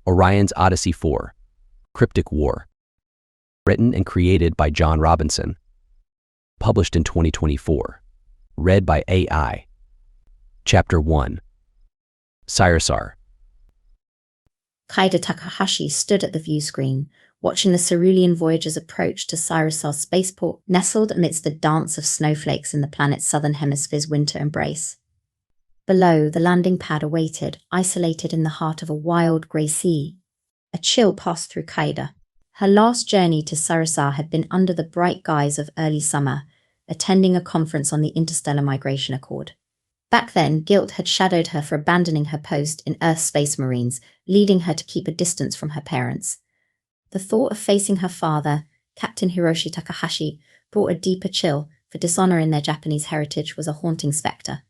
Orion's Odyssey 4, Cryptic War. Written and created by John Robinson. Published in 2024. Read by AI. Chapter 1. Cyrusar. Kaida Takahashi stood at the view screen, watching the cerulean Voyager's approach to Cyrusar's spaceport, nestled amidst the dance of snowflakes in the planet's southern hemisphere's winter embrace. Below, the landing pad awaited, isolated in the heart of a wild grey sea. A chill passed through Kaida. Her last journey to Cyrusar had been under the bright guise of early summer, attending a conference on the Interstellar Migration Accord. Back then, guilt had shadowed her for abandoning her post in Earth's Space Marines, leading her to keep a distance from her parents. The thought of facing her father, Captain Hiroshi Takahashi, brought a deeper chill, for dishonor in their Japanese heritage was a haunting spectre.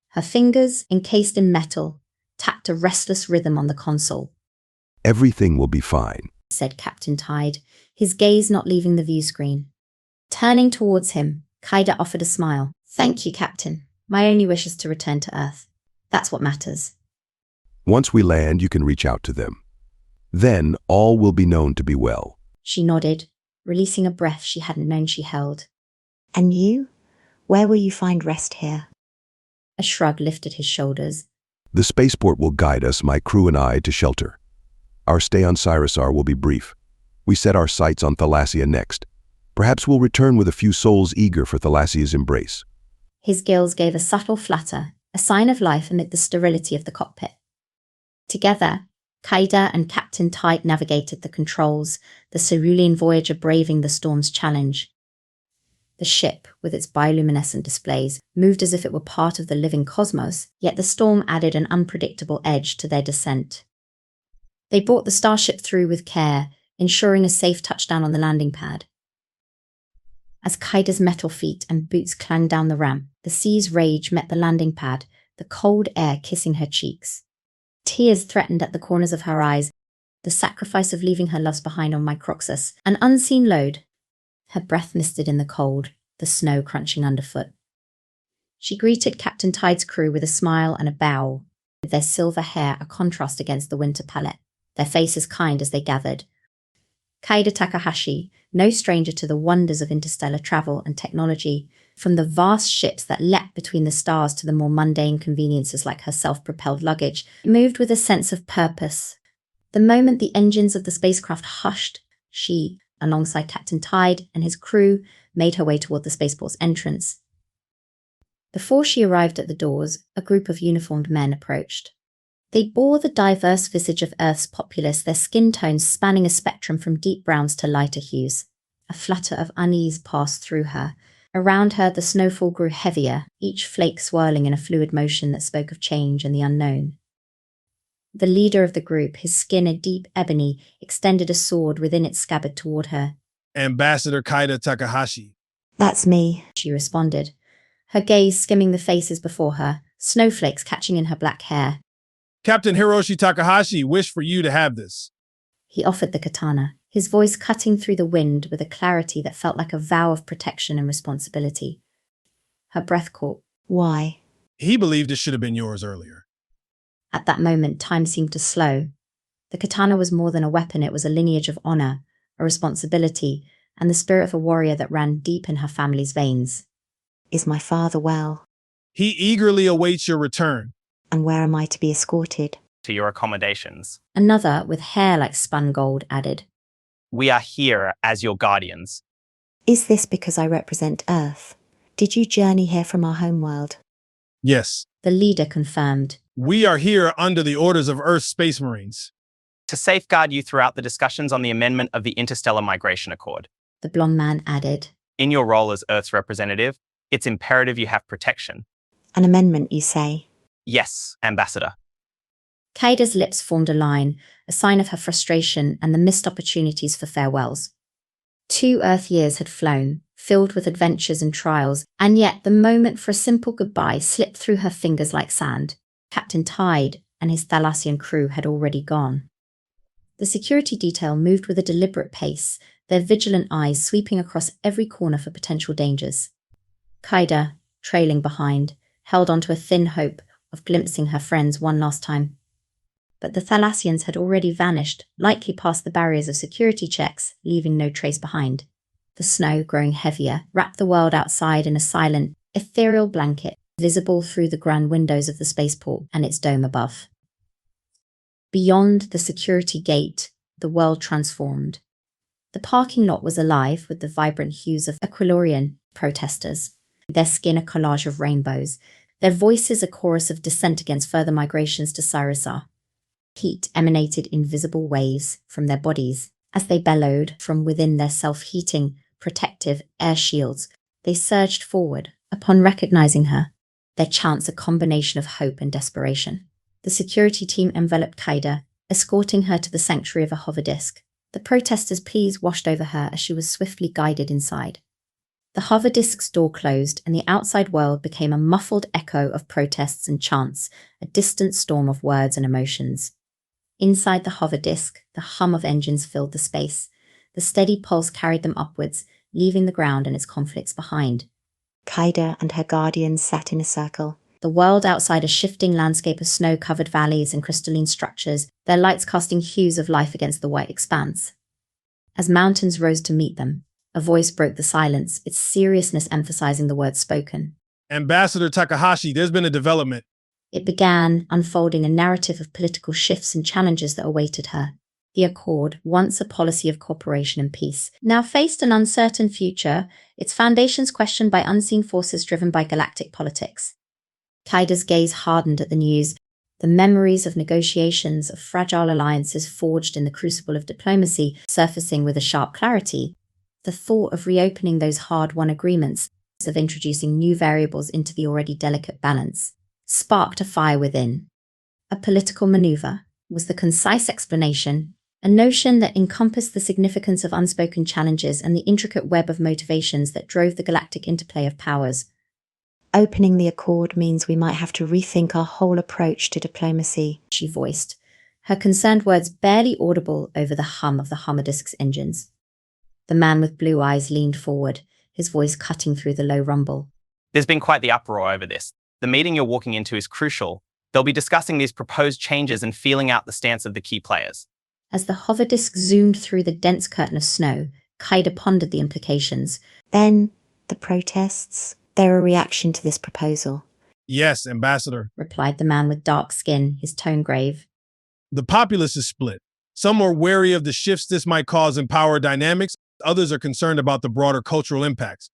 Her fingers, encased in metal, tapped a restless rhythm on the console. "Everything will be fine," said Captain Tide, his gaze not leaving the view screen. Turning towards him, Kaida offered a smile. "Thank you, Captain. My only wish is to return to Earth. That's what matters." "Once we land, you can reach out to them. Then all will be known to be well." She nodded, releasing a breath she hadn't known she held. "And you? Where will you find rest here?" A shrug lifted his shoulders. "The spaceport will guide us, my crew and I, to shelter. Our stay on Cyrusar will be brief. We set our sights on Thalassia next. Perhaps we'll return with a few souls eager for Thalassia's embrace." His gills gave a subtle flutter, a sign of life amid the sterility of the cockpit. Together, Kaida and Captain Tide navigated the controls, the cerulean Voyager braving the storm's challenge. The ship, with its bioluminescent displays, moved as if it were part of the living cosmos, yet the storm added an unpredictable edge to their descent. They brought the starship through with care, ensuring a safe touchdown on the landing pad. As Kaida's metal feet and boots clanged down the ramp, the sea's rage met the landing pad, the cold air kissing her cheeks. Tears threatened at the corners of her eyes, the sacrifice of leaving her loves behind on Microxus, an unseen load. Her breath misted in the cold, the snow crunching underfoot. She greeted Captain Tide's crew with a smile and a bow, with their silver hair a contrast against the winter palette, their faces kind as they gathered. Kaida Takahashi, no stranger to the wonders of interstellar travel and technology, from the vast ships that leapt between the stars to the more mundane conveniences like her self-propelled luggage, moved with a sense of purpose. The moment the engines of the spacecraft hushed, she, alongside Captain Tide and his crew, made her way toward the spaceport's entrance. Before she arrived at the doors, a group of uniformed men approached. They bore the diverse visage of Earth's populace, their skin tones spanning a spectrum from deep browns to lighter hues. A flutter of unease passed through her. Around her, the snowfall grew heavier, each flake swirling in a fluid motion that spoke of change and the unknown. The leader of the group, his skin a deep ebony, extended a sword within its scabbard toward her. "Ambassador Kaida Takahashi." "That's me," she responded, her gaze skimming the faces before her, snowflakes catching in her black hair. "Captain Hiroshi Takahashi wished for you to have this." He offered the katana, his voice cutting through the wind with a clarity that felt like a vow of protection and responsibility. Her breath caught. "Why?" "He believed it should have been yours earlier." At that moment, time seemed to slow. The katana was more than a weapon, it was a lineage of honor, a responsibility, and the spirit of a warrior that ran deep in her family's veins. "Is my father well? "He eagerly awaits your return." And where am I to be escorted?" "To your accommodations." Another, with hair like spun gold, added. "We are here as your guardians." "Is this because I represent Earth? Did you journey here from our homeworld?" "Yes." The leader confirmed. "We are here under the orders of Earth's Space Marines." "To safeguard you throughout the discussions on the amendment of the Interstellar Migration Accord." The blonde man added. "In your role as Earth's representative, it's imperative you have protection." "An amendment, you say?" "Yes, Ambassador." Kaida's lips formed a line, a sign of her frustration and the missed opportunities for farewells. 2 Earth years had flown, filled with adventures and trials, and yet the moment for a simple goodbye slipped through her fingers like sand. Captain Tide and his Thalassian crew had already gone. The security detail moved with a deliberate pace, their vigilant eyes sweeping across every corner for potential dangers. Kaida, trailing behind, held onto a thin hope of glimpsing her friends one last time. but the Thalassians had already vanished, likely past the barriers of security checks, leaving no trace behind. The snow, growing heavier, wrapped the world outside in a silent, ethereal blanket, visible through the grand windows of the spaceport and its dome above. Beyond the security gate, the world transformed. The parking lot was alive with the vibrant hues of Aquilorian protesters, their skin a collage of rainbows, their voices a chorus of dissent against further migrations to Syrisar. Heat emanated in visible waves from their bodies. As they bellowed from within their self-heating, protective air shields, they surged forward. Upon recognizing her, their chants a combination of hope and desperation. The security team enveloped Kaida, escorting her to the sanctuary of a hover disk. The protesters' pleas washed over her as she was swiftly guided inside. The hover disk's door closed, and the outside world became a muffled echo of protests and chants, a distant storm of words and emotions. Inside the hover disk, the hum of engines filled the space. The steady pulse carried them upwards, leaving the ground and its conflicts behind. Kaida and her guardians sat in a circle. The world outside a shifting landscape of snow-covered valleys and crystalline structures, their lights casting hues of life against the white expanse. As mountains rose to meet them, a voice broke the silence, its seriousness emphasizing the words spoken. Ambassador Takahashi, there's been a development. It began, unfolding a narrative of political shifts and challenges that awaited her. The Accord, once a policy of cooperation and peace, now faced an uncertain future, its foundations questioned by unseen forces driven by galactic politics. Kaida's gaze hardened at the news, the memories of negotiations, of fragile alliances forged in the crucible of diplomacy surfacing with a sharp clarity. The thought of reopening those hard-won agreements, of introducing new variables into the already delicate balance, sparked a fire within. A political maneuver was the concise explanation, a notion that encompassed the significance of unspoken challenges and the intricate web of motivations that drove the galactic interplay of powers. Opening the Accord means we might have to rethink our whole approach to diplomacy, She voiced, her concerned words barely audible over the hum of the Hummerdisk's engines. The man with blue eyes leaned forward, his voice cutting through the low rumble. There's been quite the uproar over this. The meeting you're walking into is crucial. They'll be discussing these proposed changes and feeling out the stance of the key players. As the hover disk zoomed through the dense curtain of snow, Kaida pondered the implications. Then the protests. They're a reaction to this proposal. Yes, Ambassador. Replied the man with dark skin, his tone grave. The populace is split. Some are wary of the shifts this might cause in power dynamics. Others are concerned about the broader cultural impacts.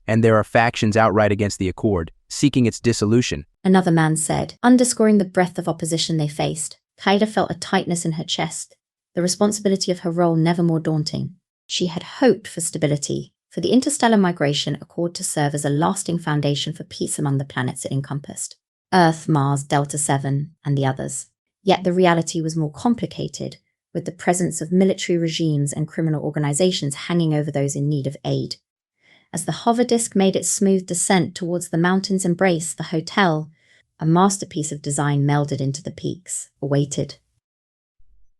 And there are factions outright against the Accord, seeking its dissolution. Another man said, underscoring the breadth of opposition they faced. Kaida felt a tightness in her chest, the responsibility of her role never more daunting. She had hoped for stability, for the interstellar migration Accord to serve as a lasting foundation for peace among the planets it encompassed. Earth, Mars, Delta 7, and the others. Yet the reality was more complicated, with the presence of military regimes and criminal organizations hanging over those in need of aid. As the hover disk made its smooth descent towards the mountain's embrace, the hotel, a masterpiece of design melded into the peaks, awaited.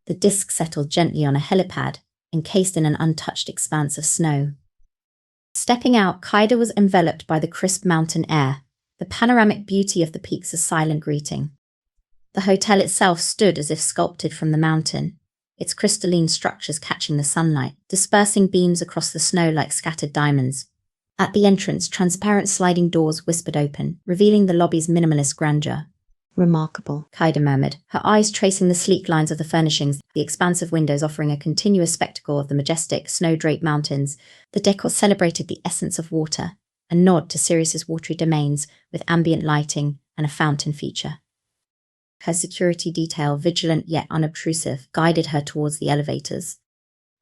The disk settled gently on a helipad, encased in an untouched expanse of snow. Stepping out, Kaida was enveloped by the crisp mountain air, the panoramic beauty of the peaks a silent greeting. The hotel itself stood as if sculpted from the mountain, its crystalline structures catching the sunlight, dispersing beams across the snow like scattered diamonds. At the entrance, transparent sliding doors whispered open, revealing the lobby's minimalist grandeur. Remarkable, Kaida murmured, her eyes tracing the sleek lines of the furnishings, the expansive windows offering a continuous spectacle of the majestic, snow-draped mountains. The decor celebrated the essence of water, a nod to Sirius's watery domains with ambient lighting and a fountain feature. Her security detail, vigilant yet unobtrusive, guided her towards the elevators.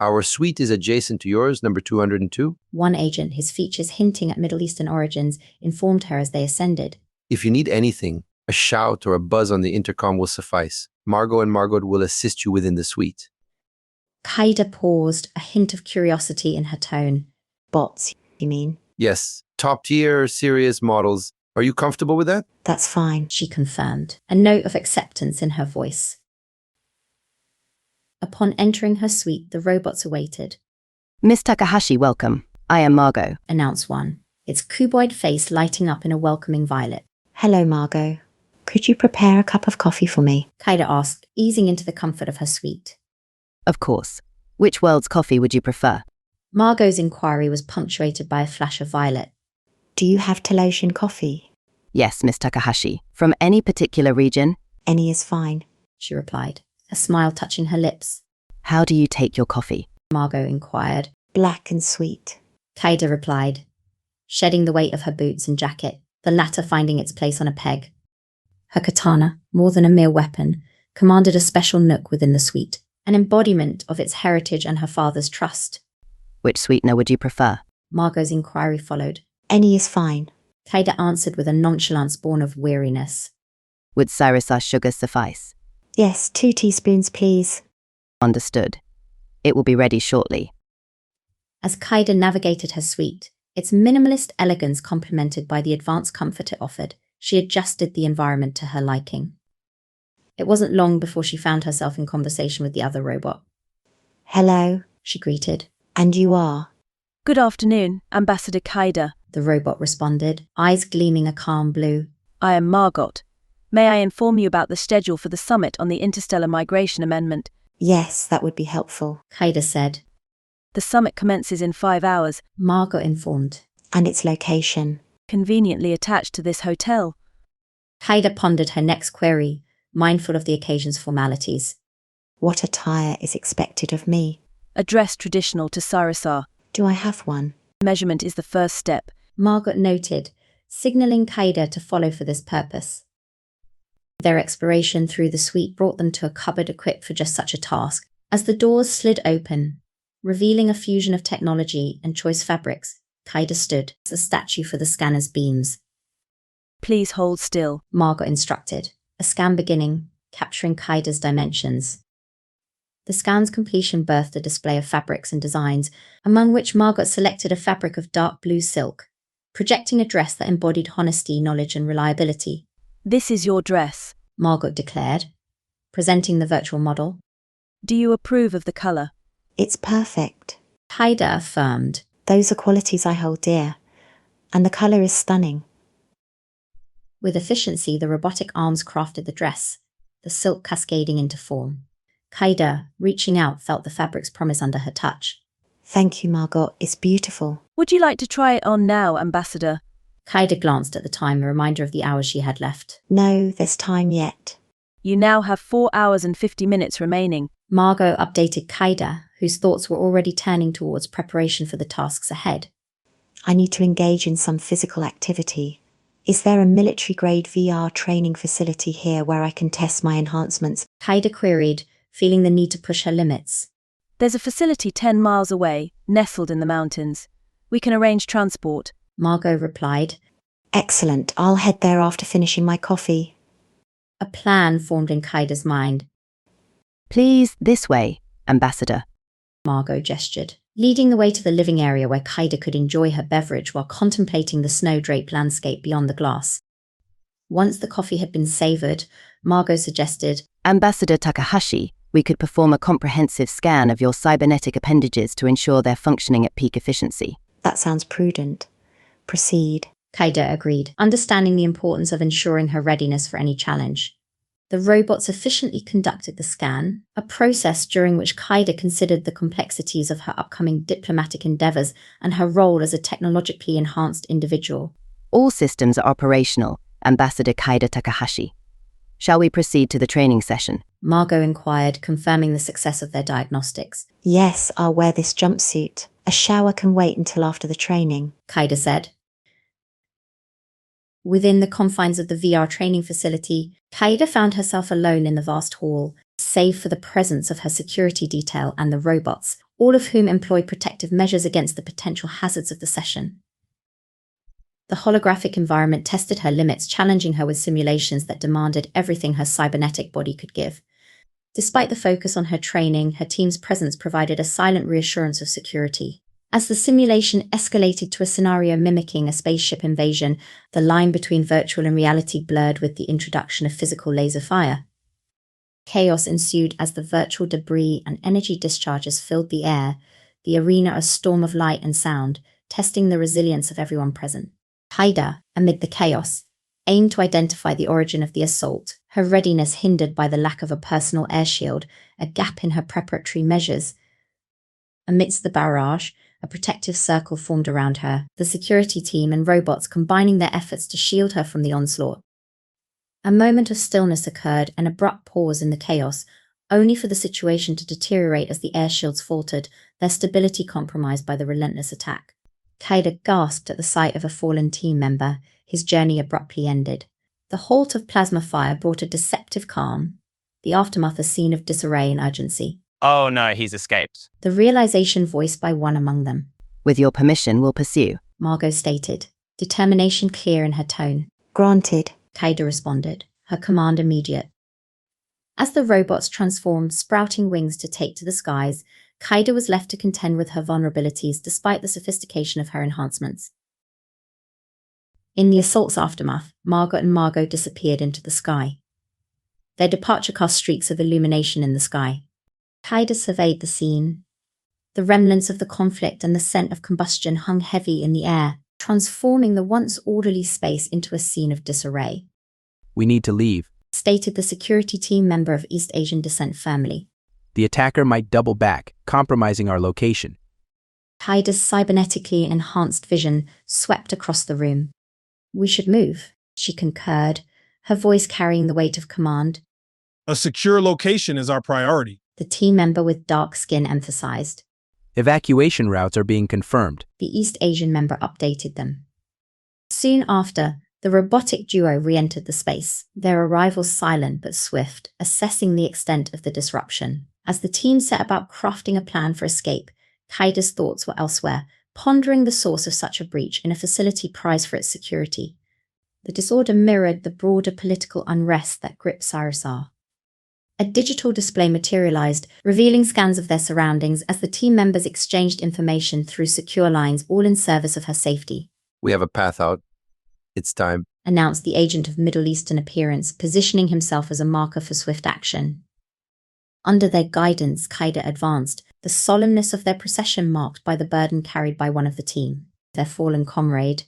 Our suite is adjacent to yours, number 202. One agent, his features hinting at Middle Eastern origins, informed her as they ascended. If you need anything, a shout or a buzz on the intercom will suffice. Margot and Margot will assist you within the suite. Kaida paused, a hint of curiosity in her tone. Bots, you mean? Yes, top-tier, serious models. Are you comfortable with that? That's fine. She confirmed, a note of acceptance in her voice. Upon entering her suite, the robots awaited. Miss Takahashi, welcome. I am Margot, Announced one, its cuboid face lighting up in a welcoming violet. Hello, Margot. Could you prepare a cup of coffee for me? Kaida asked, easing into the comfort of her suite. Of course. Which world's coffee would you prefer? Margot's inquiry was punctuated by a flash of violet. Do you have Telosian coffee? Yes, Miss Takahashi. From any particular region? Any is fine. She replied, a smile touching her lips. How do you take your coffee? Margot inquired. Black and sweet. Kaida replied, shedding the weight of her boots and jacket, the latter finding its place on a peg. Her katana, more than a mere weapon, commanded a special nook within the suite, an embodiment of its heritage and her father's trust. Which sweetener would you prefer? Margot's inquiry followed. Any is fine. Kaida answered with a nonchalance born of weariness. Would Cyrus's sugar suffice? Yes, 2 teaspoons, please. Understood. It will be ready shortly. As Kaida navigated her suite, its minimalist elegance complemented by the advanced comfort it offered, she adjusted the environment to her liking. It wasn't long before she found herself in conversation with the other robot. Hello, she greeted. And you are? Good afternoon, Ambassador Kaida. The robot responded, eyes gleaming a calm blue. I am Margot. May I inform you about the schedule for the summit on the Interstellar Migration Amendment? Yes, that would be helpful. Kaida said. The summit commences in 5 hours. Margot informed. And its location? Conveniently attached to this hotel. Kaida pondered her next query, mindful of the occasion's formalities. What attire is expected of me? A dress traditional to Cyrusar. Do I have one? Measurement is the first step. Margot noted, signalling Kaida to follow for this purpose. Their exploration through the suite brought them to a cupboard equipped for just such a task. As the doors slid open, revealing a fusion of technology and choice fabrics, Kaida stood as a statue for the scanner's beams. Please hold still, Margot instructed, a scan beginning, capturing Kaida's dimensions. The scan's completion birthed a display of fabrics and designs, among which Margot selected a fabric of dark blue silk, projecting a dress that embodied honesty, knowledge, and reliability. This is your dress, Margot declared, presenting the virtual model. Do you approve of the colour? It's perfect. Kaida affirmed. Those are qualities I hold dear, and the colour is stunning. With efficiency, the robotic arms crafted the dress, the silk cascading into form. Kaida, reaching out, felt the fabric's promise under her touch. Thank you, Margot. It's beautiful. Would you like to try it on now, Ambassador? Kaida glanced at the time, a reminder of the hours she had left. No, there's time yet. You now have 4 hours and 50 minutes remaining. Margot updated Kaida, whose thoughts were already turning towards preparation for the tasks ahead. I need to engage in some physical activity. Is there a military-grade VR training facility here where I can test my enhancements? Kaida queried, feeling the need to push her limits. There's a facility 10 miles away, nestled in the mountains. We can arrange transport. Margot replied. Excellent. I'll head there after finishing my coffee. A plan formed in Kaida's mind. Please, this way, Ambassador. Margot gestured, leading the way to the living area where Kaida could enjoy her beverage while contemplating the snow-draped landscape beyond the glass. Once the coffee had been savoured, Margot suggested, Ambassador Takahashi, we could perform a comprehensive scan of your cybernetic appendages to ensure they're functioning at peak efficiency. That sounds prudent. Proceed. Kaida agreed, understanding the importance of ensuring her readiness for any challenge. The robots efficiently conducted the scan, a process during which Kaida considered the complexities of her upcoming diplomatic endeavours and her role as a technologically enhanced individual. All systems are operational, Ambassador Kaida Takahashi. Shall we proceed to the training session? Margot inquired, confirming the success of their diagnostics. Yes, I'll wear this jumpsuit. A shower can wait until after the training, Kaida said. Within the confines of the VR training facility, Kaida found herself alone in the vast hall, save for the presence of her security detail and the robots, all of whom employed protective measures against the potential hazards of the session. The holographic environment tested her limits, challenging her with simulations that demanded everything her cybernetic body could give. Despite the focus on her training, her team's presence provided a silent reassurance of security. As the simulation escalated to a scenario mimicking a spaceship invasion, the line between virtual and reality blurred with the introduction of physical laser fire. Chaos ensued as the virtual debris and energy discharges filled the air, the arena a storm of light and sound, testing the resilience of everyone present. Kaida, amid the chaos, aimed to identify the origin of the assault, her readiness hindered by the lack of a personal air shield, a gap in her preparatory measures. Amidst the barrage, a protective circle formed around her, the security team and robots combining their efforts to shield her from the onslaught. A moment of stillness occurred, an abrupt pause in the chaos, only for the situation to deteriorate as the air shields faltered, their stability compromised by the relentless attack. Kaida gasped at the sight of a fallen team member, his journey abruptly ended. The halt of plasma fire brought a deceptive calm, the aftermath a scene of disarray and urgency. Oh no, he's escaped. The realization voiced by one among them. With your permission, we'll pursue, Margot stated, determination clear in her tone. Granted. Kaida responded, her command immediate. As the robots transformed, sprouting wings to take to the skies, Kaida was left to contend with her vulnerabilities despite the sophistication of her enhancements. In the assault's aftermath, Margot disappeared into the sky. Their departure cast streaks of illumination in the sky. Kaida surveyed the scene. The remnants of the conflict and the scent of combustion hung heavy in the air, transforming the once orderly space into a scene of disarray. We need to leave, stated the security team member of East Asian descent firmly. The attacker might double back, compromising our location. Kaida's cybernetically enhanced vision swept across the room. We should move, she concurred, her voice carrying the weight of command. A secure location is our priority, the team member with dark skin emphasized. Evacuation routes are being confirmed, the East Asian member updated them. Soon after, the robotic duo re-entered the space, their arrival silent but swift, assessing the extent of the disruption. As the team set about crafting a plan for escape, Kaida's thoughts were elsewhere, pondering the source of such a breach in a facility prized for its security. The disorder mirrored the broader political unrest that gripped Cyrusar. A digital display materialized, revealing scans of their surroundings as the team members exchanged information through secure lines, all in service of her safety. We have a path out. It's time, announced the agent of Middle Eastern appearance, positioning himself as a marker for swift action. Under their guidance, Kaida advanced, the solemnness of their procession marked by the burden carried by one of the team, their fallen comrade.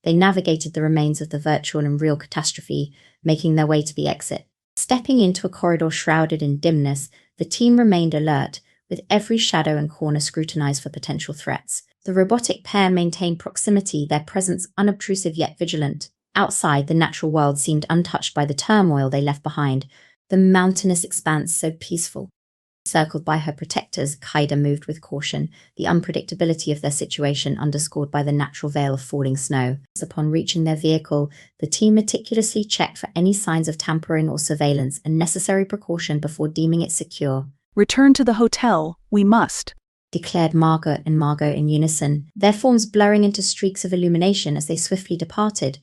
They navigated the remains of the virtual and real catastrophe, making their way to the exit. Stepping into a corridor shrouded in dimness, the team remained alert, with every shadow and corner scrutinized for potential threats. The robotic pair maintained proximity, their presence unobtrusive yet vigilant. Outside, the natural world seemed untouched by the turmoil they left behind, the mountainous expanse so peaceful. Circled by her protectors, Kaida moved with caution, the unpredictability of their situation underscored by the natural veil of falling snow. Upon reaching their vehicle, the team meticulously checked for any signs of tampering or surveillance, a necessary precaution before deeming it secure. Return to the hotel, we must, declared Margot in unison, their forms blurring into streaks of illumination as they swiftly departed.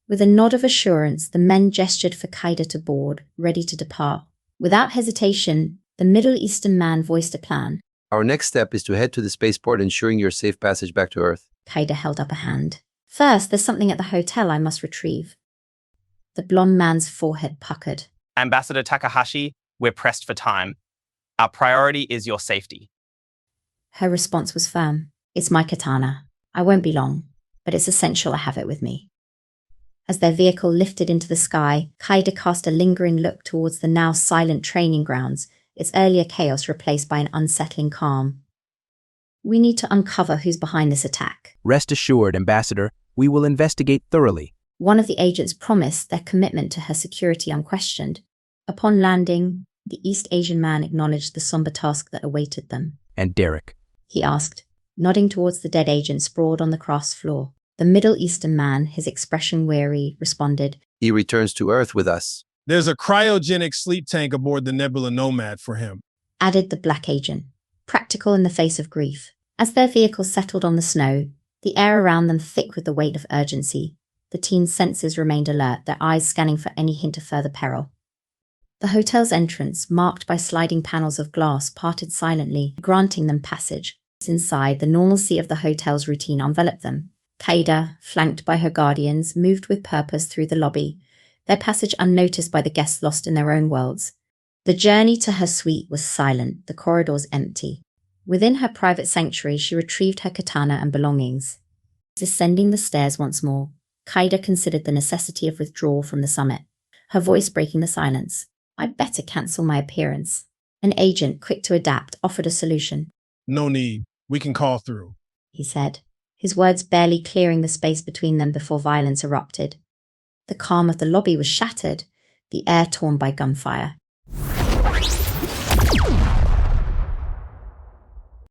With a nod of assurance, the men gestured for Kaida to board, ready to depart. Without hesitation, the Middle Eastern man voiced a plan. Our next step is to head to the spaceport, ensuring your safe passage back to Earth. Kaida held up a hand. First, there's something at the hotel I must retrieve. The blonde man's forehead puckered. Ambassador Takahashi, we're pressed for time. Our priority is your safety. Her response was firm. It's my katana. I won't be long, but it's essential I have it with me. As their vehicle lifted into the sky, Kaida cast a lingering look towards the now silent training grounds, its earlier chaos replaced by an unsettling calm. We need to uncover who's behind this attack. Rest assured, Ambassador, we will investigate thoroughly. One of the agents promised, their commitment to her security unquestioned. Upon landing, the East Asian man acknowledged the somber task that awaited them. And Derek? He asked, nodding towards the dead agent sprawled on the grass floor. The Middle Eastern man, his expression weary, responded, He returns to Earth with us. There's a cryogenic sleep tank aboard the Nebula Nomad for him, added the black agent, practical in the face of grief. As their vehicle settled on the snow, the air around them thick with the weight of urgency, the team's senses remained alert, their eyes scanning for any hint of further peril. The hotel's entrance, marked by sliding panels of glass, parted silently, granting them passage. Inside, the normalcy of the hotel's routine enveloped them. Kaida, flanked by her guardians, moved with purpose through the lobby, their passage unnoticed by the guests lost in their own worlds. The journey to her suite was silent, the corridors empty. Within her private sanctuary, she retrieved her katana and belongings. Descending the stairs once more, Kaida considered the necessity of withdrawal from the summit, her voice breaking the silence. I'd better cancel my appearance. An agent, quick to adapt, offered a solution. No need. We can call through, he said, his words barely clearing the space between them before violence erupted. The calm of the lobby was shattered, the air torn by gunfire.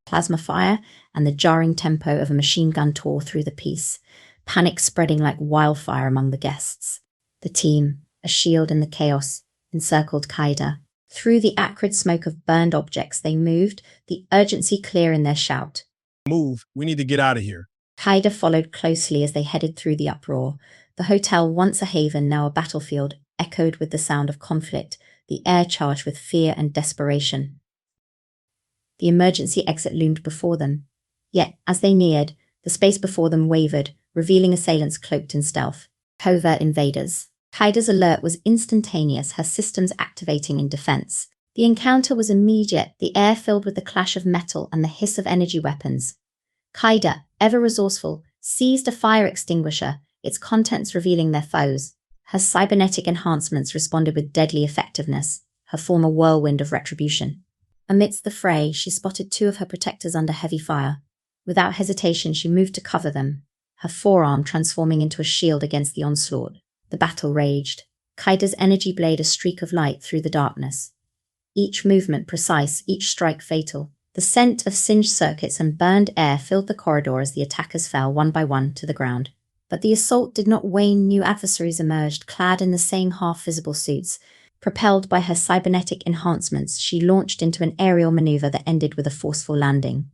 Plasma fire and the jarring tempo of a machine gun tore through the peace, panic spreading like wildfire among the guests. The team, a shield in the chaos, encircled Kaida. Through the acrid smoke of burned objects they moved, the urgency clear in their shout. Move, we need to get out of here. Kaida followed closely as they headed through the uproar. The hotel, once a haven, now a battlefield, echoed with the sound of conflict, the air charged with fear and desperation. The emergency exit loomed before them. Yet, as they neared, the space before them wavered, revealing assailants cloaked in stealth. Covert invaders. Kaida's alert was instantaneous, her systems activating in defense. The encounter was immediate, the air filled with the clash of metal and the hiss of energy weapons. Kaida, ever resourceful, seized a fire extinguisher, its contents revealing their foes. Her cybernetic enhancements responded with deadly effectiveness, her form a whirlwind of retribution. Amidst the fray, she spotted two of her protectors under heavy fire. Without hesitation, she moved to cover them, her forearm transforming into a shield against the onslaught. The battle raged, Kaida's energy blade a streak of light through the darkness. Each movement precise, each strike fatal. The scent of singed circuits and burned air filled the corridor as the attackers fell one by one to the ground. But the assault did not wane. New adversaries emerged, clad in the same half-visible suits. Propelled by her cybernetic enhancements, she launched into an aerial maneuver that ended with a forceful landing,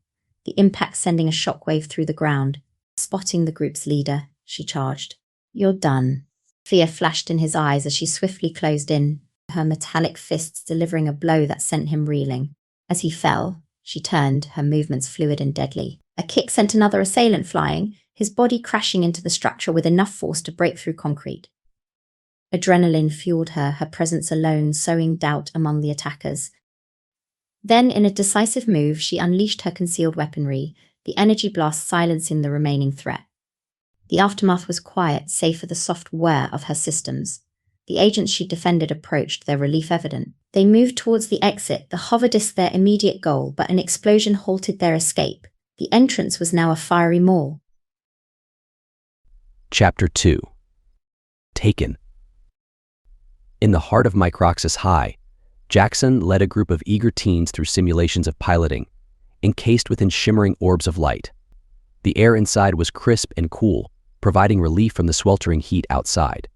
the impact sending a shockwave through the ground. Spotting the group's leader, she charged. You're done. Fear flashed in his eyes as she swiftly closed in, her metallic fists delivering a blow that sent him reeling. As he fell, she turned, her movements fluid and deadly. A kick sent another assailant flying, his body crashing into the structure with enough force to break through concrete. Adrenaline fueled her, her presence alone sowing doubt among the attackers. Then, in a decisive move, she unleashed her concealed weaponry, the energy blast silencing the remaining threat. The aftermath was quiet, save for the soft whir of her systems. The agents she defended approached, their relief evident. They moved towards the exit, the hover disk their immediate goal, but an explosion halted their escape. The entrance was now a fiery maw. Chapter 2. Taken. In the heart of Microxus High, Jaxon led a group of eager teens through simulations of piloting, encased within shimmering orbs of light. The air inside was crisp and cool, providing relief from the sweltering heat outside.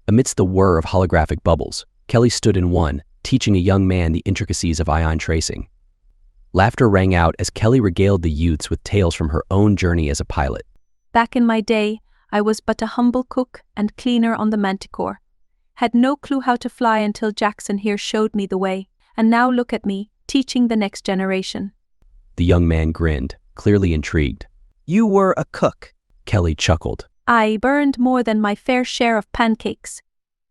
Amidst the whir of holographic bubbles, Kelly stood in one, teaching a young man the intricacies of ion tracing. Laughter rang out as Kelly regaled the youths with tales from her own journey as a pilot. Back in my day, I was but a humble cook and cleaner on the Manticore. Had no clue how to fly until Jaxon here showed me the way, and now look at me, teaching the next generation. The young man grinned, clearly intrigued. You were a cook, Kelly chuckled. I burned more than my fair share of pancakes.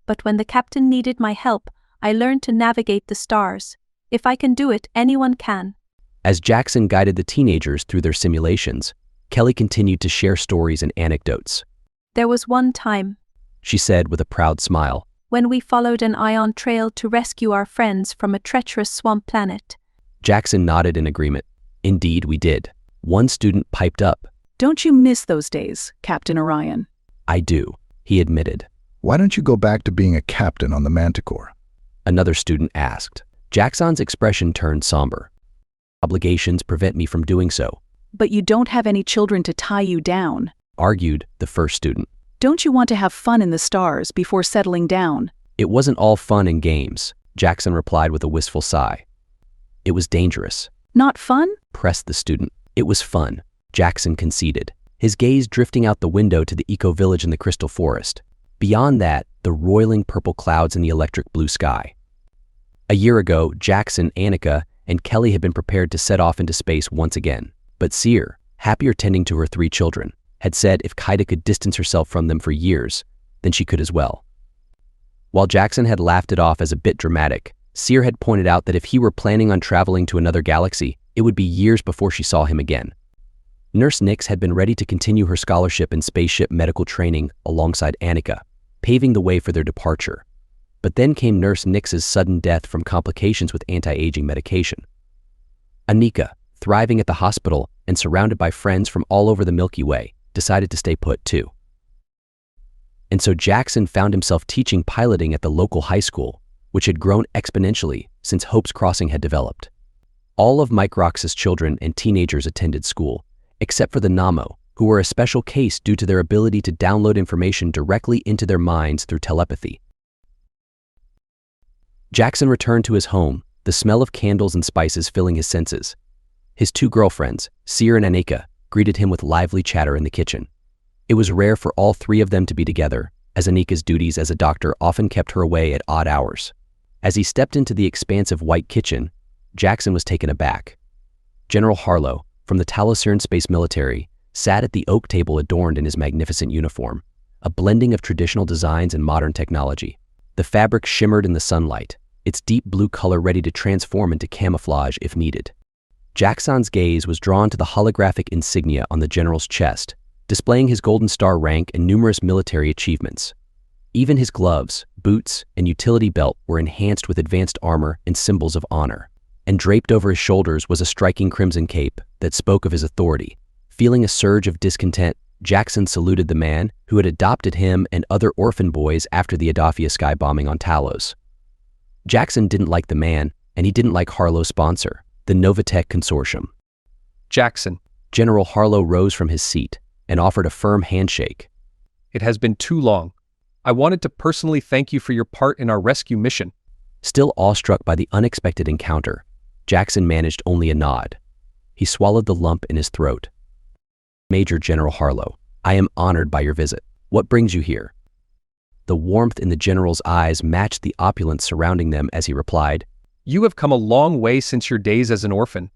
But when the captain needed my help, I learned to navigate the stars. If I can do it, anyone can. As Jaxon guided the teenagers through their simulations, Kelly continued to share stories and anecdotes. There was one time, she said with a proud smile, when we followed an ion trail to rescue our friends from a treacherous swamp planet. Jaxon nodded in agreement. Indeed, we did. One student piped up. Don't you miss those days, Captain Orion? I do, he admitted. Why don't you go back to being a captain on the Manticore? Another student asked. Jaxon's expression turned somber. Obligations prevent me from doing so. But you don't have any children to tie you down, argued the first student. Don't you want to have fun in the stars before settling down? It wasn't all fun and games, Jaxon replied with a wistful sigh. It was dangerous. Not fun? Pressed the student. It was fun, Jaxon conceded, his gaze drifting out the window to the eco-village in the crystal forest. Beyond that, the roiling purple clouds in the electric blue sky. A year ago, Jaxon, Annika, and Kelly had been prepared to set off into space once again. But Seer, happier tending to her 3 children, had said if Kaida could distance herself from them for years, then she could as well. While Jaxon had laughed it off as a bit dramatic, Seer had pointed out that if he were planning on traveling to another galaxy, it would be years before she saw him again. Nurse Nix had been ready to continue her scholarship in spaceship medical training alongside Annika, paving the way for their departure. But then came Nurse Nix's sudden death from complications with anti-aging medication. Annika, thriving at the hospital and surrounded by friends from all over the Milky Way, decided to stay put too. And so Jaxon found himself teaching piloting at the local high school, which had grown exponentially since Hope's Crossing had developed. All of Microx's children and teenagers attended school, except for the Namo, who were a special case due to their ability to download information directly into their minds through telepathy. Jaxon returned to his home, the smell of candles and spices filling his senses. His two girlfriends, Seer and Annika, greeted him with lively chatter in the kitchen. It was rare for all three of them to be together, as Anika's duties as a doctor often kept her away at odd hours. As he stepped into the expansive white kitchen, Jaxon was taken aback. General Harlow, from the Talosern Space Military, sat at the oak table adorned in his magnificent uniform, a blending of traditional designs and modern technology. The fabric shimmered in the sunlight, its deep blue color ready to transform into camouflage if needed. Jaxon's gaze was drawn to the holographic insignia on the general's chest, displaying his Golden Star rank and numerous military achievements. Even his gloves, boots, and utility belt were enhanced with advanced armor and symbols of honor. And draped over his shoulders was a striking crimson cape that spoke of his authority. Feeling a surge of discontent, Jaxon saluted the man who had adopted him and other orphan boys after the Adafia sky bombing on Talos. Jaxon didn't like the man, and he didn't like Harlow's sponsor, the Novatech Consortium. Jaxon. General Harlow rose from his seat and offered a firm handshake. It has been too long. I wanted to personally thank you for your part in our rescue mission. Still awestruck by the unexpected encounter, Jaxon managed only a nod. He swallowed the lump in his throat. Major General Harlow, I am honored by your visit. What brings you here? The warmth in the general's eyes matched the opulence surrounding them as he replied, You have come a long way since your days as an orphan.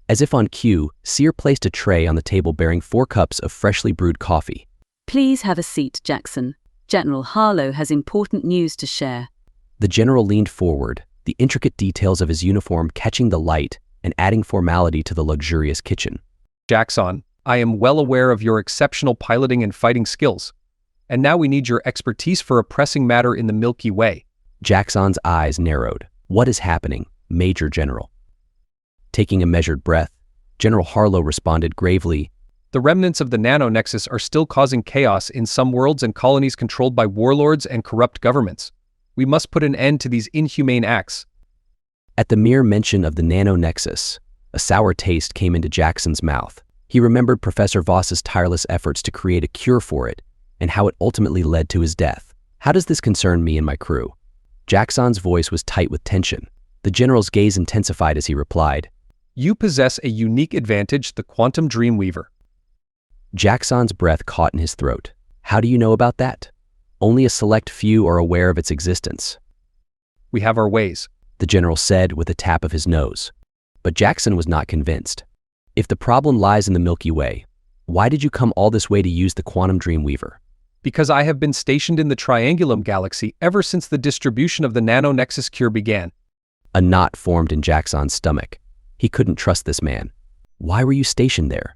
As if on cue, Seer placed a tray on the table bearing 4 cups of freshly brewed coffee. Please have a seat, Jaxon. General Harlow has important news to share. The general leaned forward, the intricate details of his uniform catching the light and adding formality to the luxurious kitchen. Jaxon, I am well aware of your exceptional piloting and fighting skills, and now we need your expertise for a pressing matter in the Milky Way. Jaxon's eyes narrowed. What is happening, Major General? Taking a measured breath, General Harlow responded gravely, The remnants of the Nano-Nexus are still causing chaos in some worlds and colonies controlled by warlords and corrupt governments. We must put an end to these inhumane acts. At the mere mention of the Nano-Nexus, a sour taste came into Jaxon's mouth. He remembered Professor Voss's tireless efforts to create a cure for it, and how it ultimately led to his death. How does this concern me and my crew? Jaxon's voice was tight with tension. The general's gaze intensified as he replied, You possess a unique advantage, the Quantum Dreamweaver. Jaxon's breath caught in his throat. How do you know about that? Only a select few are aware of its existence. We have our ways, the general said with a tap of his nose. But Jaxon was not convinced. If the problem lies in the Milky Way, why did you come all this way to use the Quantum Dreamweaver? Because I have been stationed in the Triangulum Galaxy ever since the distribution of the Nano-Nexus cure began. A knot formed in Jaxon's stomach. He couldn't trust this man. Why were you stationed there?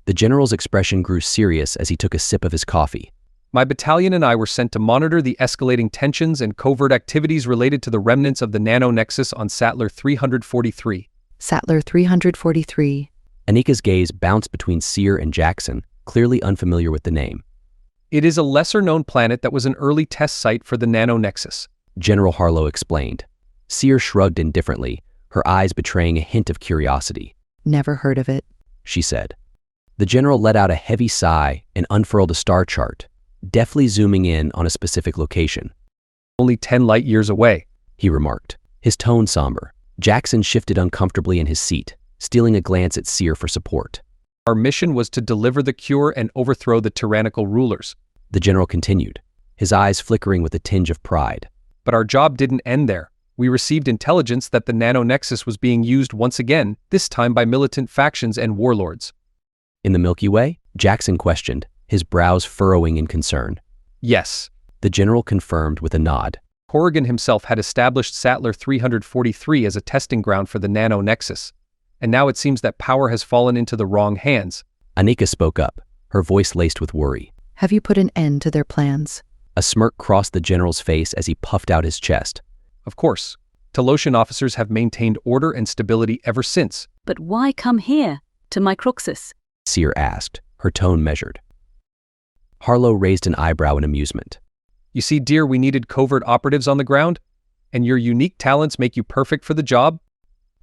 The general's expression grew serious as he took a sip of his coffee. My battalion and I were sent to monitor the escalating tensions and covert activities related to the remnants of the Nano-Nexus on Sattler 343. Sattler 343. Anika's gaze bounced between Seer and Jaxon, clearly unfamiliar with the name. It is a lesser-known planet that was an early test site for the Nano-Nexus, General Harlow explained. Seer shrugged indifferently, her eyes betraying a hint of curiosity. Never heard of it, she said. The general let out a heavy sigh and unfurled a star chart, deftly zooming in on a specific location. Only 10 light years away, he remarked, his tone somber. Jaxon shifted uncomfortably in his seat, stealing a glance at Seer for support. Our mission was to deliver the cure and overthrow the tyrannical rulers, the general continued, his eyes flickering with a tinge of pride. But our job didn't end there. We received intelligence that the Nano-Nexus was being used once again, this time by militant factions and warlords. In the Milky Way? Jaxon questioned, his brows furrowing in concern. Yes, the general confirmed with a nod. Corrigan himself had established Sattler 343 as a testing ground for the Nano-Nexus. and now it seems that power has fallen into the wrong hands. Anika spoke up, her voice laced with worry. Have you put an end to their plans? A smirk crossed the general's face as he puffed out his chest. Of course. Talosian officers have maintained order and stability ever since. But why come here, to Microxus? Seer asked, her tone measured. Harlow raised an eyebrow in amusement. You see, dear, we needed covert operatives on the ground, and your unique talents make you perfect for the job?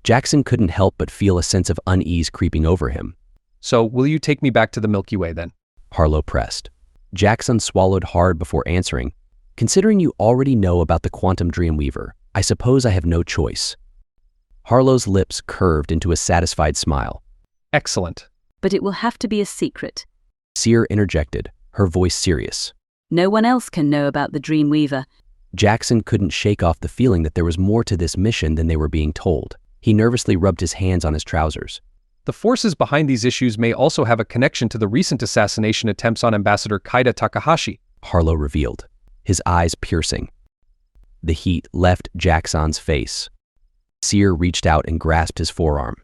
Jaxon couldn't help but feel a sense of unease creeping over him. So, will you take me back to the Milky Way then? Harlow pressed. Jaxon swallowed hard before answering. Considering you already know about the quantum Dreamweaver, I suppose I have no choice. Harlow's lips curved into a satisfied smile. Excellent. But it will have to be a secret. Seer interjected, her voice serious. No one else can know about the Dreamweaver. Jaxon couldn't shake off the feeling that there was more to this mission than they were being told. He nervously rubbed his hands on his trousers. The forces behind these issues may also have a connection to the recent assassination attempts on Ambassador Kaida Takahashi, Harlow revealed, his eyes piercing. The heat left Jaxon's face. Seer reached out and grasped his forearm.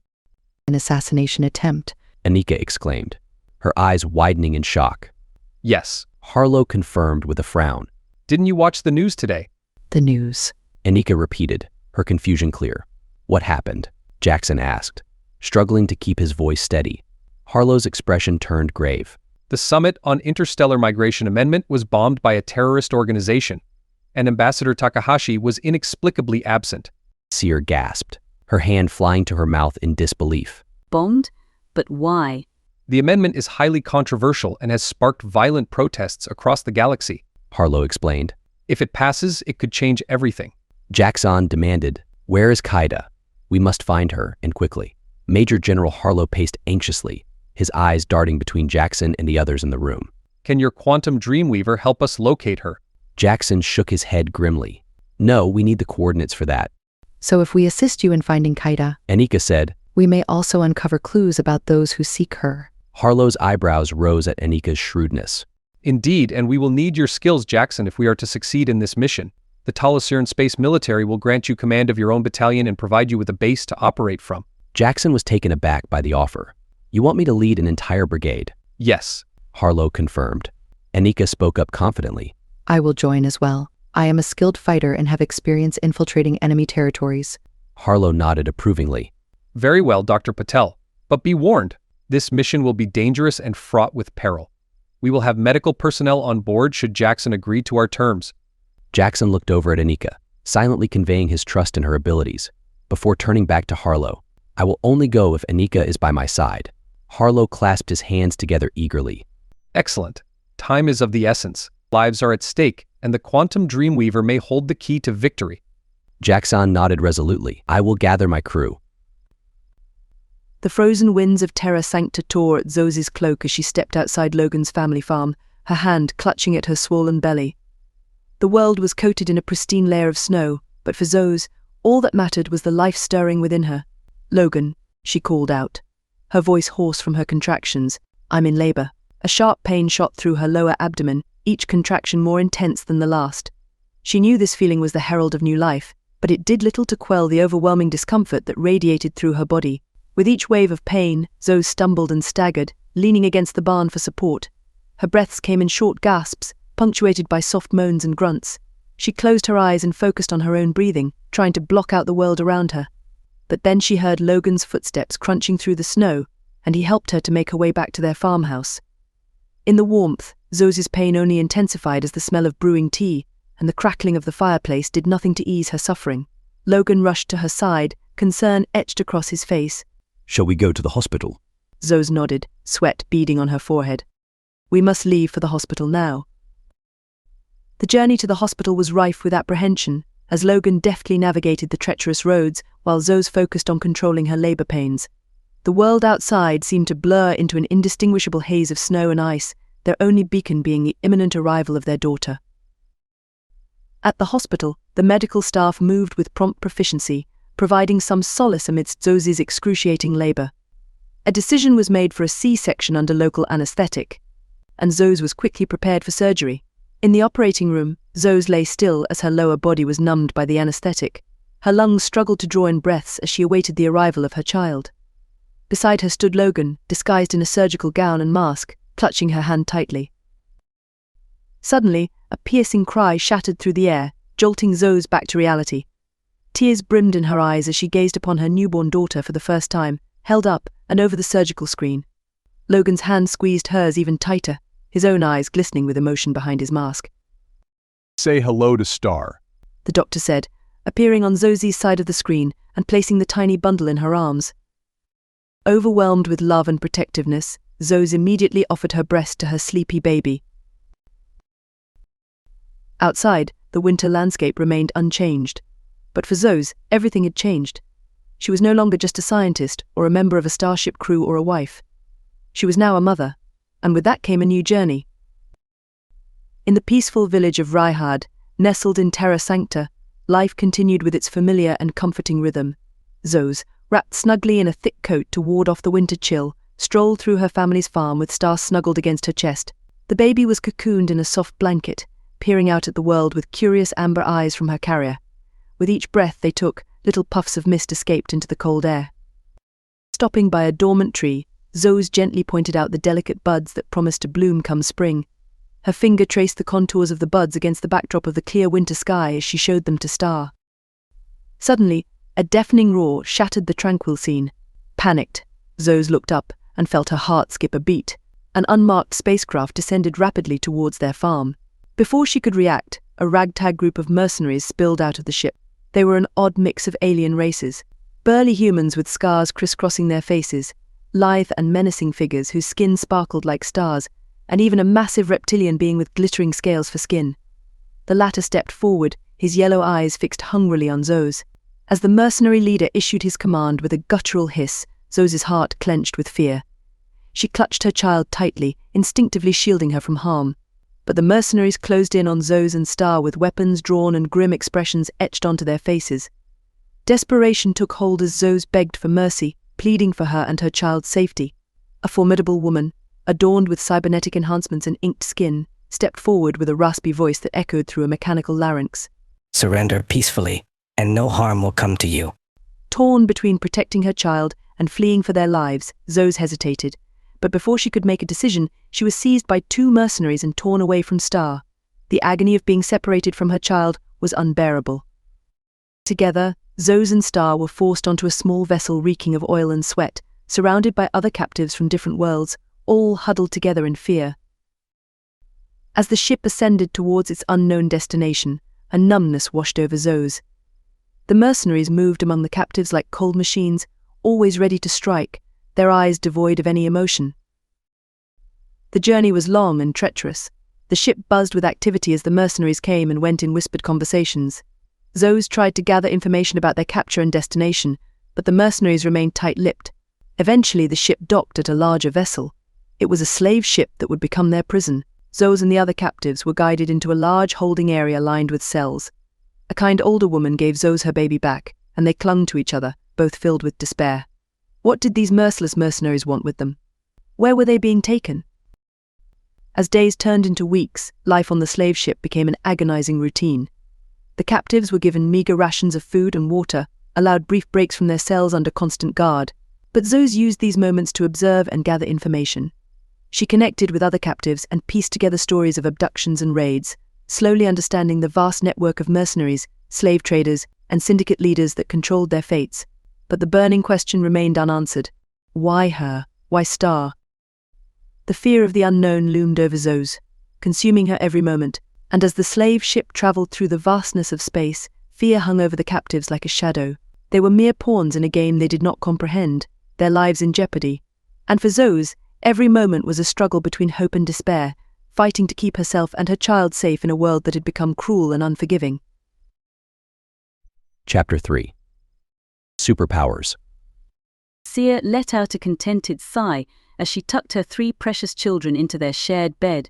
An assassination attempt, Anika exclaimed, her eyes widening in shock. Yes. Harlow confirmed with a frown. Didn't you watch the news today? The news. Anika repeated, her confusion clear. What happened? Jaxon asked, struggling to keep his voice steady. Harlow's expression turned grave. The Summit on Interstellar Migration Amendment was bombed by a terrorist organization, and Ambassador Takahashi was inexplicably absent. Seer gasped, her hand flying to her mouth in disbelief. Bombed? But why? The amendment is highly controversial and has sparked violent protests across the galaxy, Harlow explained. If it passes, it could change everything. Jaxon demanded, "Where is Kaida? We must find her, and quickly." Major General Harlow paced anxiously, his eyes darting between Jaxon and the others in the room. Can your quantum Dreamweaver help us locate her? Jaxon shook his head grimly. No, we need the coordinates for that. So if we assist you in finding Kaida, Anika said, we may also uncover clues about those who seek her. Harlow's eyebrows rose at Anika's shrewdness. Indeed, and we will need your skills, Jaxon, if we are to succeed in this mission. The Talosian Space Military will grant you command of your own battalion and provide you with a base to operate from. Jaxon was taken aback by the offer. You want me to lead an entire brigade? Yes. Harlow confirmed. Anika spoke up confidently. I will join as well. I am a skilled fighter and have experience infiltrating enemy territories. Harlow nodded approvingly. Very well, Dr. Patel. But be warned, this mission will be dangerous and fraught with peril. We will have medical personnel on board should Jaxon agree to our terms. Jaxon looked over at Anika, silently conveying his trust in her abilities, before turning back to Harlow. I will only go if Anika is by my side. Harlow clasped his hands together eagerly. Excellent. Time is of the essence. Lives are at stake, and the quantum Dreamweaver may hold the key to victory. Jaxon nodded resolutely. I will gather my crew. The frozen winds of terror sank to tore at Zoe's cloak as she stepped outside Logan's family farm, her hand clutching at her swollen belly. The world was coated in a pristine layer of snow, but for Zoe's, all that mattered was the life stirring within her. Logan, she called out, her voice hoarse from her contractions. I'm in labor. A sharp pain shot through her lower abdomen, each contraction more intense than the last. She knew this feeling was the herald of new life, but it did little to quell the overwhelming discomfort that radiated through her body. With each wave of pain, Zoe stumbled and staggered, leaning against the barn for support. Her breaths came in short gasps, punctuated by soft moans and grunts. She closed her eyes and focused on her own breathing, trying to block out the world around her. But then she heard Logan's footsteps crunching through the snow, and he helped her to make her way back to their farmhouse. In the warmth, Zoe's pain only intensified as the smell of brewing tea and the crackling of the fireplace did nothing to ease her suffering. Logan rushed to her side, concern etched across his face. Shall we go to the hospital? Zoe nodded, sweat beading on her forehead. We must leave for the hospital now. The journey to the hospital was rife with apprehension, as Logan deftly navigated the treacherous roads while Zoe focused on controlling her labor pains. The world outside seemed to blur into an indistinguishable haze of snow and ice, their only beacon being the imminent arrival of their daughter. At the hospital, the medical staff moved with prompt proficiency, providing some solace amidst Zoe's excruciating labor. A decision was made for a C-section under local anesthetic, and Zoe was quickly prepared for surgery. In the operating room, Zoe lay still as her lower body was numbed by the anesthetic. Her lungs struggled to draw in breaths as she awaited the arrival of her child. Beside her stood Logan, disguised in a surgical gown and mask, clutching her hand tightly. Suddenly, a piercing cry shattered through the air, jolting Zoe back to reality. Tears brimmed in her eyes as she gazed upon her newborn daughter for the first time, held up and over the surgical screen. Logan's hand squeezed hers even tighter, his own eyes glistening with emotion behind his mask. Say hello to Star, the doctor said, appearing on Zoe's side of the screen and placing the tiny bundle in her arms. Overwhelmed with love and protectiveness, Zoe immediately offered her breast to her sleepy baby. Outside, the winter landscape remained unchanged. But for Zoe, everything had changed. She was no longer just a scientist or a member of a starship crew or a wife. She was now a mother, and with that came a new journey. In the peaceful village of Raihad, nestled in Terra Sancta, life continued with its familiar and comforting rhythm. Zoe, wrapped snugly in a thick coat to ward off the winter chill, strolled through her family's farm with Star snuggled against her chest. The baby was cocooned in a soft blanket, peering out at the world with curious amber eyes from her carrier. With each breath they took, little puffs of mist escaped into the cold air. Stopping by a dormant tree, Zoe gently pointed out the delicate buds that promised to bloom come spring. Her finger traced the contours of the buds against the backdrop of the clear winter sky as she showed them to Star. Suddenly, a deafening roar shattered the tranquil scene. Panicked, Zoe looked up and felt her heart skip a beat. An unmarked spacecraft descended rapidly towards their farm. Before she could react, a ragtag group of mercenaries spilled out of the ship. They were an odd mix of alien races. Burly humans with scars crisscrossing their faces, lithe and menacing figures whose skin sparkled like stars, and even a massive reptilian being with glittering scales for skin. The latter stepped forward, his yellow eyes fixed hungrily on Zoe's. As the mercenary leader issued his command with a guttural hiss, Zoe's heart clenched with fear. She clutched her child tightly, instinctively shielding her from harm. But the mercenaries closed in on Zoe and Star with weapons drawn and grim expressions etched onto their faces. Desperation took hold as Zoe begged for mercy, pleading for her and her child's safety. A formidable woman, adorned with cybernetic enhancements and inked skin, stepped forward with a raspy voice that echoed through a mechanical larynx. Surrender peacefully, and no harm will come to you. Torn between protecting her child and fleeing for their lives, Zoe hesitated. But before she could make a decision, she was seized by two mercenaries and torn away from Star. The agony of being separated from her child was unbearable. Together, Zoe and Star were forced onto a small vessel reeking of oil and sweat, surrounded by other captives from different worlds, all huddled together in fear. As the ship ascended towards its unknown destination, a numbness washed over Zoe. The mercenaries moved among the captives like cold machines, always ready to strike, their eyes devoid of any emotion. The journey was long and treacherous. The ship buzzed with activity as the mercenaries came and went in whispered conversations. Zoe tried to gather information about their capture and destination, but the mercenaries remained tight-lipped. Eventually the ship docked at a larger vessel. It was a slave ship that would become their prison. Zoe and the other captives were guided into a large holding area lined with cells. A kind older woman gave Zoe her baby back, and they clung to each other, both filled with despair. What did these merciless mercenaries want with them? Where were they being taken? As days turned into weeks, life on the slave ship became an agonizing routine. The captives were given meager rations of food and water, allowed brief breaks from their cells under constant guard. But Zoe used these moments to observe and gather information. She connected with other captives and pieced together stories of abductions and raids, slowly understanding the vast network of mercenaries, slave traders, and syndicate leaders that controlled their fates. But the burning question remained unanswered. Why her? Why Star? The fear of the unknown loomed over Zoe, consuming her every moment, and as the slave ship traveled through the vastness of space, fear hung over the captives like a shadow. They were mere pawns in a game they did not comprehend, their lives in jeopardy. And for Zoe, every moment was a struggle between hope and despair, fighting to keep herself and her child safe in a world that had become cruel and unforgiving. Chapter 3. Superpowers. Sia let out a contented sigh as she tucked her 3 precious children into their shared bed.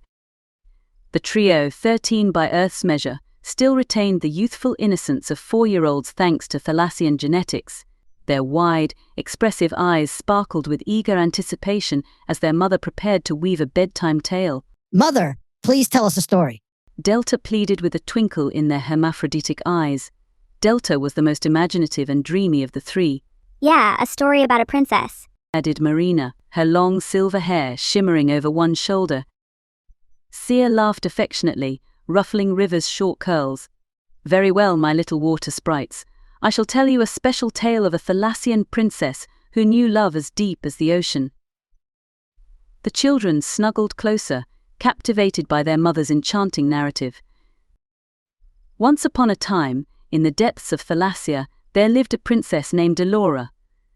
The trio, 13 by Earth's measure, still retained the youthful innocence of 4-year-olds thanks to Thalassian genetics. Their wide, expressive eyes sparkled with eager anticipation as their mother prepared to weave a bedtime tale. Mother, please tell us a story. Delta pleaded with a twinkle in their hermaphroditic eyes. Delta was the most imaginative and dreamy of the 3. Yeah, a story about a princess. added Marina, her long silver hair shimmering over one shoulder. Sia laughed affectionately, ruffling River's short curls. Very well, my little water sprites. I shall tell you a special tale of a Thalassian princess who knew love as deep as the ocean. The children snuggled closer, captivated by their mother's enchanting narrative. Once upon a time, in the depths of Thalassia, there lived a princess named Delora.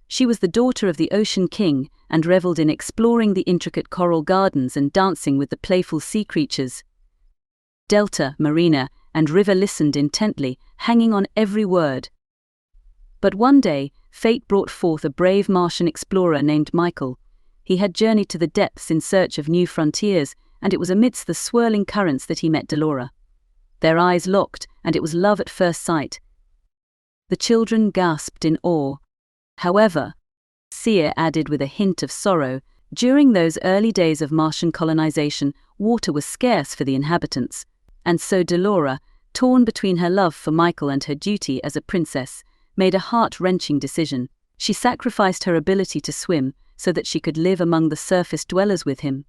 She was the daughter of the Ocean King and reveled in exploring the intricate coral gardens and dancing with the playful sea creatures. Delta, Marina, and River listened intently, hanging on every word. But one day, fate brought forth a brave Martian explorer named Michael. He had journeyed to the depths in search of new frontiers, and it was amidst the swirling currents that he met Delora. Their eyes locked, and it was love at first sight. The children gasped in awe. However, Sia added with a hint of sorrow, during those early days of Martian colonization, water was scarce for the inhabitants, and so Delora, torn between her love for Michael and her duty as a princess, made a heart-wrenching decision. She sacrificed her ability to swim so that she could live among the surface dwellers with him.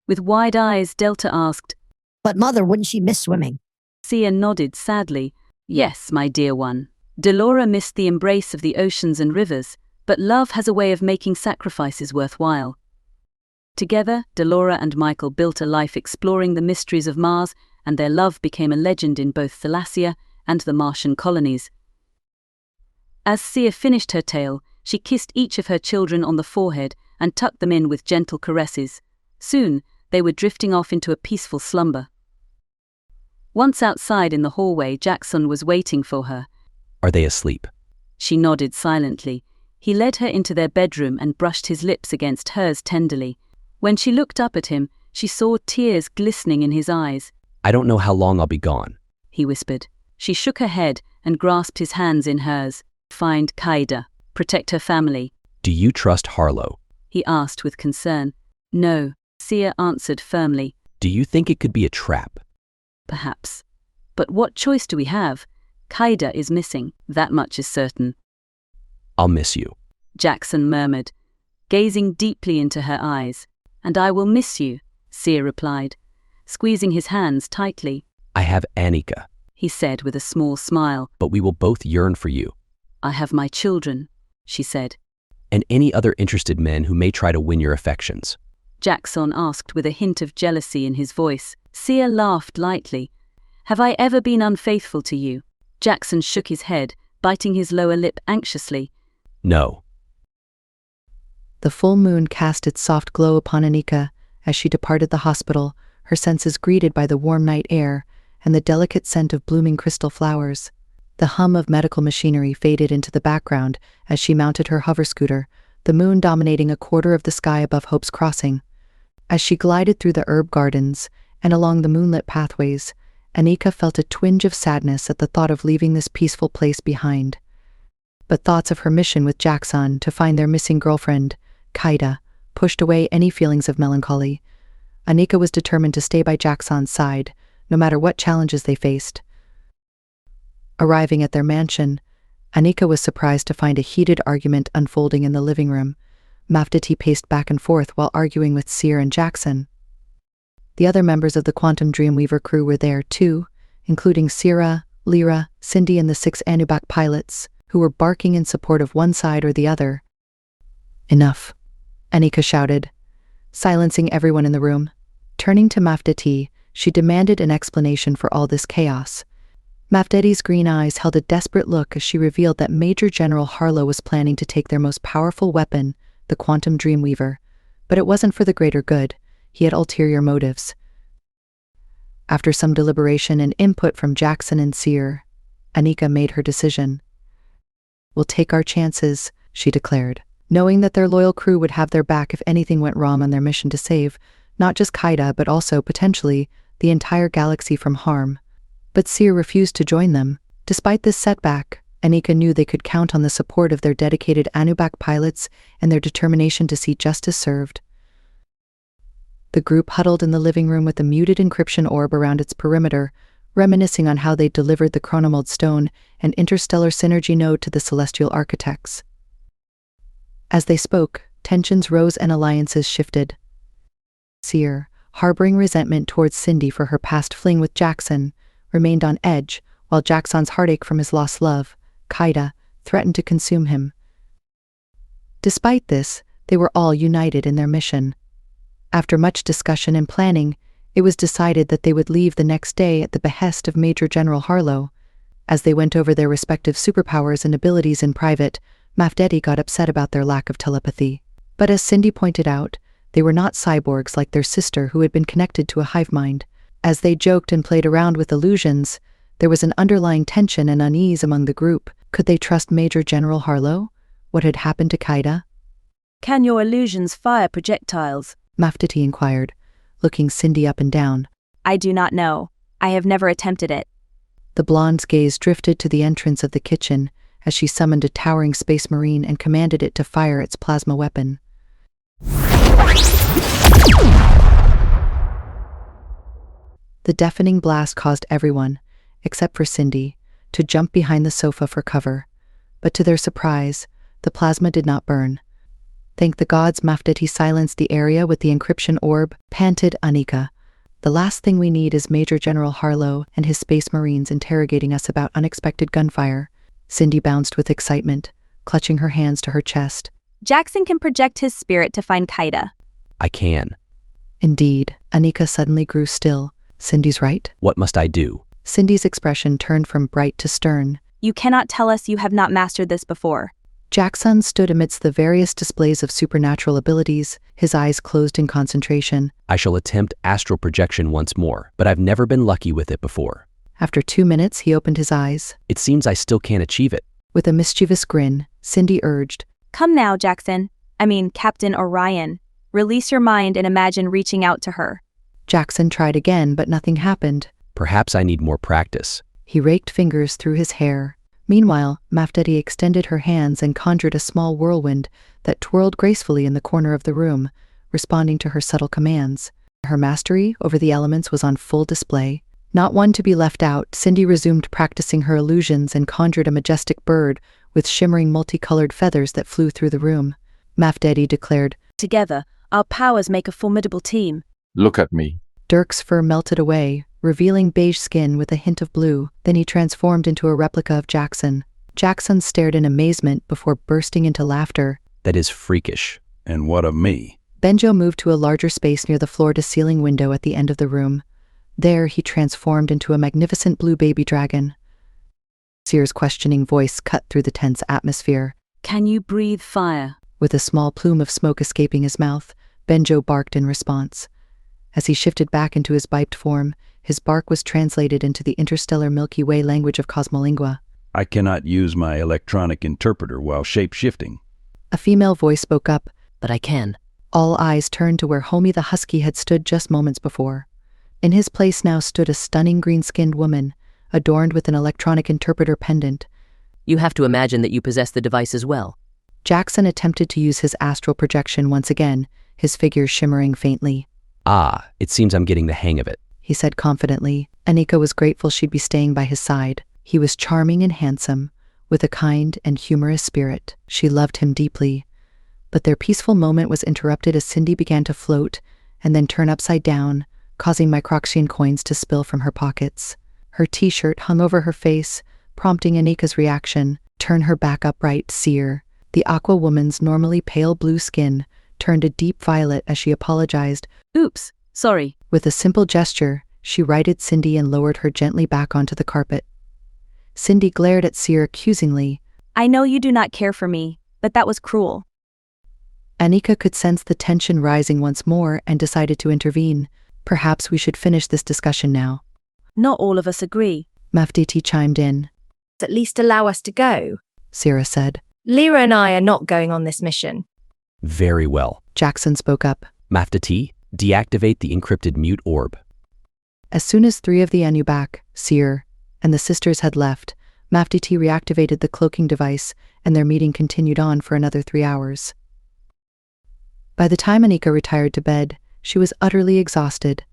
With wide eyes, Delta asked, "But Mother, wouldn't she miss swimming?" Sia nodded sadly. "Yes, my dear one. Delora missed the embrace of the oceans and rivers, but love has a way of making sacrifices worthwhile." Together, Delora and Michael built a life exploring the mysteries of Mars, and their love became a legend in both Thalassia and the Martian colonies. As Sia finished her tale, she kissed each of her children on the forehead and tucked them in with gentle caresses. Soon, they were drifting off into a peaceful slumber. Once outside in the hallway, Jaxon was waiting for her. Are they asleep? She nodded silently. He led her into their bedroom and brushed his lips against hers tenderly. When she looked up at him, she saw tears glistening in his eyes. I don't know how long I'll be gone, he whispered. She shook her head and grasped his hands in hers. Find Kaida. Protect her family. Do you trust Harlow? He asked with concern. No, Sia answered firmly. Do you think it could be a trap? Perhaps. But what choice do we have? Kaida is missing, that much is certain. I'll miss you, Jaxon murmured, gazing deeply into her eyes. And I will miss you, Sia replied, squeezing his hands tightly. I have Annika, he said with a small smile. But we will both yearn for you. I have my children, she said. And any other interested men who may try to win your affections. Jaxon asked with a hint of jealousy in his voice. Sia laughed lightly. Have I ever been unfaithful to you? Jaxon shook his head, biting his lower lip anxiously. No. The full moon cast its soft glow upon Annika as she departed the hospital, her senses greeted by the warm night air and the delicate scent of blooming crystal flowers. The hum of medical machinery faded into the background as she mounted her hover scooter, the moon dominating a quarter of the sky above Hope's Crossing. As she glided through the herb gardens and along the moonlit pathways, Annika felt a twinge of sadness at the thought of leaving this peaceful place behind. But thoughts of her mission with Jaxon to find their missing girlfriend, Kaida, pushed away any feelings of melancholy. Annika was determined to stay by Jaxon's side, no matter what challenges they faced. Arriving at their mansion, Annika was surprised to find a heated argument unfolding in the living room. Mafdati paced back and forth while arguing with Seer and Jaxon. The other members of the Quantum Dreamweaver crew were there too, including Sierra, Lyra, Cindy and the 6 Anubac pilots, who were barking in support of one side or the other. Enough, Annika shouted, silencing everyone in the room. Turning to Mafdati, she demanded an explanation for all this chaos. Mafdati's green eyes held a desperate look as she revealed that Major General Harlow was planning to take their most powerful weapon, the Quantum Dreamweaver, but it wasn't for the greater good. He had ulterior motives. After some deliberation and input from Jaxon and Seer, Annika made her decision. We'll take our chances, she declared, knowing that their loyal crew would have their back if anything went wrong on their mission to save, not just Kaida but also, potentially, the entire galaxy from harm. But Seer refused to join them. Despite this setback, Annika knew they could count on the support of their dedicated Anubac pilots and their determination to see justice served. The group huddled in the living room with a muted encryption orb around its perimeter, reminiscing on how they delivered the Chronomeld Stone and interstellar synergy node to the celestial architects. As they spoke, tensions rose and alliances shifted. Seer, harboring resentment towards Cindy for her past fling with Jaxon, remained on edge, while Jaxon's heartache from his lost love, Kaida, threatened to consume him. Despite this, they were all united in their mission. After much discussion and planning, it was decided that they would leave the next day at the behest of Major General Harlow. As they went over their respective superpowers and abilities in private, Mafdeti got upset about their lack of telepathy. But as Cindy pointed out, they were not cyborgs like their sister who had been connected to a hive mind. As they joked and played around with illusions, there was an underlying tension and unease among the group. Could they trust Major General Harlow? What had happened to Kaida? Can your illusions fire projectiles? Mafdeti inquired, looking Cindy up and down. I do not know. I have never attempted it. The blonde's gaze drifted to the entrance of the kitchen as she summoned a towering space marine and commanded it to fire its plasma weapon. The deafening blast caused everyone, except for Cindy, to jump behind the sofa for cover. But to their surprise, the plasma did not burn. Thank the gods, Mafdeti silenced the area with the encryption orb, panted Anika. The last thing we need is Major General Harlow and his space marines interrogating us about unexpected gunfire. Cindy bounced with excitement, clutching her hands to her chest. Jaxon can project his spirit to find Kaida. I can. Indeed, Anika suddenly grew still. Cindy's right? What must I do? Cindy's expression turned from bright to stern. You cannot tell us you have not mastered this before. Jaxon stood amidst the various displays of supernatural abilities, his eyes closed in concentration. I shall attempt astral projection once more, but I've never been lucky with it before. After 2 minutes, he opened his eyes. It seems I still can't achieve it. With a mischievous grin, Cindy urged, Come now, Captain Orion. Release your mind and imagine reaching out to her. Jaxon tried again, but nothing happened. Perhaps I need more practice. He raked fingers through his hair. Meanwhile, Mafdeti extended her hands and conjured a small whirlwind that twirled gracefully in the corner of the room, responding to her subtle commands. Her mastery over the elements was on full display. Not one to be left out, Cindy resumed practicing her illusions and conjured a majestic bird with shimmering multicolored feathers that flew through the room. Mafdeti declared, Together, our powers make a formidable team. Look at me. Dirk's fur melted away, revealing beige skin with a hint of blue. Then he transformed into a replica of Jaxon. Jaxon stared in amazement before bursting into laughter. That is freakish. And what of me? Benjo moved to a larger space near the floor-to-ceiling window at the end of the room. There, he transformed into a magnificent blue baby dragon. Seer's questioning voice cut through the tense atmosphere. Can you breathe fire? With a small plume of smoke escaping his mouth, Benjo barked in response. As he shifted back into his biped form, his bark was translated into the interstellar Milky Way language of Cosmolingua. I cannot use my electronic interpreter while shape-shifting. A female voice spoke up. But I can. All eyes turned to where Homie the Husky had stood just moments before. In his place now stood a stunning green-skinned woman, adorned with an electronic interpreter pendant. You have to imagine that you possess the device as well. Jaxon attempted to use his astral projection once again, his figure shimmering faintly. Ah, it seems I'm getting the hang of it, he said confidently. Anika was grateful she'd be staying by his side. He was charming and handsome, with a kind and humorous spirit. She loved him deeply. But their peaceful moment was interrupted as Cindy began to float and then turn upside down, causing microxian coins to spill from her pockets. Her t-shirt hung over her face, prompting Anika's reaction. Turn her back upright, Seer. The aqua woman's normally pale blue skin turned a deep violet as she apologized. Oops, sorry. With a simple gesture, she righted Cindy and lowered her gently back onto the carpet. Cindy glared at Seer accusingly. I know you do not care for me, but that was cruel. Anika could sense the tension rising once more and decided to intervene. Perhaps we should finish this discussion now. Not all of us agree. Mafdeti chimed in. At least allow us to go, Sierra said. Lyra and I are not going on this mission. Very well. Jaxon spoke up. Mafdeti, deactivate the encrypted mute orb. As soon as 3 of the Anubak, Seer, and the sisters had left, Mafdeti reactivated the cloaking device, and their meeting continued on for another 3 hours. By the time Anika retired to bed, she was utterly exhausted.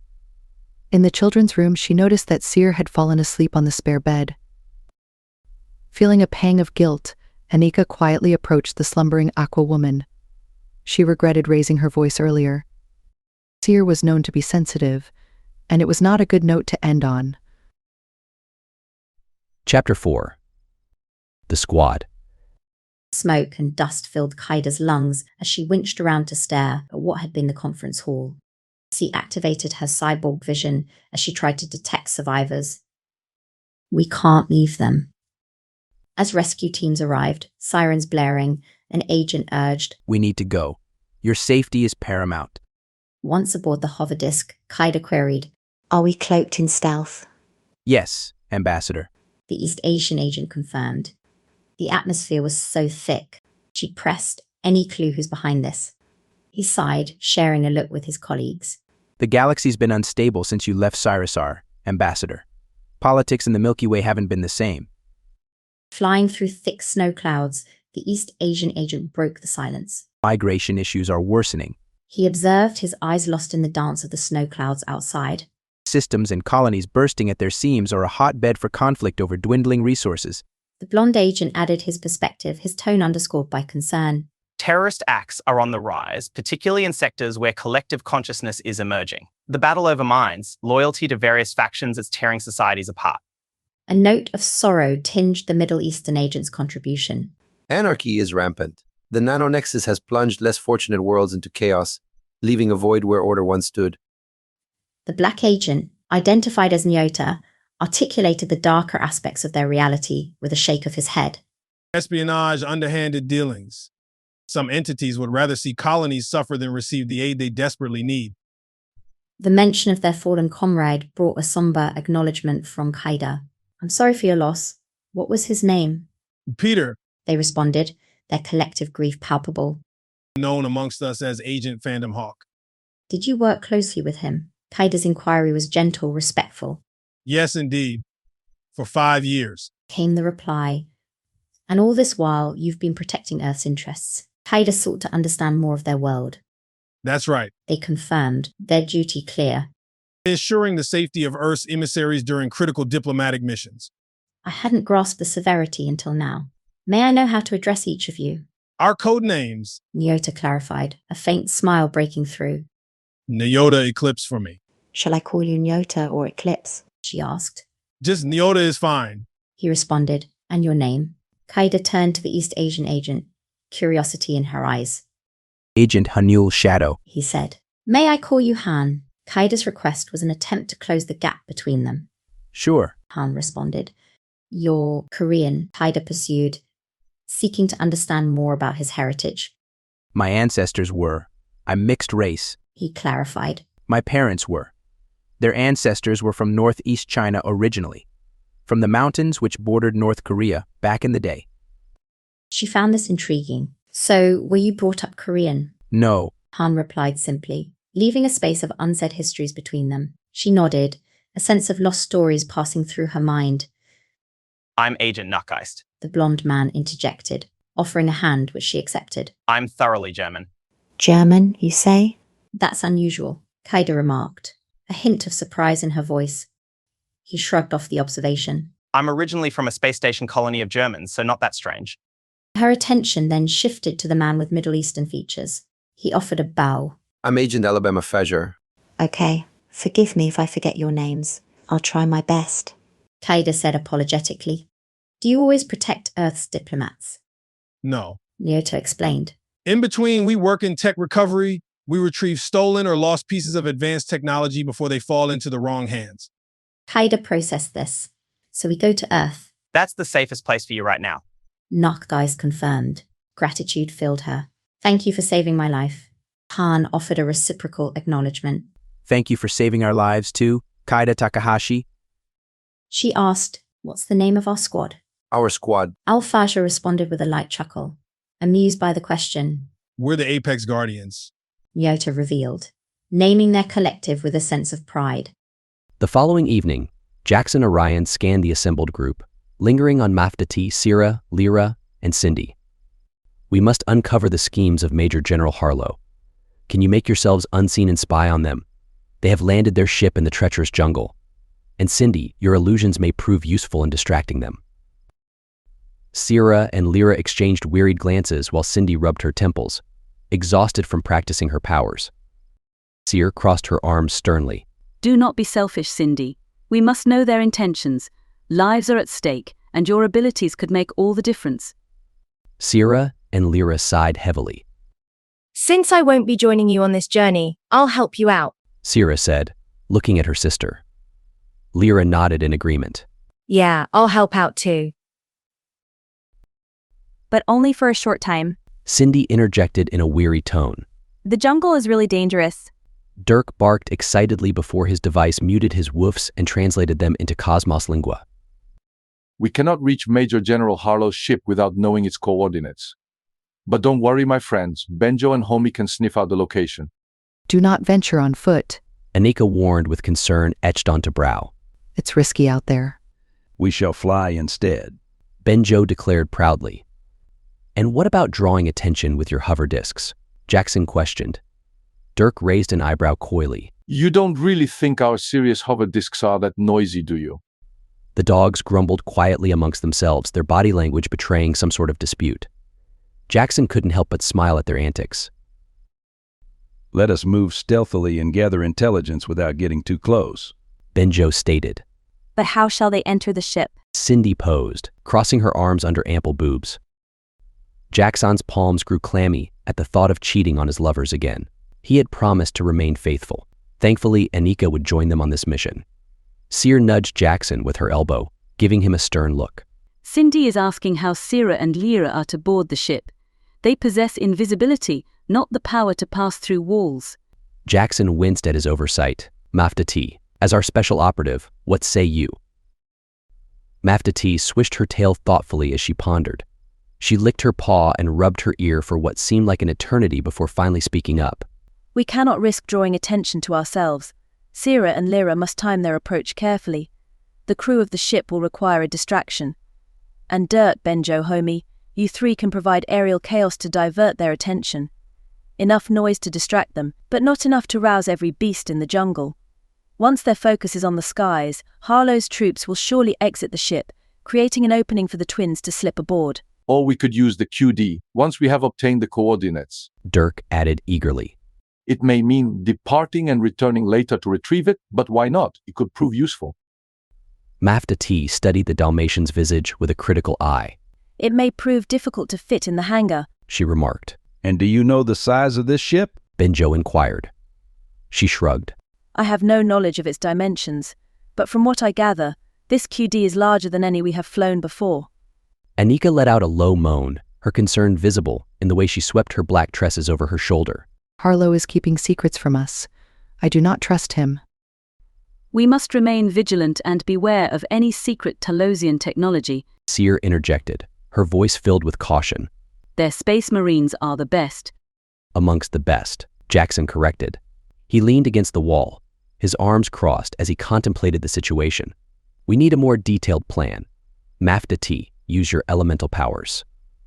In the children's room, she noticed that Seer had fallen asleep on the spare bed. Feeling a pang of guilt, Anika quietly approached the slumbering aqua woman. She regretted raising her voice earlier. Seer was known to be sensitive, and it was not a good note to end on. Chapter 4. The Squad. Smoke and dust filled Kaida's lungs as she winched around to stare at what had been the conference hall. She activated her cyborg vision as she tried to detect survivors. We can't leave them. As rescue teams arrived, sirens blaring, an agent urged, We need to go. Your safety is paramount. Once aboard the hover disk, Kaida queried, Are we cloaked in stealth? Yes, Ambassador. The East Asian agent confirmed. The atmosphere was so thick, she pressed any clue who's behind this. He sighed, sharing a look with his colleagues. The galaxy's been unstable since you left Cyrusar, Ambassador. Politics in the Milky Way haven't been the same. Flying through thick snow clouds, the East Asian agent broke the silence. Migration issues are worsening. He observed, his eyes lost in the dance of the snow clouds outside. Systems and colonies bursting at their seams are a hotbed for conflict over dwindling resources. The blonde agent added his perspective, his tone underscored by concern. Terrorist acts are on the rise, particularly in sectors where collective consciousness is emerging. The battle over minds, loyalty to various factions is tearing societies apart. A note of sorrow tinged the Middle Eastern agent's contribution. Anarchy is rampant. The nano-nexus has plunged less fortunate worlds into chaos, leaving a void where order once stood. The black agent, identified as Nyota, articulated the darker aspects of their reality with a shake of his head. Espionage, underhanded dealings. Some entities would rather see colonies suffer than receive the aid they desperately need. The mention of their fallen comrade brought a somber acknowledgement from Kaida. I'm sorry for your loss. What was his name? Peter, they responded, their collective grief palpable. Known amongst us as Agent Phantom Hawk. Did you work closely with him? Kaida's inquiry was gentle, respectful. Yes, indeed. For 5 years. Came the reply. And all this while, you've been protecting Earth's interests. Kaida sought to understand more of their world. That's right. They confirmed, their duty clear. Ensuring the safety of Earth's emissaries during critical diplomatic missions. I hadn't grasped the severity until now. May I know how to address each of you? Our code names, Nyota clarified, a faint smile breaking through. Nyota Eclipse for me. Shall I call you Nyota or Eclipse? She asked. Just Nyota is fine. He responded. And your name? Kaida turned to the East Asian agent, curiosity in her eyes. Agent Hanul Shadow, he said. May I call you Han? Kaida's request was an attempt to close the gap between them. Sure, Han responded. You're Korean, Kaida pursued, seeking to understand more about his heritage. My ancestors were. I'm mixed race. He clarified. My parents were. Their ancestors were from northeast China originally, from the mountains which bordered North Korea back in the day. She found this intriguing. So, were you brought up Korean? No, Han replied simply, leaving a space of unsaid histories between them. She nodded, a sense of lost stories passing through her mind. I'm Agent Nuckgeist. The blonde man interjected, offering a hand which she accepted. I'm thoroughly German. German, you say? That's unusual, Kaida remarked, a hint of surprise in her voice. He shrugged off the observation. I'm originally from a space station colony of Germans, so not that strange. Her attention then shifted to the man with Middle Eastern features. He offered a bow. I'm Agent Alabama Fajr. Okay, forgive me if I forget your names. I'll try my best. Kaida said apologetically. Do you always protect Earth's diplomats? No. Nyota explained. In between, we work in tech recovery. We retrieve stolen or lost pieces of advanced technology before they fall into the wrong hands. Kaida processed this. So we go to Earth. That's the safest place for you right now. Nuckgeist confirmed. Gratitude filled her. Thank you for saving my life. Han offered a reciprocal acknowledgement. Thank you for saving our lives too, Kaida Takahashi. She asked, what's the name of our squad? Our squad. Al-Fajr responded with a light chuckle, amused by the question. We're the Apex Guardians. Nyota revealed, naming their collective with a sense of pride. The following evening, Jaxon Orion scanned the assembled group, lingering on Maftati, Sira, Lyra, and Cindy. We must uncover the schemes of Major General Harlow. Can you make yourselves unseen and spy on them? They have landed their ship in the treacherous jungle. And Cindy, your illusions may prove useful in distracting them. Sira and Lyra exchanged wearied glances while Cindy rubbed her temples. exhausted from practicing her powers. Seer crossed her arms sternly. Do not be selfish, Cindy. We must know their intentions. Lives are at stake, and your abilities could make all the difference. Sierra and Lyra sighed heavily. Since I won't be joining you on this journey, I'll help you out, Sierra said, looking at her sister. Lyra nodded in agreement. Yeah, I'll help out too. But only for a short time. Cindy interjected in a weary tone. The jungle is really dangerous. Dirk barked excitedly before his device muted his woofs and translated them into Cosmos lingua. We cannot reach Major General Harlow's ship without knowing its coordinates. But don't worry, my friends. Benjo and Homie can sniff out the location. Do not venture on foot. Anika warned with concern etched onto brow. It's risky out there. We shall fly instead, Benjo declared proudly. And what about drawing attention with your hover discs? Jaxon questioned. Dirk raised an eyebrow coyly. You don't really think our Sirius hover discs are that noisy, do you? The dogs grumbled quietly amongst themselves, their body language betraying some sort of dispute. Jaxon couldn't help but smile at their antics. Let us move stealthily and gather intelligence without getting too close, Benjo stated. But how shall they enter the ship? Cindy posed, crossing her arms under ample boobs. Jaxon's palms grew clammy at the thought of cheating on his lovers again. He had promised to remain faithful. Thankfully, Anika would join them on this mission. Seer nudged Jaxon with her elbow, giving him a stern look. Cindy is asking how Sierra and Lyra are to board the ship. They possess invisibility, not the power to pass through walls. Jaxon winced at his oversight. Mafta T, as our special operative, what say you? Mafta T swished her tail thoughtfully as she pondered. She licked her paw and rubbed her ear for what seemed like an eternity before finally speaking up. We cannot risk drawing attention to ourselves. Sierra and Lyra must time their approach carefully. The crew of the ship will require a distraction. And Dirk, Benjo, Homie, you three can provide aerial chaos to divert their attention. Enough noise to distract them, but not enough to rouse every beast in the jungle. Once their focus is on the skies, Harlow's troops will surely exit the ship, creating an opening for the twins to slip aboard. Or we could use the QD, once we have obtained the coordinates, Dirk added eagerly. It may mean departing and returning later to retrieve it, but why not? It could prove useful. Mafta T studied the Dalmatian's visage with a critical eye. It may prove difficult to fit in the hangar, she remarked. And do you know the size of this ship? Benjo inquired. She shrugged. I have no knowledge of its dimensions, but from what I gather, this QD is larger than any we have flown before. Anika let out a low moan, her concern visible in the way she swept her black tresses over her shoulder. Harlow is keeping secrets from us. I do not trust him. We must remain vigilant and beware of any secret Talosian technology, Seer interjected, her voice filled with caution. Their space marines are the best. Amongst the best, Jaxon corrected. He leaned against the wall, his arms crossed as he contemplated the situation. We need a more detailed plan. Mafta T, use your elemental powers.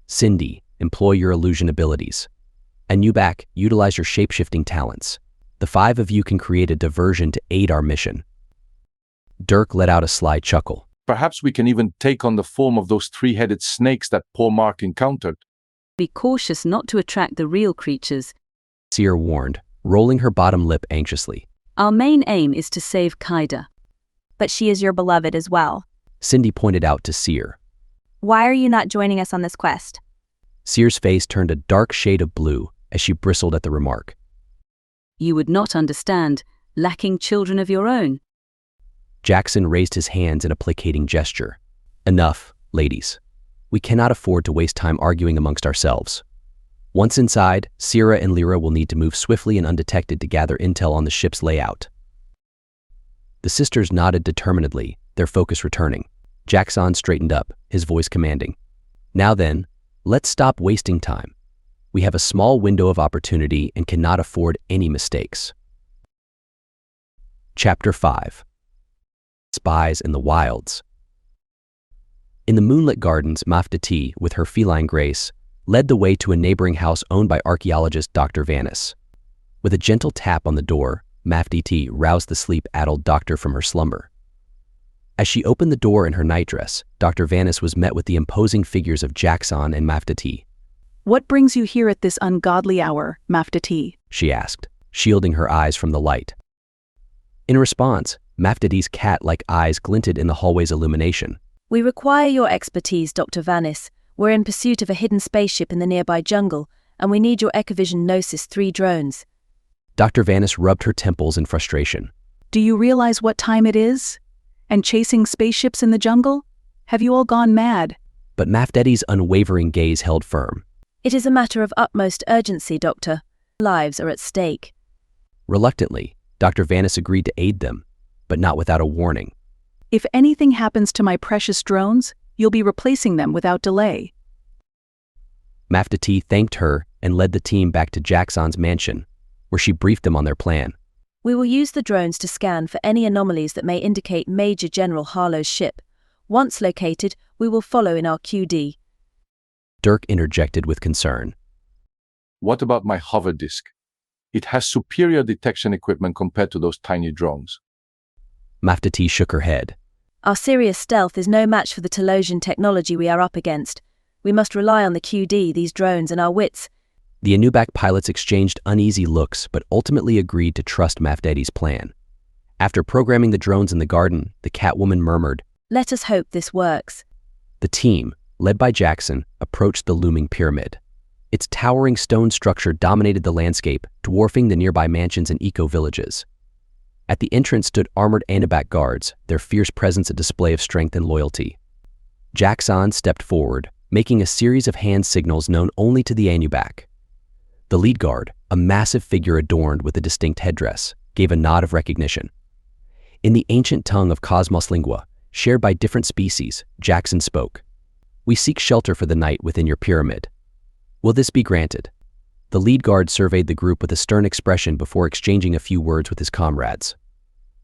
Cindy, employ your illusion abilities. And Ubak, utilize your shape-shifting talents. The 5 of you can create a diversion to aid our mission. Dirk let out a sly chuckle. Perhaps we can even take on the form of those 3-headed snakes that poor Mark encountered. Be cautious not to attract the real creatures, Seer warned, rolling her bottom lip anxiously. Our main aim is to save Kaida. But she is your beloved as well, Cindy pointed out to Seer. Why are you not joining us on this quest? Seer's face turned a dark shade of blue as she bristled at the remark. You would not understand, lacking children of your own. Jaxon raised his hands in a placating gesture. Enough, ladies. We cannot afford to waste time arguing amongst ourselves. Once inside, Sierra and Lyra will need to move swiftly and undetected to gather intel on the ship's layout. The sisters nodded determinedly, their focus returning. Jaxon straightened up, his voice commanding. Now then, let's stop wasting time. We have a small window of opportunity and cannot afford any mistakes. Chapter 5. Spies in the Wilds. In the moonlit gardens, Mafta T, with her feline grace, led the way to a neighboring house owned by archaeologist Dr. Vanis. With a gentle tap on the door, Mafta T roused the sleep-addled doctor from her slumber. As she opened the door in her nightdress, Dr. Vanis was met with the imposing figures of Jaxon and Mafta T. What brings you here at this ungodly hour, Maftati? She asked, shielding her eyes from the light. In response, Maftati's cat-like eyes glinted in the hallway's illumination. We require your expertise, Dr. Vanis. We're in pursuit of a hidden spaceship in the nearby jungle, and we need your Ecovision Gnosis 3 drones. Dr. Vanis rubbed her temples in frustration. Do you realize what time it is? And chasing spaceships in the jungle? Have you all gone mad? But Maftati's unwavering gaze held firm. It is a matter of utmost urgency, Doctor. Lives are at stake. Reluctantly, Dr. Vanis agreed to aid them, but not without a warning. If anything happens to my precious drones, you'll be replacing them without delay. Maftati thanked her and led the team back to Jaxon's mansion, where she briefed them on their plan. We will use the drones to scan for any anomalies that may indicate Major General Harlow's ship. Once located, we will follow in our QD. Dirk interjected with concern. What about my hover disk? It has superior detection equipment compared to those tiny drones. Maftati shook her head. Our serious stealth is no match for the Telosian technology we are up against. We must rely on the QD, these drones, and our wits. The Anubak pilots exchanged uneasy looks but ultimately agreed to trust Maftati's plan. After programming the drones in the garden, the Catwoman murmured, "Let us hope this works." The team, led by Jaxon, approached the looming pyramid. Its towering stone structure dominated the landscape, dwarfing the nearby mansions and eco-villages. At the entrance stood armored Anubak guards, their fierce presence a display of strength and loyalty. Jaxon stepped forward, making a series of hand signals known only to the Anubak. The lead guard, a massive figure adorned with a distinct headdress, gave a nod of recognition. In the ancient tongue of Cosmos Lingua, shared by different species, Jaxon spoke. "We seek shelter for the night within your pyramid. Will this be granted?" The lead guard surveyed the group with a stern expression before exchanging a few words with his comrades.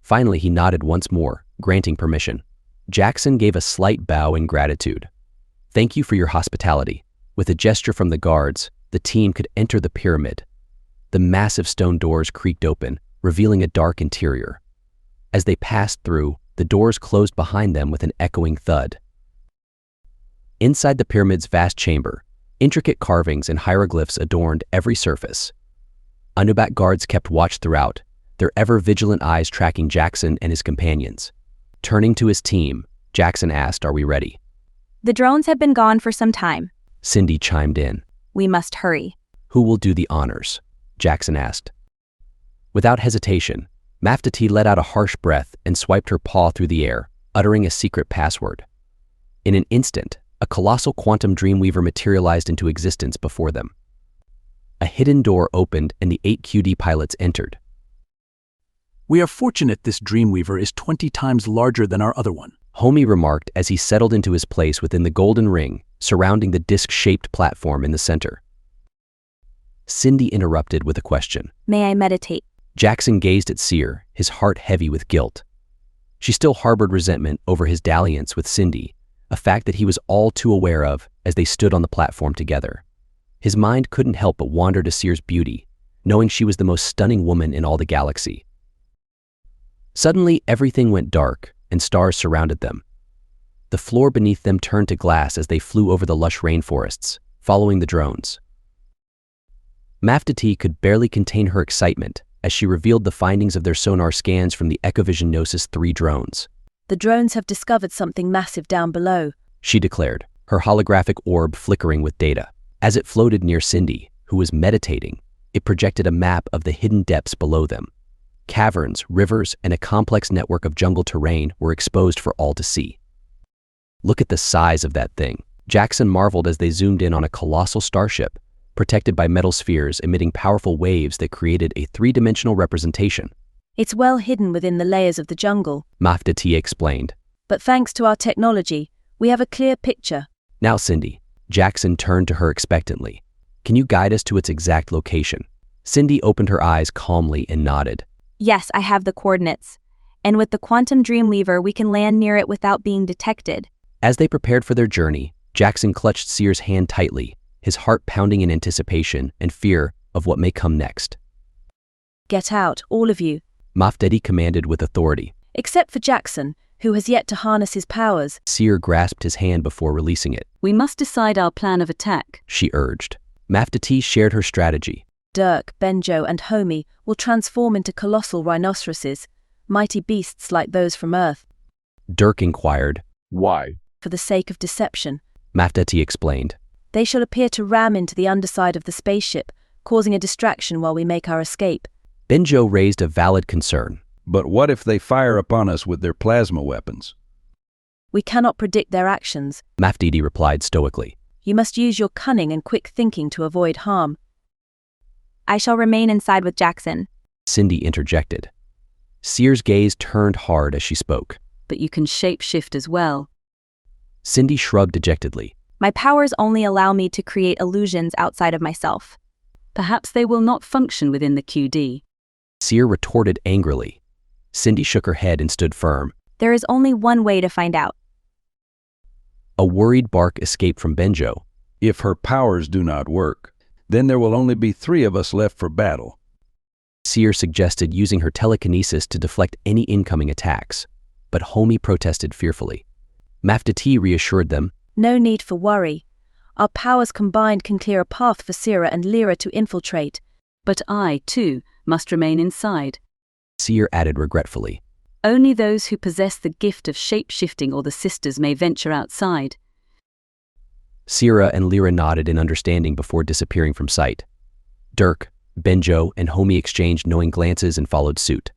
Finally, he nodded once more, granting permission. Jaxon gave a slight bow in gratitude. "Thank you for your hospitality." With a gesture from the guards, the team could enter the pyramid. The massive stone doors creaked open, revealing a dark interior. As they passed through, the doors closed behind them with an echoing thud. Inside the pyramid's vast chamber, intricate carvings and hieroglyphs adorned every surface. Anubak guards kept watch throughout, their ever-vigilant eyes tracking Jaxon and his companions. Turning to his team, Jaxon asked, "Are we ready?" "The drones have been gone for some time," Cindy chimed in. "We must hurry." "Who will do the honors?" Jaxon asked. Without hesitation, Maftati let out a harsh breath and swiped her paw through the air, uttering a secret password. In an instant, a colossal quantum Dreamweaver materialized into existence before them. A hidden door opened and the 8 QD pilots entered. "We are fortunate this Dreamweaver is 20 times larger than our other one," Homie remarked as he settled into his place within the golden ring, surrounding the disc-shaped platform in the center. Cindy interrupted with a question. "May I meditate?" Jaxon gazed at Seer, his heart heavy with guilt. She still harbored resentment over his dalliance with Cindy, a fact that he was all too aware of as they stood on the platform together. His mind couldn't help but wander to Seer's beauty, knowing she was the most stunning woman in all the galaxy. Suddenly, everything went dark, and stars surrounded them. The floor beneath them turned to glass as they flew over the lush rainforests, following the drones. Maftati could barely contain her excitement as she revealed the findings of their sonar scans from the Ecovision Gnosis 3 drones. The drones have discovered something massive down below, she declared, her holographic orb flickering with data. As it floated near Cindy, who was meditating, it projected a map of the hidden depths below them. Caverns, rivers, and a complex network of jungle terrain were exposed for all to see. "Look at the size of that thing," Jaxon marveled as they zoomed in on a colossal starship, protected by metal spheres emitting powerful waves that created a 3-dimensional representation. "It's well hidden within the layers of the jungle," Maftati explained. "But thanks to our technology, we have a clear picture." "Now, Cindy," Jaxon turned to her expectantly. "Can you guide us to its exact location?" Cindy opened her eyes calmly and nodded. "Yes, I have the coordinates. And with the quantum Dreamweaver, we can land near it without being detected." As they prepared for their journey, Jaxon clutched Seer's hand tightly, his heart pounding in anticipation and fear of what may come next. "Get out, all of you," Maftati commanded with authority. "Except for Jaxon, who has yet to harness his powers." Seer grasped his hand before releasing it. "We must decide our plan of attack," she urged. Mafta T shared her strategy. Dirk, Benjo, and Homie will transform into colossal rhinoceroses, mighty beasts like those from Earth. Dirk inquired. Why? For the sake of deception. Mafta T explained. They shall appear to ram into the underside of the spaceship, causing a distraction while we make our escape. Benjo raised a valid concern. But what if they fire upon us with their plasma weapons? We cannot predict their actions. Mafta T replied stoically. You must use your cunning and quick thinking to avoid harm. I shall remain inside with Jaxon. Cindy interjected. Seer's gaze turned hard as she spoke. But you can shapeshift as well. Cindy shrugged dejectedly. My powers only allow me to create illusions outside of myself. Perhaps they will not function within the QD. Seer retorted angrily. Cindy shook her head and stood firm. There is only one way to find out. A worried bark escaped from Benjo. If her powers do not work, then there will only be 3 of us left for battle. Seer suggested using her telekinesis to deflect any incoming attacks, but Homie protested fearfully. Mafta T reassured them. No need for worry. Our powers combined can clear a path for Sira and Lyra to infiltrate. But I, too, must remain inside. Seer added regretfully. Only those who possess the gift of shape-shifting or the sisters may venture outside. Sira and Lyra nodded in understanding before disappearing from sight. Dirk, Benjo, and Homie exchanged knowing glances and followed suit.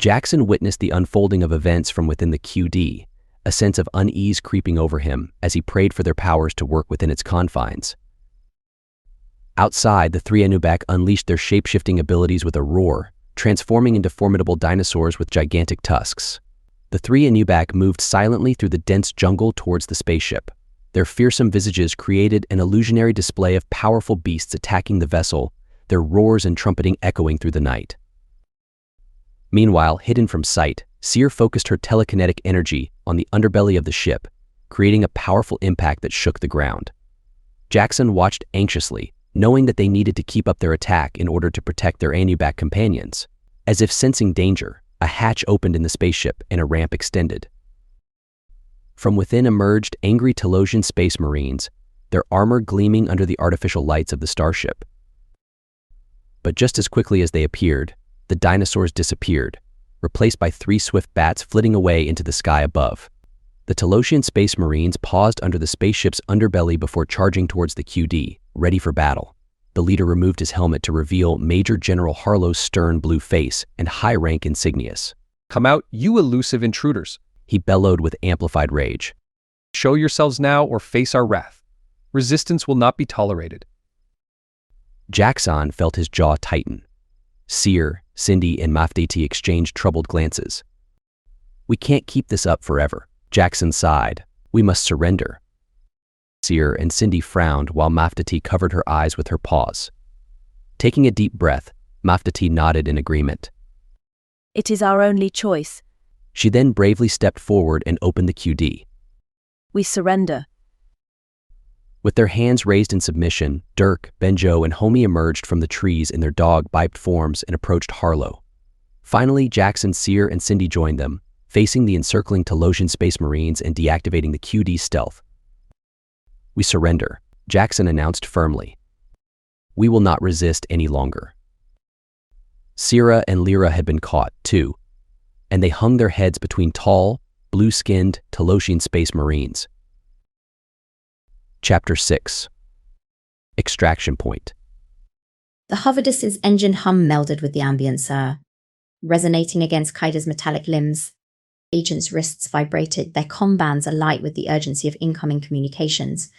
Jaxon witnessed the unfolding of events from within the QD, a sense of unease creeping over him as he prayed for their powers to work within its confines. Outside, the 3 Anubak unleashed their shape-shifting abilities with a roar, transforming into formidable dinosaurs with gigantic tusks. The 3 Anubak moved silently through the dense jungle towards the spaceship. Their fearsome visages created an illusionary display of powerful beasts attacking the vessel, their roars and trumpeting echoing through the night. Meanwhile, hidden from sight, Seer focused her telekinetic energy on the underbelly of the ship, creating a powerful impact that shook the ground. Jaxon watched anxiously, knowing that they needed to keep up their attack in order to protect their Anubak companions. As if sensing danger, a hatch opened in the spaceship and a ramp extended. From within emerged angry Telosian space marines, their armor gleaming under the artificial lights of the starship. But just as quickly as they appeared, the dinosaurs disappeared, replaced by 3 swift bats flitting away into the sky above. The Telosian space marines paused under the spaceship's underbelly before charging towards the QD, ready for battle. The leader removed his helmet to reveal Major General Harlow's stern blue face and high-rank insignias. Come out, you elusive intruders, he bellowed with amplified rage. Show yourselves now or face our wrath. Resistance will not be tolerated. Jaxon felt his jaw tighten. Seer, Cindy, and Mafta T exchanged troubled glances. We can't keep this up forever, Jaxon sighed. We must surrender. Seer and Cindy frowned while Mafta T covered her eyes with her paws. Taking a deep breath, Mafta T nodded in agreement. It is our only choice. She then bravely stepped forward and opened the QD. We surrender. With their hands raised in submission, Dirk, Benjo, and Homie emerged from the trees in their dog-biped forms and approached Harlow. Finally, Jaxon, Seer, and Cindy joined them, facing the encircling Telosian space marines and deactivating the QD stealth. We surrender, Jaxon announced firmly. We will not resist any longer. Sira and Lyra had been caught, too, and they hung their heads between tall, blue-skinned Telosian space marines. Chapter 6. Extraction Point. The Hoverdis's engine hum melded with the ambient air, resonating against Kaida's metallic limbs. Agent's wrists vibrated, their comm bands alight with the urgency of incoming communications.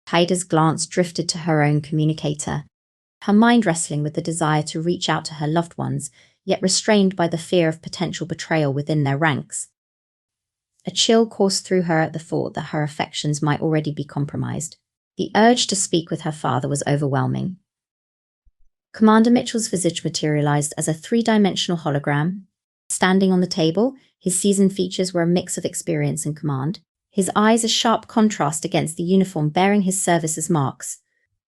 Kaida's glance drifted to her own communicator, her mind wrestling with the desire to reach out to her loved ones, yet restrained by the fear of potential betrayal within their ranks. A chill coursed through her at the thought that her affections might already be compromised. The urge to speak with her father was overwhelming. Commander Mitchell's visage materialized as a 3-dimensional hologram. Standing on the table, his seasoned features were a mix of experience and command, his eyes a sharp contrast against the uniform bearing his service's marks.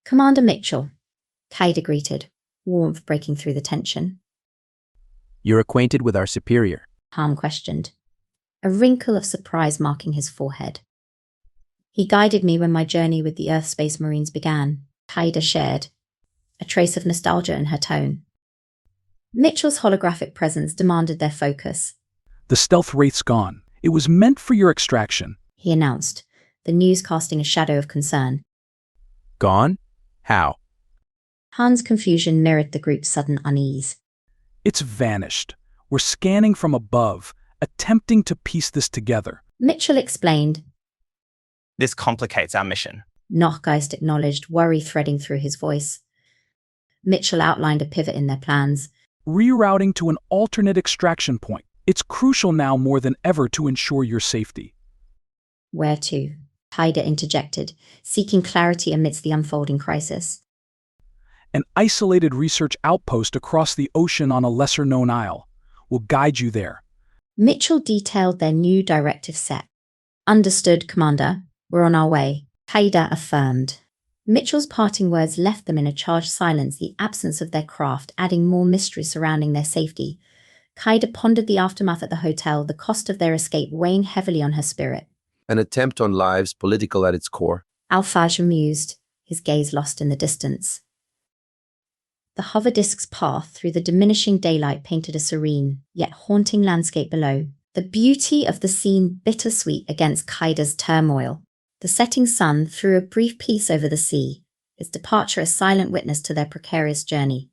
Commander Mitchell, Kaida greeted, warmth breaking through the tension. You're acquainted with our superior? Harm questioned, a wrinkle of surprise marking his forehead. He guided me when my journey with the Earth Space Marines began, Kaida shared, a trace of nostalgia in her tone. Mitchell's holographic presence demanded their focus. The stealth wraith's gone. It was meant for your extraction, he announced, the news casting a shadow of concern. Gone? How? Han's confusion mirrored the group's sudden unease. It's vanished. We're scanning from above, attempting to piece this together. Mitchell explained. This complicates our mission. Nordgeist acknowledged, worry threading through his voice. Mitchell outlined a pivot in their plans. Rerouting to an alternate extraction point. It's crucial now more than ever to ensure your safety. Where to? Kaida interjected, seeking clarity amidst the unfolding crisis. An isolated research outpost across the ocean on a lesser-known isle will guide you there. Mitchell detailed their new directive set. Understood, Commander. We're on our way, Kaida affirmed. Mitchell's parting words left them in a charged silence, the absence of their craft adding more mystery surrounding their safety. Kaida pondered the aftermath at the hotel, the cost of their escape weighing heavily on her spirit. An attempt on lives, political at its core. Alphage mused, his gaze lost in the distance. The hover-disk's path through the diminishing daylight painted a serene, yet haunting landscape below. The beauty of the scene bittersweet against Kaida's turmoil. The setting sun threw a brief peace over the sea, its departure a silent witness to their precarious journey.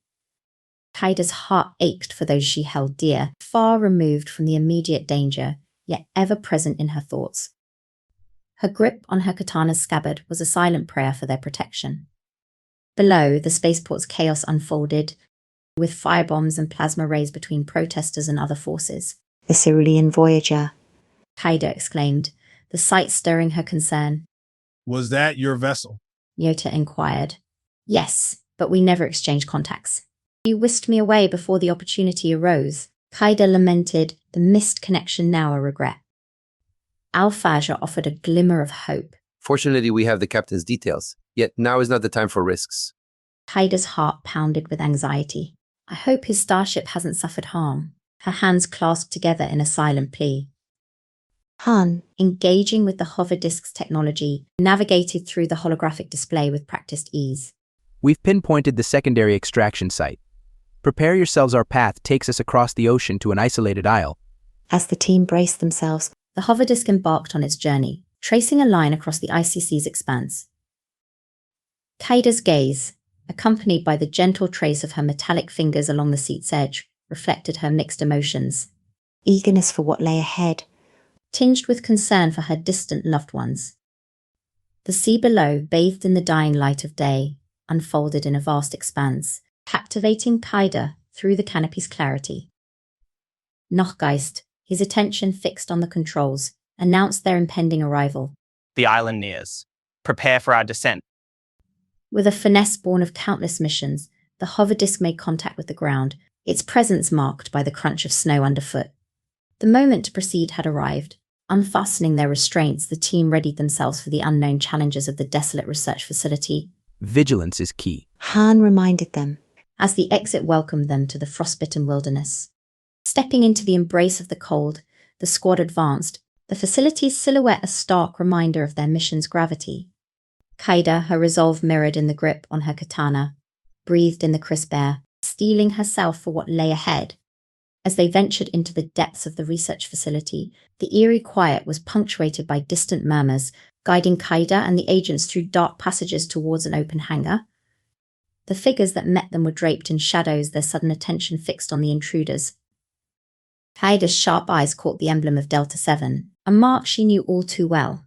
Kaida's heart ached for those she held dear, far removed from the immediate danger, yet ever present in her thoughts. Her grip on her katana's scabbard was a silent prayer for their protection. Below, the spaceport's chaos unfolded, with firebombs and plasma rays between protesters and other forces. The Cerulean Voyager, Kaida exclaimed, the sight stirring her concern. Was that your vessel? Yota inquired. Yes, but we never exchanged contacts. You whisked me away before the opportunity arose. Kaida lamented, the missed connection now a regret. Alphage offered a glimmer of hope. Fortunately, we have the captain's details. Yet now is not the time for risks. Kaida's heart pounded with anxiety. I hope his starship hasn't suffered harm. Her hands clasped together in a silent plea. Han, engaging with the hover disk's technology, navigated through the holographic display with practiced ease. We've pinpointed the secondary extraction site. Prepare yourselves, our path takes us across the ocean to an isolated isle. As the team braced themselves, the hover disk embarked on its journey, tracing a line across the icy sea's expanse. Kaida's gaze, accompanied by the gentle trace of her metallic fingers along the seat's edge, reflected her mixed emotions. Eagerness for what lay ahead, tinged with concern for her distant loved ones. The sea below, bathed in the dying light of day, unfolded in a vast expanse, captivating Kaida through the canopy's clarity. Nordgeist, his attention fixed on the controls, announced their impending arrival. The island nears. Prepare for our descent. With a finesse born of countless missions, the hover disk made contact with the ground, its presence marked by the crunch of snow underfoot. The moment to proceed had arrived. Unfastening their restraints, the team readied themselves for the unknown challenges of the desolate research facility. Vigilance is key, Han reminded them, as the exit welcomed them to the frostbitten wilderness. Stepping into the embrace of the cold, the squad advanced, the facility's silhouette a stark reminder of their mission's gravity. Kaida, her resolve mirrored in the grip on her katana, breathed in the crisp air, steeling herself for what lay ahead. As they ventured into the depths of the research facility, the eerie quiet was punctuated by distant murmurs, guiding Kaida and the agents through dark passages towards an open hangar. The figures that met them were draped in shadows, their sudden attention fixed on the intruders. Kaida's sharp eyes caught the emblem of Delta 7, a mark she knew all too well.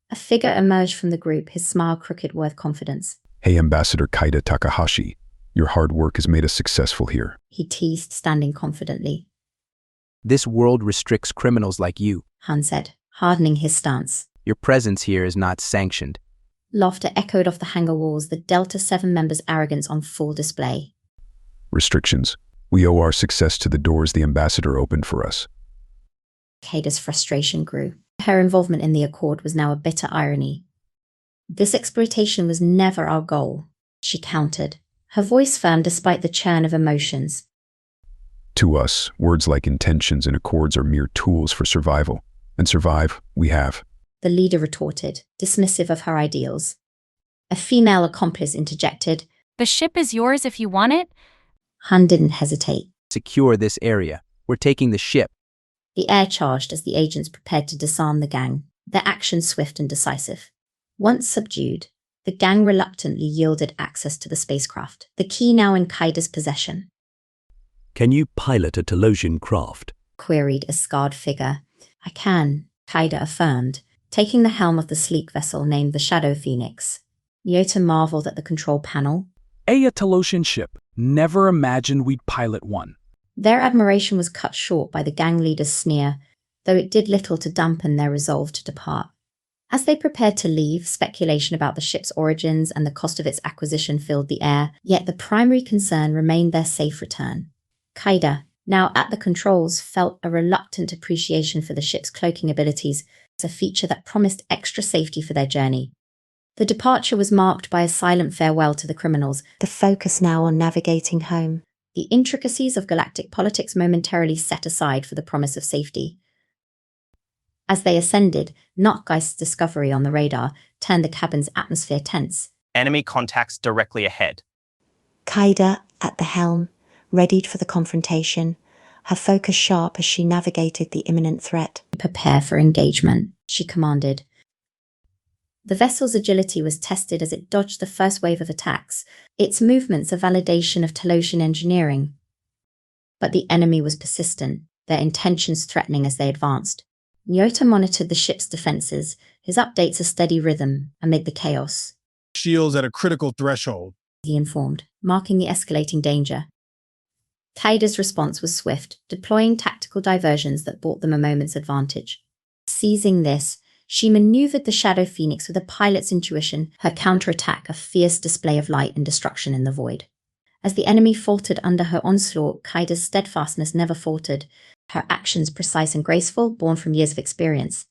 A figure emerged from the group, his smile crooked with confidence. Hey, Ambassador Kaida Takahashi. Your hard work has made us successful here. He teased, standing confidently. This world restricts criminals like you, Han said, hardening his stance. Your presence here is not sanctioned. Laughter echoed off the hangar walls, the Delta 7 members' arrogance on full display. Restrictions. We owe our success to the doors the Ambassador opened for us. Kaida's frustration grew. Her involvement in the Accord was now a bitter irony. This exploitation was never our goal, she countered, her voice firm despite the churn of emotions. To us, words like intentions and accords are mere tools for survival. And survive, we have. the leader retorted, dismissive of her ideals. A female accomplice interjected, "The ship is yours if you want it." Han didn't hesitate. Secure this area. We're taking the ship. The air charged as the agents prepared to disarm the gang, their actions swift and decisive. Once subdued, the gang reluctantly yielded access to the spacecraft, the key now in Kaida's possession. "Can you pilot a Telosian craft?" queried a scarred figure. "I can," Kaida affirmed, taking the helm of the sleek vessel named the Shadow Phoenix. Nyota marveled at the control panel. A Telosian ship. Never imagined we'd pilot one. Their admiration was cut short by the gang leader's sneer, though it did little to dampen their resolve to depart. As they prepared to leave, speculation about the ship's origins and the cost of its acquisition filled the air, yet the primary concern remained their safe return. Kaida, now at the controls, felt a reluctant appreciation for the ship's cloaking abilities as a feature that promised extra safety for their journey. The departure was marked by a silent farewell to the criminals, the focus now on navigating home. The intricacies of galactic politics momentarily set aside for the promise of safety. As they ascended, Notgeist's discovery on the radar turned the cabin's atmosphere tense. Enemy contacts directly ahead. Kaida, at the helm, readied for the confrontation, her focus sharp as she navigated the imminent threat. "Prepare for engagement," she commanded. The vessel's agility was tested as it dodged the first wave of attacks, its movements a validation of Telosian engineering. But the enemy was persistent, their intentions threatening as they advanced. Nyota monitored the ship's defenses, his updates a steady rhythm amid the chaos. "Shields at a critical threshold," he informed, marking the escalating danger. Kaida's response was swift, deploying tactical diversions that bought them a moment's advantage. Seizing this, she maneuvered the Shadow Phoenix with a pilot's intuition, her counterattack a fierce display of light and destruction in the void. As the enemy faltered under her onslaught, Kaida's steadfastness never faltered, her actions precise and graceful, born from years of experience.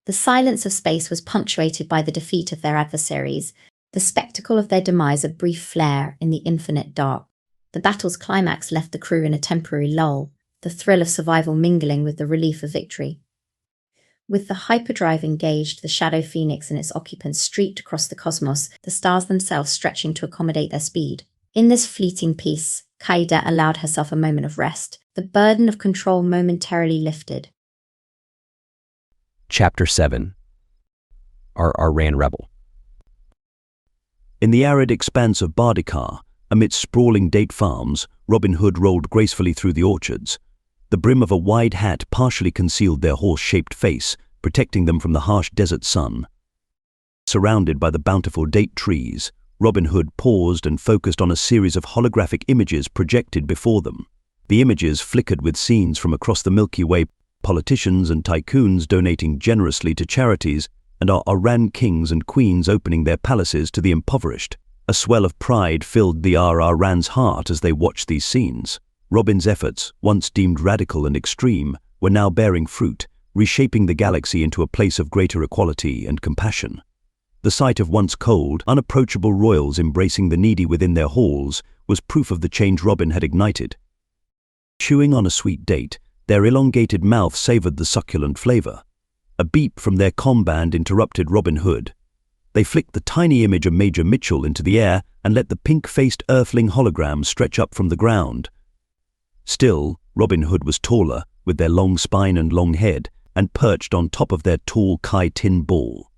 The silence of space was punctuated by the defeat of their adversaries, the spectacle of their demise a brief flare in the infinite dark. The battle's climax left the crew in a temporary lull, the thrill of survival mingling with the relief of victory. With the hyperdrive engaged, the Shadow Phoenix and its occupants streaked across the cosmos, the stars themselves stretching to accommodate their speed. In this fleeting peace, Kaida allowed herself a moment of rest, the burden of control momentarily lifted. Chapter 7. Our Ran Rebel. In the arid expanse of Bardikar, amidst sprawling date farms, Robin Hood rolled gracefully through the orchards. The brim of a wide hat partially concealed their horse-shaped face, protecting them from the harsh desert sun. Surrounded by the bountiful date trees, Robin Hood paused and focused on a series of holographic images projected before them. The images flickered with scenes from across the Milky Way, politicians and tycoons donating generously to charities, and our Ran kings and queens opening their palaces to the impoverished. A swell of pride filled the Ran's heart as they watched these scenes. Robin's efforts, once deemed radical and extreme, were now bearing fruit, reshaping the galaxy into a place of greater equality and compassion. The sight of once cold, unapproachable royals embracing the needy within their halls was proof of the change Robin had ignited. Chewing on a sweet date, their elongated mouth savored the succulent flavor. A beep from their comm band interrupted Robin Hood. They flicked the tiny image of Major Mitchell into the air and let the pink-faced earthling hologram stretch up from the ground. Still, Robin Hood was taller, with their long spine and long head, and perched on top of their tall Kai tin ball.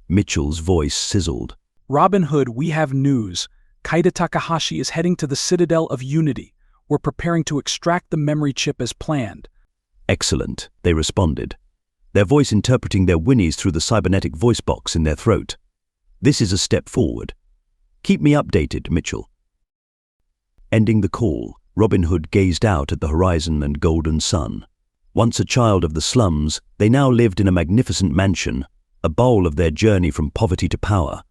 Mitchell's voice sizzled. "Robin Hood, we have news. Kaida Takahashi is heading to the Citadel of Unity. We're preparing to extract the memory chip as planned." "Excellent," they responded, their voice interpreting their whinnies through the cybernetic voice box in their throat. "This is a step forward. Keep me updated, Mitchell." Ending the call, Robin Hood gazed out at the horizon and golden sun. Once a child of the slums, they now lived in a magnificent mansion, a bowl of their journey from poverty to power.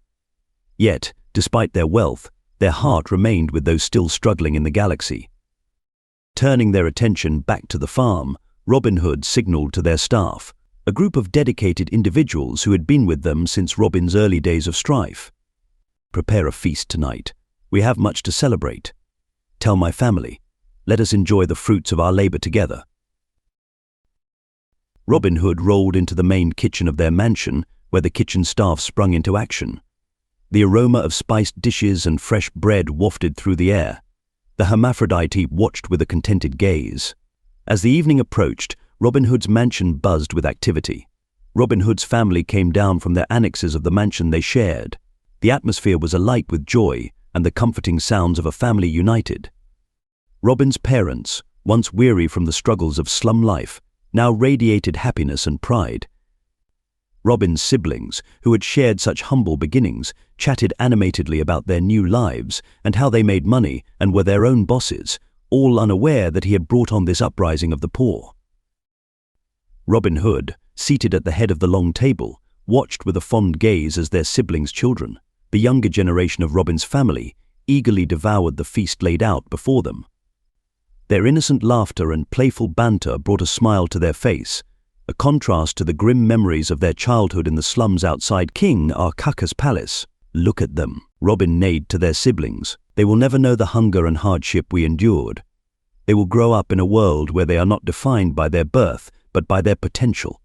Yet, despite their wealth, their heart remained with those still struggling in the galaxy. Turning their attention back to the farm, Robin Hood signaled to their staff, a group of dedicated individuals who had been with them since Robin's early days of strife. "Prepare a feast tonight. We have much to celebrate. Tell my family. Let us enjoy the fruits of our labor together." Robin Hood rolled into the main kitchen of their mansion, where the kitchen staff sprung into action. The aroma of spiced dishes and fresh bread wafted through the air. The hermaphrodite watched with a contented gaze. As the evening approached, Robin Hood's mansion buzzed with activity. Robin Hood's family came down from their annexes of the mansion they shared. The atmosphere was alight with joy and the comforting sounds of a family united. Robin's parents, once weary from the struggles of slum life, now radiated happiness and pride. Robin's siblings, who had shared such humble beginnings, chatted animatedly about their new lives and how they made money and were their own bosses, all unaware that he had brought on this uprising of the poor. Robin Hood, seated at the head of the long table, watched with a fond gaze as their siblings' children, the younger generation of Robin's family, eagerly devoured the feast laid out before them. Their innocent laughter and playful banter brought a smile to their face, a contrast to the grim memories of their childhood in the slums outside King Arkaka's palace. "Look at them," Robin neighed to their siblings. "They will never know the hunger and hardship we endured. They will grow up in a world where they are not defined by their birth, but by their potential."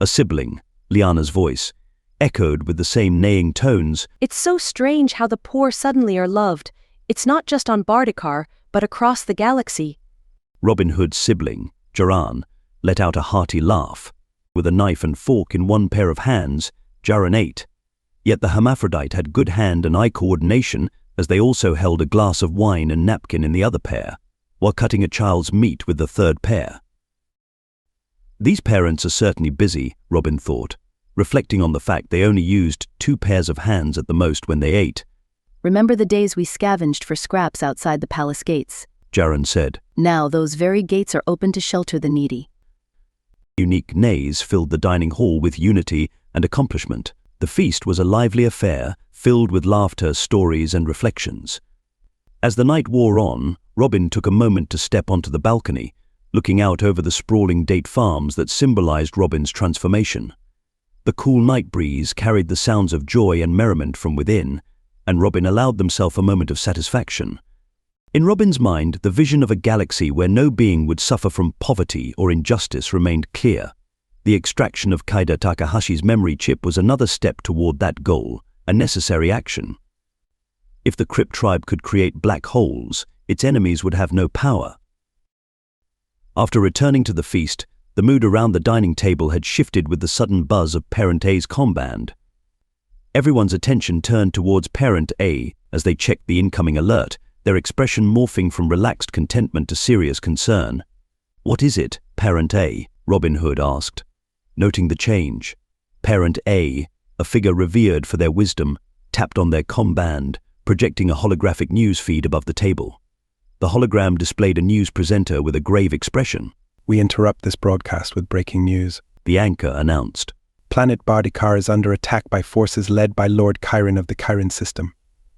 A sibling, Liana's voice, echoed with the same neighing tones. "It's so strange how the poor suddenly are loved. It's not just on Bardikar, but across the galaxy." Robin Hood's sibling, Jaran, let out a hearty laugh. With a knife and fork in one pair of hands, Jaran ate. Yet the hermaphrodite had good hand and eye coordination, as they also held a glass of wine and napkin in the other pair, while cutting a child's meat with the third pair. These parents are certainly busy, Robin thought, reflecting on the fact they only used 2 pairs of hands at the most when they ate. "Remember the days we scavenged for scraps outside the palace gates?" Jaran said. "Now those very gates are open to shelter the needy." Unique neighs filled the dining hall with unity and accomplishment. The feast was a lively affair, filled with laughter, stories, and reflections. As the night wore on, Robin took a moment to step onto the balcony, looking out over the sprawling date farms that symbolized Robin's transformation. The cool night breeze carried the sounds of joy and merriment from within, and Robin allowed himself a moment of satisfaction. In Robin's mind, the vision of a galaxy where no being would suffer from poverty or injustice remained clear. The extraction of Kaida Takahashi's memory chip was another step toward that goal, a necessary action. If the Crypt tribe could create black holes, its enemies would have no power. After returning to the feast, the mood around the dining table had shifted with the sudden buzz of Parent A's comm band. Everyone's attention turned towards Parent A as they checked the incoming alert, their expression morphing from relaxed contentment to serious concern. "What is it, Parent A?" Robin Hood asked. Noting the change, Parent A, a figure revered for their wisdom, tapped on their comm band, projecting a holographic news feed above the table. The hologram displayed a news presenter with a grave expression. "We interrupt this broadcast with breaking news," the anchor announced. "Planet Bardikar is under attack by forces led by Lord Chiron of the Chiron system.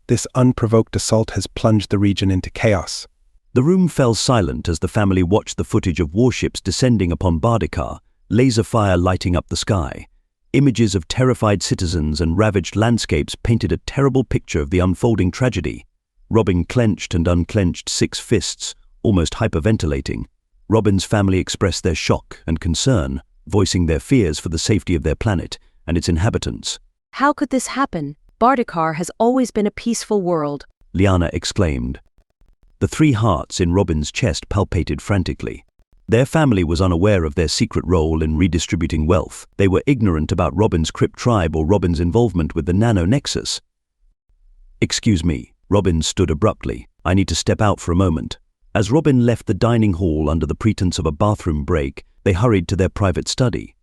This unprovoked assault has plunged the region into chaos." The room fell silent as the family watched the footage of warships descending upon Bardikar, laser fire lighting up the sky. Images of terrified citizens and ravaged landscapes painted a terrible picture of the unfolding tragedy. Robin clenched and unclenched 6 fists, almost hyperventilating. Robin's family expressed their shock and concern, voicing their fears for the safety of their planet and its inhabitants. "How could this happen? Bardikar has always been a peaceful world," Liana exclaimed. The 3 hearts in Robin's chest palpated frantically. Their family was unaware of their secret role in redistributing wealth. They were ignorant about Robin's Crypt tribe or Robin's involvement with the Nano Nexus. "Excuse me," Robin stood abruptly. "I need to step out for a moment." As Robin left the dining hall under the pretense of a bathroom break, they hurried to their private study.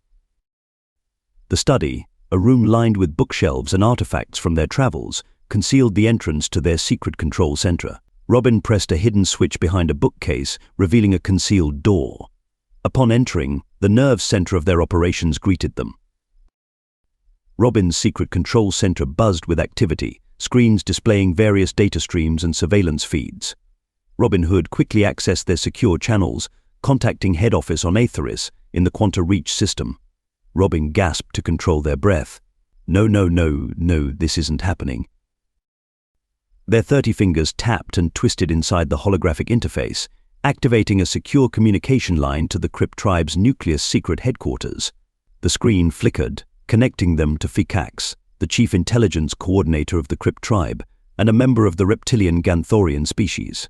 The study, a room lined with bookshelves and artifacts from their travels, concealed the entrance to their secret control center. Robin pressed a hidden switch behind a bookcase, revealing a concealed door. Upon entering, the nerve center of their operations greeted them. Robin's secret control center buzzed with activity, screens displaying various data streams and surveillance feeds. Robin Hood quickly accessed their secure channels, contacting head office on Aetheris in the Quanta Reach system. Robin gasped to control their breath. No, this isn't happening. Their 30 fingers tapped and twisted inside the holographic interface, activating a secure communication line to the Crypt tribe's nucleus secret headquarters. The screen flickered, connecting them to Fikax, the chief intelligence coordinator of the Crypt tribe and a member of the reptilian Ganthorian species.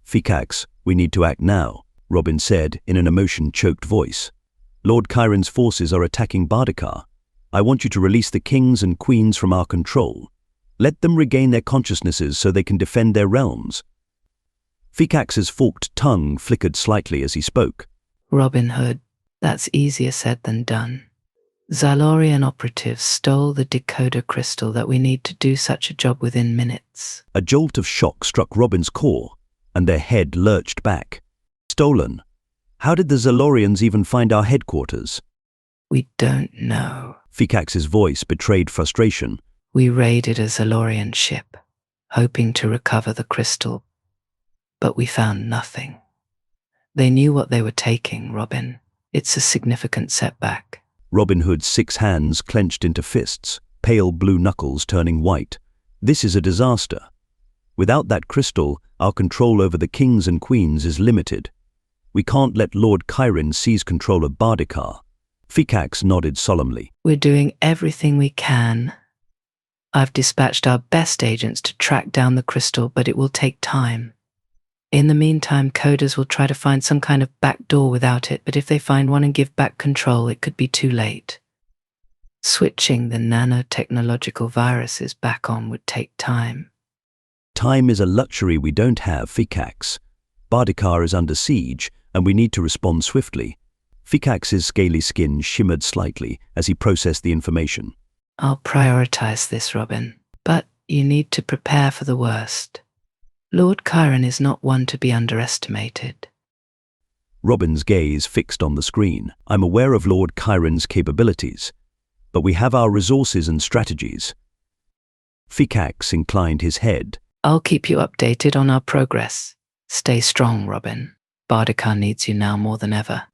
"Fikax, we need to act now," Robin said in an emotion-choked voice. "Lord Chiron's forces are attacking Bardakar. I want you to release the kings and queens from our control. Let them regain their consciousnesses so they can defend their realms." Fikax's forked tongue flickered slightly as he spoke. Robin Hood, that's easier said than done. Zalorian operatives stole the decoder crystal that we need to do such a job within minutes. A jolt of shock struck Robin's core, and their head lurched back. Stolen? How did the Zalorians even find our headquarters? We don't know. Fikax's voice betrayed frustration. We raided a Zalorian ship, hoping to recover the crystal, but we found nothing. They knew what they were taking, Robin. It's a significant setback. Robin Hood's 6 hands clenched into fists, pale blue knuckles turning white. This is a disaster. Without that crystal, our control over the kings and queens is limited. We can't let Lord Chiron seize control of Bardakar. Fikax nodded solemnly. We're doing everything we can. I've dispatched our best agents to track down the crystal, but it will take time. In the meantime, coders will try to find some kind of back door without it, but if they find one and give back control, it could be too late. Switching the nanotechnological viruses back on would take time. Time is a luxury we don't have, Fikax. Bardakar is under siege, and we need to respond swiftly. Fikax's scaly skin shimmered slightly as he processed the information. I'll prioritize this, Robin, but you need to prepare for the worst. Lord Chiron is not one to be underestimated. Robin's gaze fixed on the screen. I'm aware of Lord Chiron's capabilities, but we have our resources and strategies. Fikax inclined his head. I'll keep you updated on our progress. Stay strong, Robin. Bardakar needs you now more than ever.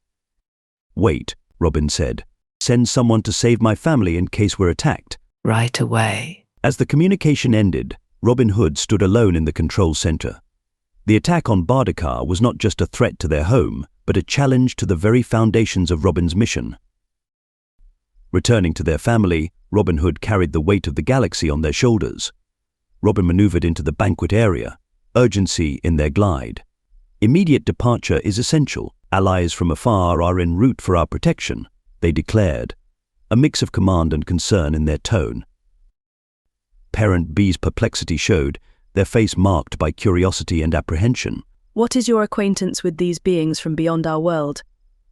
Wait, Robin said. Send someone to save my family in case we're attacked. Right away. As the communication ended, Robin Hood stood alone in the control center. The attack on Bardakar was not just a threat to their home, but a challenge to the very foundations of Robin's mission. Returning to their family, Robin Hood carried the weight of the galaxy on their shoulders. Robin maneuvered into the banquet area, urgency in their glide. Immediate departure is essential. Allies from afar are en route for our protection, they declared, a mix of command and concern in their tone. Parent B's perplexity showed, their face marked by curiosity and apprehension. What is your acquaintance with these beings from beyond our world?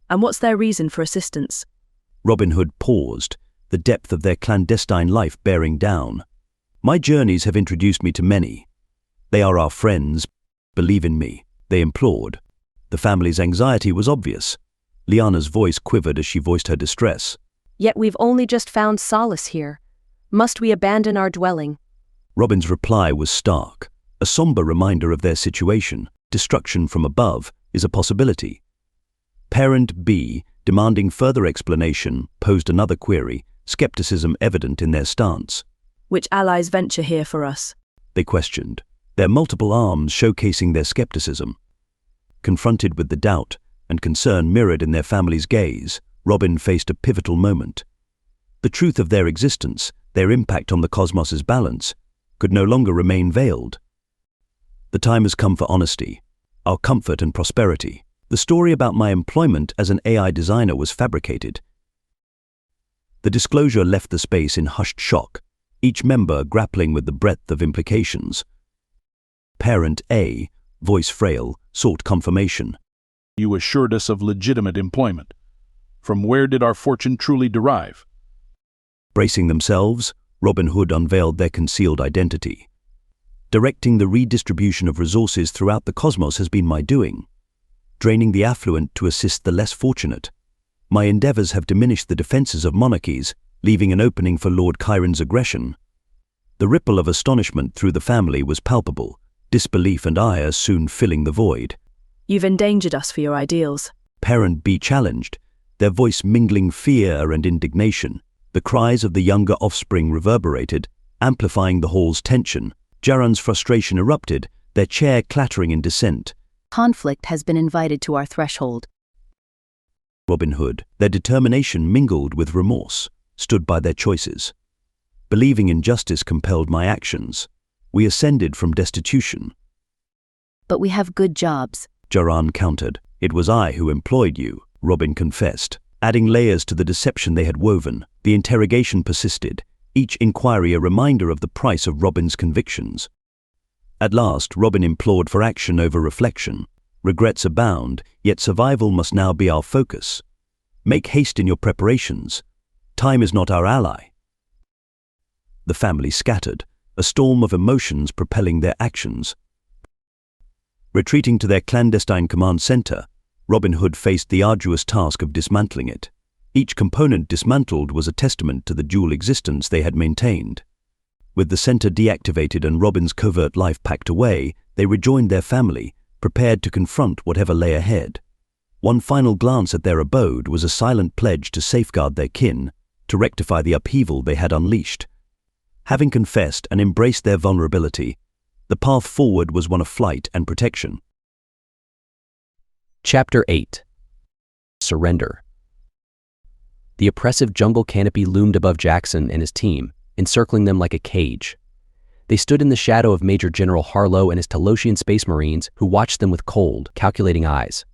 And what's their reason for assistance? Robin Hood paused, the depth of their clandestine life bearing down. My journeys have introduced me to many. They are our friends. Believe in me, they implored. The family's anxiety was obvious. Liana's voice quivered as she voiced her distress. Yet we've only just found solace here. Must we abandon our dwelling? Robin's reply was stark, a somber reminder of their situation. Destruction from above is a possibility. Parent B, demanding further explanation, posed another query, skepticism evident in their stance. Which allies venture here for us? They questioned, their multiple arms showcasing their skepticism. Confronted with the doubt and concern mirrored in their family's gaze, Robin faced a pivotal moment. The truth of their existence, their impact on the cosmos's balance, could no longer remain veiled. The time has come for honesty, our comfort and prosperity. The story about my employment as an AI designer was fabricated. The disclosure left the space in hushed shock, each member grappling with the breadth of implications. Parent A, voice frail, sought confirmation. You assured us of legitimate employment. From where did our fortune truly derive? Bracing themselves, Robin Hood unveiled their concealed identity. Directing the redistribution of resources throughout the cosmos has been my doing. Draining the affluent to assist the less fortunate. My endeavors have diminished the defenses of monarchies, leaving an opening for Lord Chiron's aggression. The ripple of astonishment through the family was palpable, disbelief and ire soon filling the void. You've endangered us for your ideals. Parent B challenged, their voice mingling fear and indignation. The cries of the younger offspring reverberated, amplifying the hall's tension. Jaran's frustration erupted, their chair clattering in dissent. Conflict has been invited to our threshold. Robin Hood, their determination mingled with remorse, stood by their choices. Believing in justice compelled my actions. We ascended from destitution. But we have good jobs. Jaran countered. It was I who employed you, Robin confessed. Adding layers to the deception they had woven, the interrogation persisted, each inquiry a reminder of the price of Robin's convictions. At last, Robin implored for action over reflection. Regrets abound, yet survival must now be our focus. Make haste in your preparations. Time is not our ally. The family scattered, a storm of emotions propelling their actions. Retreating to their clandestine command center, Robin Hood faced the arduous task of dismantling it. Each component dismantled was a testament to the dual existence they had maintained. With the center deactivated and Robin's covert life packed away, they rejoined their family, prepared to confront whatever lay ahead. One final glance at their abode was a silent pledge to safeguard their kin, to rectify the upheaval they had unleashed. Having confessed and embraced their vulnerability, the path forward was one of flight and protection. Chapter 8. Surrender. The oppressive jungle canopy loomed above Jaxon and his team, encircling them like a cage. They stood in the shadow of Major General Harlow and his Talosian space marines, who watched them with cold, calculating eyes.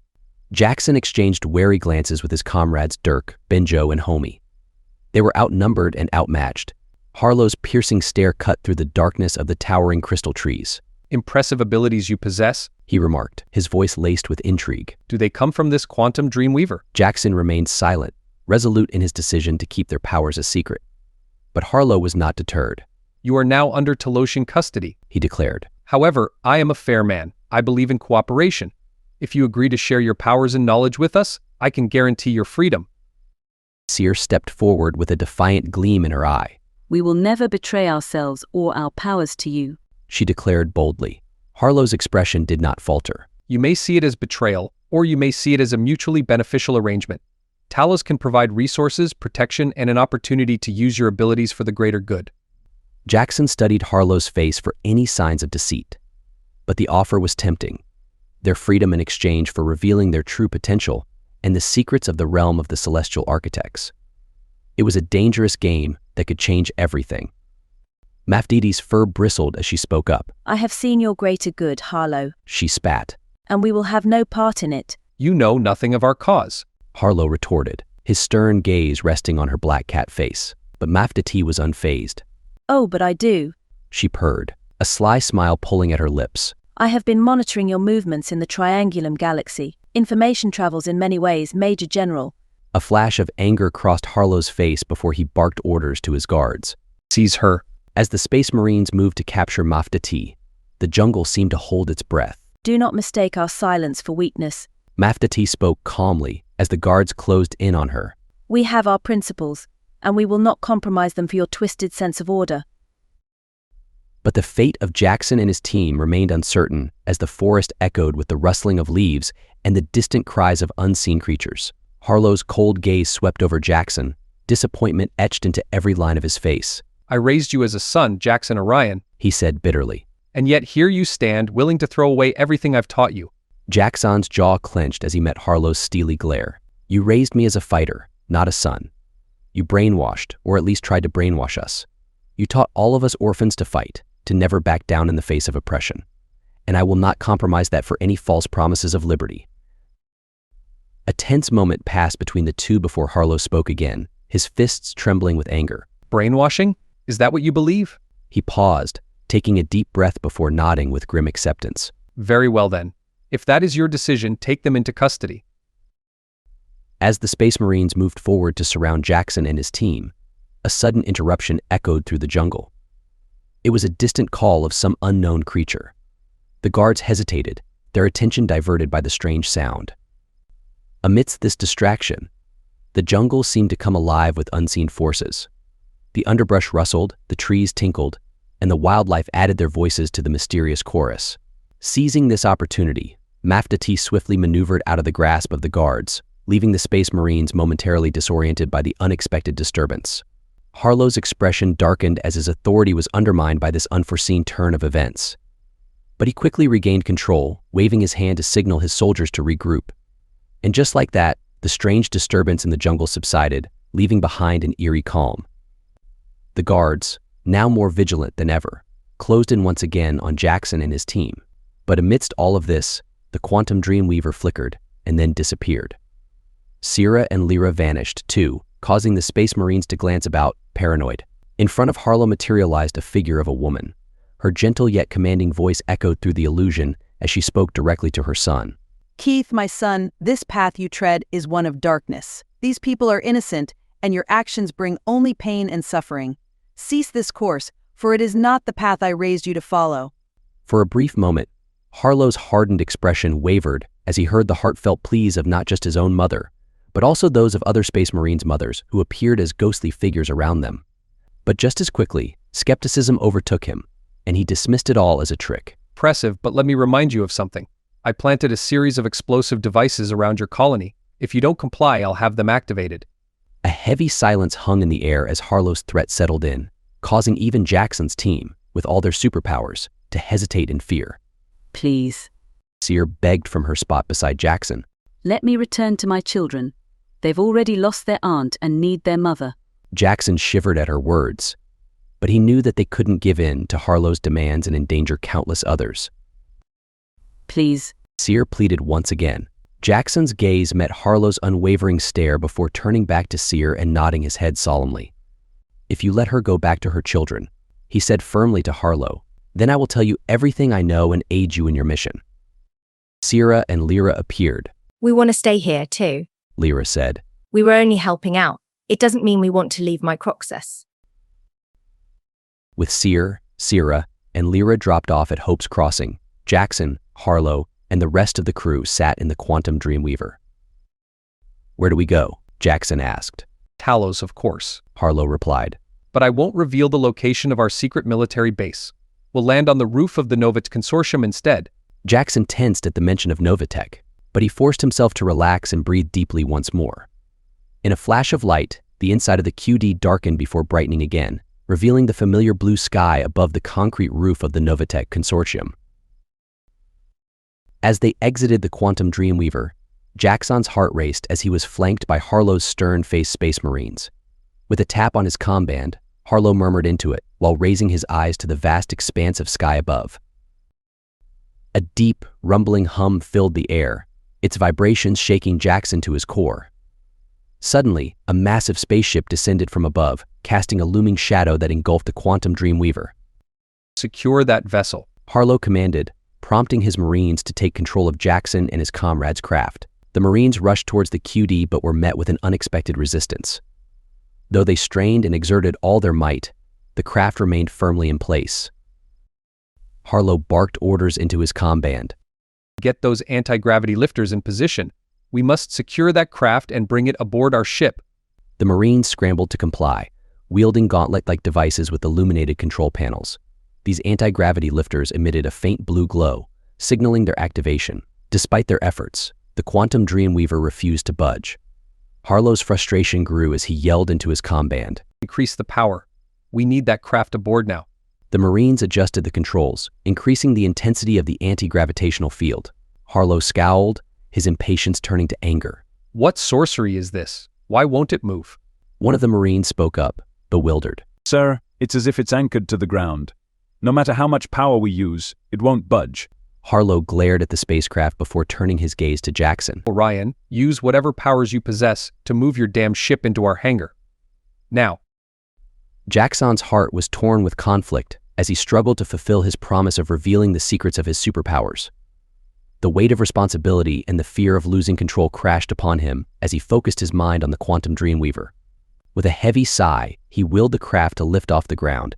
Jaxon exchanged wary glances with his comrades Dirk, Benjo, and Homie. They were outnumbered and outmatched. Harlow's piercing stare cut through the darkness of the towering crystal trees. Impressive abilities you possess, he remarked, his voice laced with intrigue. Do they come from this quantum Dreamweaver? Jaxon remained silent, resolute in his decision to keep their powers a secret. But Harlow was not deterred. You are now under Talosian custody, he declared. However, I am a fair man. I believe in cooperation. If you agree to share your powers and knowledge with us, I can guarantee your freedom. Seer stepped forward with a defiant gleam in her eye. We will never betray ourselves or our powers to you, she declared boldly. Harlow's expression did not falter. You may see it as betrayal, or you may see it as a mutually beneficial arrangement. Talos can provide resources, protection, and an opportunity to use your abilities for the greater good. Jaxon studied Harlow's face for any signs of deceit. But the offer was tempting. Their freedom in exchange for revealing their true potential and the secrets of the realm of the celestial architects. It was a dangerous game that could change everything. Mafdidi's fur bristled as she spoke up. I have seen your greater good, Harlow. She spat. And we will have no part in it. You know nothing of our cause, Harlow retorted, his stern gaze resting on her black cat face. But Mafdidi was unfazed. Oh, but I do, she purred, a sly smile pulling at her lips. I have been monitoring your movements in the Triangulum galaxy. Information travels in many ways, Major General. A flash of anger crossed Harlow's face before he barked orders to his guards. Seize her. As the Space Marines moved to capture Mafdidi, the jungle seemed to hold its breath. Do not mistake our silence for weakness. Mafdidi spoke calmly as the guards closed in on her. We have our principles, and we will not compromise them for your twisted sense of order. But the fate of Jaxon and his team remained uncertain as the forest echoed with the rustling of leaves and the distant cries of unseen creatures. Harlow's cold gaze swept over Jaxon, disappointment etched into every line of his face. I raised you as a son, Jaxon Orion, he said bitterly. And yet here you stand, willing to throw away everything I've taught you. Jaxon's jaw clenched as he met Harlow's steely glare. You raised me as a fighter, not a son. You brainwashed, or at least tried to brainwash us. You taught all of us orphans to fight, to never back down in the face of oppression. And I will not compromise that for any false promises of liberty. A tense moment passed between the two before Harlow spoke again, his fists trembling with anger. Brainwashing? Is that what you believe? He paused, taking a deep breath before nodding with grim acceptance. Very well then. If that is your decision, take them into custody. As the Space Marines moved forward to surround Jaxon and his team, a sudden interruption echoed through the jungle. It was a distant call of some unknown creature. The guards hesitated, their attention diverted by the strange sound. Amidst this distraction, the jungle seemed to come alive with unseen forces. The underbrush rustled, the trees tinkled, and the wildlife added their voices to the mysterious chorus. Seizing this opportunity, Mafdidi swiftly maneuvered out of the grasp of the guards, leaving the Space Marines momentarily disoriented by the unexpected disturbance. Harlow's expression darkened as his authority was undermined by this unforeseen turn of events. But he quickly regained control, waving his hand to signal his soldiers to regroup. And just like that, the strange disturbance in the jungle subsided, leaving behind an eerie calm. The guards, now more vigilant than ever, closed in once again on Jaxon and his team. But amidst all of this, the quantum Dreamweaver flickered and then disappeared. Sierra and Lyra vanished, too, causing the Space Marines to glance about, paranoid. In front of Harlow materialized a figure of a woman. Her gentle yet commanding voice echoed through the illusion as she spoke directly to her son. Keith, my son, this path you tread is one of darkness. These people are innocent, and your actions bring only pain and suffering. Cease this course, for it is not the path I raised you to follow. For a brief moment, Harlow's hardened expression wavered as he heard the heartfelt pleas of not just his own mother, but also those of other Space Marines' mothers who appeared as ghostly figures around them. But just as quickly, skepticism overtook him, and he dismissed it all as a trick. Impressive, but let me remind you of something. I planted a series of explosive devices around your colony. If you don't comply, I'll have them activated. A heavy silence hung in the air as Harlow's threat settled in, causing even Jaxon's team, with all their superpowers, to hesitate in fear. Please. Seer begged from her spot beside Jaxon. Let me return to my children. They've already lost their aunt and need their mother. Jaxon shivered at her words, but he knew that they couldn't give in to Harlow's demands and endanger countless others. Please. Seer pleaded once again. Jaxon's gaze met Harlow's unwavering stare before turning back to Seer and nodding his head solemnly. If you let her go back to her children, he said firmly to Harlow, then I will tell you everything I know and aid you in your mission. Sierra and Lyra appeared. We want to stay here too, Lyra said. We were only helping out. It doesn't mean we want to leave Microxus. With Seer, Sierra, and Lyra dropped off at Hope's Crossing, Jaxon, Harlow, and the rest of the crew sat in the Quantum Dreamweaver. Where do we go? Jaxon asked. Talos, of course, Harlow replied. But I won't reveal the location of our secret military base. We'll land on the roof of the Novit Consortium instead. Jaxon tensed at the mention of Novitech, but he forced himself to relax and breathe deeply once more. In a flash of light, the inside of the QD darkened before brightening again, revealing the familiar blue sky above the concrete roof of the Novitech Consortium. As they exited the Quantum Dreamweaver, Jaxon's heart raced as he was flanked by Harlow's stern-faced Space Marines. With a tap on his comm band, Harlow murmured into it while raising his eyes to the vast expanse of sky above. A deep, rumbling hum filled the air, its vibrations shaking Jaxon to his core. Suddenly, a massive spaceship descended from above, casting a looming shadow that engulfed the Quantum Dreamweaver. Secure that vessel, Harlow commanded, prompting his Marines to take control of Jaxon and his comrades' craft. The Marines rushed towards the QD but were met with an unexpected resistance. Though they strained and exerted all their might, the craft remained firmly in place. Harlow barked orders into his comm band. Get those anti-gravity lifters in position. We must secure that craft and bring it aboard our ship. The Marines scrambled to comply, wielding gauntlet-like devices with illuminated control panels. These anti-gravity lifters emitted a faint blue glow, signaling their activation. Despite their efforts, the Quantum Dreamweaver refused to budge. Harlow's frustration grew as he yelled into his comm band. Increase the power. We need that craft aboard now. The Marines adjusted the controls, increasing the intensity of the anti-gravitational field. Harlow scowled, his impatience turning to anger. What sorcery is this? Why won't it move? One of the Marines spoke up, bewildered. Sir, it's as if it's anchored to the ground. No matter how much power we use, it won't budge. Harlow glared at the spacecraft before turning his gaze to Jaxon. Orion, use whatever powers you possess to move your damn ship into our hangar. Now. Jaxon's heart was torn with conflict as he struggled to fulfill his promise of revealing the secrets of his superpowers. The weight of responsibility and the fear of losing control crashed upon him as he focused his mind on the Quantum Dreamweaver. With a heavy sigh, he willed the craft to lift off the ground.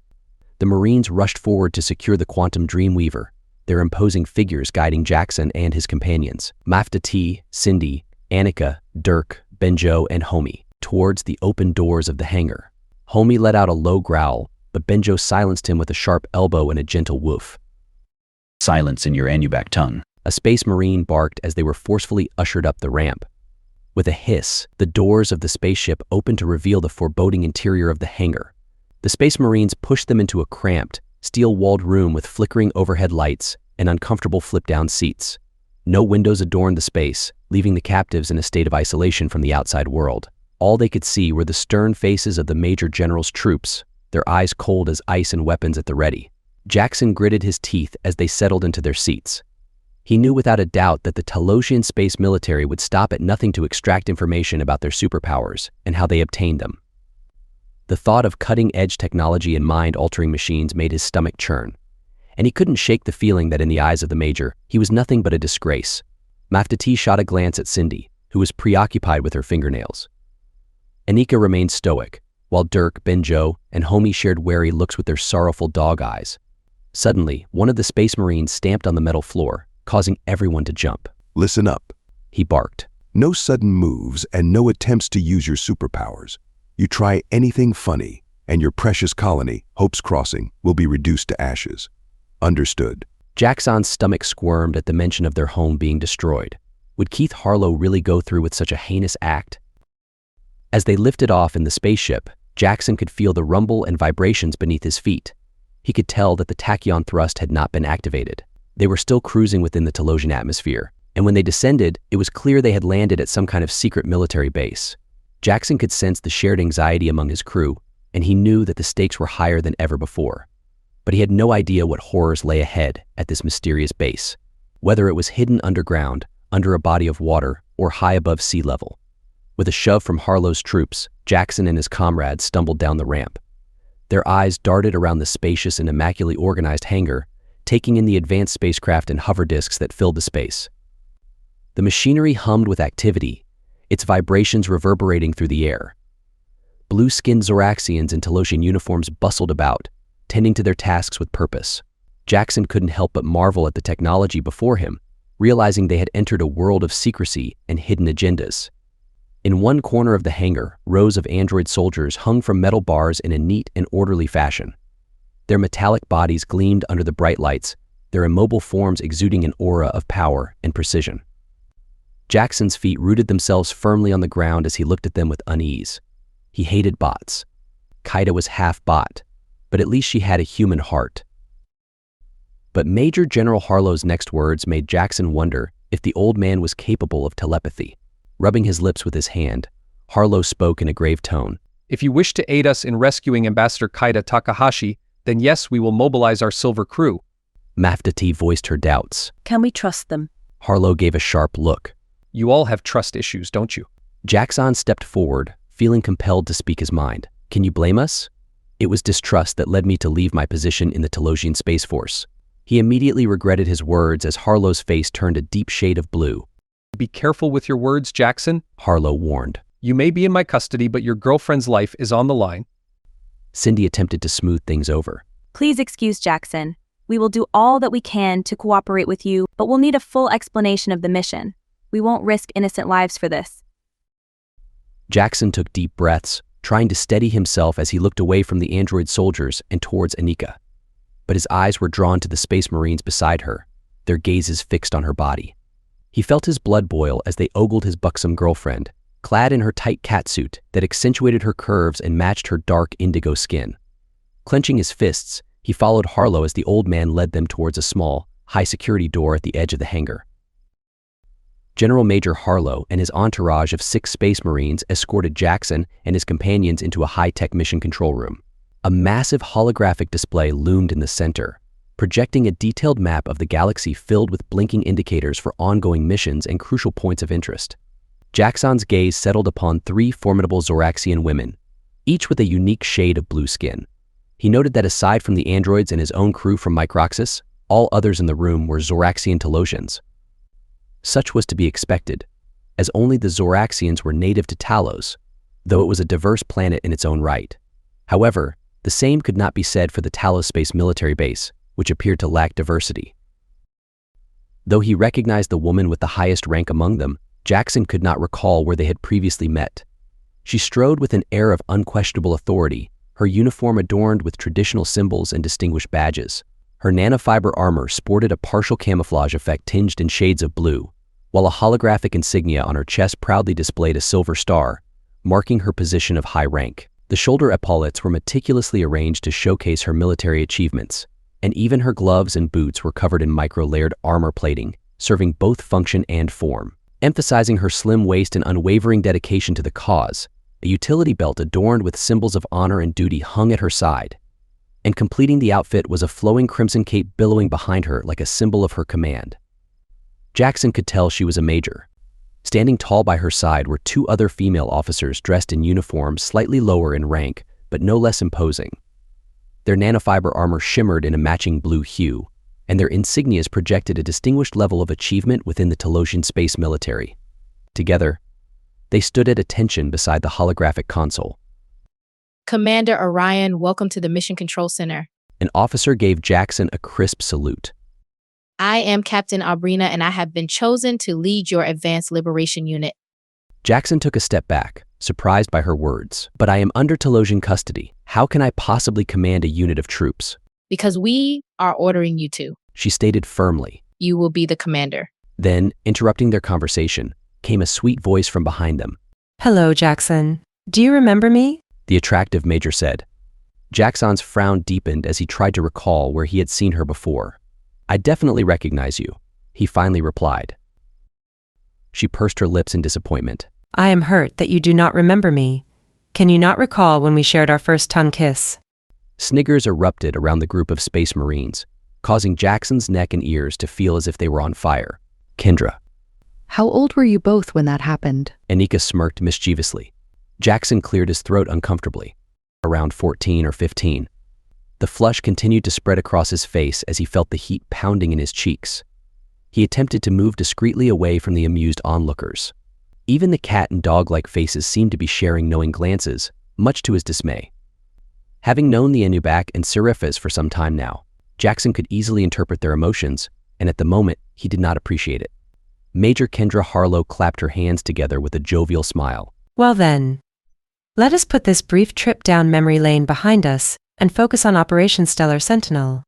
The Marines rushed forward to secure the Quantum Dreamweaver, their imposing figures guiding Jaxon and his companions, Mafta T, Cindy, Annika, Dirk, Benjo, and Homie, towards the open doors of the hangar. Homie let out a low growl, but Benjo silenced him with a sharp elbow and a gentle woof. Silence in your Anubak tongue. A Space Marine barked as they were forcefully ushered up the ramp. With a hiss, the doors of the spaceship opened to reveal the foreboding interior of the hangar. The Space Marines pushed them into a cramped, steel-walled room with flickering overhead lights and uncomfortable flip-down seats. No windows adorned the space, leaving the captives in a state of isolation from the outside world. All they could see were the stern faces of the Major General's troops, their eyes cold as ice and weapons at the ready. Jaxon gritted his teeth as they settled into their seats. He knew without a doubt that the Talosian space military would stop at nothing to extract information about their superpowers and how they obtained them. The thought of cutting-edge technology and mind-altering machines made his stomach churn, and he couldn't shake the feeling that in the eyes of the Major, he was nothing but a disgrace. Maftati shot a glance at Cindy, who was preoccupied with her fingernails. Anika remained stoic, while Dirk, Benjo, and Homie shared wary looks with their sorrowful dog eyes. Suddenly, one of the Space Marines stamped on the metal floor, causing everyone to jump. "Listen up," he barked. "No sudden moves and no attempts to use your superpowers. You try anything funny, and your precious colony, Hope's Crossing, will be reduced to ashes. Understood?" Jaxon's stomach squirmed at the mention of their home being destroyed. Would Keith Harlow really go through with such a heinous act? As they lifted off in the spaceship, Jaxon could feel the rumble and vibrations beneath his feet. He could tell that the tachyon thrust had not been activated. They were still cruising within the Talosian atmosphere, and when they descended, it was clear they had landed at some kind of secret military base. Jaxon could sense the shared anxiety among his crew, and he knew that the stakes were higher than ever before. But he had no idea what horrors lay ahead at this mysterious base, whether it was hidden underground, under a body of water, or high above sea level. With a shove from Harlow's troops, Jaxon and his comrades stumbled down the ramp. Their eyes darted around the spacious and immaculately organized hangar, taking in the advanced spacecraft and hover disks that filled the space. The machinery hummed with activity, its vibrations reverberating through the air. Blue-skinned Zoraxians in Talosian uniforms bustled about, tending to their tasks with purpose. Jaxon couldn't help but marvel at the technology before him, realizing they had entered a world of secrecy and hidden agendas. In one corner of the hangar, rows of android soldiers hung from metal bars in a neat and orderly fashion. Their metallic bodies gleamed under the bright lights, their immobile forms exuding an aura of power and precision. Jaxon's feet rooted themselves firmly on the ground as he looked at them with unease. He hated bots. Kaida was half bot, but at least she had a human heart. But Major General Harlow's next words made Jaxon wonder if the old man was capable of telepathy. Rubbing his lips with his hand, Harlow spoke in a grave tone. "If you wish to aid us in rescuing Ambassador Kaida Takahashi, then yes, we will mobilize our silver crew." Maftati voiced her doubts. "Can we trust them?" Harlow gave a sharp look. "You all have trust issues, don't you?" Jaxon stepped forward, feeling compelled to speak his mind. "Can you blame us? It was distrust that led me to leave my position in the Talosian Space Force." He immediately regretted his words as Harlow's face turned a deep shade of blue. "Be careful with your words, Jaxon," Harlow warned. "You may be in my custody, but your girlfriend's life is on the line." Cindy attempted to smooth things over. "Please excuse Jaxon. We will do all that we can to cooperate with you, but we'll need a full explanation of the mission. We won't risk innocent lives for this." Jaxon took deep breaths, trying to steady himself as he looked away from the android soldiers and towards Anika. But his eyes were drawn to the Space Marines beside her, their gazes fixed on her body. He felt his blood boil as they ogled his buxom girlfriend, clad in her tight catsuit that accentuated her curves and matched her dark indigo skin. Clenching his fists, he followed Harlow as the old man led them towards a small, high-security door at the edge of the hangar. General Major Harlow and his entourage of 6 Space Marines escorted Jaxon and his companions into a high-tech mission control room. A massive holographic display loomed in the center, projecting a detailed map of the galaxy filled with blinking indicators for ongoing missions and crucial points of interest. Jaxon's gaze settled upon 3 formidable Zoraxian women, each with a unique shade of blue skin. He noted that aside from the androids and his own crew from Microxus, all others in the room were Zoraxian Talosians. Such was to be expected, as only the Zoraxians were native to Talos, though it was a diverse planet in its own right. However, the same could not be said for the Talos Space military base, which appeared to lack diversity. Though he recognized the woman with the highest rank among them, Jaxon could not recall where they had previously met. She strode with an air of unquestionable authority, her uniform adorned with traditional symbols and distinguished badges. Her nanofiber armor sported a partial camouflage effect tinged in shades of blue, while a holographic insignia on her chest proudly displayed a silver star, marking her position of high rank. The shoulder epaulets were meticulously arranged to showcase her military achievements, and even her gloves and boots were covered in micro-layered armor plating, serving both function and form. Emphasizing her slim waist and unwavering dedication to the cause, a utility belt adorned with symbols of honor and duty hung at her side. And completing the outfit was a flowing crimson cape billowing behind her like a symbol of her command. Jaxon could tell she was a major. Standing tall by her side were two other female officers dressed in uniforms slightly lower in rank, but no less imposing. Their nanofiber armor shimmered in a matching blue hue, and their insignias projected a distinguished level of achievement within the Telosian space military. Together, they stood at attention beside the holographic console. Commander Orion, welcome to the Mission Control Center. An officer gave Jaxon a crisp salute. I am Captain Abrina, and I have been chosen to lead your Advanced Liberation Unit. Jaxon took a step back, surprised by her words. But I am under Telosian custody. How can I possibly command a unit of troops? Because we are ordering you to. She stated firmly. You will be the commander. Then, interrupting their conversation, came a sweet voice from behind them. Hello, Jaxon. Do you remember me? The attractive major said. Jaxon's frown deepened as he tried to recall where he had seen her before. I definitely recognize you, he finally replied. She pursed her lips in disappointment. I am hurt that you do not remember me. Can you not recall when we shared our first tongue kiss? Sniggers erupted around the group of space marines, causing Jaxon's neck and ears to feel as if they were on fire. Kendra. How old were you both when that happened? Anika smirked mischievously. Jaxon cleared his throat uncomfortably. Around 14 or 15. The flush continued to spread across his face as he felt the heat pounding in his cheeks. He attempted to move discreetly away from the amused onlookers. Even the cat and dog-like faces seemed to be sharing knowing glances, much to his dismay. Having known the Anubak and Serifas for some time now, Jaxon could easily interpret their emotions, and at the moment, he did not appreciate it. Major Kendra Harlow clapped her hands together with a jovial smile. Well then, let us put this brief trip down memory lane behind us and focus on Operation Stellar Sentinel.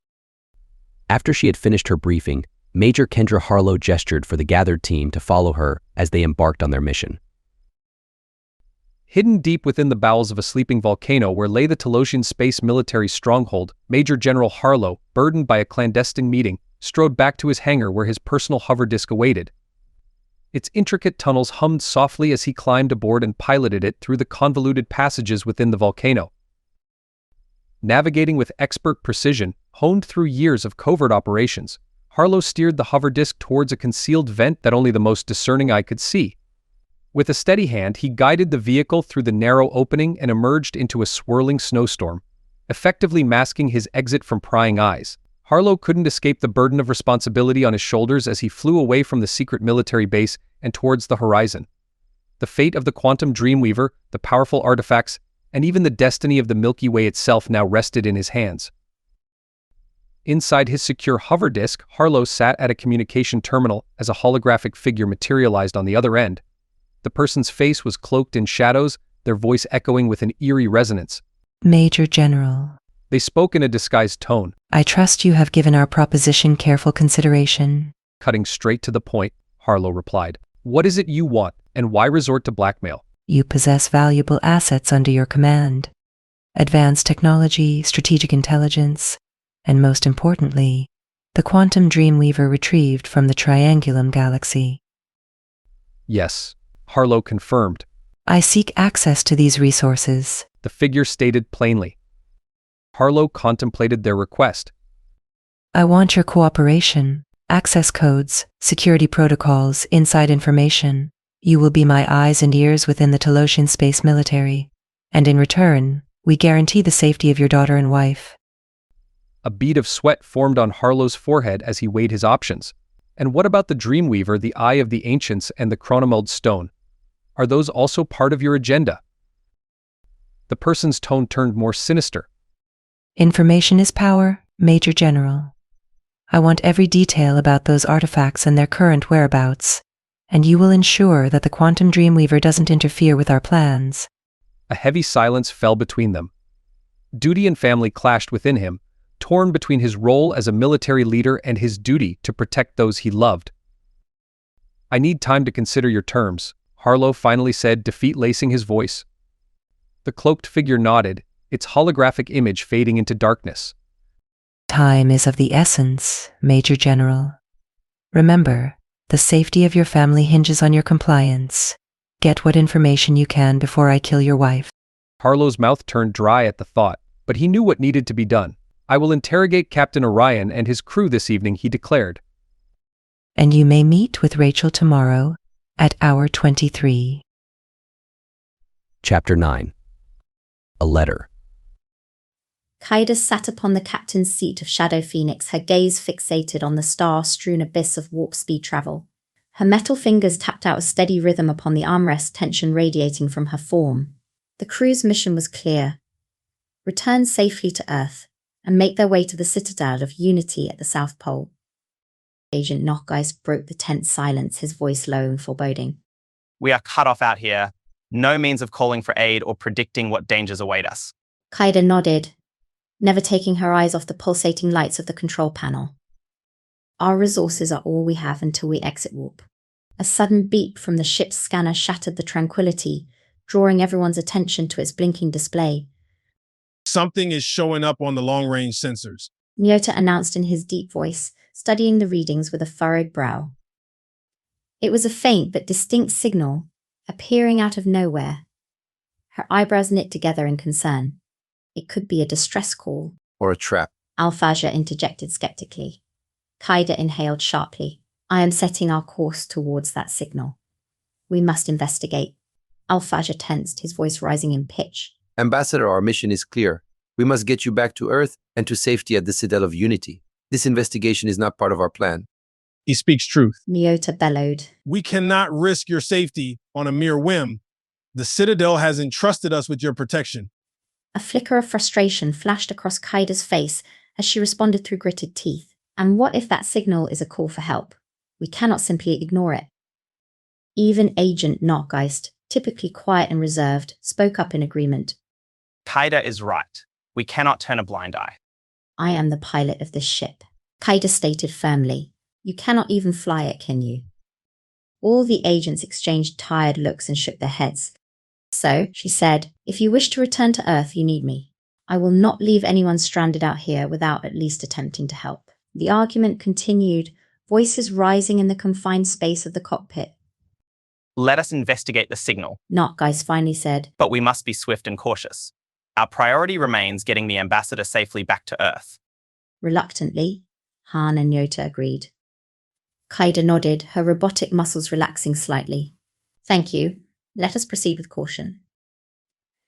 After she had finished her briefing, Major Kendra Harlow gestured for the gathered team to follow her as they embarked on their mission. Hidden deep within the bowels of a sleeping volcano where lay the Telosian space military stronghold, Major General Harlow, burdened by a clandestine meeting, strode back to his hangar where his personal hover disk awaited. Its intricate tunnels hummed softly as he climbed aboard and piloted it through the convoluted passages within the volcano. Navigating with expert precision, honed through years of covert operations, Harlow steered the hover disk towards a concealed vent that only the most discerning eye could see. With a steady hand, he guided the vehicle through the narrow opening and emerged into a swirling snowstorm, effectively masking his exit from prying eyes. Harlow couldn't escape the burden of responsibility on his shoulders as he flew away from the secret military base and towards the horizon. The fate of the quantum Dreamweaver, the powerful artifacts, and even the destiny of the Milky Way itself now rested in his hands. Inside his secure hover disk, Harlow sat at a communication terminal as a holographic figure materialized on the other end. The person's face was cloaked in shadows, their voice echoing with an eerie resonance. Major General. They spoke in a disguised tone. I trust you have given our proposition careful consideration. Cutting straight to the point, Harlow replied. What is it you want, and why resort to blackmail? You possess valuable assets under your command. Advanced technology, strategic intelligence, and most importantly, the quantum Dreamweaver retrieved from the Triangulum galaxy. Yes, Harlow confirmed. I seek access to these resources. The figure stated plainly. Harlow contemplated their request. I want your cooperation, access codes, security protocols, inside information. You will be my eyes and ears within the Telosian space military, and in return, we guarantee the safety of your daughter and wife. A bead of sweat formed on Harlow's forehead as he weighed his options. And what about the Dreamweaver, the Eye of the Ancients, and the Chronomeld Stone? Are those also part of your agenda? The person's tone turned more sinister. Information is power, Major General. I want every detail about those artifacts and their current whereabouts, and you will ensure that the quantum Dreamweaver doesn't interfere with our plans. A heavy silence fell between them. Duty and family clashed within him, torn between his role as a military leader and his duty to protect those he loved. I need time to consider your terms, Harlow finally said, defeat lacing his voice. The cloaked figure nodded, its holographic image fading into darkness. Time is of the essence, Major General. Remember, the safety of your family hinges on your compliance. Get what information you can before I kill your wife. Harlow's mouth turned dry at the thought, but he knew what needed to be done. I will interrogate Captain Orion and his crew this evening, he declared. And you may meet with Rachel tomorrow at hour 23. Chapter 9. A Letter. Kaida sat upon the captain's seat of Shadow Phoenix, her gaze fixated on the star-strewn abyss of warp speed travel. Her metal fingers tapped out a steady rhythm upon the armrest, tension radiating from her form. The crew's mission was clear. Return safely to Earth and make their way to the Citadel of Unity at the South Pole. Agent Nocgeist broke the tense silence, his voice low and foreboding. We are cut off out here. No means of calling for aid or predicting what dangers await us. Kaida nodded, never taking her eyes off the pulsating lights of the control panel. Our resources are all we have until we exit warp. A sudden beep from the ship's scanner shattered the tranquility, drawing everyone's attention to its blinking display. Something is showing up on the long-range sensors, Nyota announced in his deep voice, studying the readings with a furrowed brow. It was a faint but distinct signal, appearing out of nowhere. Her eyebrows knit together in concern. It could be a distress call. Or a trap. Al-Fajr interjected skeptically. Kaida inhaled sharply. I am setting our course towards that signal. We must investigate. Al-Fajr tensed, his voice rising in pitch. Ambassador, our mission is clear. We must get you back to Earth and to safety at the Citadel of Unity. This investigation is not part of our plan. He speaks truth. Nyota bellowed. We cannot risk your safety on a mere whim. The Citadel has entrusted us with your protection. A flicker of frustration flashed across Kaida's face as she responded through gritted teeth. And what if that signal is a call for help? We cannot simply ignore it. Even Agent Nocgeist, typically quiet and reserved, spoke up in agreement. Kaida is right. We cannot turn a blind eye. I am the pilot of this ship, Kaida stated firmly. You cannot even fly it, can you? All the agents exchanged tired looks and shook their heads. So, she said, if you wish to return to Earth, you need me. I will not leave anyone stranded out here without at least attempting to help. The argument continued, voices rising in the confined space of the cockpit. Let us investigate the signal, Nocgeist finally said. But we must be swift and cautious. Our priority remains getting the ambassador safely back to Earth. Reluctantly, Han and Nyota agreed. Kaida nodded, her robotic muscles relaxing slightly. Thank you. Let us proceed with caution.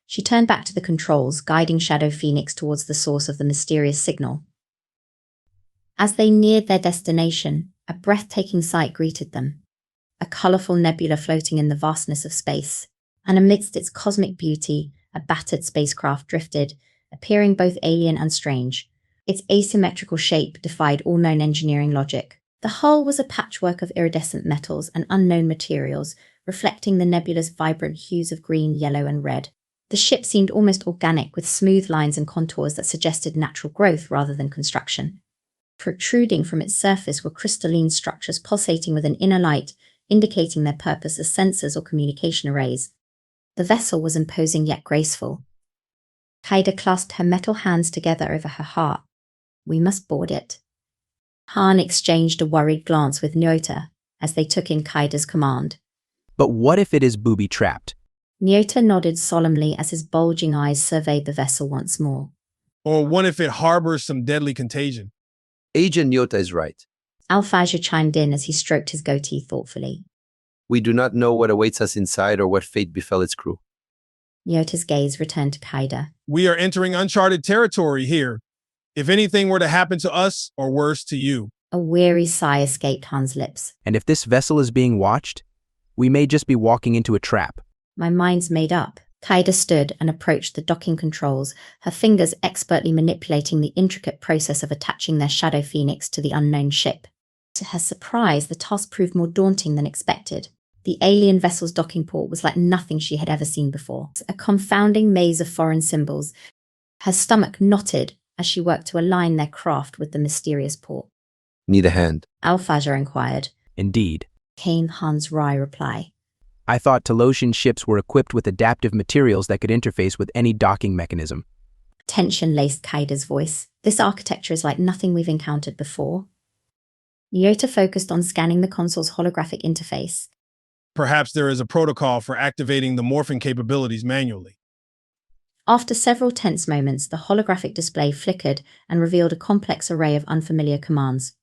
She turned back to the controls, guiding Shadow Phoenix towards the source of the mysterious signal. As they neared their destination, a breathtaking sight greeted them. A colourful nebula floating in the vastness of space, and amidst its cosmic beauty, a battered spacecraft drifted, appearing both alien and strange. Its asymmetrical shape defied all known engineering logic. The hull was a patchwork of iridescent metals and unknown materials, reflecting the nebula's vibrant hues of green, yellow, and red. The ship seemed almost organic, with smooth lines and contours that suggested natural growth rather than construction. Protruding from its surface were crystalline structures pulsating with an inner light, indicating their purpose as sensors or communication arrays. The vessel was imposing yet graceful. Kaida clasped her metal hands together over her heart. We must board it. Han exchanged a worried glance with Nyota as they took in Kaida's command. But what if it is booby-trapped? Nyota nodded solemnly as his bulging eyes surveyed the vessel once more. Or what if it harbors some deadly contagion? Agent Nyota is right. Al-Fajr chimed in as he stroked his goatee thoughtfully. We do not know what awaits us inside or what fate befell its crew. Nyota's gaze returned to Kaida. We are entering uncharted territory here. If anything were to happen to us, or worse, to you. A weary sigh escaped Han's lips. And if this vessel is being watched, we may just be walking into a trap. My mind's made up. Kaida stood and approached the docking controls, her fingers expertly manipulating the intricate process of attaching their Shadow Phoenix to the unknown ship. To her surprise, the task proved more daunting than expected. The alien vessel's docking port was like nothing she had ever seen before. A confounding maze of foreign symbols. Her stomach knotted as she worked to align their craft with the mysterious port. Need a hand? Al-Fajr inquired. Indeed, Came Han's wry reply. I thought Talosian ships were equipped with adaptive materials that could interface with any docking mechanism. Tension laced Kaida's voice. This architecture is like nothing we've encountered before. Nyota focused on scanning the console's holographic interface. Perhaps there is a protocol for activating the morphing capabilities manually. After several tense moments, the holographic display flickered and revealed a complex array of unfamiliar commands.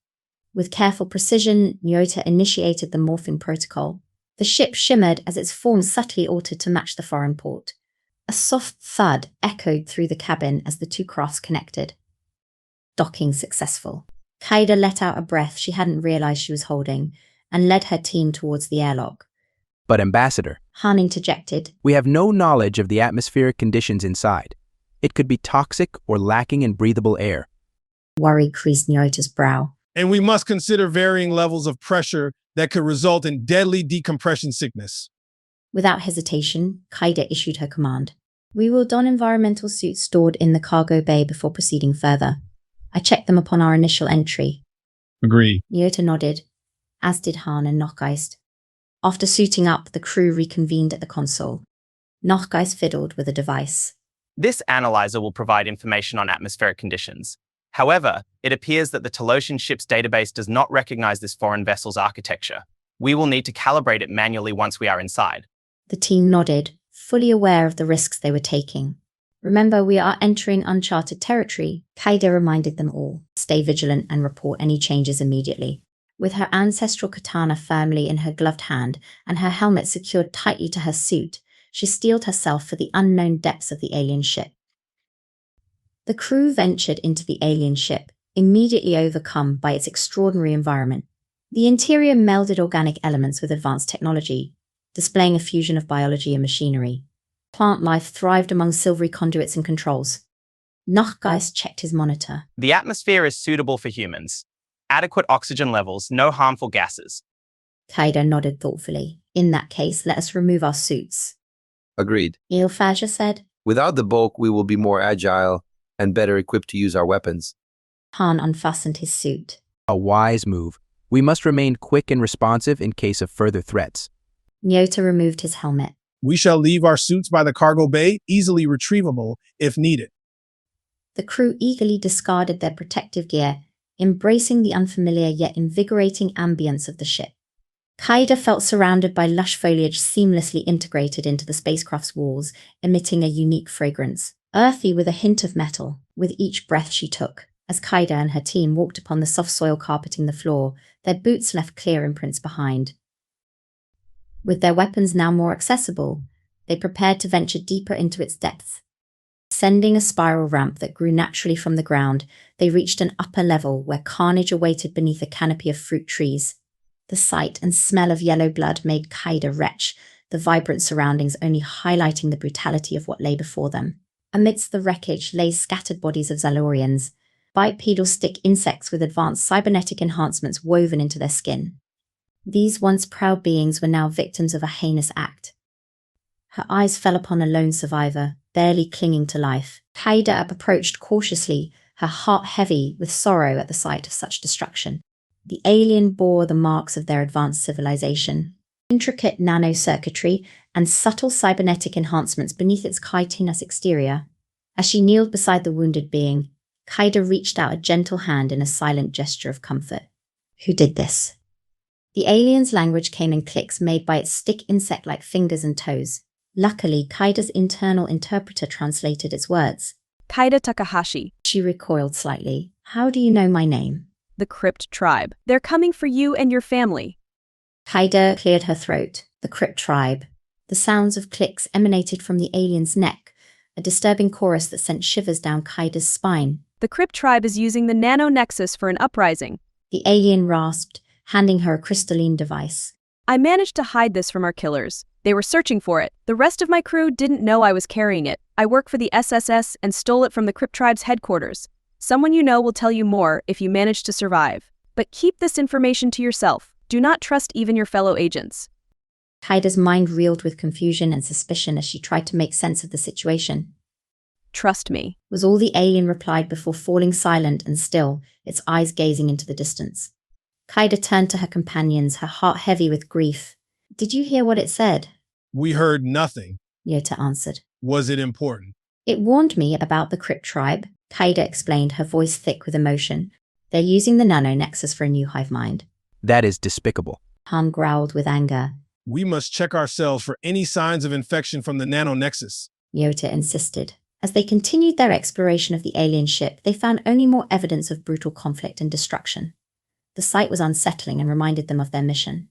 With careful precision, Nyota initiated the morphing protocol. The ship shimmered as its form subtly altered to match the foreign port. A soft thud echoed through the cabin as the two crafts connected. Docking successful. Kaida let out a breath she hadn't realized she was holding and led her team towards the airlock. But Ambassador, Han interjected. We have no knowledge of the atmospheric conditions inside. It could be toxic or lacking in breathable air. Worry creased Nyota's brow. And we must consider varying levels of pressure that could result in deadly decompression sickness. Without hesitation, Kaida issued her command. We will don environmental suits stored in the cargo bay before proceeding further. I checked them upon our initial entry. Agreed. Nyota nodded, as did Han and Nochgeist. After suiting up, the crew reconvened at the console. Nochgeist fiddled with a device. This analyzer will provide information on atmospheric conditions. However, it appears that the Talosian ship's database does not recognize this foreign vessel's architecture. We will need to calibrate it manually once we are inside. The team nodded, fully aware of the risks they were taking. Remember, we are entering uncharted territory, Kaida reminded them all. Stay vigilant and report any changes immediately. With her ancestral katana firmly in her gloved hand and her helmet secured tightly to her suit, she steeled herself for the unknown depths of the alien ship. The crew ventured into the alien ship, immediately overcome by its extraordinary environment. The interior melded organic elements with advanced technology, displaying a fusion of biology and machinery. Plant life thrived among silvery conduits and controls. Nochgeist checked his monitor. The atmosphere is suitable for humans. Adequate oxygen levels, no harmful gases. Kaida nodded thoughtfully. In that case, let us remove our suits. Agreed. Ilfaja said. Without the bulk, we will be more agile and better equipped to use our weapons. Han unfastened his suit. A wise move. We must remain quick and responsive in case of further threats. Nyota removed his helmet. We shall leave our suits by the cargo bay, easily retrievable if needed. The crew eagerly discarded their protective gear, embracing the unfamiliar yet invigorating ambience of the ship. Kaida felt surrounded by lush foliage seamlessly integrated into the spacecraft's walls, emitting a unique fragrance, earthy with a hint of metal, with each breath she took. As Kaida and her team walked upon the soft soil carpeting the floor, their boots left clear imprints behind. With their weapons now more accessible, they prepared to venture deeper into its depths. Ascending a spiral ramp that grew naturally from the ground, they reached an upper level where carnage awaited beneath a canopy of fruit trees. The sight and smell of yellow blood made Kaida retch, the vibrant surroundings only highlighting the brutality of what lay before them. Amidst the wreckage lay scattered bodies of Zalorians, bipedal stick insects with advanced cybernetic enhancements woven into their skin. These once proud beings were now victims of a heinous act. Her eyes fell upon a lone survivor, barely clinging to life. Kaida approached cautiously, her heart heavy with sorrow at the sight of such destruction. The alien bore the marks of their advanced civilization. Intricate nanocircuitry and subtle cybernetic enhancements beneath its chitinous exterior. As she kneeled beside the wounded being, Kaida reached out a gentle hand in a silent gesture of comfort. Who did this? The alien's language came in clicks made by its stick insect-like fingers and toes. Luckily, Kaida's internal interpreter translated its words. Kaida Takahashi. She recoiled slightly. How do you know my name? The Crypt Tribe. They're coming for you and your family. Kaida cleared her throat. The Crypt Tribe. The sounds of clicks emanated from the alien's neck, a disturbing chorus that sent shivers down Kaida's spine. The Crypt Tribe is using the Nano Nexus for an uprising. The alien rasped, handing her a crystalline device. I managed to hide this from our killers. They were searching for it. The rest of my crew didn't know I was carrying it. I work for the SSS and stole it from the Crypt Tribe's headquarters. Someone you know will tell you more if you manage to survive. But keep this information to yourself. Do not trust even your fellow agents. Kaida's mind reeled with confusion and suspicion as she tried to make sense of the situation. Trust me, was all the alien replied before falling silent and still, its eyes gazing into the distance. Kaida turned to her companions, her heart heavy with grief. Did you hear what it said? We heard nothing, Nyota answered. Was it important? It warned me about the Crypt tribe, Kaida explained, her voice thick with emotion. They're using the nano-nexus for a new hive mind. That is despicable. Han growled with anger. We must check ourselves for any signs of infection from the nano-nexus, Nyota insisted. As they continued their exploration of the alien ship, they found only more evidence of brutal conflict and destruction. The sight was unsettling and reminded them of their mission.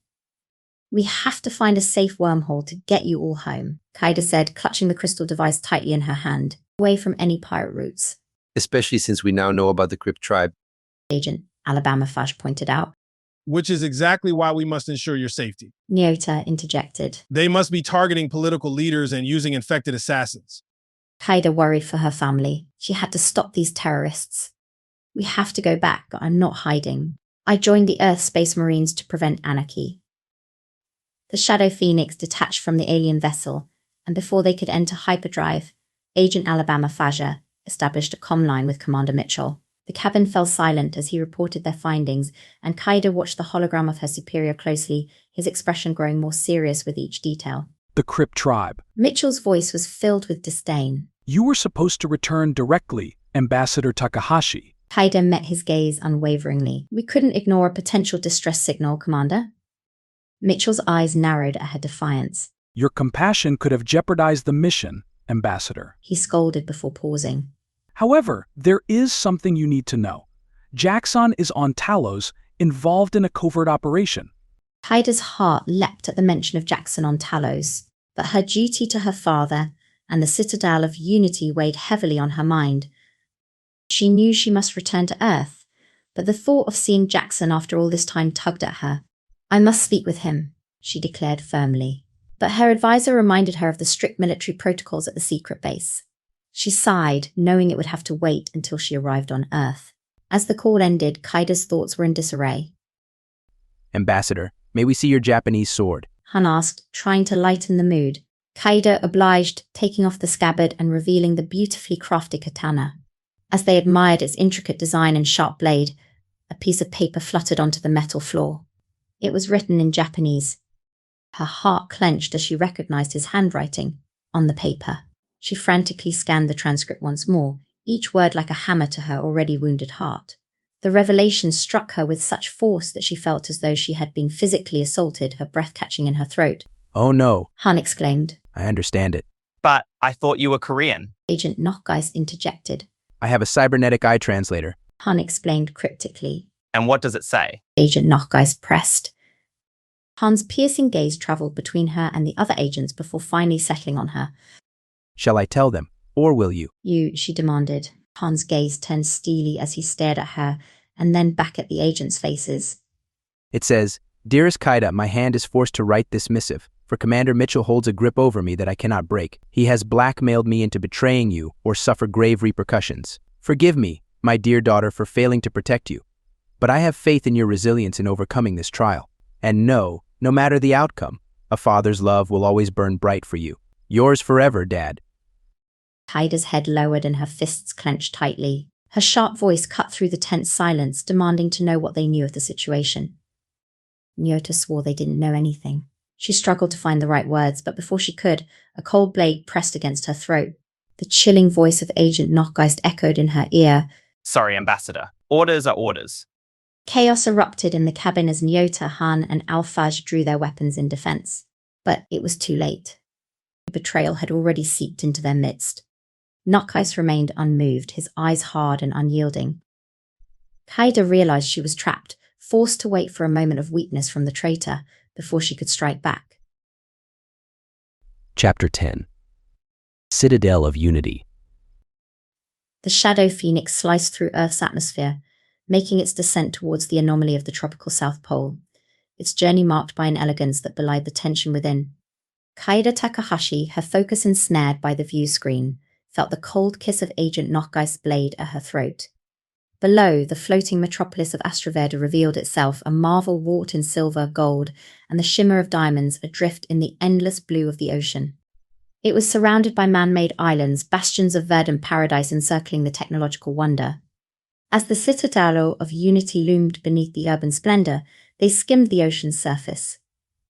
We have to find a safe wormhole to get you all home, Kaida said, clutching the crystal device tightly in her hand, away from any pirate routes. Especially since we now know about the Crypt tribe. Agent Alabama Fash pointed out. Which is exactly why we must ensure your safety, Nyota interjected. They must be targeting political leaders and using infected assassins. Kaida worried for her family. She had to stop these terrorists. We have to go back, but I'm not hiding. I joined the Earth Space Marines to prevent anarchy. The Shadow Phoenix detached from the alien vessel, and before they could enter hyperdrive, Agent Alabama Faja established a comm line with Commander Mitchell. The cabin fell silent as he reported their findings, and Kaida watched the hologram of her superior closely, his expression growing more serious with each detail. The Crypt tribe. Mitchell's voice was filled with disdain. You were supposed to return directly, Ambassador Takahashi. Kaida met his gaze unwaveringly. We couldn't ignore a potential distress signal, Commander. Mitchell's eyes narrowed at her defiance. Your compassion could have jeopardized the mission, Ambassador. He scolded before pausing. However, there is something you need to know. Jaxon is on Talos, involved in a covert operation. Kaida's heart leapt at the mention of Jaxon on Talos, but her duty to her father and the Citadel of Unity weighed heavily on her mind. She knew she must return to Earth, but the thought of seeing Jaxon after all this time tugged at her. I must speak with him, she declared firmly. But her advisor reminded her of the strict military protocols at the secret base. She sighed, knowing it would have to wait until she arrived on Earth. As the call ended, Kaida's thoughts were in disarray. Ambassador, may we see your Japanese sword? Han asked, trying to lighten the mood. Kaida obliged, taking off the scabbard and revealing the beautifully crafted katana. As they admired its intricate design and sharp blade, a piece of paper fluttered onto the metal floor. It was written in Japanese. Her heart clenched as she recognized his handwriting on the paper. She frantically scanned the transcript once more, each word like a hammer to her already wounded heart. The revelation struck her with such force that she felt as though she had been physically assaulted, her breath catching in her throat. Oh no, Han exclaimed. I understand it. But I thought you were Korean. Agent Nockgeist interjected. I have a cybernetic eye translator. Han explained cryptically. And what does it say? Agent Nockgeist pressed. Han's piercing gaze travelled between her and the other agents before finally settling on her. Shall I tell them, or will you? You, she demanded. Han's gaze turned steely as he stared at her, and then back at the agents' faces. It says, Dearest Kaida, my hand is forced to write this missive, for Commander Mitchell holds a grip over me that I cannot break. He has blackmailed me into betraying you or suffer grave repercussions. Forgive me, my dear daughter, for failing to protect you. But I have faith in your resilience in overcoming this trial. And no matter the outcome, a father's love will always burn bright for you. Yours forever, Dad. Kaida's head lowered and her fists clenched tightly. Her sharp voice cut through the tense silence, demanding to know what they knew of the situation. Nyota swore they didn't know anything. She struggled to find the right words, but before she could, a cold blade pressed against her throat. The chilling voice of Agent Nockgeist echoed in her ear. Sorry, Ambassador. Orders are orders. Chaos erupted in the cabin as Nyota, Han, and Alphaj drew their weapons in defense. But it was too late. Betrayal had already seeped into their midst. Nockgeist remained unmoved, his eyes hard and unyielding. Kaida realized she was trapped, forced to wait for a moment of weakness from the traitor before she could strike back. Chapter 10. Citadel of Unity. The Shadow Phoenix sliced through Earth's atmosphere, making its descent towards the anomaly of the tropical South Pole, its journey marked by an elegance that belied the tension within. Kaida Takahashi, her focus ensnared by the view screen, felt the cold kiss of Agent Nockgeist's blade at her throat. Below, the floating metropolis of Astroverde revealed itself, a marvel wrought in silver, gold, and the shimmer of diamonds adrift in the endless blue of the ocean. It was surrounded by man-made islands, bastions of verdant paradise encircling the technological wonder. As the Citadel of Unity loomed beneath the urban splendor, they skimmed the ocean's surface.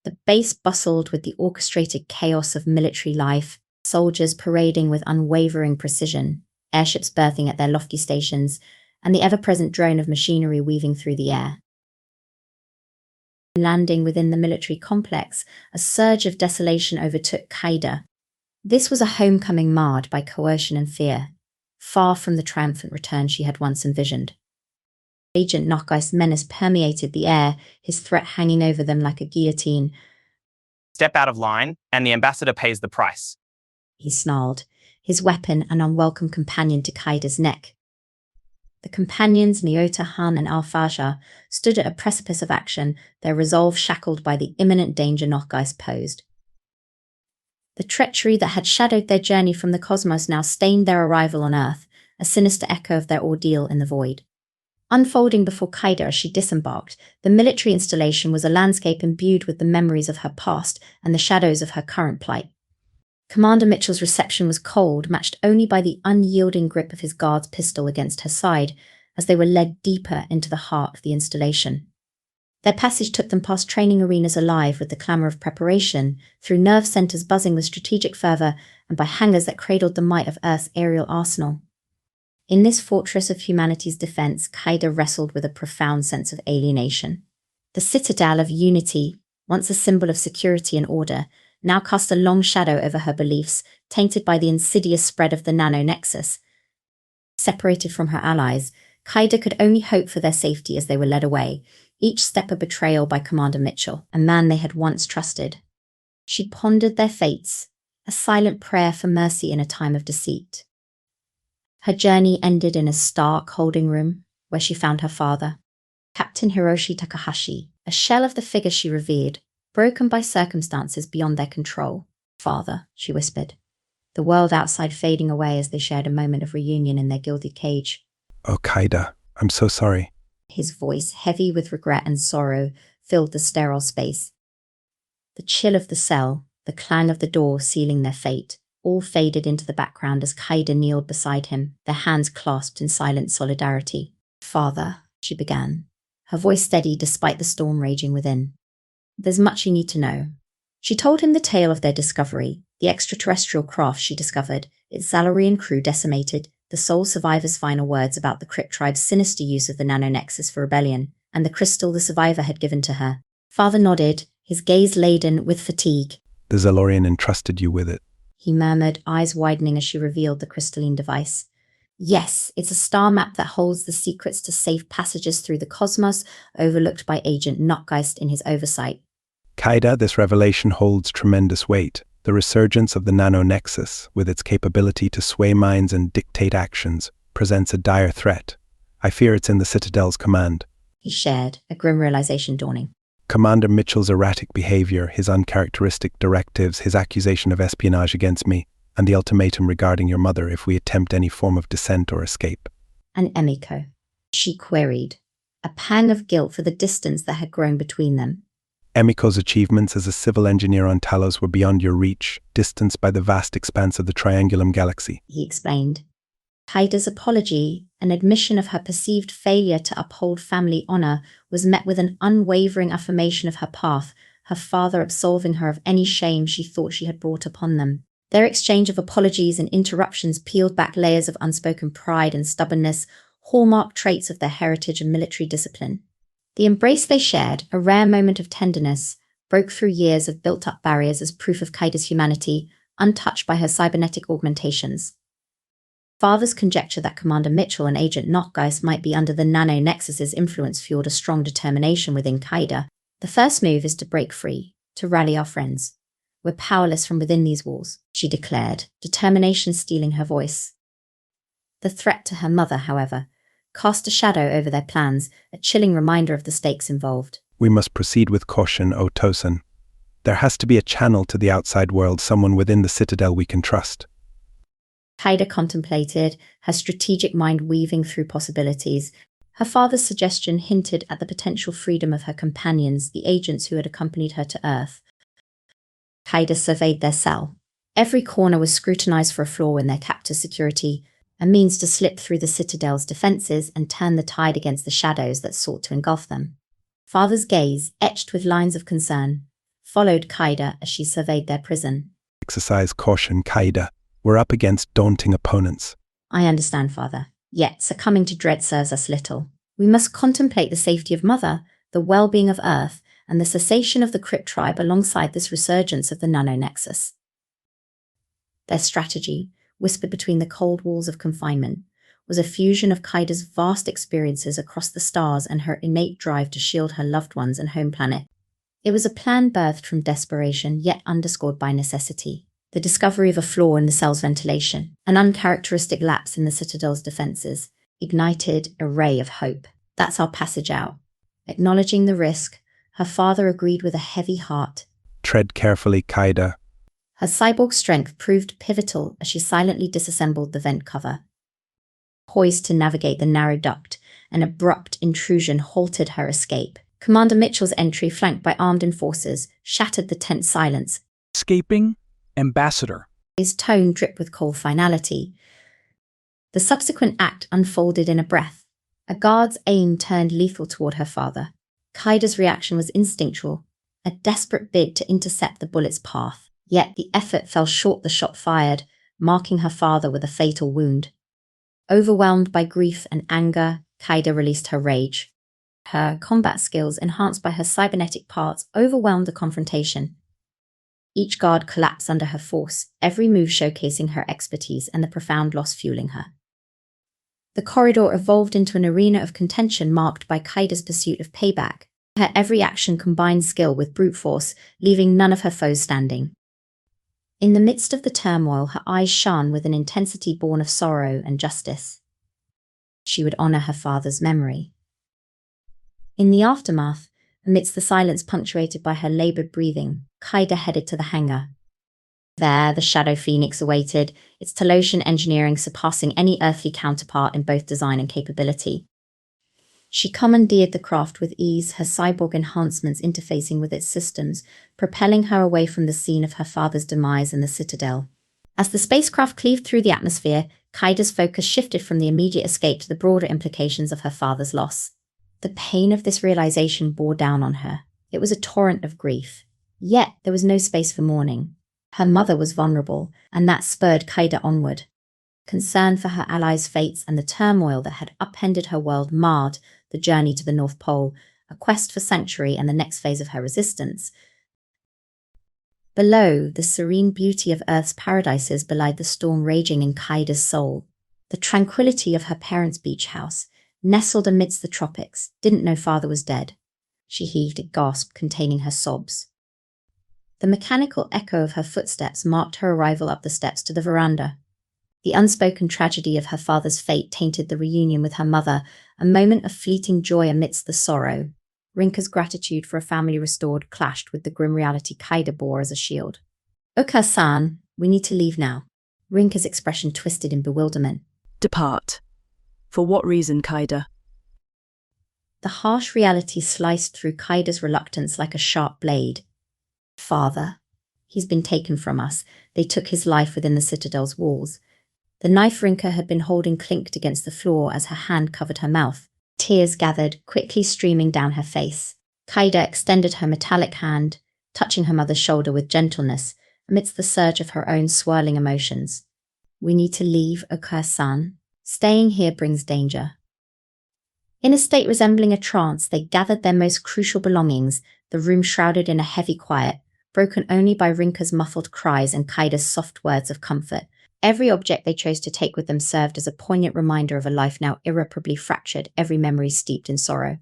The base bustled with the orchestrated chaos of military life, soldiers parading with unwavering precision, airships berthing at their lofty stations, and the ever-present drone of machinery weaving through the air. Landing within the military complex, a surge of desolation overtook Kaida. This was a homecoming marred by coercion and fear, far from the triumphant return she had once envisioned. Agent Nockeist's menace permeated the air, his threat hanging over them like a guillotine. Step out of line, and the ambassador pays the price, he snarled, his weapon an unwelcome companion to Kaida's neck. The companions, Nyota, Han, and Al-Fajr, stood at a precipice of action, their resolve shackled by the imminent danger Nockeist posed. The treachery that had shadowed their journey from the cosmos now stained their arrival on Earth, a sinister echo of their ordeal in the void. Unfolding before Kaida as she disembarked, the military installation was a landscape imbued with the memories of her past and the shadows of her current plight. Commander Mitchell's reception was cold, matched only by the unyielding grip of his guard's pistol against her side, as they were led deeper into the heart of the installation. Their passage took them past training arenas alive with the clamour of preparation, through nerve centres buzzing with strategic fervour, and by hangars that cradled the might of Earth's aerial arsenal. In this fortress of humanity's defence, Kaida wrestled with a profound sense of alienation. The citadel of unity, once a symbol of security and order, now cast a long shadow over her beliefs, tainted by the insidious spread of the nano-nexus. Separated from her allies, Kaida could only hope for their safety as they were led away, each step a betrayal by Commander Mitchell, a man they had once trusted. She pondered their fates, a silent prayer for mercy in a time of deceit. Her journey ended in a stark holding room, where she found her father, Captain Hiroshi Takahashi, a shell of the figure she revered, broken by circumstances beyond their control. "Father," she whispered, the world outside fading away as they shared a moment of reunion in their gilded cage. "Oh, Kaida, I'm so sorry." His voice, heavy with regret and sorrow, filled the sterile space. The chill of the cell, the clang of the door sealing their fate, all faded into the background as Kaida kneeled beside him, their hands clasped in silent solidarity. "Father," she began, her voice steady despite the storm raging within. "There's much you need to know." She told him the tale of their discovery, the extraterrestrial craft she discovered, its Zalorian crew decimated, the sole survivor's final words about the Crypt tribe's sinister use of the nano-nexus for rebellion, and the crystal the survivor had given to her. Father nodded, his gaze laden with fatigue. "The Zalorian entrusted you with it," he murmured, eyes widening as she revealed the crystalline device. "Yes, it's a star map that holds the secrets to safe passages through the cosmos, overlooked by Agent Nockeist in his oversight." "Kaida, this revelation holds tremendous weight. The resurgence of the nano-nexus, with its capability to sway minds and dictate actions, presents a dire threat. I fear it's in the Citadel's command," he shared, a grim realization dawning. "Commander Mitchell's erratic behavior, his uncharacteristic directives, his accusation of espionage against me, and the ultimatum regarding your mother if we attempt any form of dissent or escape." "And Emiko?" she queried, a pang of guilt for the distance that had grown between them. "Emiko's achievements as a civil engineer on Talos were beyond your reach, distanced by the vast expanse of the Triangulum galaxy," he explained. Kaida's apology, an admission of her perceived failure to uphold family honor, was met with an unwavering affirmation of her path, her father absolving her of any shame she thought she had brought upon them. Their exchange of apologies and interruptions peeled back layers of unspoken pride and stubbornness, hallmark traits of their heritage and military discipline. The embrace they shared, a rare moment of tenderness, broke through years of built-up barriers as proof of Kaida's humanity, untouched by her cybernetic augmentations. Father's conjecture that Commander Mitchell and Agent Nockeist might be under the nano-nexus's influence fueled a strong determination within Kaida. "The first move is to break free, to rally our friends. We're powerless from within these walls," she declared, determination stealing her voice. The threat to her mother, however, cast a shadow over their plans, a chilling reminder of the stakes involved. "We must proceed with caution, O Tosin. There has to be a channel to the outside world, someone within the Citadel we can trust." Kaida contemplated, her strategic mind weaving through possibilities. Her father's suggestion hinted at the potential freedom of her companions, the agents who had accompanied her to Earth. Kaida surveyed their cell. Every corner was scrutinized for a flaw in their captor's security, a means to slip through the Citadel's defenses and turn the tide against the shadows that sought to engulf them. Father's gaze, etched with lines of concern, followed Kaida as she surveyed their prison. Exercise caution, Kaida. We're up against daunting opponents. I understand, Father. Yet succumbing to dread serves us little. We must contemplate the safety of Mother, the well-being of Earth, and the cessation of the Crypt tribe alongside this resurgence of the nano-nexus. Their strategy, whispered between the cold walls of confinement, was a fusion of Kaida's vast experiences across the stars and her innate drive to shield her loved ones and home planet. It was a plan birthed from desperation, yet underscored by necessity. The discovery of a flaw in the cell's ventilation, an uncharacteristic lapse in the Citadel's defenses, ignited a ray of hope. That's our passage out. Acknowledging the risk, her father agreed with a heavy heart. Tread carefully, Kaida. Her cyborg strength proved pivotal as she silently disassembled the vent cover. Poised to navigate the narrow duct, an abrupt intrusion halted her escape. Commander Mitchell's entry, flanked by armed enforcers, shattered the tense silence. Escaping? Ambassador. His tone dripped with cold finality. The subsequent act unfolded in a breath. A guard's aim turned lethal toward her father. Kaida's reaction was instinctual, a desperate bid to intercept the bullet's path. Yet the effort fell short the shot fired, marking her father with a fatal wound. Overwhelmed by grief and anger, Kaida released her rage. Her combat skills, enhanced by her cybernetic parts, overwhelmed the confrontation. Each guard collapsed under her force, every move showcasing her expertise and the profound loss fueling her. The corridor evolved into an arena of contention marked by Kaida's pursuit of payback. Her every action combined skill with brute force, leaving none of her foes standing. In the midst of the turmoil, her eyes shone with an intensity born of sorrow and justice. She would honor her father's memory. In the aftermath, amidst the silence punctuated by her labored breathing, Kaida headed to the hangar. There, the Shadow Phoenix awaited, its Talosian engineering surpassing any earthly counterpart in both design and capability. She commandeered the craft with ease, her cyborg enhancements interfacing with its systems, propelling her away from the scene of her father's demise in the Citadel. As the spacecraft cleaved through the atmosphere, Kaida's focus shifted from the immediate escape to the broader implications of her father's loss. The pain of this realization bore down on her. It was a torrent of grief. Yet there was no space for mourning. Her mother was vulnerable, and that spurred Kaida onward. Concern for her allies' fates and the turmoil that had upended her world marred the journey to the North Pole, a quest for sanctuary and the next phase of her resistance. Below, the serene beauty of Earth's paradises belied the storm raging in Kaida's soul. The tranquility of her parents' beach house, nestled amidst the tropics, didn't know father was dead. She heaved a gasp containing her sobs. The mechanical echo of her footsteps marked her arrival up the steps to the veranda. The unspoken tragedy of her father's fate tainted the reunion with her mother, a moment of fleeting joy amidst the sorrow. Rinka's gratitude for a family restored clashed with the grim reality Kaida bore as a shield. Oka-san, we need to leave now. Rinka's expression twisted in bewilderment. Depart. For what reason, Kaida? The harsh reality sliced through Kaida's reluctance like a sharp blade. Father. He's been taken from us. They took his life within the Citadel's walls. The knife Rinka had been holding clinked against the floor as her hand covered her mouth. Tears gathered, quickly streaming down her face. Kaida extended her metallic hand, touching her mother's shoulder with gentleness, amidst the surge of her own swirling emotions. We need to leave, Oka-san. Staying here brings danger. In a state resembling a trance, they gathered their most crucial belongings, the room shrouded in a heavy quiet, broken only by Rinka's muffled cries and Kaida's soft words of comfort. Every object they chose to take with them served as a poignant reminder of a life now irreparably fractured, every memory steeped in sorrow.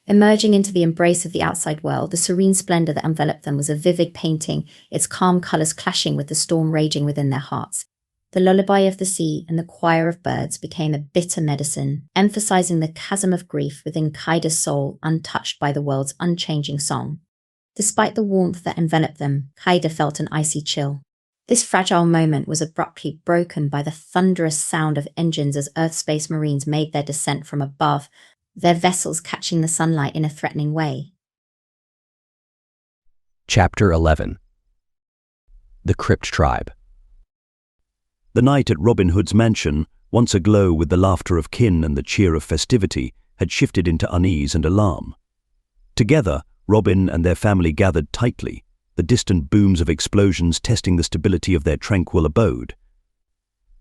Emerging into the embrace of the outside world, the serene splendor that enveloped them was a vivid painting, its calm colors clashing with the storm raging within their hearts. The lullaby of the sea and the choir of birds became a bitter medicine, emphasizing the chasm of grief within Kaida's soul untouched by the world's unchanging song. Despite the warmth that enveloped them, Kaida felt an icy chill. This fragile moment was abruptly broken by the thunderous sound of engines as Earth Space Marines made their descent from above, their vessels catching the sunlight in a threatening way. Chapter 11. The Crypt Tribe. The night at Robin Hood's mansion, once aglow with the laughter of kin and the cheer of festivity, had shifted into unease and alarm. Together, Robin and their family gathered tightly, the distant booms of explosions testing the stability of their tranquil abode.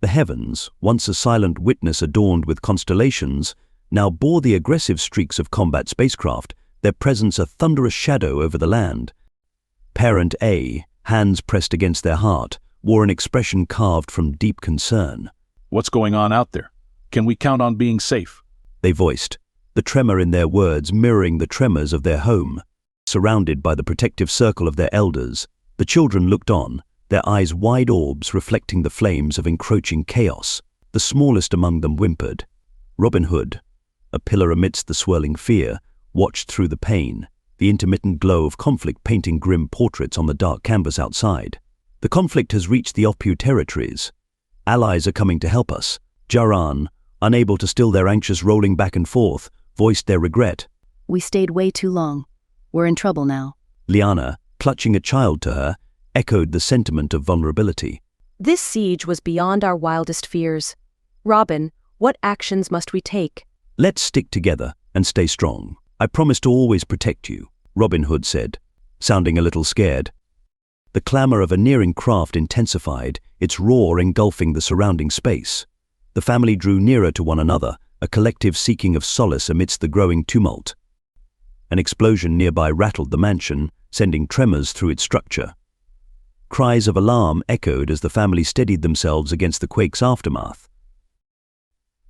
The heavens, once a silent witness adorned with constellations, now bore the aggressive streaks of combat spacecraft, their presence a thunderous shadow over the land. Parent A, hands pressed against their heart, wore an expression carved from deep concern. What's going on out there? Can we count on being safe? They voiced, the tremor in their words mirroring the tremors of their home. Surrounded by the protective circle of their elders, the children looked on, their eyes wide orbs reflecting the flames of encroaching chaos. The smallest among them whimpered. Robin Hood, a pillar amidst the swirling fear, watched through the pain, the intermittent glow of conflict painting grim portraits on the dark canvas outside. The conflict has reached the Opu territories. Allies are coming to help us. Jaran, unable to still their anxious rolling back and forth, voiced their regret. We stayed way too long. We're in trouble now. Liana, clutching a child to her, echoed the sentiment of vulnerability. This siege was beyond our wildest fears. Robin, what actions must we take? Let's stick together and stay strong. I promise to always protect you, Robin Hood said, sounding a little scared. The clamor of a nearing craft intensified, its roar engulfing the surrounding space. The family drew nearer to one another, a collective seeking of solace amidst the growing tumult. An explosion nearby rattled the mansion, sending tremors through its structure. Cries of alarm echoed as the family steadied themselves against the quake's aftermath.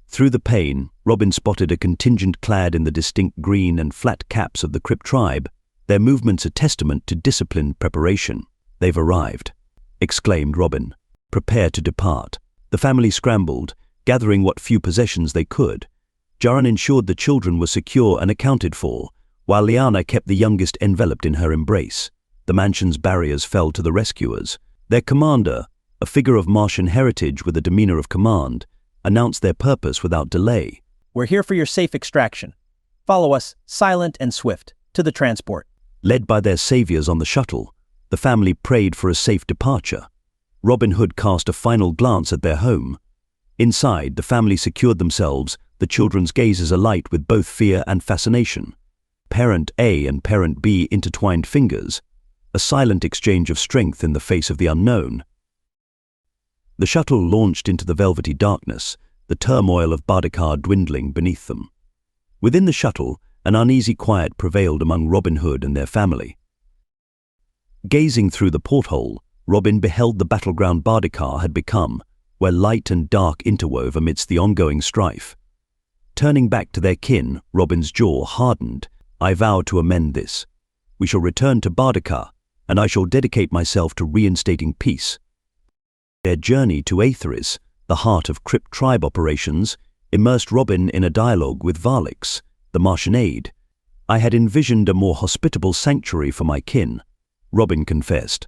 Through the pain, Robin spotted a contingent clad in the distinct green and flat caps of the Crypt tribe, their movements a testament to disciplined preparation. They've arrived, exclaimed Robin. Prepare to depart. The family scrambled, gathering what few possessions they could. Jaran ensured the children were secure and accounted for, while Liana kept the youngest enveloped in her embrace. The mansion's barriers fell to the rescuers. Their commander, a figure of Martian heritage with a demeanor of command, announced their purpose without delay. We're here for your safe extraction. Follow us, silent and swift, to the transport. Led by their saviors on the shuttle, the family prayed for a safe departure. Robin Hood cast a final glance at their home. Inside, the family secured themselves, the children's gazes alight with both fear and fascination. Parent A and Parent B intertwined fingers, a silent exchange of strength in the face of the unknown. The shuttle launched into the velvety darkness, the turmoil of Baudicard dwindling beneath them. Within the shuttle, an uneasy quiet prevailed among Robin Hood and their family. Gazing through the porthole, Robin beheld the battleground Baudicard had become, where light and dark interwove amidst the ongoing strife. Turning back to their kin, Robin's jaw hardened. I vow to amend this. We shall return to Baudicard, and I shall dedicate myself to reinstating peace. Their journey to Aetheris, the heart of Crypt tribe operations, immersed Robin in a dialogue with Valix, the Martian aide. I had envisioned a more hospitable sanctuary for my kin, Robin confessed.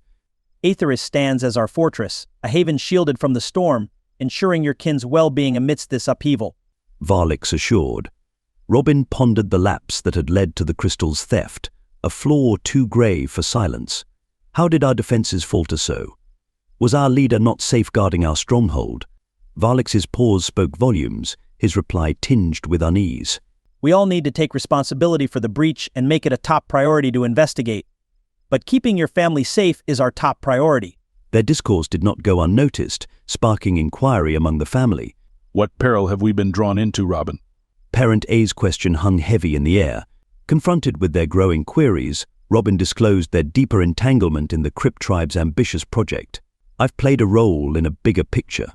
Aetheris stands as our fortress, a haven shielded from the storm, ensuring your kin's well-being amidst this upheaval, Valix assured. Robin pondered the lapse that had led to the crystal's theft, a flaw too grave for silence. How did our defenses falter so? Was our leader not safeguarding our stronghold? Valix's pause spoke volumes, his reply tinged with unease. We all need to take responsibility for the breach and make it a top priority to investigate. But keeping your family safe is our top priority. Their discourse did not go unnoticed, sparking inquiry among the family. What peril have we been drawn into, Robin? Parent A's question hung heavy in the air. Confronted with their growing queries, Robin disclosed their deeper entanglement in the Crypt tribe's ambitious project. I've played a role in a bigger picture,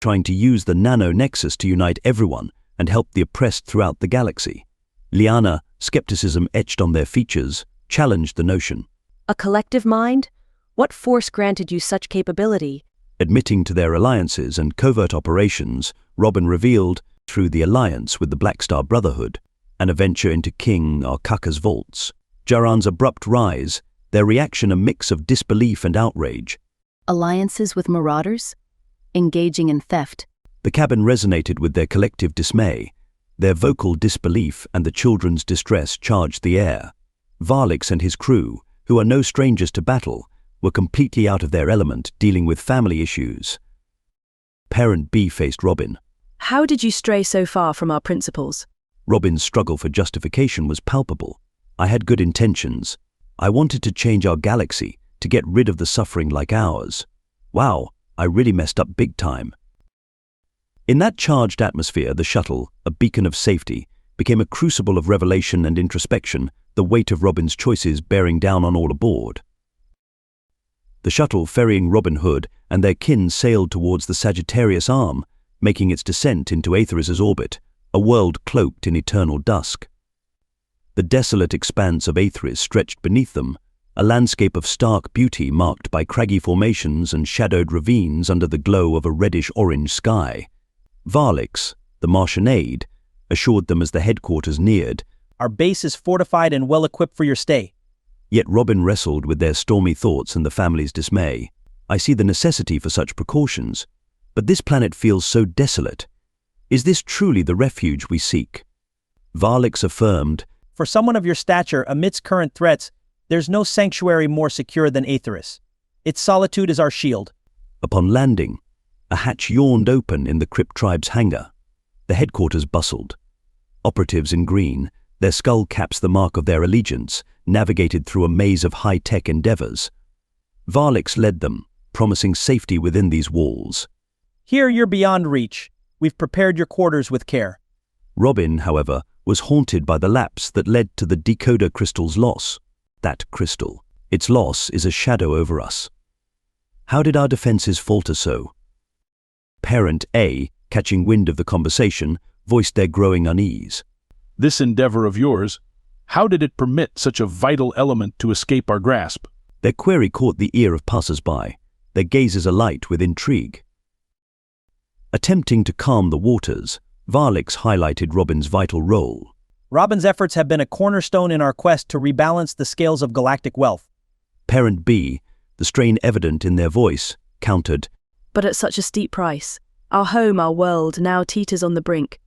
trying to use the nano-nexus to unite everyone and help the oppressed throughout the galaxy. Liana, skepticism etched on their features, challenged the notion. A collective mind? What force granted you such capability? Admitting to their alliances and covert operations, Robin revealed, through the alliance with the Black Star Brotherhood, and a venture into King Arkaka's vaults. Jaran's abrupt rise, their reaction a mix of disbelief and outrage. Alliances with marauders? Engaging in theft? The cabin resonated with their collective dismay. Their vocal disbelief and the children's distress charged the air. Valix and his crew, who are no strangers to battle, were completely out of their element dealing with family issues. Parent B faced Robin. How did you stray so far from our principles? Robin's struggle for justification was palpable. I had good intentions. I wanted to change our galaxy, to get rid of the suffering like ours. Wow, I really messed up big time. In that charged atmosphere, the shuttle, a beacon of safety, became a crucible of revelation and introspection, the weight of Robin's choices bearing down on all aboard. The shuttle ferrying Robin Hood and their kin sailed towards the Sagittarius Arm, making its descent into Aetheris's orbit, a world cloaked in eternal dusk. The desolate expanse of Aetheris stretched beneath them, a landscape of stark beauty marked by craggy formations and shadowed ravines under the glow of a reddish-orange sky. Varlix, the Martian aide, assured them as the headquarters neared, "Our base is fortified and well-equipped for your stay." Yet Robin wrestled with their stormy thoughts and the family's dismay. I see the necessity for such precautions, but this planet feels so desolate. Is this truly the refuge we seek? Varlix affirmed, "For someone of your stature, amidst current threats, there's no sanctuary more secure than Aetheris. Its solitude is our shield." Upon landing, a hatch yawned open in the Crypt tribe's hangar. The headquarters bustled. Operatives in green, their skull caps the mark of their allegiance, navigated through a maze of high-tech endeavors. Varlix led them, promising safety within these walls. "Here you're beyond reach. We've prepared your quarters with care." Robin, however, was haunted by the lapse that led to the decoder crystal's loss. That crystal. Its loss is a shadow over us. How did our defenses falter so? Parent A, catching wind of the conversation, voiced their growing unease. "This endeavor of yours, how did it permit such a vital element to escape our grasp?" Their query caught the ear of passers-by, their gazes alight with intrigue. Attempting to calm the waters, Varlix highlighted Robin's vital role. "Robin's efforts have been a cornerstone in our quest to rebalance the scales of galactic wealth." Parent B, the strain evident in their voice, countered, "But at such a steep price. Our home, our world, now teeters on the brink."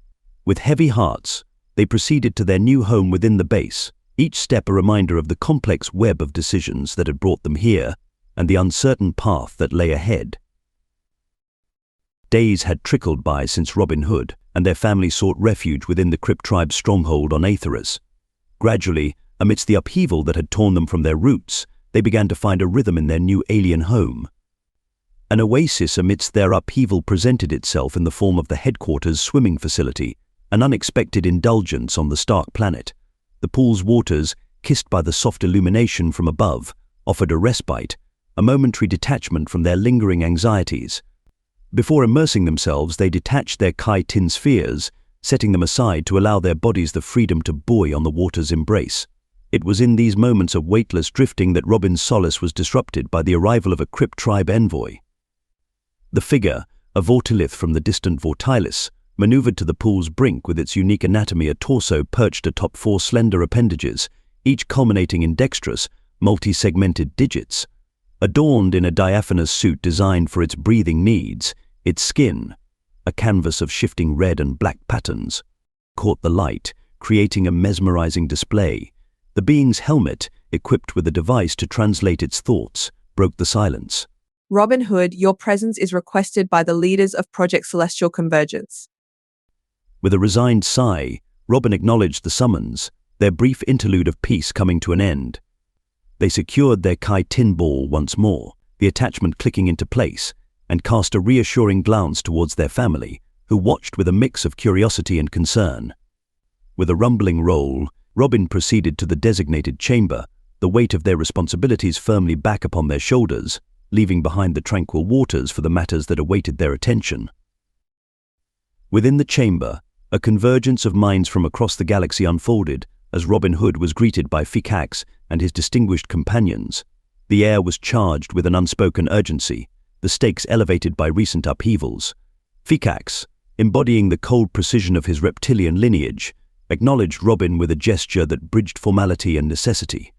With heavy hearts, they proceeded to their new home within the base, each step a reminder of the complex web of decisions that had brought them here and the uncertain path that lay ahead. Days had trickled by since Robin Hood and their family sought refuge within the Crypt tribe's stronghold on Aetheris. Gradually, amidst the upheaval that had torn them from their roots, they began to find a rhythm in their new alien home. An oasis amidst their upheaval presented itself in the form of the headquarters swimming facility, an unexpected indulgence on the stark planet. The pool's waters, kissed by the soft illumination from above, offered a respite, a momentary detachment from their lingering anxieties. Before immersing themselves, they detached their Kai-Tin spheres, setting them aside to allow their bodies the freedom to buoy on the water's embrace. It was in these moments of weightless drifting that Robin's solace was disrupted by the arrival of a Crypt tribe envoy. The figure, a Vortilith from the distant Vortilis, maneuvered to the pool's brink with its unique anatomy, a torso perched atop 4 slender appendages, each culminating in dexterous, multi-segmented digits. Adorned in a diaphanous suit designed for its breathing needs, its skin, a canvas of shifting red and black patterns, caught the light, creating a mesmerizing display. The being's helmet, equipped with a device to translate its thoughts, broke the silence. "Robin Hood, your presence is requested by the leaders of Project Celestial Convergence." With a resigned sigh, Robin acknowledged the summons, their brief interlude of peace coming to an end. They secured their Kai-Tin ball once more, the attachment clicking into place, and cast a reassuring glance towards their family, who watched with a mix of curiosity and concern. With a rumbling roll, Robin proceeded to the designated chamber, the weight of their responsibilities firmly back upon their shoulders, leaving behind the tranquil waters for the matters that awaited their attention. Within the chamber, a convergence of minds from across the galaxy unfolded as Robin Hood was greeted by Fikax and his distinguished companions. The air was charged with an unspoken urgency, the stakes elevated by recent upheavals. Fikax, embodying the cold precision of his reptilian lineage, acknowledged Robin with a gesture that bridged formality and necessity.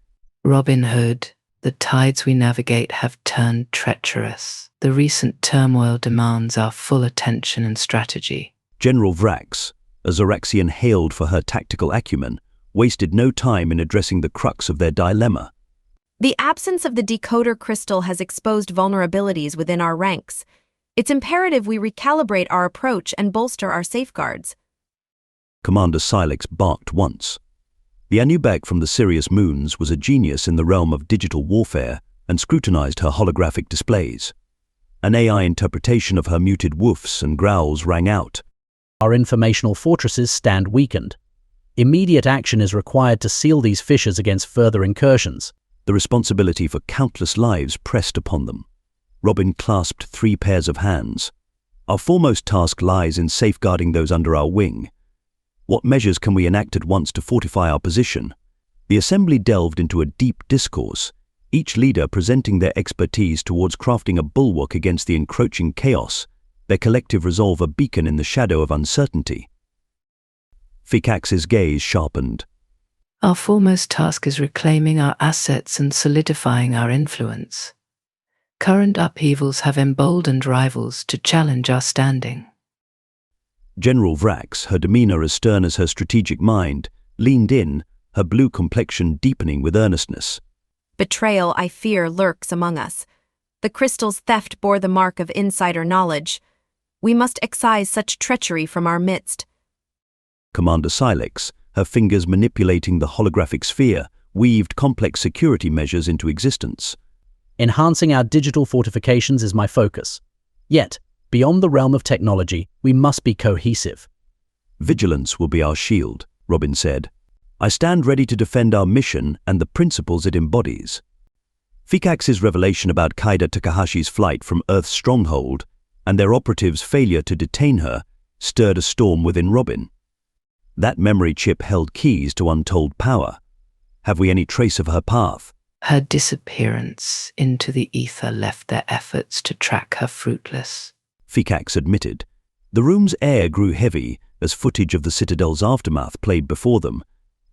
Robin Hood, the tides we navigate have turned treacherous. The recent turmoil demands our full attention and strategy. General Vrax, a Zoraxian hailed for her tactical acumen, wasted no time in addressing the crux of their dilemma. The absence of the decoder crystal has exposed vulnerabilities within our ranks. It's imperative we recalibrate our approach and bolster our safeguards. Commander Silex barked once. The Anubak from the Sirius Moons was a genius in the realm of digital warfare, and scrutinized her holographic displays. An AI interpretation of her muted woofs and growls rang out. Our informational fortresses stand weakened. Immediate action is required to seal these fissures against further incursions. The responsibility for countless lives pressed upon them. Robin clasped 3 pairs of hands. Our foremost task lies in safeguarding those under our wing. What measures can we enact at once to fortify our position? The assembly delved into a deep discourse, each leader presenting their expertise towards crafting a bulwark against the encroaching chaos, their collective resolve a beacon in the shadow of uncertainty. Fikax's gaze sharpened. Our foremost task is reclaiming our assets and solidifying our influence. Current upheavals have emboldened rivals to challenge our standing. General Vrax, her demeanor as stern as her strategic mind, leaned in, her blue complexion deepening with earnestness. Betrayal, I fear, lurks among us. The crystal's theft bore the mark of insider knowledge. We must excise such treachery from our midst. Commander Silex, her fingers manipulating the holographic sphere, weaved complex security measures into existence. Enhancing our digital fortifications is my focus. Yet, beyond the realm of technology, we must be cohesive. Vigilance will be our shield, Robin said. I stand ready to defend our mission and the principles it embodies. Fikax's revelation about Kaida Takahashi's flight from Earth's stronghold and their operatives' failure to detain her stirred a storm within Robin. That memory chip held keys to untold power. Have we any trace of her path? Her disappearance into the ether left their efforts to track her fruitless. Fikax admitted. The room's air grew heavy as footage of the Citadel's aftermath played before them,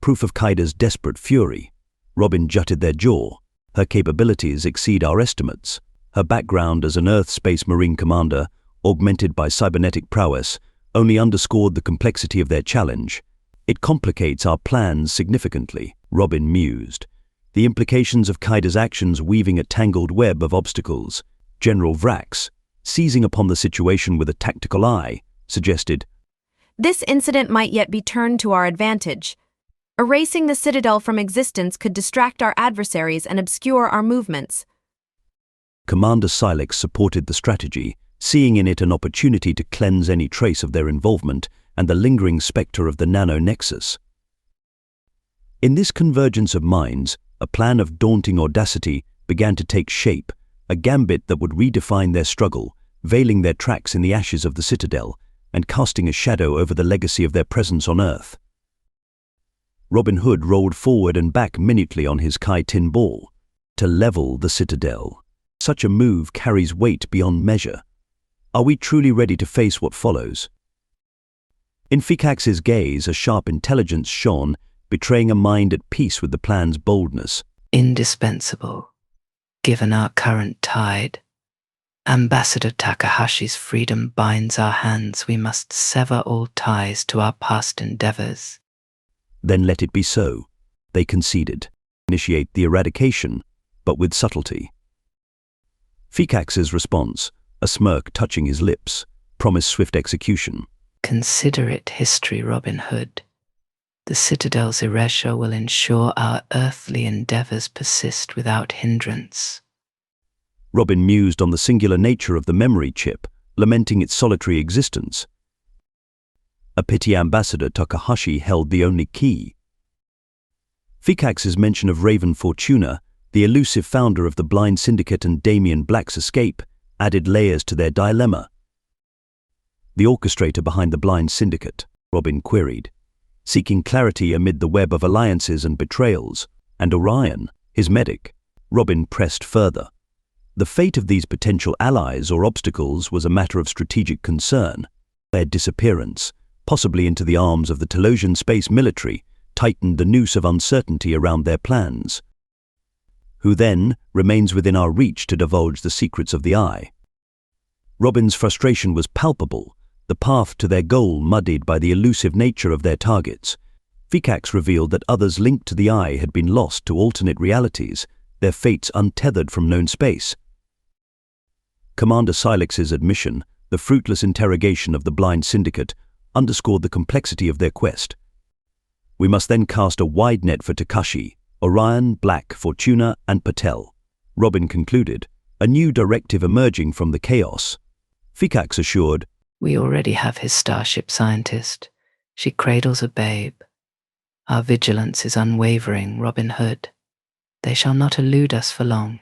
proof of Kaida's desperate fury. Robin jutted their jaw. Her capabilities exceed our estimates. Her background as an Earth Space Marine commander, augmented by cybernetic prowess, only underscored the complexity of their challenge. It complicates our plans significantly, Robin mused. The implications of Kaida's actions weaving a tangled web of obstacles. General Vrax, seizing upon the situation with a tactical eye, suggested, This incident might yet be turned to our advantage. Erasing the Citadel from existence could distract our adversaries and obscure our movements. Commander Silex supported the strategy, seeing in it an opportunity to cleanse any trace of their involvement and the lingering spectre of the nano-nexus. In this convergence of minds, a plan of daunting audacity began to take shape, a gambit that would redefine their struggle, veiling their tracks in the ashes of the Citadel and casting a shadow over the legacy of their presence on Earth. Robin Hood rolled forward and back minutely on his Kai-Tin ball. To level the Citadel. Such a move carries weight beyond measure. Are we truly ready to face what follows? In Fikax's gaze, a sharp intelligence shone, betraying a mind at peace with the plan's boldness. Indispensable, given our current tide. Ambassador Takahashi's freedom binds our hands. We must sever all ties to our past endeavors. Then let it be so, they conceded. Initiate the eradication, but with subtlety. Fikax's response, a smirk touching his lips, promised swift execution. Consider it history, Robin Hood. The Citadel's erasure will ensure our earthly endeavors persist without hindrance. Robin mused on the singular nature of the memory chip, lamenting its solitary existence. A pity Ambassador Takahashi held the only key. Fikax's mention of Raven Fortuna, the elusive founder of the Blind Syndicate and Damian Black's escape, added layers to their dilemma. The orchestrator behind the Blind Syndicate, Robin queried, seeking clarity amid the web of alliances and betrayals, and Orion, his medic. Robin pressed further. The fate of these potential allies or obstacles was a matter of strategic concern. Their disappearance, possibly into the arms of the Telosian space military, tightened the noose of uncertainty around their plans. Who then remains within our reach to divulge the secrets of the Eye? Robin's frustration was palpable, the path to their goal muddied by the elusive nature of their targets. Fikax revealed that others linked to the Eye had been lost to alternate realities, their fates untethered from known space. Commander Silex's admission, the fruitless interrogation of the Blind Syndicate, underscored the complexity of their quest. We must then cast a wide net for Takashi, Orion, Black, Fortuna, and Patel. Robin concluded, a new directive emerging from the chaos. Fikax assured, We already have his starship scientist. She cradles a babe. Our vigilance is unwavering, Robin Hood. They shall not elude us for long.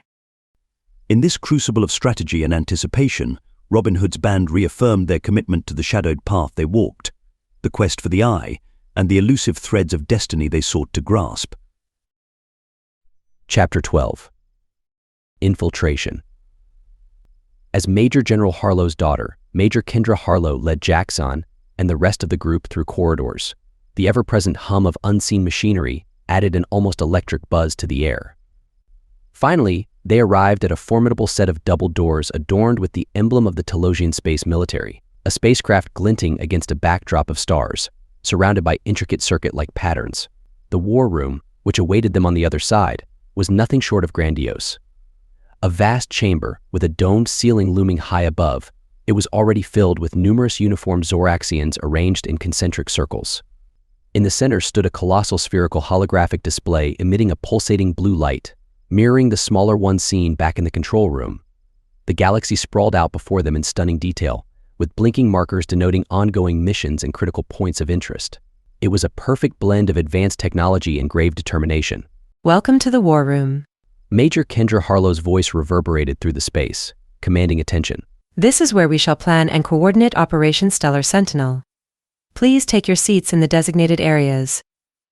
In this crucible of strategy and anticipation, Robin Hood's band reaffirmed their commitment to the shadowed path they walked, the quest for the eye, and the elusive threads of destiny they sought to grasp. Chapter 12. Infiltration. As Major General Harlow's daughter, Major Kendra Harlow led Jaxon and the rest of the group through corridors, the ever-present hum of unseen machinery added an almost electric buzz to the air. Finally, they arrived at a formidable set of double doors adorned with the emblem of the Talosian space military, a spacecraft glinting against a backdrop of stars, surrounded by intricate circuit-like patterns. The war room, which awaited them on the other side, was nothing short of grandiose. A vast chamber with a domed ceiling looming high above, it was already filled with numerous uniformed Zoraxians arranged in concentric circles. In the center stood a colossal spherical holographic display emitting a pulsating blue light, mirroring the smaller one seen back in the control room. The galaxy sprawled out before them in stunning detail, with blinking markers denoting ongoing missions and critical points of interest. It was a perfect blend of advanced technology and grave determination. Welcome to the War Room. Major Kendra Harlow's voice reverberated through the space, commanding attention. This is where we shall plan and coordinate Operation Stellar Sentinel. Please take your seats in the designated areas.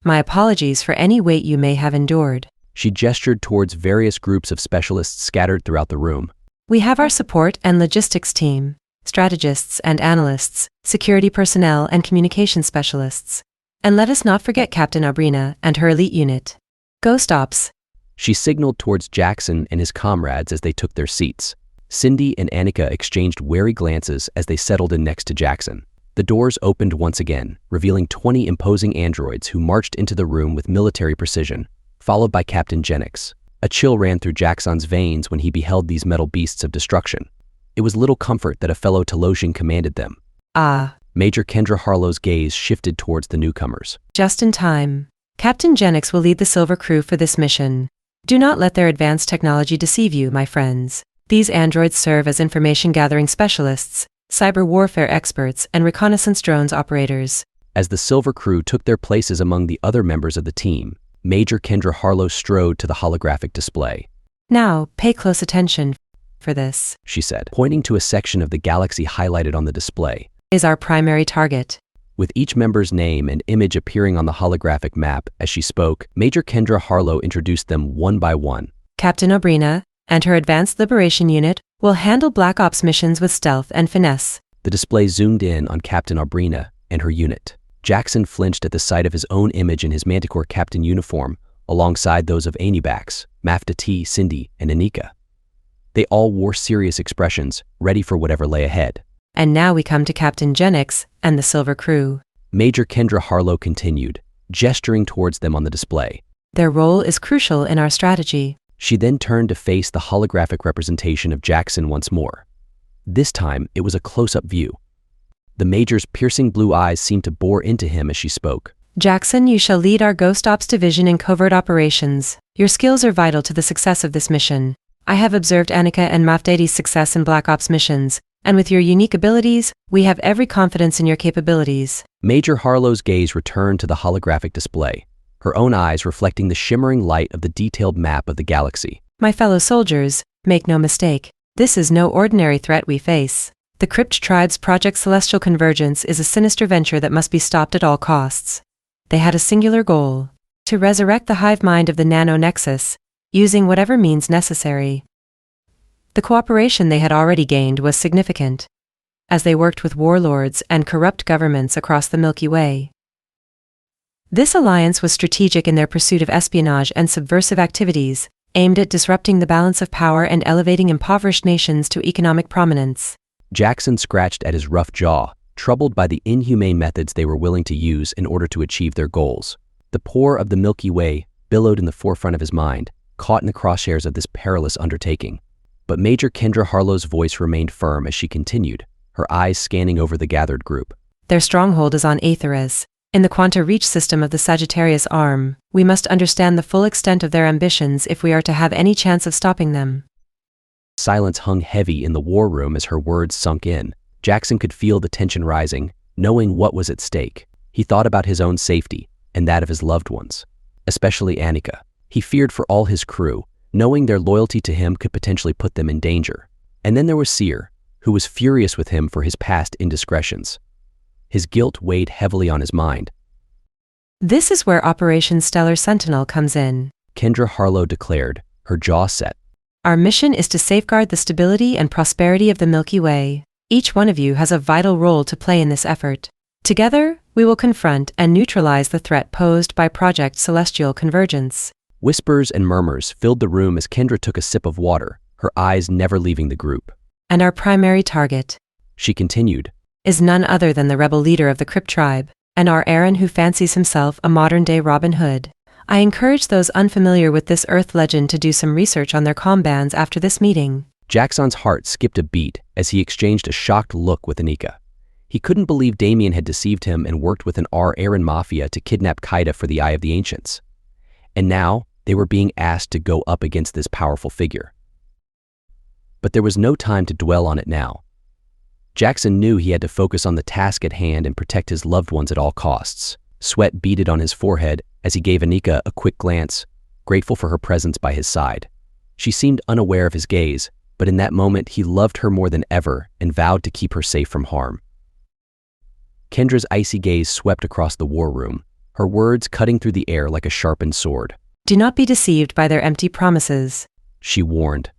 My apologies for any wait you may have endured. She gestured towards various groups of specialists scattered throughout the room. We have our support and logistics team, strategists and analysts, security personnel and communication specialists. And let us not forget Captain Abrina and her elite unit. Ghost Ops. She signaled towards Jaxon and his comrades as they took their seats. Cindy and Annika exchanged wary glances as they settled in next to Jaxon. The doors opened once again, revealing 20 imposing androids who marched into the room with military precision, followed by Captain Genix. A chill ran through Jaxon's veins when he beheld these metal beasts of destruction. It was little comfort that a fellow Talosian commanded them. Ah. Major Kendra Harlow's gaze shifted towards the newcomers. Just in time. Captain Genix will lead the Silver Crew for this mission. Do not let their advanced technology deceive you, my friends. These androids serve as information-gathering specialists, cyber warfare experts, and reconnaissance drones operators. As the Silver Crew took their places among the other members of the team, Major Kendra Harlow strode to the holographic display. Now, pay close attention for this, she said, pointing to a section of the galaxy highlighted on the display. Is our primary target. With each member's name and image appearing on the holographic map as she spoke, Major Kendra Harlow introduced them one by one. Captain Abrina and her Advanced Liberation Unit will handle Black Ops missions with stealth and finesse. The display zoomed in on Captain Abrina and her unit. Jaxon flinched at the sight of his own image in his Manticore captain uniform, alongside those of Anibax, Mafta T, Cindy, and Anika. They all wore serious expressions, ready for whatever lay ahead. And now we come to Captain Genix and the Silver Crew. Major Kendra Harlow continued, gesturing towards them on the display. Their role is crucial in our strategy. She then turned to face the holographic representation of Jaxon once more. This time, it was a close-up view. The Major's piercing blue eyes seemed to bore into him as she spoke. Jaxon, you shall lead our Ghost Ops division in covert operations. Your skills are vital to the success of this mission. I have observed Annika and Mafdadi's success in Black Ops missions, and with your unique abilities, we have every confidence in your capabilities. Major Harlow's gaze returned to the holographic display, her own eyes reflecting the shimmering light of the detailed map of the galaxy. My fellow soldiers, make no mistake, this is no ordinary threat we face. The Crypt Tribe's Project Celestial Convergence is a sinister venture that must be stopped at all costs. They had a singular goal: to resurrect the hive mind of the Nano Nexus, using whatever means necessary. The cooperation they had already gained was significant, as they worked with warlords and corrupt governments across the Milky Way. This alliance was strategic in their pursuit of espionage and subversive activities, aimed at disrupting the balance of power and elevating impoverished nations to economic prominence. Jaxon scratched at his rough jaw, troubled by the inhumane methods they were willing to use in order to achieve their goals. The poor of the Milky Way billowed in the forefront of his mind, caught in the crosshairs of this perilous undertaking. But Major Kendra Harlow's voice remained firm as she continued, her eyes scanning over the gathered group. Their stronghold is on Aetheres, In the Quanta Reach system of the Sagittarius Arm, we must understand the full extent of their ambitions if we are to have any chance of stopping them. Silence hung heavy in the war room as her words sunk in. Jaxon could feel the tension rising, knowing what was at stake. He thought about his own safety and that of his loved ones, especially Annika. He feared for all his crew, knowing their loyalty to him could potentially put them in danger. And then there was Seer, who was furious with him for his past indiscretions. His guilt weighed heavily on his mind. This is where Operation Stellar Sentinel comes in, Kendra Harlow declared, her jaw set. Our mission is to safeguard the stability and prosperity of the Milky Way. Each one of you has a vital role to play in this effort. Together, we will confront and neutralize the threat posed by Project Celestial Convergence. Whispers and murmurs filled the room as Kendra took a sip of water, her eyes never leaving the group. And our primary target, she continued, is none other than the rebel leader of the Crypt tribe, and our Aaron who fancies himself a modern-day Robin Hood. I encourage those unfamiliar with this Earth legend to do some research on their comm bands after this meeting. Jaxon's heart skipped a beat as he exchanged a shocked look with Annika. He couldn't believe Damien had deceived him and worked with an Aaron mafia to kidnap Kaida for the Eye of the Ancients. And now, they were being asked to go up against this powerful figure. But there was no time to dwell on it now. Jaxon knew he had to focus on the task at hand and protect his loved ones at all costs. Sweat beaded on his forehead as he gave Annika a quick glance, grateful for her presence by his side. She seemed unaware of his gaze, but in that moment he loved her more than ever and vowed to keep her safe from harm. Kendra's icy gaze swept across the war room, her words cutting through the air like a sharpened sword. Do not be deceived by their empty promises, she warned.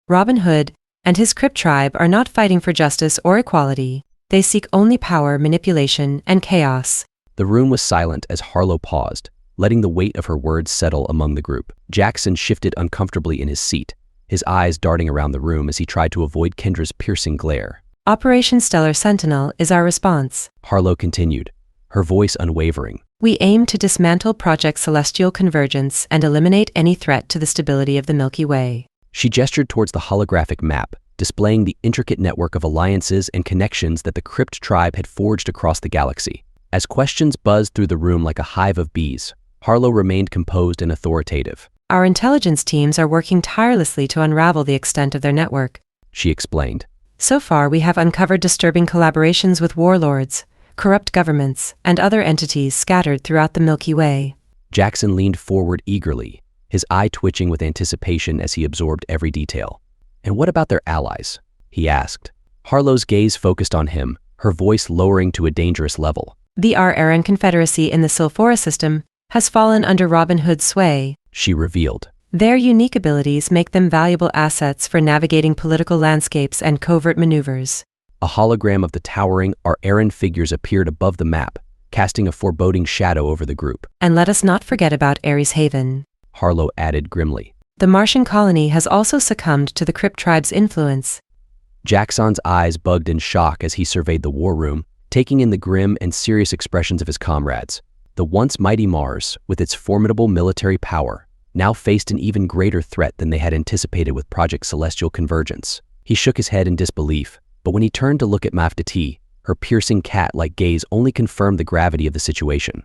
Robin Hood and his Crypt tribe are not fighting for justice or equality. They seek only power, manipulation, and chaos. The room was silent as Harlow paused, letting the weight of her words settle among the group. Jaxon shifted uncomfortably in his seat, his eyes darting around the room as he tried to avoid Kendra's piercing glare. Operation Stellar Sentinel is our response, Harlow continued, her voice unwavering. We aim to dismantle Project Celestial Convergence and eliminate any threat to the stability of the Milky Way. She gestured towards the holographic map, displaying the intricate network of alliances and connections that the Crypt tribe had forged across the galaxy. As questions buzzed through the room like a hive of bees, Harlow remained composed and authoritative. Our intelligence teams are working tirelessly to unravel the extent of their network, she explained. So far, we have uncovered disturbing collaborations with warlords, corrupt governments, and other entities scattered throughout the Milky Way. Jaxon leaned forward eagerly, his eye twitching with anticipation as he absorbed every detail. And what about their allies? He asked. Harlow's gaze focused on him, her voice lowering to a dangerous level. The Aaron Confederacy in the Silphora system has fallen under Robin Hood's sway, she revealed. Their unique abilities make them valuable assets for navigating political landscapes and covert maneuvers. A hologram of the towering Aaron figures appeared above the map, casting a foreboding shadow over the group. And let us not forget about Ares Haven, Harlow added grimly. The Martian colony has also succumbed to the Crypt tribe's influence. Jaxon's eyes bugged in shock as he surveyed the war room, taking in the grim and serious expressions of his comrades. The once mighty Mars, with its formidable military power, now faced an even greater threat than they had anticipated with Project Celestial Convergence. He shook his head in disbelief, but when he turned to look at Mafdati, her piercing cat-like gaze only confirmed the gravity of the situation.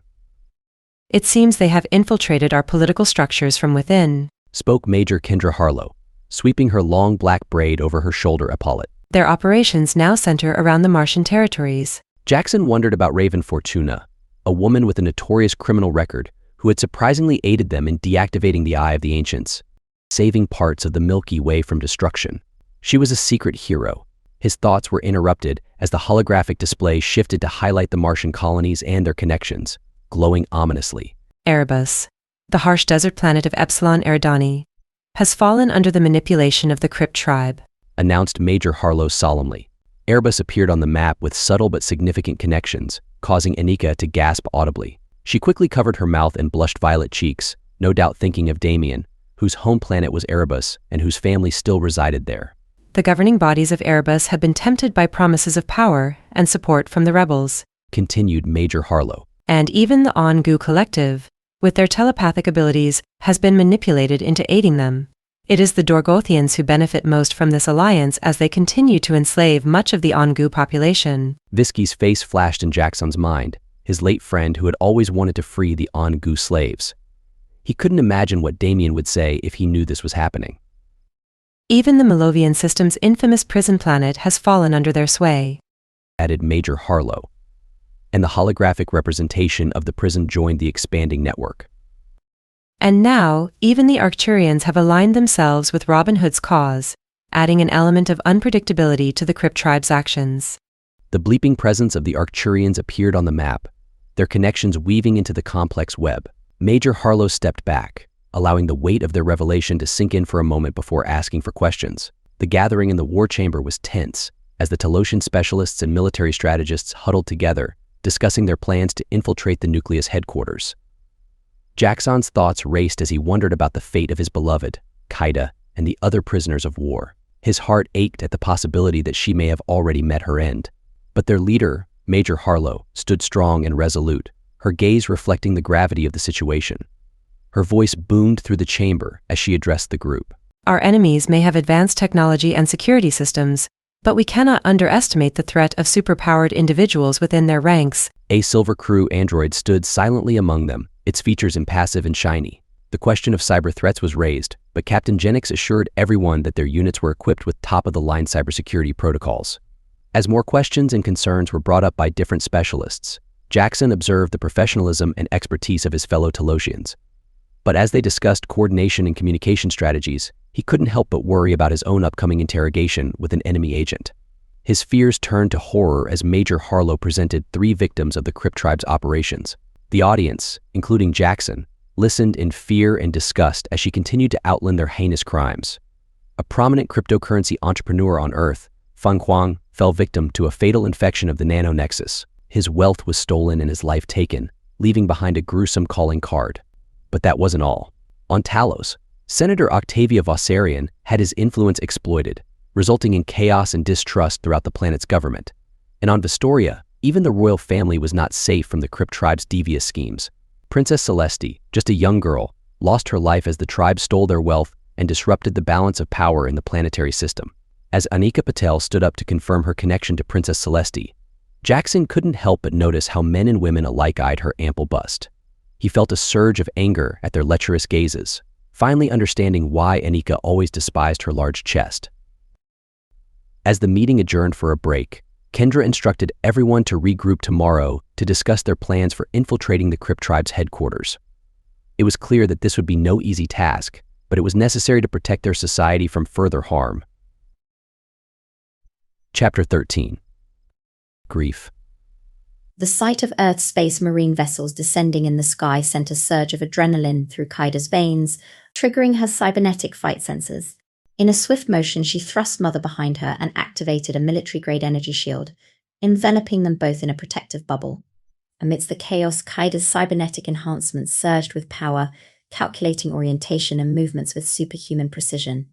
It seems they have infiltrated our political structures from within, spoke Major Kendra Harlow, sweeping her long black braid over her shoulder epaulette. Their operations now center around the Martian territories. Jaxon wondered about Raven Fortuna, a woman with a notorious criminal record who had surprisingly aided them in deactivating the Eye of the Ancients, saving parts of the Milky Way from destruction. She was a secret hero. His thoughts were interrupted as the holographic display shifted to highlight the Martian colonies and their connections, glowing ominously. Erebus, the harsh desert planet of Epsilon Eridani, has fallen under the manipulation of the Crypt tribe, announced Major Harlow solemnly. Erebus appeared on the map with subtle but significant connections, causing Annika to gasp audibly. She quickly covered her mouth and blushed violet cheeks, no doubt thinking of Damien, whose home planet was Erebus and whose family still resided there. The governing bodies of Erebus have been tempted by promises of power and support from the rebels, continued Major Harlow. And even the Ongu Collective, with their telepathic abilities, has been manipulated into aiding them. It is the Dorgothians who benefit most from this alliance as they continue to enslave much of the Ongu population. Visky's face flashed in Jaxon's mind, his late friend who had always wanted to free the On-Gu slaves. He couldn't imagine what Damien would say if he knew this was happening. Even the Malovian system's infamous prison planet has fallen under their sway, added Major Harlow, and the holographic representation of the prison joined the expanding network. And now, even the Arcturians have aligned themselves with Robin Hood's cause, adding an element of unpredictability to the Crypt tribe's actions. The bleeping presence of the Arcturians appeared on the map, their connections weaving into the complex web. Major Harlow stepped back, allowing the weight of their revelation to sink in for a moment before asking for questions. The gathering in the war chamber was tense, as the Talosian specialists and military strategists huddled together, discussing their plans to infiltrate the nucleus headquarters. Jaxon's thoughts raced as he wondered about the fate of his beloved, Kaida, and the other prisoners of war. His heart ached at the possibility that she may have already met her end. But their leader, Major Harlow, stood strong and resolute, her gaze reflecting the gravity of the situation. Her voice boomed through the chamber as she addressed the group. Our enemies may have advanced technology and security systems, but we cannot underestimate the threat of superpowered individuals within their ranks. A Silver Crew android stood silently among them, its features impassive and shiny. The question of cyber threats was raised, but Captain Genix assured everyone that their units were equipped with top-of-the-line cybersecurity protocols. As more questions and concerns were brought up by different specialists, Jaxon observed the professionalism and expertise of his fellow Talosians. But as they discussed coordination and communication strategies, he couldn't help but worry about his own upcoming interrogation with an enemy agent. His fears turned to horror as Major Harlow presented 3 victims of the Crypt tribe's operations. The audience, including Jaxon, listened in fear and disgust as she continued to outline their heinous crimes. A prominent cryptocurrency entrepreneur on Earth, Feng Huang, fell victim to a fatal infection of the Nano Nexus. His wealth was stolen and his life taken, leaving behind a gruesome calling card. But that wasn't all. On Talos, Senator Octavia Vossarion had his influence exploited, resulting in chaos and distrust throughout the planet's government. And on Vestoria, even the royal family was not safe from the Crypt tribe's devious schemes. Princess Celeste, just a young girl, lost her life as the tribe stole their wealth and disrupted the balance of power in the planetary system. As Anika Patel stood up to confirm her connection to Princess Celeste, Jaxon couldn't help but notice how men and women alike eyed her ample bust. He felt a surge of anger at their lecherous gazes, finally understanding why Anika always despised her large chest. As the meeting adjourned for a break, Kendra instructed everyone to regroup tomorrow to discuss their plans for infiltrating the Crypt tribe's headquarters. It was clear that this would be no easy task, but it was necessary to protect their society from further harm. Chapter 13. Grief. The sight of Earth's space marine vessels descending in the sky sent a surge of adrenaline through Kaida's veins, triggering her cybernetic fight sensors. In a swift motion, she thrust Mother behind her and activated a military-grade energy shield, enveloping them both in a protective bubble. Amidst the chaos, Kaida's cybernetic enhancements surged with power, calculating orientation and movements with superhuman precision.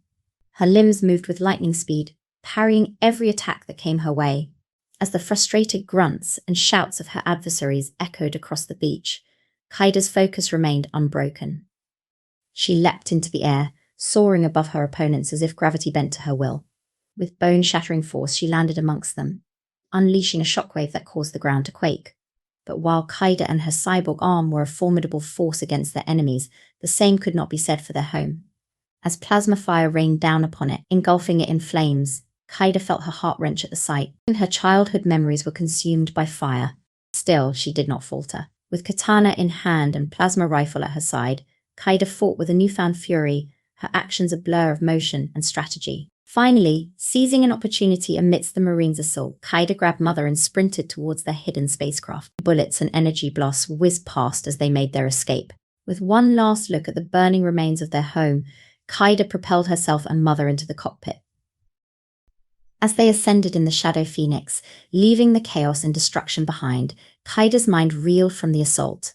Her limbs moved with lightning speed, parrying every attack that came her way. As the frustrated grunts and shouts of her adversaries echoed across the beach, Kaida's focus remained unbroken. She leapt into the air, soaring above her opponents as if gravity bent to her will. With bone-shattering force, she landed amongst them, unleashing a shockwave that caused the ground to quake. But while Kaida and her cyborg arm were a formidable force against their enemies, the same could not be said for their home. As plasma fire rained down upon it, engulfing it in flames, Kaida felt her heart wrench at the sight. Her childhood memories were consumed by fire. Still, she did not falter. With katana in hand and plasma rifle at her side, Kaida fought with a newfound fury, her actions a blur of motion and strategy. Finally, seizing an opportunity amidst the Marines' assault, Kaida grabbed Mother and sprinted towards their hidden spacecraft. Bullets and energy blasts whizzed past as they made their escape. With one last look at the burning remains of their home, Kaida propelled herself and Mother into the cockpit. As they ascended in the Shadow Phoenix, leaving the chaos and destruction behind, Kaida's mind reeled from the assault.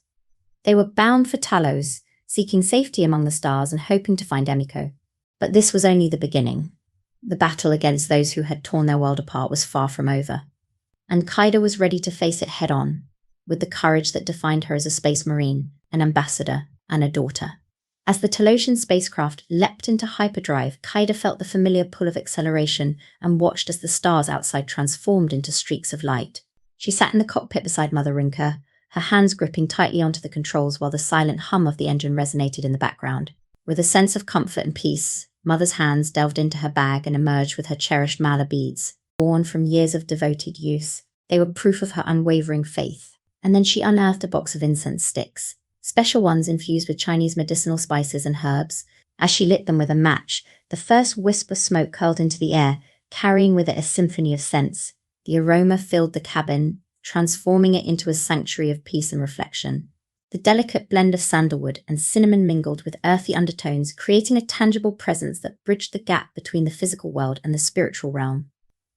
They were bound for Talos, seeking safety among the stars and hoping to find Emiko. But this was only the beginning. The battle against those who had torn their world apart was far from over, and Kaida was ready to face it head-on, with the courage that defined her as a space marine, an ambassador, and a daughter. As the Talosian spacecraft leapt into hyperdrive, Kaida felt the familiar pull of acceleration and watched as the stars outside transformed into streaks of light. She sat in the cockpit beside Mother Rinka, her hands gripping tightly onto the controls while the silent hum of the engine resonated in the background. With a sense of comfort and peace, Mother's hands delved into her bag and emerged with her cherished mala beads. Worn from years of devoted use, they were proof of her unwavering faith. And then she unearthed a box of incense sticks, special ones infused with Chinese medicinal spices and herbs. As she lit them with a match, the first wisp of smoke curled into the air, carrying with it a symphony of scents. The aroma filled the cabin, transforming it into a sanctuary of peace and reflection. The delicate blend of sandalwood and cinnamon mingled with earthy undertones, creating a tangible presence that bridged the gap between the physical world and the spiritual realm.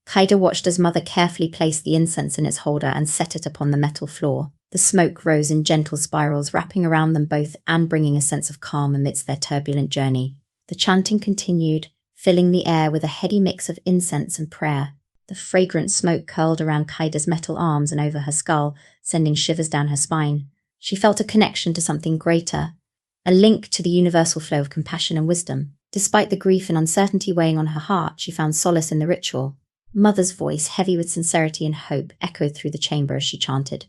Kaida watched as Mother carefully placed the incense in its holder and set it upon the metal floor. The smoke rose in gentle spirals, wrapping around them both and bringing a sense of calm amidst their turbulent journey. The chanting continued, filling the air with a heady mix of incense and prayer. The fragrant smoke curled around Kaida's metal arms and over her skull, sending shivers down her spine. She felt a connection to something greater, a link to the universal flow of compassion and wisdom. Despite the grief and uncertainty weighing on her heart, she found solace in the ritual. Mother's voice, heavy with sincerity and hope, echoed through the chamber as she chanted.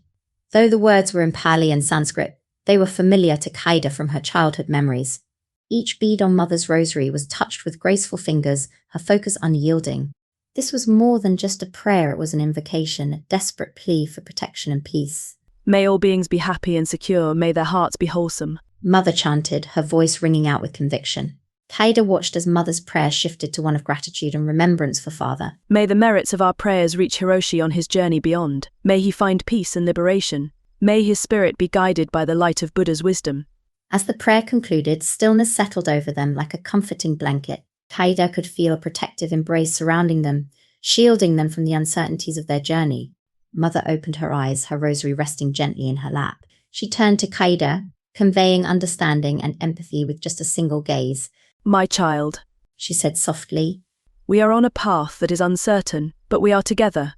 Though the words were in Pali and Sanskrit, they were familiar to Kaida from her childhood memories. Each bead on Mother's rosary was touched with graceful fingers, her focus unyielding. This was more than just a prayer, it was an invocation, a desperate plea for protection and peace. May all beings be happy and secure, may their hearts be wholesome. Mother chanted, her voice ringing out with conviction. Kaida watched as Mother's prayer shifted to one of gratitude and remembrance for Father. May the merits of our prayers reach Hiroshi on his journey beyond. May he find peace and liberation. May his spirit be guided by the light of Buddha's wisdom. As the prayer concluded, stillness settled over them like a comforting blanket. Kaida could feel a protective embrace surrounding them, shielding them from the uncertainties of their journey. Mother opened her eyes, her rosary resting gently in her lap. She turned to Kaida, conveying understanding and empathy with just a single gaze. My child, she said softly. We are on a path that is uncertain, but we are together.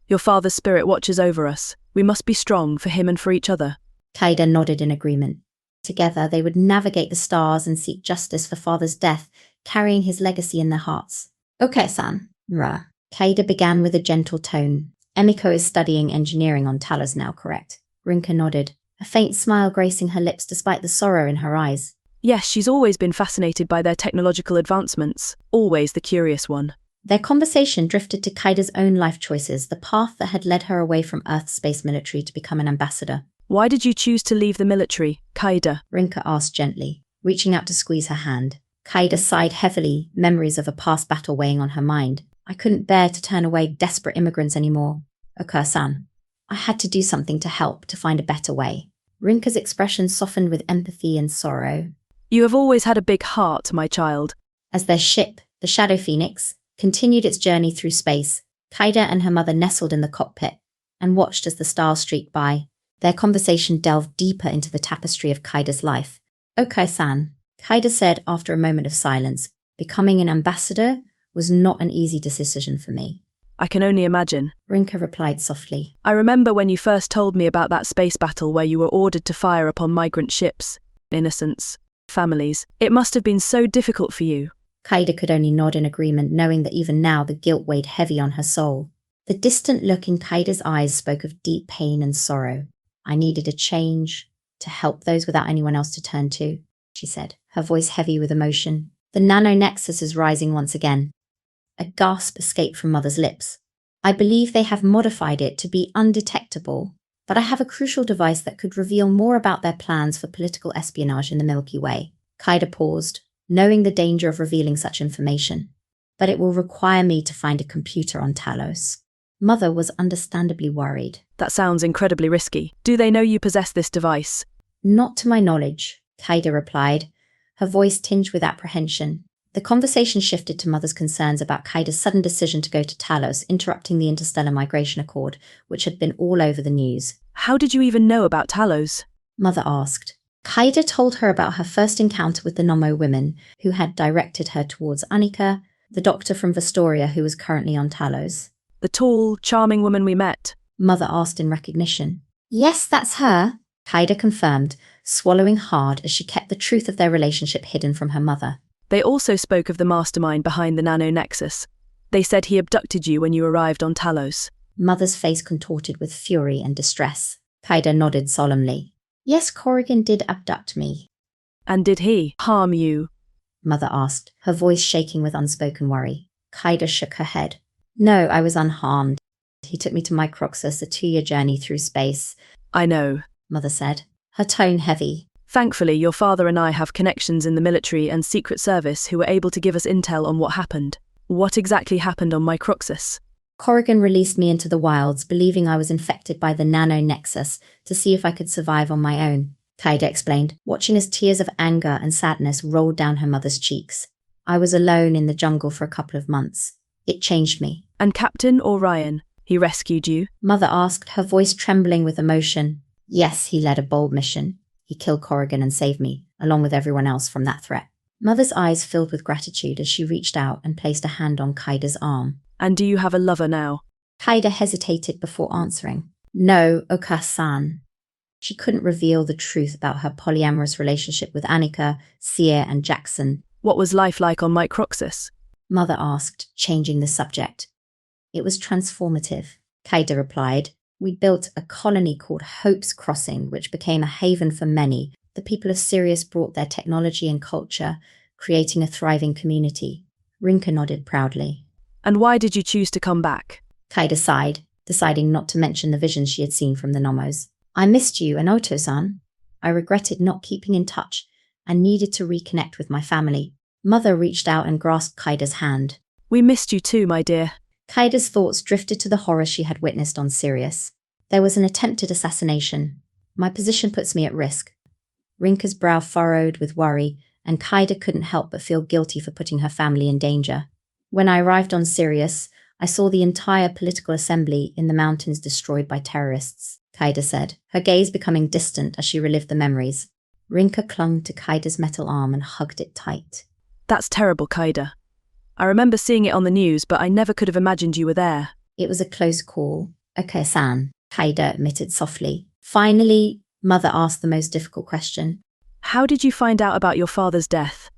Your father's spirit watches over us. We must be strong for him and for each other. Kaida nodded in agreement. Together they would navigate the stars and seek justice for Father's death, carrying his legacy in their hearts. Okay-san, Ra. Kaida began with a gentle tone. Emiko is studying engineering on Talos now, correct? Rinka nodded, a faint smile gracing her lips despite the sorrow in her eyes. Yes, she's always been fascinated by their technological advancements, always the curious one. Their conversation drifted to Kaida's own life choices, the path that had led her away from Earth's space military to become an ambassador. Why did you choose to leave the military, Kaida? Rinka asked gently, reaching out to squeeze her hand. Kaida sighed heavily, memories of a past battle weighing on her mind. I couldn't bear to turn away desperate immigrants anymore. Okur-san. I had to do something to help, to find a better way. Rinka's expression softened with empathy and sorrow. You have always had a big heart, my child. As their ship, the Shadow Phoenix, continued its journey through space, Kaida and her mother nestled in the cockpit and watched as the stars streaked by. Their conversation delved deeper into the tapestry of Kaida's life. Okay-san, Kaida said after a moment of silence, becoming an ambassador was not an easy decision for me. I can only imagine. Rinka replied softly. I remember when you first told me about that space battle where you were ordered to fire upon migrant ships. Innocents. Families. It must have been so difficult for you. Kaida could only nod in agreement, knowing that even now the guilt weighed heavy on her soul. The distant look in Kaida's eyes spoke of deep pain and sorrow. I needed a change to help those without anyone else to turn to, she said, her voice heavy with emotion. The nano-nexus is rising once again. A gasp escaped from Mother's lips. I believe they have modified it to be undetectable, but I have a crucial device that could reveal more about their plans for political espionage in the Milky Way. Kaida paused, knowing the danger of revealing such information. But it will require me to find a computer on Talos. Mother was understandably worried. That sounds incredibly risky. Do they know you possess this device? Not to my knowledge, Kaida replied, her voice tinged with apprehension. The conversation shifted to Mother's concerns about Kaida's sudden decision to go to Talos, interrupting the interstellar migration accord, which had been all over the news. How did you even know about Talos? Mother asked. Kaida told her about her first encounter with the Nommo women, who had directed her towards Annika, the doctor from Vestoria who was currently on Talos. The tall, charming woman we met? Mother asked in recognition. Yes, that's her, Kaida confirmed, swallowing hard as she kept the truth of their relationship hidden from her mother. They also spoke of the mastermind behind the nano-nexus. They said he abducted you when you arrived on Talos. Mother's face contorted with fury and distress. Kaida nodded solemnly. Yes, Corrigan did abduct me. And did he harm you? Mother asked, her voice shaking with unspoken worry. Kaida shook her head. No, I was unharmed. He took me to Microxus, a 2-year journey through space. I know, Mother said, her tone heavy. Thankfully, your father and I have connections in the military and secret service who were able to give us intel on what happened. What exactly happened on Microxus? Corrigan released me into the wilds, believing I was infected by the nano Nexus to see if I could survive on my own, Kaida explained, watching as tears of anger and sadness rolled down her mother's cheeks. I was alone in the jungle for a couple of months. It changed me. And Captain Orion, he rescued you? Mother asked, her voice trembling with emotion. Yes, he led a bold mission. He killed Corrigan and saved me, along with everyone else from that threat. Mother's eyes filled with gratitude as she reached out and placed a hand on Kaida's arm. And do you have a lover now? Kaida hesitated before answering. No, Oka-san. She couldn't reveal the truth about her polyamorous relationship with Annika, Seer, and Jaxon. What was life like on Microxus? Mother asked, changing the subject. It was transformative, Kaida replied. We built a colony called Hope's Crossing, which became a haven for many. The people of Sirius brought their technology and culture, creating a thriving community. Rinka nodded proudly. And why did you choose to come back? Kaida sighed, deciding not to mention the visions she had seen from the Nomos. I missed you and Oto-san. I regretted not keeping in touch and needed to reconnect with my family. Mother reached out and grasped Kaida's hand. We missed you too, my dear. Kaida's thoughts drifted to the horror she had witnessed on Sirius. There was an attempted assassination. My position puts me at risk. Rinka's brow furrowed with worry, and Kaida couldn't help but feel guilty for putting her family in danger. When I arrived on Sirius, I saw the entire political assembly in the mountains destroyed by terrorists, Kaida said, her gaze becoming distant as she relived the memories. Rinka clung to Kaida's metal arm and hugged it tight. That's terrible, Kaida. I remember seeing it on the news, but I never could have imagined you were there. It was a close call. Okay-san, Kaida admitted softly. Finally, Mother asked the most difficult question. How did you find out about your father's death?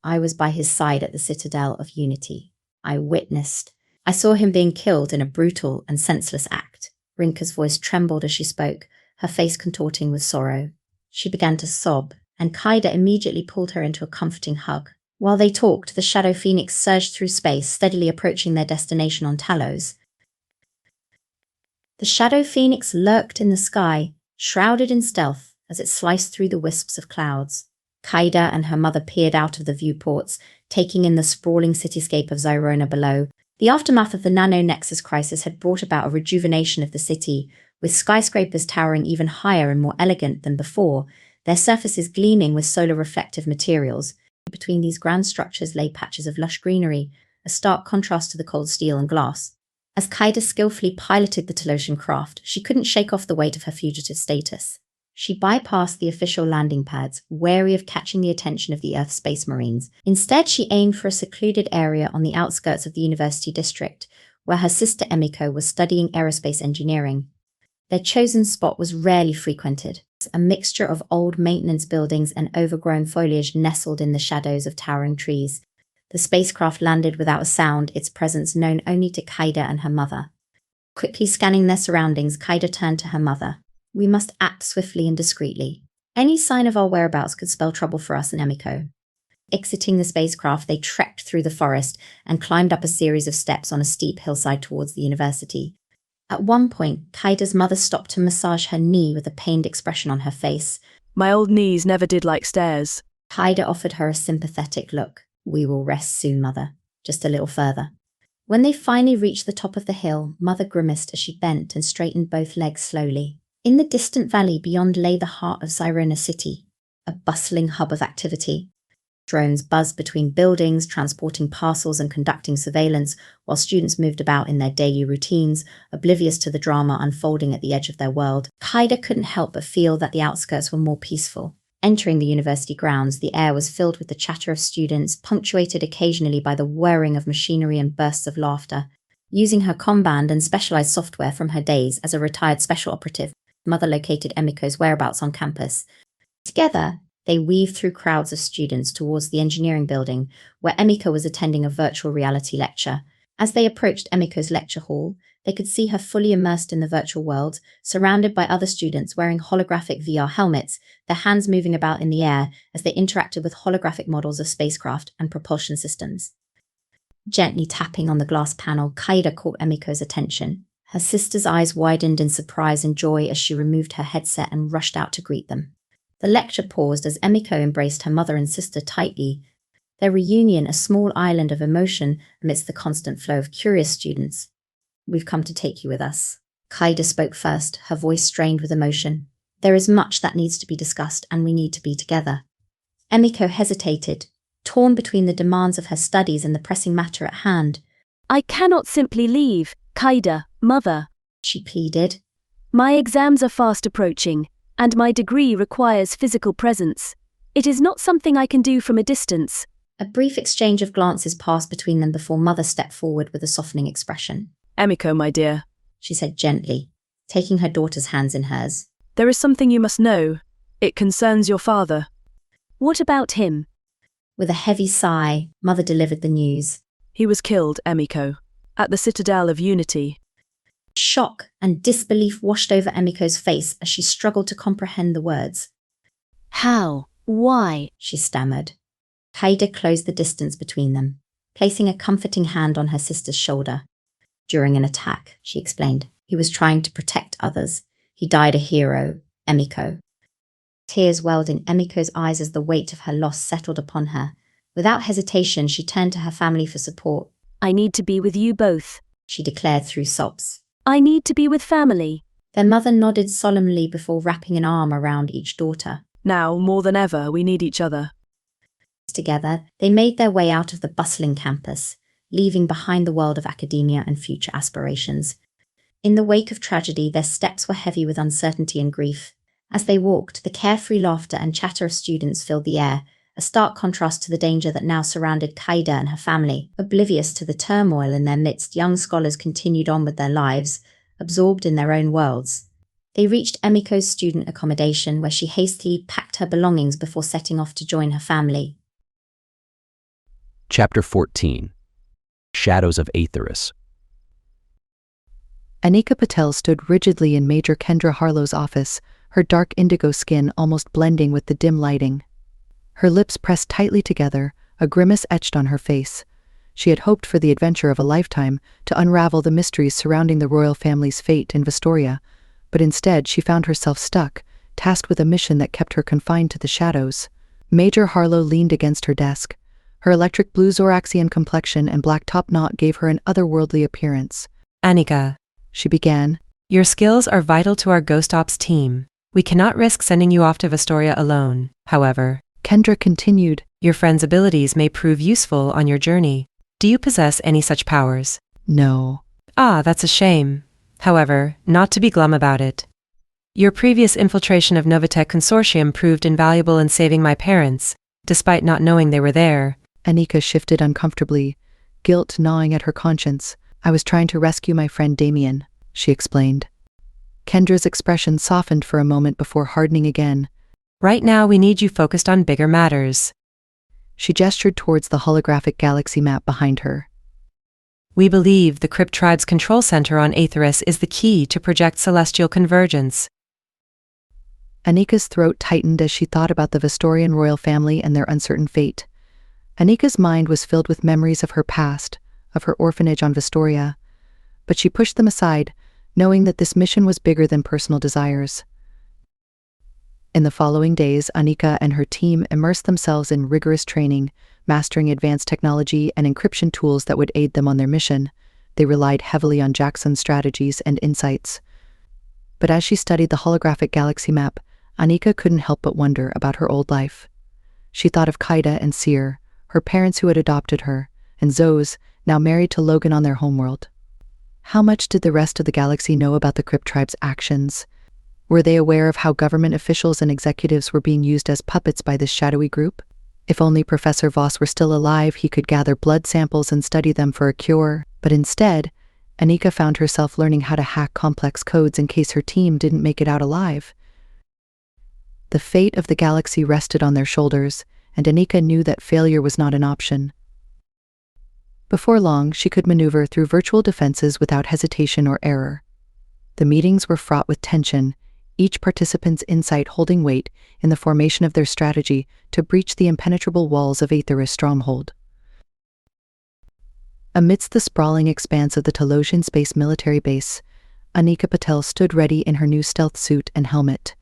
I was by his side at the Citadel of Unity. I witnessed. I saw him being killed in a brutal and senseless act. Rinka's voice trembled as she spoke, her face contorting with sorrow. She began to sob, and Kaida immediately pulled her into a comforting hug. While they talked, the Shadow Phoenix surged through space, steadily approaching their destination on Talos. The Shadow Phoenix lurked in the sky, shrouded in stealth, as it sliced through the wisps of clouds. Kaida and her mother peered out of the viewports, taking in the sprawling cityscape of Zyrona below. The aftermath of the Nano-Nexus crisis had brought about a rejuvenation of the city, with skyscrapers towering even higher and more elegant than before, their surfaces gleaming with solar-reflective materials. Between these grand structures lay patches of lush greenery, a stark contrast to the cold steel and glass. As Kaida skillfully piloted the Talosian craft, she couldn't shake off the weight of her fugitive status. She bypassed the official landing pads, wary of catching the attention of the Earth Space Marines. Instead, she aimed for a secluded area on the outskirts of the University District, where her sister Emiko was studying aerospace engineering. Their chosen spot was rarely frequented. A mixture of old maintenance buildings and overgrown foliage nestled in the shadows of towering trees. The spacecraft landed without a sound, its presence known only to Kaida and her mother. Quickly scanning their surroundings, Kaida turned to her mother. We must act swiftly and discreetly. Any sign of our whereabouts could spell trouble for us and Emiko. Exiting the spacecraft, they trekked through the forest and climbed up a series of steps on a steep hillside towards the university. At one point, Kaida's mother stopped to massage her knee with a pained expression on her face. My old knees never did like stairs. Kaida offered her a sympathetic look. We will rest soon, Mother. Just a little further. When they finally reached the top of the hill, Mother grimaced as she bent and straightened both legs slowly. In the distant valley beyond lay the heart of Zyrona City, a bustling hub of activity. Drones buzzed between buildings, transporting parcels and conducting surveillance, while students moved about in their daily routines, oblivious to the drama unfolding at the edge of their world. Kaida couldn't help but feel that the outskirts were more peaceful. Entering the university grounds, the air was filled with the chatter of students, punctuated occasionally by the whirring of machinery and bursts of laughter. Using her comband and specialized software from her days as a retired special operative, Mother located Emiko's whereabouts on campus. Together, they weaved through crowds of students towards the engineering building, where Emiko was attending a virtual reality lecture. As they approached Emiko's lecture hall, They could see her fully immersed in the virtual world, surrounded by other students wearing holographic VR helmets, their hands moving about in the air as they interacted with holographic models of spacecraft and propulsion systems. Gently tapping on the glass panel, Kaida caught Emiko's attention. Her sister's eyes widened in surprise and joy as she removed her headset and rushed out to greet them. The lecture paused as Emiko embraced her mother and sister tightly, their reunion a small island of emotion amidst the constant flow of curious students. "We've come to take you with us." Kaida spoke first, her voice strained with emotion. "There is much that needs to be discussed, and we need to be together." Emiko hesitated, torn between the demands of her studies and the pressing matter at hand. "I cannot simply leave, Kaida, mother," she pleaded. "My exams are fast approaching, and my degree requires physical presence. It is not something I can do from a distance." A brief exchange of glances passed between them before Mother stepped forward with a softening expression. "Emiko, my dear," she said gently, taking her daughter's hands in hers. "there is something you must know. It concerns your father." "What about him?" With a heavy sigh, Mother delivered the news. "He was killed, Emiko, at the Citadel of Unity." Shock and disbelief washed over Emiko's face as she struggled to comprehend the words. "How? Why?" she stammered. Kaida closed the distance between them, placing a comforting hand on her sister's shoulder. "During an attack," she explained. "He was trying to protect others. He died a hero, Emiko." Tears welled in Emiko's eyes as the weight of her loss settled upon her. Without hesitation, she turned to her family for support. "I need to be with you both," she declared through sobs. "I need to be with family." Their mother nodded solemnly before wrapping an arm around each daughter. "Now, more than ever, we need each other." Together, they made their way out of the bustling campus, leaving behind the world of academia and future aspirations. In the wake of tragedy, their steps were heavy with uncertainty and grief. As they walked, the carefree laughter and chatter of students filled the air, a stark contrast to the danger that now surrounded Kaida and her family. Oblivious to the turmoil in their midst, young scholars continued on with their lives, absorbed in their own worlds. They reached Emiko's student accommodation, where she hastily packed her belongings before setting off to join her family. Chapter 14. Shadows of Aetheris. Anika Patel stood rigidly in Major Kendra Harlow's office, her dark indigo skin almost blending with the dim lighting. Her lips pressed tightly together, a grimace etched on her face. She had hoped for the adventure of a lifetime, to unravel the mysteries surrounding the royal family's fate in Vestoria, but instead she found herself stuck, tasked with a mission that kept her confined to the shadows. Major Harlow leaned against her desk. Her electric blue Zoraxian complexion and black top knot gave her an otherworldly appearance. "Anika," she began, "your skills are vital to our Ghost Ops team. We cannot risk sending you off to Vestoria alone. However," Kendra continued, "your friend's abilities may prove useful on your journey. Do you possess any such powers?" "No." "Ah, that's a shame. However, not to be glum about it. Your previous infiltration of Novatech Consortium proved invaluable in saving my parents, despite not knowing they were there." Anika shifted uncomfortably, guilt gnawing at her conscience. "I was trying to rescue my friend Damien," she explained. Kendra's expression softened for a moment before hardening again. "Right now we need you focused on bigger matters." She gestured towards the holographic galaxy map behind her. "We believe the Crypt Tribe's control center on Aetheris is the key to project celestial convergence." Anika's throat tightened as she thought about the Vestorian royal family and their uncertain fate. Anika's mind was filled with memories of her past, of her orphanage on Vestoria, but she pushed them aside, knowing that this mission was bigger than personal desires. In the following days, Anika and her team immersed themselves in rigorous training, mastering advanced technology and encryption tools that would aid them on their mission. They relied heavily on Jaxon's strategies and insights. But as she studied the holographic galaxy map, Anika couldn't help but wonder about her old life. She thought of Kaida and Seer, her parents who had adopted her, and Zoes, now married to Logan on their homeworld. How much did the rest of the galaxy know about the Crypt Tribe's actions? Were they aware of how government officials and executives were being used as puppets by this shadowy group? If only Professor Voss were still alive, he could gather blood samples and study them for a cure. But instead, Anika found herself learning how to hack complex codes in case her team didn't make it out alive. The fate of the galaxy rested on their shoulders, and Anika knew that failure was not an option. Before long, she could maneuver through virtual defenses without hesitation or error. The meetings were fraught with tension, each participant's insight holding weight in the formation of their strategy to breach the impenetrable walls of Aetherius' stronghold. Amidst the sprawling expanse of the Talosian space military base, Anika Patel stood ready in her new stealth suit and helmet.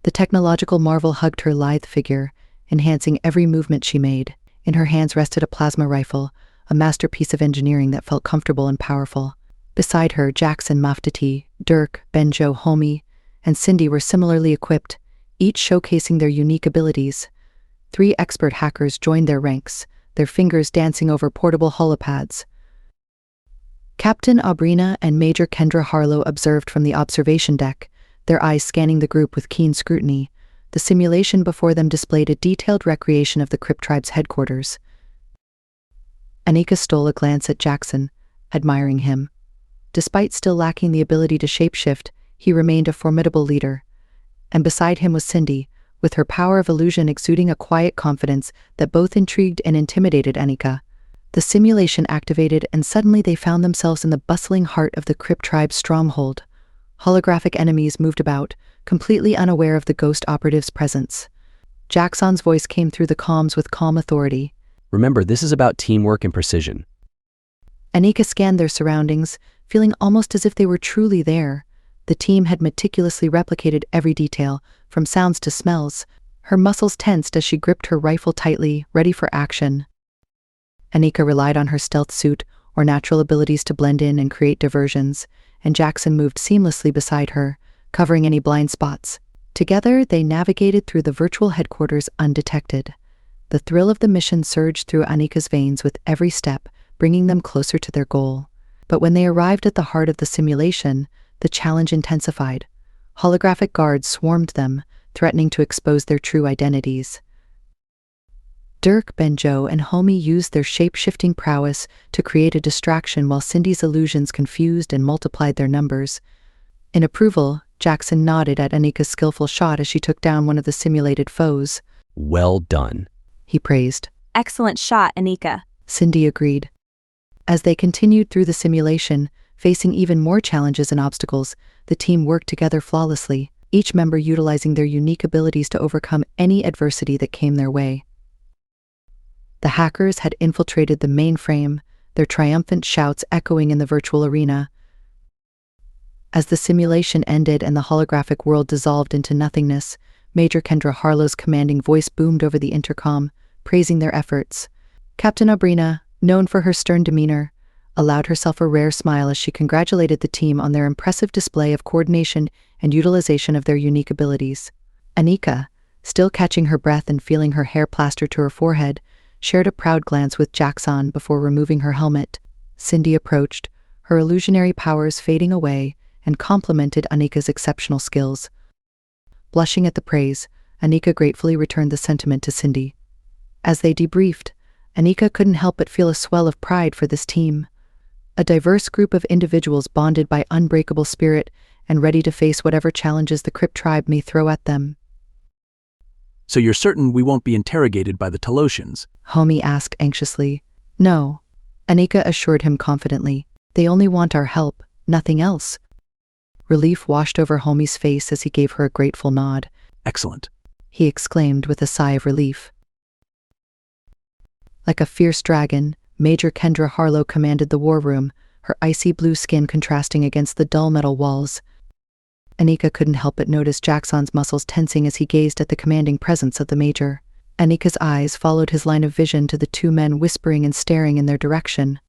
The technological marvel hugged her lithe figure, enhancing every movement she made. In her hands rested a plasma rifle, a masterpiece of engineering that felt comfortable and powerful. Beside her, Jaxon Maftati, Dirk, Benjo, Homi, and Cindy were similarly equipped, each showcasing their unique abilities. 3 expert hackers joined their ranks, their fingers dancing over portable holopads. Captain Abrina and Major Kendra Harlow observed from the observation deck, their eyes scanning the group with keen scrutiny. The simulation before them displayed a detailed recreation of the Crypt tribe's headquarters. Anika stole a glance at Jaxon, admiring him. Despite still lacking the ability to shapeshift, he remained a formidable leader. And beside him was Cindy, with her power of illusion exuding a quiet confidence that both intrigued and intimidated Anika. The simulation activated, and suddenly they found themselves in the bustling heart of the Crypt tribe's stronghold. Holographic enemies moved about, completely unaware of the ghost operative's presence. Jaxon's voice came through the comms with calm authority. Remember, this is about teamwork and precision. Anika scanned their surroundings, feeling almost as if they were truly there. The team had meticulously replicated every detail, from sounds to smells. Her muscles tensed as she gripped her rifle tightly, ready for action. Anika relied on her stealth suit or natural abilities to blend in and create diversions, and Jaxon moved seamlessly beside her, covering any blind spots. Together, they navigated through the virtual headquarters undetected. The thrill of the mission surged through Anika's veins with every step, bringing them closer to their goal. But when they arrived at the heart of the simulation, the challenge intensified. Holographic guards swarmed them, threatening to expose their true identities. Dirk, Benjo, and Homi used their shape-shifting prowess to create a distraction while Cindy's illusions confused and multiplied their numbers. In approval, Jaxon nodded at Anika's skillful shot as she took down one of the simulated foes. Well done, he praised. Excellent shot, Anika, Cindy agreed. As they continued through the simulation, facing even more challenges and obstacles, the team worked together flawlessly, each member utilizing their unique abilities to overcome any adversity that came their way. The hackers had infiltrated the mainframe, their triumphant shouts echoing in the virtual arena. As the simulation ended and the holographic world dissolved into nothingness, Major Kendra Harlow's commanding voice boomed over the intercom, praising their efforts. Captain Abrina, known for her stern demeanor, allowed herself a rare smile as she congratulated the team on their impressive display of coordination and utilization of their unique abilities. Anika, still catching her breath and feeling her hair plastered to her forehead, shared a proud glance with Jaxon before removing her helmet. Cindy approached, her illusionary powers fading away, and complimented Anika's exceptional skills. Blushing at the praise, Anika gratefully returned the sentiment to Cindy. As they debriefed, Anika couldn't help but feel a swell of pride for this team. A diverse group of individuals bonded by unbreakable spirit and ready to face whatever challenges the Crypt tribe may throw at them. So you're certain we won't be interrogated by the Talosians? Homi asked anxiously. No, Anika assured him confidently. They only want our help, nothing else. Relief washed over Homi's face as he gave her a grateful nod. Excellent, he exclaimed with a sigh of relief. Like a fierce dragon, Major Kendra Harlow commanded the war room, her icy blue skin contrasting against the dull metal walls. Anika couldn't help but notice Jaxon's muscles tensing as he gazed at the commanding presence of the Major. Anika's eyes followed his line of vision to the 2 men whispering and staring in their direction.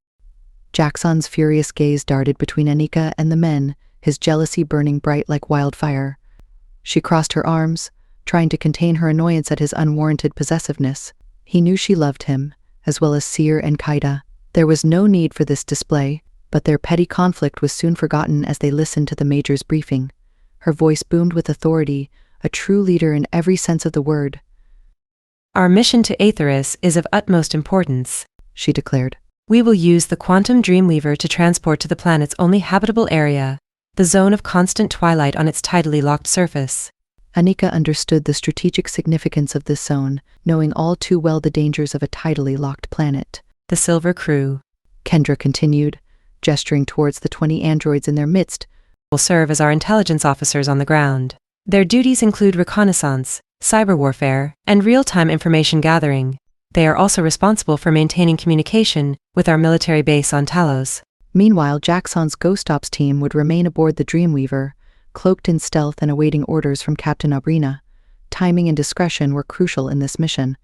Jaxon's furious gaze darted between Anika and the men, his jealousy burning bright like wildfire. She crossed her arms, trying to contain her annoyance at his unwarranted possessiveness. He knew she loved him, as well as Seer and Kaida. There was no need for this display, but their petty conflict was soon forgotten as they listened to the Major's briefing. Her voice boomed with authority, a true leader in every sense of the word. Our mission to Aetherius is of utmost importance, she declared. We will use the quantum Dreamweaver to transport to the planet's only habitable area, the zone of constant twilight on its tidally locked surface. Anika understood the strategic significance of this zone, knowing all too well the dangers of a tidally locked planet. the Silver Crew, Kendra continued, gesturing towards the 20 androids in their midst, will serve as our intelligence officers on the ground. Their duties include reconnaissance, cyber warfare, and real-time information gathering. They are also responsible for maintaining communication with our military base on Talos. Meanwhile, Jaxon's Ghost Ops team would remain aboard the Dreamweaver, cloaked in stealth and awaiting orders from Captain Abrina. Timing and discretion were crucial in this mission.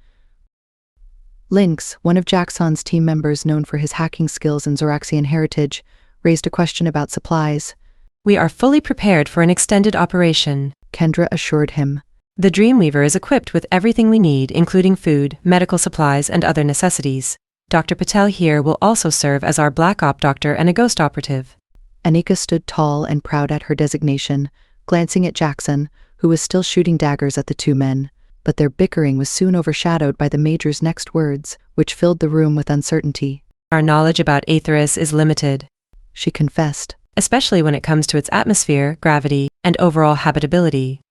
Lynx, one of Jaxon's team members known for his hacking skills and Zoraxian heritage, raised a question about supplies. We are fully prepared for an extended operation, Kendra assured him. The Dreamweaver is equipped with everything we need, including food, medical supplies, and other necessities. Dr. Patel here will also serve as our Black Op doctor and a ghost operative. Anika stood tall and proud at her designation, glancing at Jaxon, who was still shooting daggers at the two men. But their bickering was soon overshadowed by the Major's next words, which filled the room with uncertainty. Our knowledge about Aetheris is limited, she confessed, especially when it comes to its atmosphere, gravity, and overall habitability.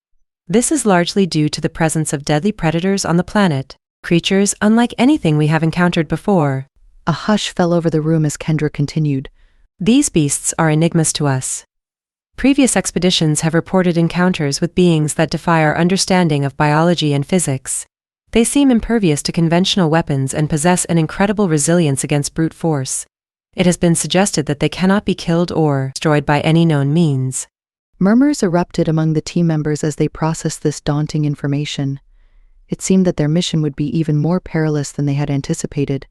This is largely due to the presence of deadly predators on the planet, creatures unlike anything we have encountered before. A hush fell over the room as Kendra continued. These beasts are enigmas to us. Previous expeditions have reported encounters with beings that defy our understanding of biology and physics. They seem impervious to conventional weapons and possess an incredible resilience against brute force. It has been suggested that they cannot be killed or destroyed by any known means. Murmurs erupted among the team members as they processed this daunting information. It seemed that their mission would be even more perilous than they had anticipated.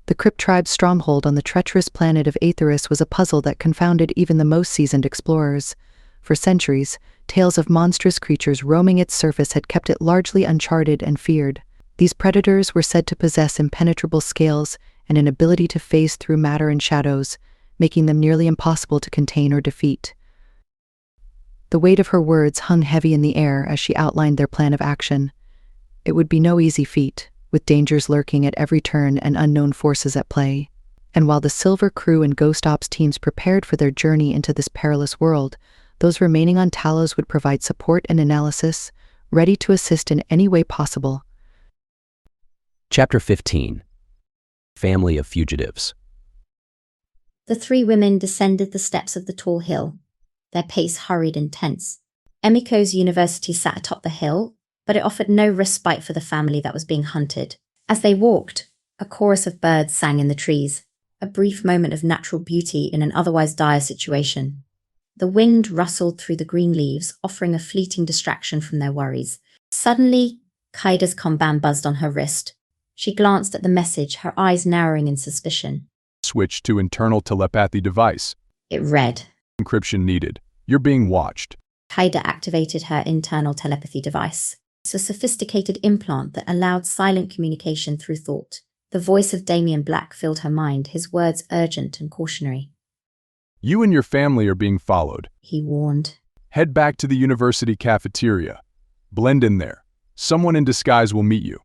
The Crypt tribe's stronghold on the treacherous planet of Aetheris was a puzzle that confounded even the most seasoned explorers. For centuries, tales of monstrous creatures roaming its surface had kept it largely uncharted and feared. These predators were said to possess impenetrable scales and an ability to phase through matter and shadows, making them nearly impossible to contain or defeat. The weight of her words hung heavy in the air as she outlined their plan of action. It would be no easy feat, with dangers lurking at every turn and unknown forces at play. And while the Silver Crew and Ghost Ops teams prepared for their journey into this perilous world, those remaining on Talos would provide support and analysis, ready to assist in any way possible. Chapter 15. Family of Fugitives. The three women descended the steps of the tall hill, their pace hurried and tense. Emiko's university sat atop the hill, but it offered no respite for the family that was being hunted. As they walked, a chorus of birds sang in the trees, a brief moment of natural beauty in an otherwise dire situation. The wind rustled through the green leaves, offering a fleeting distraction from their worries. Suddenly, Kaida's comband buzzed on her wrist. She glanced at the message, her eyes narrowing in suspicion. Switch to internal telepathy device. It read, Encryption needed. You're being watched. Kaida activated her internal telepathy device. It's a sophisticated implant that allowed silent communication through thought. The voice of Damien Black filled her mind, his words urgent and cautionary. You and your family are being followed, he warned. Head back to the university cafeteria. Blend in there. Someone in disguise will meet you.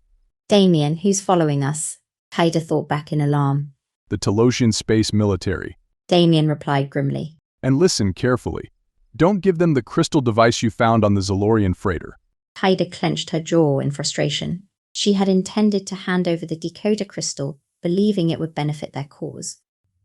Damien, who's following us? Kaida thought back in alarm. The Talosian space military. Damien replied grimly. And listen carefully. Don't give them the crystal device you found on the Zalorian freighter. Kaida clenched her jaw in frustration. She had intended to hand over the decoder crystal, believing it would benefit their cause.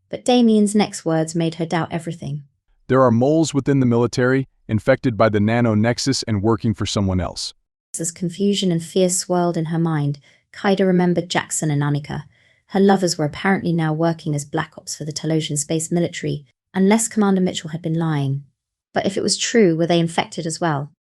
But Damien's next words made her doubt everything. There are moles within the military, infected by the nano-nexus and working for someone else. As confusion and fear swirled in her mind, Kaida remembered Jaxon and Anika. Her lovers were apparently now working as Black Ops for the Talosian space military, unless Commander Mitchell had been lying. But if it was true, were they infected as well?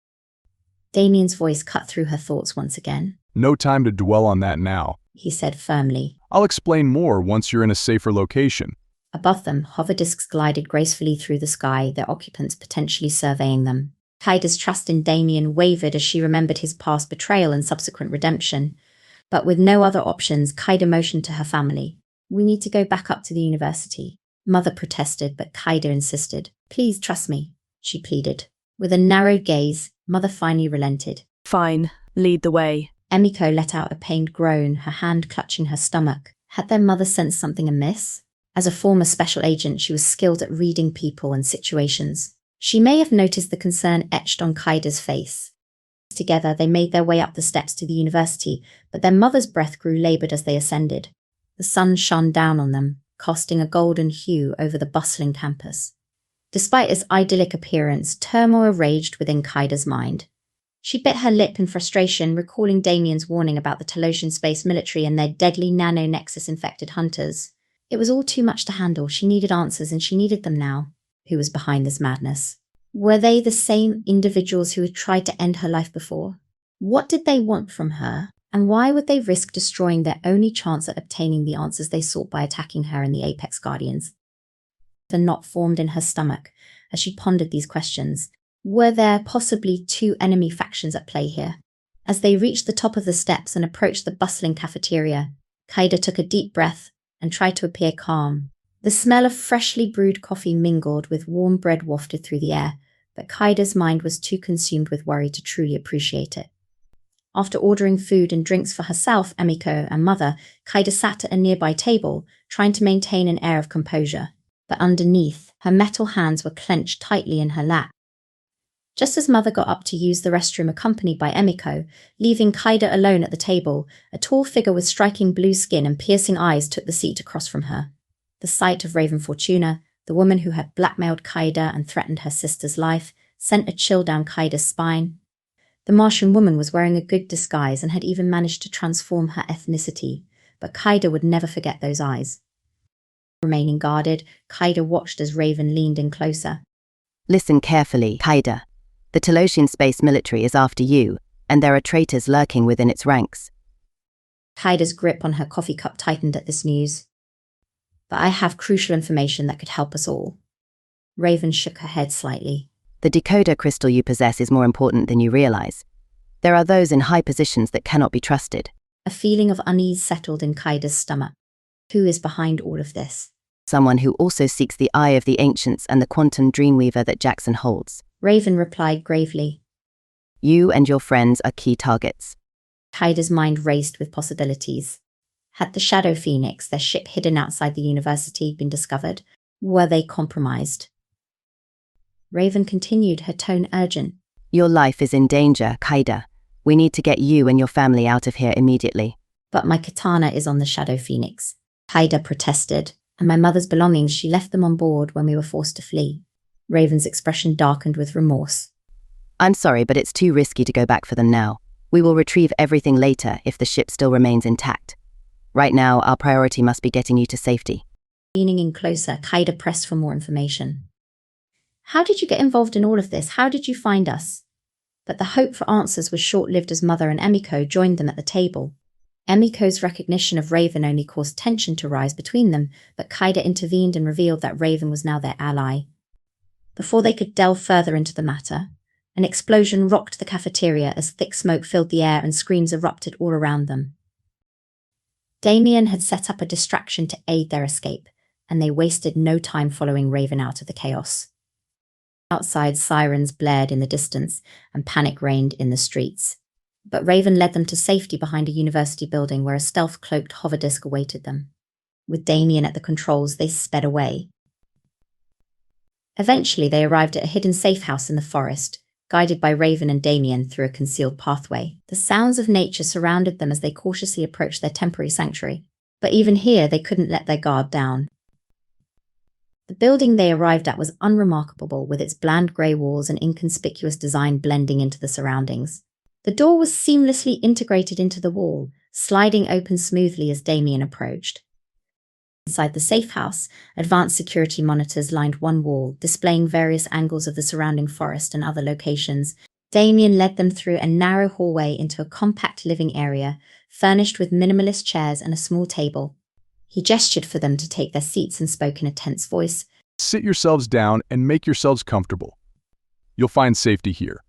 Damien's voice cut through her thoughts once again. No time to dwell on that now, he said firmly. I'll explain more once you're in a safer location. Above them, hover discs glided gracefully through the sky, their occupants potentially surveying them. Kaida's trust in Damien wavered as she remembered his past betrayal and subsequent redemption. But with no other options, Kaida motioned to her family. We need to go back up to the university. Mother protested, but Kaida insisted. Please trust me, she pleaded. With a narrowed gaze, Mother finally relented. Fine, lead the way. Emiko let out a pained groan, her hand clutching her stomach. Had their mother sensed something amiss? As a former special agent, she was skilled at reading people and situations. She may have noticed the concern etched on Kaida's face. Together, they made their way up the steps to the university, but their mother's breath grew laboured as they ascended. The sun shone down on them, casting a golden hue over the bustling campus. Despite its idyllic appearance, turmoil raged within Kaida's mind. She bit her lip in frustration, recalling Damien's warning about the Talosian space military and their deadly nano-Nexus-infected hunters. It was all too much to handle. She needed answers, and she needed them now. Who was behind this madness? Were they the same individuals who had tried to end her life before? What did they want from her? And why would they risk destroying their only chance at obtaining the answers they sought by attacking her and the Apex Guardians? The knot formed in her stomach as she pondered these questions. Were there possibly two enemy factions at play here? As they reached the top of the steps and approached the bustling cafeteria, Kaida took a deep breath and tried to appear calm. The smell of freshly brewed coffee mingled with warm bread wafted through the air, but Kaida's mind was too consumed with worry to truly appreciate it. After ordering food and drinks for herself, Emiko, and Mother, Kaida sat at a nearby table, trying to maintain an air of composure. But underneath, her metal hands were clenched tightly in her lap. Just as Mother got up to use the restroom accompanied by Emiko, leaving Kaida alone at the table, a tall figure with striking blue skin and piercing eyes took the seat across from her. The sight of Raven Fortuna, the woman who had blackmailed Kaida and threatened her sister's life, sent a chill down Kaida's spine. The Martian woman was wearing a good disguise and had even managed to transform her ethnicity, but Kaida would never forget those eyes. Remaining guarded, Kaida watched as Raven leaned in closer. Listen carefully, Kaida. The Talosian space military is after you, and there are traitors lurking within its ranks. Kaida's grip on her coffee cup tightened at this news. But I have crucial information that could help us all. Raven shook her head slightly. The decoder crystal you possess is more important than you realize. There are those in high positions that cannot be trusted. A feeling of unease settled in Kaida's stomach. Who is behind all of this? Someone who also seeks the eye of the ancients and the quantum Dreamweaver that Jaxon holds. Raven replied gravely. You and your friends are key targets. Kaida's mind raced with possibilities. Had the Shadow Phoenix, their ship hidden outside the university, been discovered? Were they compromised? Raven continued, her tone urgent. Your life is in danger, Kaida. We need to get you and your family out of here immediately. But my katana is on the Shadow Phoenix. Kaida protested, and my mother's belongings, she left them on board when we were forced to flee. Raven's expression darkened with remorse. I'm sorry, but it's too risky to go back for them now. We will retrieve everything later if the ship still remains intact. Right now, our priority must be getting you to safety. Leaning in closer, Kaida pressed for more information. How did you get involved in all of this? How did you find us? But the hope for answers was short-lived as Mother and Emiko joined them at the table. Emiko's recognition of Raven only caused tension to rise between them, but Kaida intervened and revealed that Raven was now their ally. Before they could delve further into the matter, an explosion rocked the cafeteria as thick smoke filled the air and screams erupted all around them. Damien had set up a distraction to aid their escape, and they wasted no time following Raven out of the chaos. Outside, sirens blared in the distance, and panic reigned in the streets. But Raven led them to safety behind a university building where a stealth-cloaked hover-disk awaited them. With Damien at the controls, they sped away. Eventually, they arrived at a hidden safe house in the forest, guided by Raven and Damien through a concealed pathway. The sounds of nature surrounded them as they cautiously approached their temporary sanctuary. But even here, they couldn't let their guard down. The building they arrived at was unremarkable, with its bland grey walls and inconspicuous design blending into the surroundings. The door was seamlessly integrated into the wall, sliding open smoothly as Damien approached. Inside the safe house, advanced security monitors lined one wall, displaying various angles of the surrounding forest and other locations. Damien led them through a narrow hallway into a compact living area, furnished with minimalist chairs and a small table. He gestured for them to take their seats and spoke in a tense voice. Sit yourselves down and make yourselves comfortable. You'll find safety here.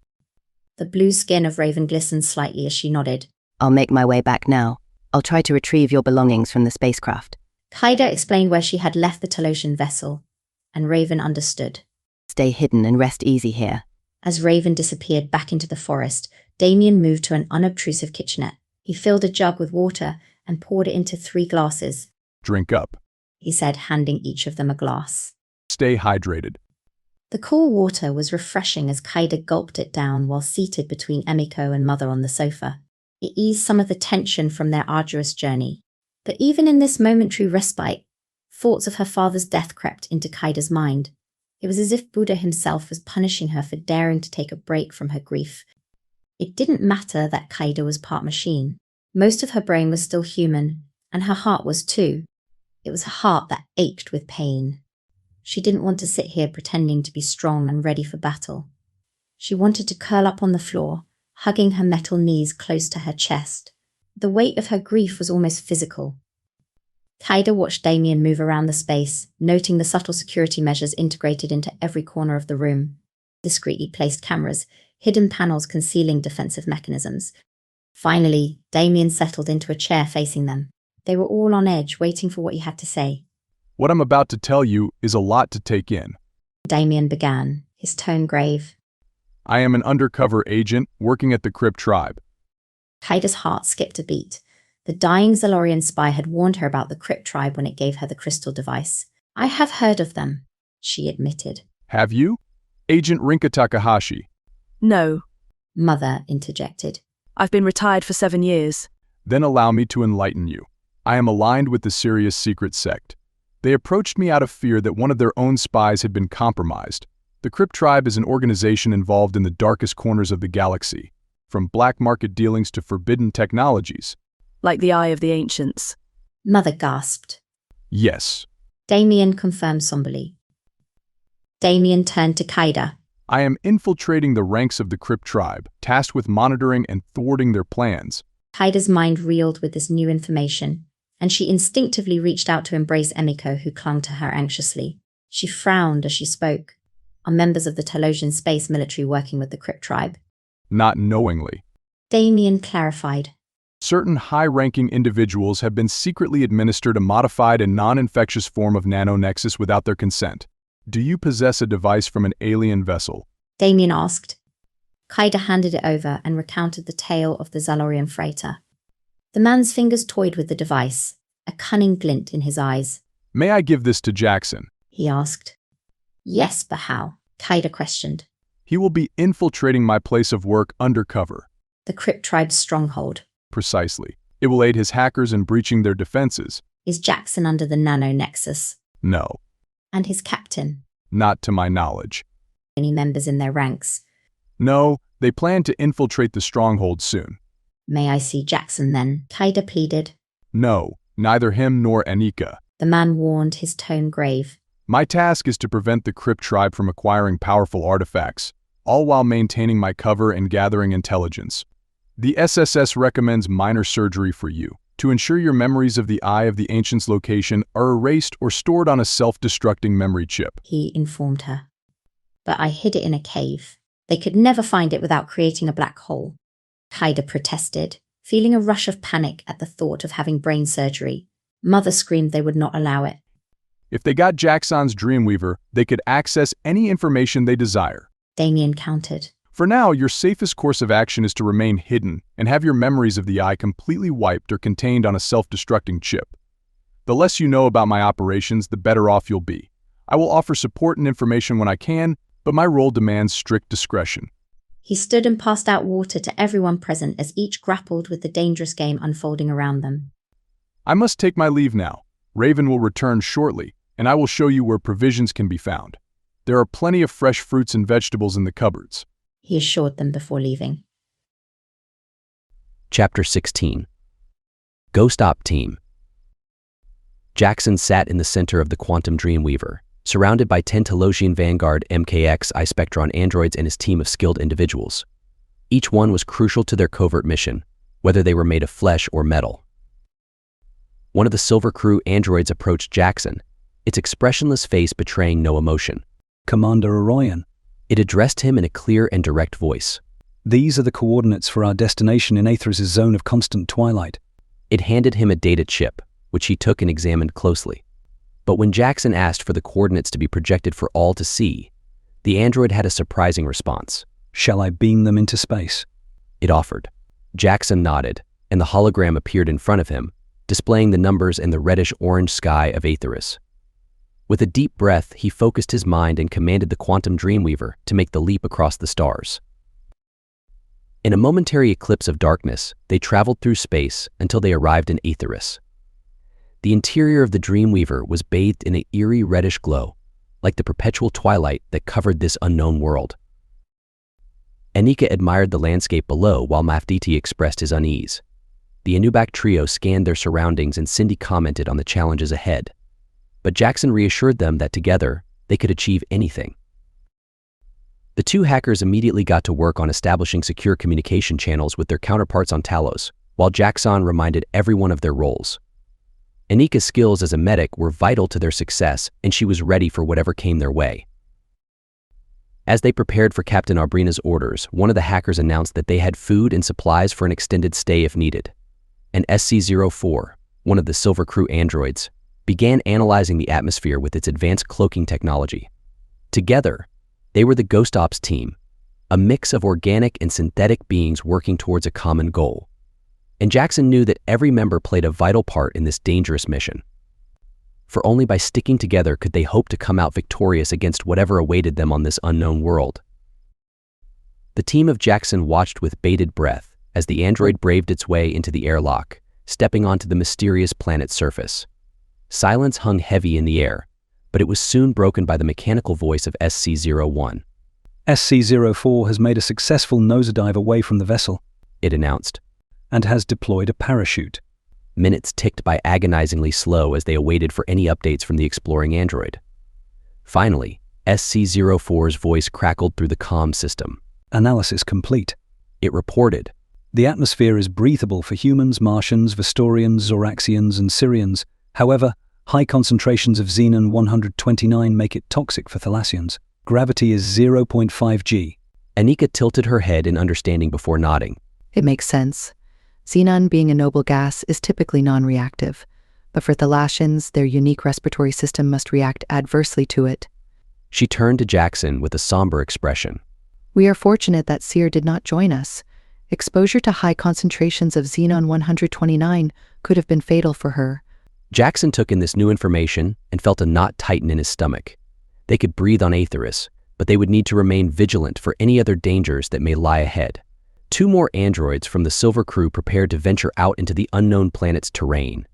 The blue skin of Raven glistened slightly as she nodded. I'll make my way back now. I'll try to retrieve your belongings from the spacecraft. Kaida explained where she had left the Talosian vessel, and Raven understood. Stay hidden and rest easy here. As Raven disappeared back into the forest, Damien moved to an unobtrusive kitchenette. He filled a jug with water and poured it into 3 glasses. Drink up, he said, handing each of them a glass. Stay hydrated. The cool water was refreshing as Kaida gulped it down while seated between Emiko and Mother on the sofa. It eased some of the tension from their arduous journey. But even in this momentary respite, thoughts of her father's death crept into Kaida's mind. It was as if Buddha himself was punishing her for daring to take a break from her grief. It didn't matter that Kaida was part machine. Most of her brain was still human, and her heart was too. It was a heart that ached with pain. She didn't want to sit here pretending to be strong and ready for battle. She wanted to curl up on the floor, hugging her metal knees close to her chest. The weight of her grief was almost physical. Kaida watched Damien move around the space, noting the subtle security measures integrated into every corner of the room. Discreetly placed cameras, hidden panels concealing defensive mechanisms. Finally, Damien settled into a chair facing them. They were all on edge, waiting for what he had to say. What I'm about to tell you is a lot to take in. Damien began, his tone grave. I am an undercover agent working at the Crypt tribe. Kaida's heart skipped a beat. The dying Zalorian spy had warned her about the Crypt tribe when it gave her the crystal device. I have heard of them, she admitted. Have you? Agent Rinka Takahashi. No. Mother interjected. I've been retired for 7 years. Then allow me to enlighten you. I am aligned with the Sirius secret sect. They approached me out of fear that one of their own spies had been compromised. The Crypt tribe is an organization involved in the darkest corners of the galaxy, from black market dealings to forbidden technologies. Like the Eye of the Ancients. Mother gasped. Yes. Damien confirmed somberly. Damien turned to Kaida. I am infiltrating the ranks of the Crypt tribe, tasked with monitoring and thwarting their plans. Kaida's mind reeled with this new information, and she instinctively reached out to embrace Emiko, who clung to her anxiously. She frowned as she spoke. Are members of the Talosian space military working with the Crypt tribe? Not knowingly. Damien clarified. Certain high-ranking individuals have been secretly administered a modified and non-infectious form of nano-nexus without their consent. Do you possess a device from an alien vessel? Damien asked. Kaida handed it over and recounted the tale of the Zalorian freighter. The man's fingers toyed with the device, a cunning glint in his eyes. May I give this to Jaxon? He asked. Yes, but how? Kaida questioned. He will be infiltrating my place of work undercover. The Crypt tribe's stronghold. Precisely. It will aid his hackers in breaching their defenses. Is Jaxon under the nano-nexus? No. And his captain? Not to my knowledge. Any members in their ranks? No, they plan to infiltrate the stronghold soon. May I see Jaxon then? Kaida pleaded. No, neither him nor Anika. The man warned, his tone grave. My task is to prevent the Crypt tribe from acquiring powerful artifacts, all while maintaining my cover and gathering intelligence. The SSS recommends minor surgery for you, to ensure your memories of the Eye of the Ancients location are erased or stored on a self-destructing memory chip. He informed her. But I hid it in a cave. They could never find it without creating a black hole. Kaida protested, feeling a rush of panic at the thought of having brain surgery. Mother screamed they would not allow it. If they got Jaxon's Dreamweaver, they could access any information they desire. Damien countered. For now, your safest course of action is to remain hidden and have your memories of the Eye completely wiped or contained on a self-destructing chip. The less you know about my operations, the better off you'll be. I will offer support and information when I can, but my role demands strict discretion. He stood and passed out water to everyone present as each grappled with the dangerous game unfolding around them. I must take my leave now. Raven will return shortly, and I will show you where provisions can be found. There are plenty of fresh fruits and vegetables in the cupboards. He assured them before leaving. Chapter 16. Ghost Op Team. Jaxon sat in the center of the Quantum Dreamweaver, surrounded by 10 Talosian Vanguard MKX I-Spectron androids and his team of skilled individuals. Each one was crucial to their covert mission, whether they were made of flesh or metal. One of the Silver Crew androids approached Jaxon, its expressionless face betraying no emotion. Commander Orion. It addressed him in a clear and direct voice. These are the coordinates for our destination in Aethers' zone of constant twilight. It handed him a data chip, which he took and examined closely. But when Jaxon asked for the coordinates to be projected for all to see, the android had a surprising response. Shall I beam them into space? It offered. Jaxon nodded, and the hologram appeared in front of him, displaying the numbers in the reddish-orange sky of Aethers. With a deep breath, he focused his mind and commanded the Quantum Dreamweaver to make the leap across the stars. In a momentary eclipse of darkness, they traveled through space until they arrived in Aethers. The interior of the Dreamweaver was bathed in an eerie reddish glow, like the perpetual twilight that covered this unknown world. Anika admired the landscape below while Mafditi expressed his unease. The Anubak trio scanned their surroundings and Cindy commented on the challenges ahead. But Jaxon reassured them that together, they could achieve anything. The two hackers immediately got to work on establishing secure communication channels with their counterparts on Talos, while Jaxon reminded everyone of their roles. Anika's skills as a medic were vital to their success, and she was ready for whatever came their way. As they prepared for Captain Arbrina's orders, one of the hackers announced that they had food and supplies for an extended stay if needed. And SC-04, one of the Silver Crew androids, began analyzing the atmosphere with its advanced cloaking technology. Together, they were the Ghost Ops team, a mix of organic and synthetic beings working towards a common goal. And Jaxon knew that every member played a vital part in this dangerous mission. For only by sticking together could they hope to come out victorious against whatever awaited them on this unknown world. The team of Jaxon watched with bated breath as the android braved its way into the airlock, stepping onto the mysterious planet's surface. Silence hung heavy in the air, but it was soon broken by the mechanical voice of SC-01. SC-04 has made a successful nosedive away from the vessel, it announced, and has deployed a parachute. Minutes ticked by agonizingly slow as they awaited for any updates from the exploring android. Finally, SC-04's voice crackled through the comm system. Analysis complete, it reported. The atmosphere is breathable for humans, Martians, Vestorians, Zoraxians, and Syrians. However, high concentrations of Xenon-129 make it toxic for Thalassians. Gravity is 0.5 g. Anika tilted her head in understanding before nodding. It makes sense. Xenon, being a noble gas, is typically non-reactive, but for Thalassians, their unique respiratory system must react adversely to it. She turned to Jaxon with a somber expression. We are fortunate that Seer did not join us. Exposure to high concentrations of Xenon-129 could have been fatal for her. Jaxon took in this new information and felt a knot tighten in his stomach. They could breathe on Aetheris, but they would need to remain vigilant for any other dangers that may lie ahead. 2 more androids from the Silver Crew prepared to venture out into the unknown planet's terrain.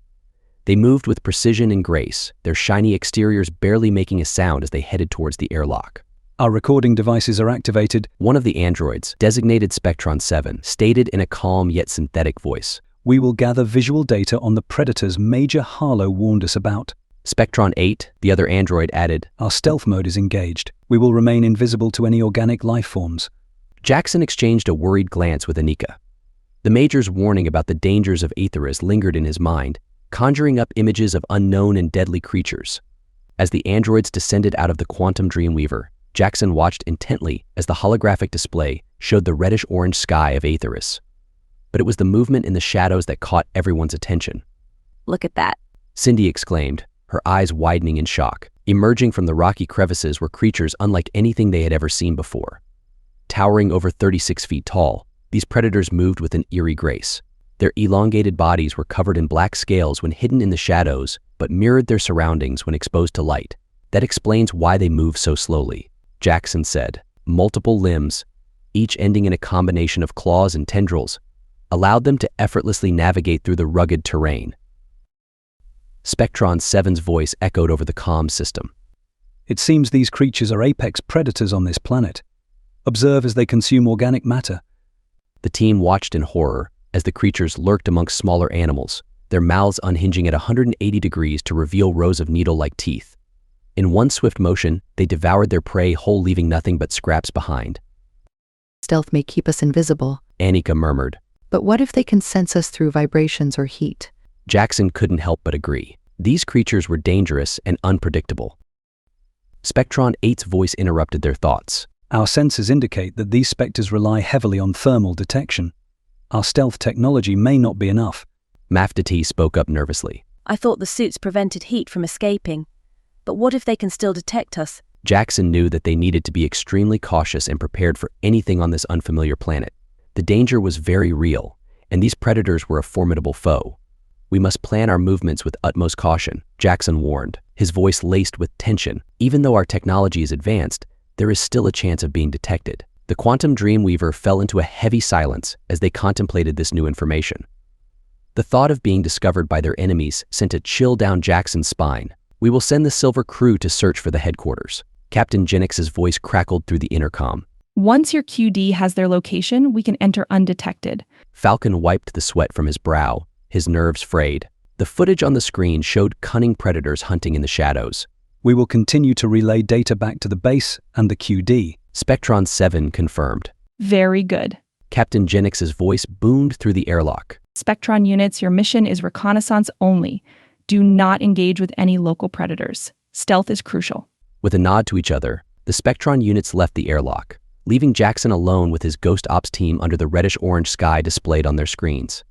They moved with precision and grace, their shiny exteriors barely making a sound as they headed towards the airlock. Our recording devices are activated. One of the androids, designated Spectron 7, stated in a calm yet synthetic voice. We will gather visual data on the predators Major Harlow warned us about. Spectron 8, the other android, added. Our stealth mode is engaged. We will remain invisible to any organic life forms. Jaxon exchanged a worried glance with Anika. The Major's warning about the dangers of Aetheris lingered in his mind, conjuring up images of unknown and deadly creatures. As the androids descended out of the quantum Dreamweaver, Jaxon watched intently as the holographic display showed the reddish-orange sky of Aetheris. But it was the movement in the shadows that caught everyone's attention. Look at that, Cindy exclaimed, her eyes widening in shock. Emerging from the rocky crevices were creatures unlike anything they had ever seen before. Towering over 36 feet tall, these predators moved with an eerie grace. Their elongated bodies were covered in black scales when hidden in the shadows, but mirrored their surroundings when exposed to light. That explains why they move so slowly, Jaxon said. Multiple limbs, each ending in a combination of claws and tendrils, allowed them to effortlessly navigate through the rugged terrain. Spectron 7's voice echoed over the comm system. It seems these creatures are apex predators on this planet. Observe as they consume organic matter. The team watched in horror as the creatures lurked amongst smaller animals, their mouths unhinging at 180 degrees to reveal rows of needle-like teeth. In one swift motion, they devoured their prey whole, leaving nothing but scraps behind. Stealth may keep us invisible, Anika murmured. But what if they can sense us through vibrations or heat? Jaxon couldn't help but agree. These creatures were dangerous and unpredictable. Spectron 8's voice interrupted their thoughts. Our sensors indicate that these specters rely heavily on thermal detection. Our stealth technology may not be enough. Mafditi spoke up nervously. I thought the suits prevented heat from escaping. But what if they can still detect us? Jaxon knew that they needed to be extremely cautious and prepared for anything on this unfamiliar planet. The danger was very real, and these predators were a formidable foe. We must plan our movements with utmost caution, Jaxon warned, his voice laced with tension. Even though our technology is advanced, there is still a chance of being detected. The quantum Dreamweaver fell into a heavy silence as they contemplated this new information. The thought of being discovered by their enemies sent a chill down Jackson's spine. We will send the Silver Crew to search for the headquarters. Captain Genix's voice crackled through the intercom. Once your QD has their location, we can enter undetected. Falcon wiped the sweat from his brow, his nerves frayed. The footage on the screen showed cunning predators hunting in the shadows. We will continue to relay data back to the base and the QD. Spectron 7 confirmed. Very good. Captain Genix's voice boomed through the airlock. Spectron units, your mission is reconnaissance only. Do not engage with any local predators. Stealth is crucial. With a nod to each other, the Spectron units left the airlock, leaving Jaxon alone with his Ghost Ops team under the reddish-orange sky displayed on their screens.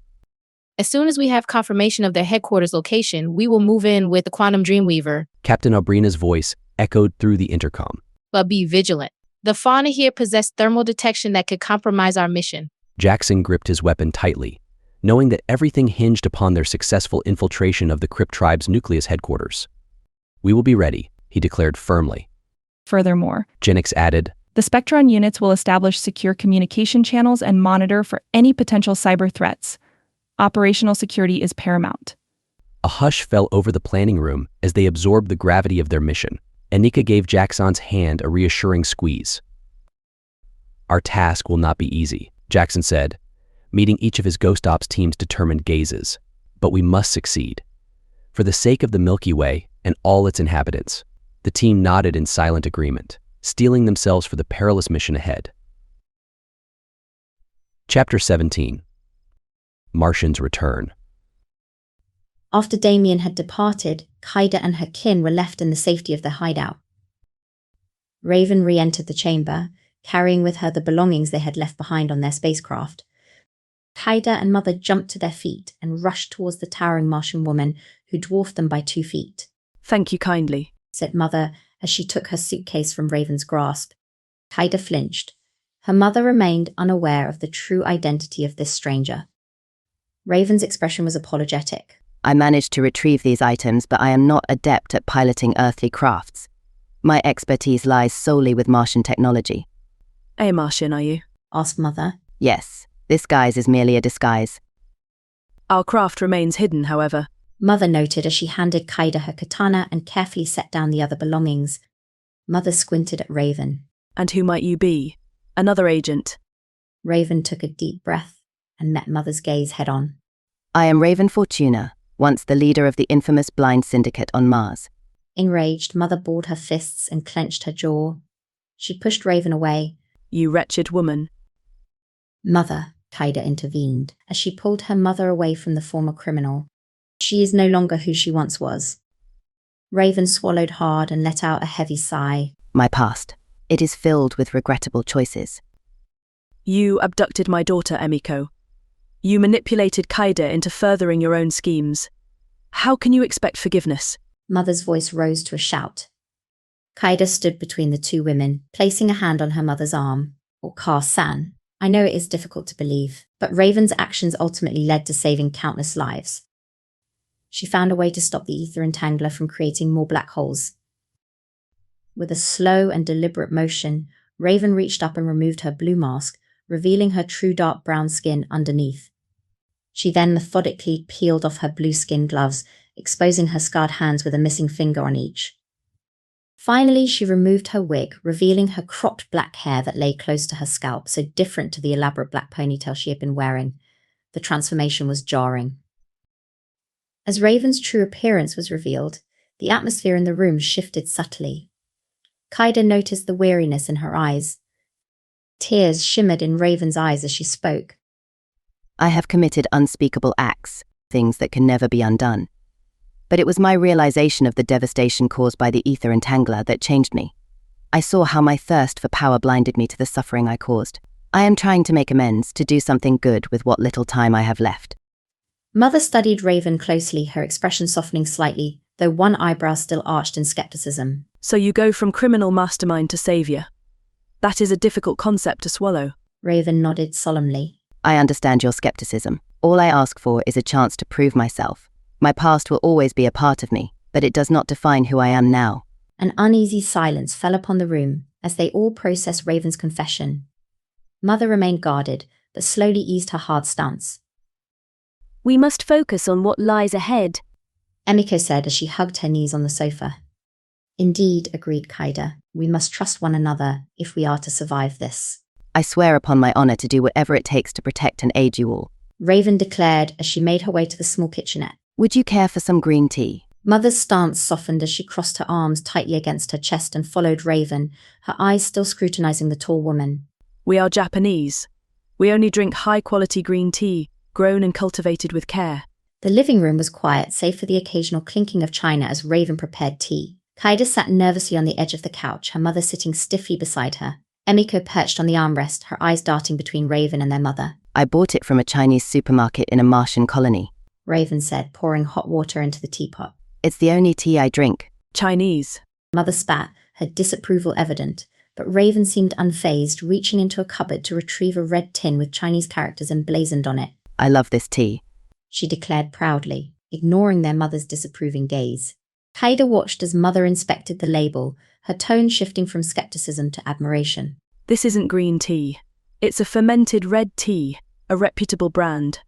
As soon as we have confirmation of their headquarters location, we will move in with the Quantum Dreamweaver. Captain Obrina's voice echoed through the intercom. But be vigilant. The fauna here possess thermal detection that could compromise our mission. Jaxon gripped his weapon tightly, knowing that everything hinged upon their successful infiltration of the Crypt Tribe's nucleus headquarters. We will be ready, he declared firmly. Furthermore, Genix added, the Spectron units will establish secure communication channels and monitor for any potential cyber threats. Operational security is paramount. A hush fell over the planning room as they absorbed the gravity of their mission. Anika gave Jaxon's hand a reassuring squeeze. Our task will not be easy, Jaxon said, meeting each of his Ghost Ops team's determined gazes. But we must succeed. For the sake of the Milky Way and all its inhabitants. The team nodded in silent agreement, steeling themselves for the perilous mission ahead. Chapter 17. Martians return. After Damien had departed, Kaida and her kin were left in the safety of their hideout. Raven re-entered the chamber, carrying with her the belongings they had left behind on their spacecraft. Kaida and Mother jumped to their feet and rushed towards the towering Martian woman who dwarfed them by 2 feet. Thank you kindly, said Mother as she took her suitcase from Raven's grasp. Kaida flinched. Her mother remained unaware of the true identity of this stranger. Raven's expression was apologetic. I managed to retrieve these items, but I am not adept at piloting earthly crafts. My expertise lies solely with Martian technology. A Martian, are you? Asked Mother. Yes, this guise is merely a disguise. Our craft remains hidden, however. Mother noted as she handed Kaida her katana and carefully set down the other belongings. Mother squinted at Raven. And who might you be? Another agent? Raven took a deep breath and met Mother's gaze head-on. I am Raven Fortuna, once the leader of the infamous Blind Syndicate on Mars. Enraged, Mother balled her fists and clenched her jaw. She pushed Raven away. You wretched woman. Mother, Kaida intervened, as she pulled her mother away from the former criminal. She is no longer who she once was. Raven swallowed hard and let out a heavy sigh. My past. It is filled with regrettable choices. You abducted my daughter, Emiko. You manipulated Kaida into furthering your own schemes. How can you expect forgiveness? Mother's voice rose to a shout. Kaida stood between the two women, placing a hand on her mother's arm, or Kar-san. I know it is difficult to believe, but Raven's actions ultimately led to saving countless lives. She found a way to stop the ether entangler from creating more black holes. With a slow and deliberate motion, Raven reached up and removed her blue mask, revealing her true dark brown skin underneath. She then methodically peeled off her blue skin gloves, exposing her scarred hands with a missing finger on each. Finally, she removed her wig, revealing her cropped black hair that lay close to her scalp, so different to the elaborate black ponytail she had been wearing. The transformation was jarring. As Raven's true appearance was revealed, the atmosphere in the room shifted subtly. Kaida noticed the weariness in her eyes. Tears shimmered in Raven's eyes as she spoke. I have committed unspeakable acts, things that can never be undone. But it was my realization of the devastation caused by the ether entangler that changed me. I saw how my thirst for power blinded me to the suffering I caused. I am trying to make amends, to do something good with what little time I have left. Mother studied Raven closely, her expression softening slightly, though one eyebrow still arched in skepticism. So you go from criminal mastermind to savior. That is a difficult concept to swallow. Raven nodded solemnly. I understand your skepticism. All I ask for is a chance to prove myself. My past will always be a part of me, but it does not define who I am now. An uneasy silence fell upon the room as they all processed Raven's confession. Mother remained guarded, but slowly eased her hard stance. We must focus on what lies ahead, Emiko said as she hugged her knees on the sofa. Indeed, agreed Kaida. We must trust one another if we are to survive this. I swear upon my honor to do whatever it takes to protect and aid you all, Raven declared as she made her way to the small kitchenette. Would you care for some green tea? Mother's stance softened as she crossed her arms tightly against her chest and followed Raven, her eyes still scrutinizing the tall woman. We are Japanese. We only drink high-quality green tea, grown and cultivated with care. The living room was quiet, save for the occasional clinking of china as Raven prepared tea. Kaida sat nervously on the edge of the couch, her mother sitting stiffly beside her. Emiko perched on the armrest, her eyes darting between Raven and their mother. I bought it from a Chinese supermarket in a Martian colony, Raven said, pouring hot water into the teapot. It's the only tea I drink. Chinese. Mother spat, her disapproval evident, but Raven seemed unfazed, reaching into a cupboard to retrieve a red tin with Chinese characters emblazoned on it. I love this tea, she declared proudly, ignoring their mother's disapproving gaze. Kaida watched as Mother inspected the label, her tone shifting from skepticism to admiration. This isn't green tea. It's a fermented red tea, a reputable brand.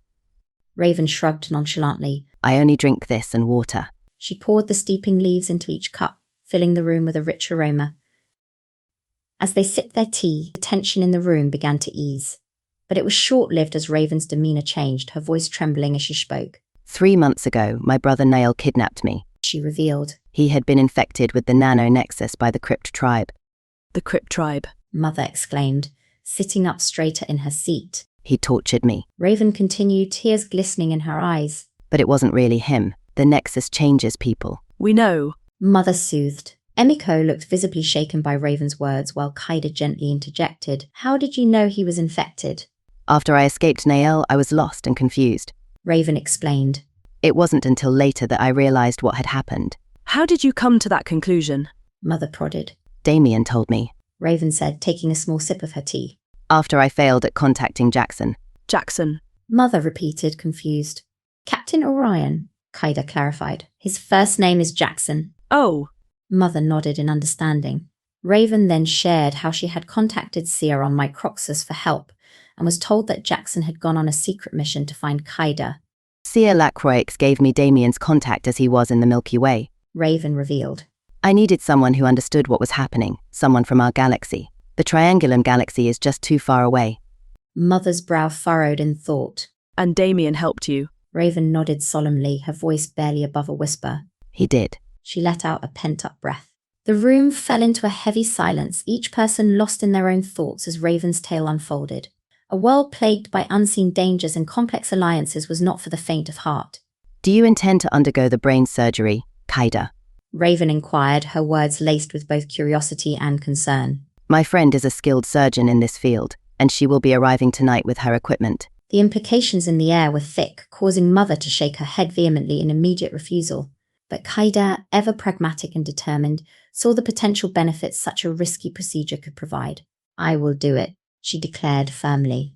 Raven shrugged nonchalantly. I only drink this and water. She poured the steeping leaves into each cup, filling the room with a rich aroma. As they sipped their tea, the tension in the room began to ease. But it was short-lived as Raven's demeanor changed, her voice trembling as she spoke. 3 months ago, my brother Nail kidnapped me, she revealed. He had been infected with the Nexus by the Crypt tribe. The Crypt tribe, Mother exclaimed, sitting up straighter in her seat. He tortured me. Raven continued, tears glistening in her eyes. But it wasn't really him. The Nexus changes people. We know, Mother soothed. Emiko looked visibly shaken by Raven's words while Kaida gently interjected. How did you know he was infected? After I escaped Nael, I was lost and confused, Raven explained. It wasn't until later that I realized what had happened. How did you come to that conclusion? Mother prodded. Damien told me, Raven said, taking a small sip of her tea. After I failed at contacting Jaxon. Jaxon, Mother repeated, confused. Captain Orion, Kaida clarified. His first name is Jaxon. Oh. Mother nodded in understanding. Raven then shared how she had contacted Sia on Microxus for help and was told that Jaxon had gone on a secret mission to find Kaida. Sia Lacroix gave me Damien's contact as he was in the Milky Way, Raven revealed. I needed someone who understood what was happening, someone from our galaxy. The Triangulum galaxy is just too far away. Mother's brow furrowed in thought. And Damien helped you? Raven nodded solemnly, her voice barely above a whisper. He did. She let out a pent-up breath. The room fell into a heavy silence, each person lost in their own thoughts as Raven's tale unfolded. A world plagued by unseen dangers and complex alliances was not for the faint of heart. Do you intend to undergo the brain surgery, Kaida? Raven inquired, her words laced with both curiosity and concern. My friend is a skilled surgeon in this field, and she will be arriving tonight with her equipment. The implications in the air were thick, causing Mother to shake her head vehemently in immediate refusal. But Kaida, ever pragmatic and determined, saw the potential benefits such a risky procedure could provide. I will do it, she declared firmly.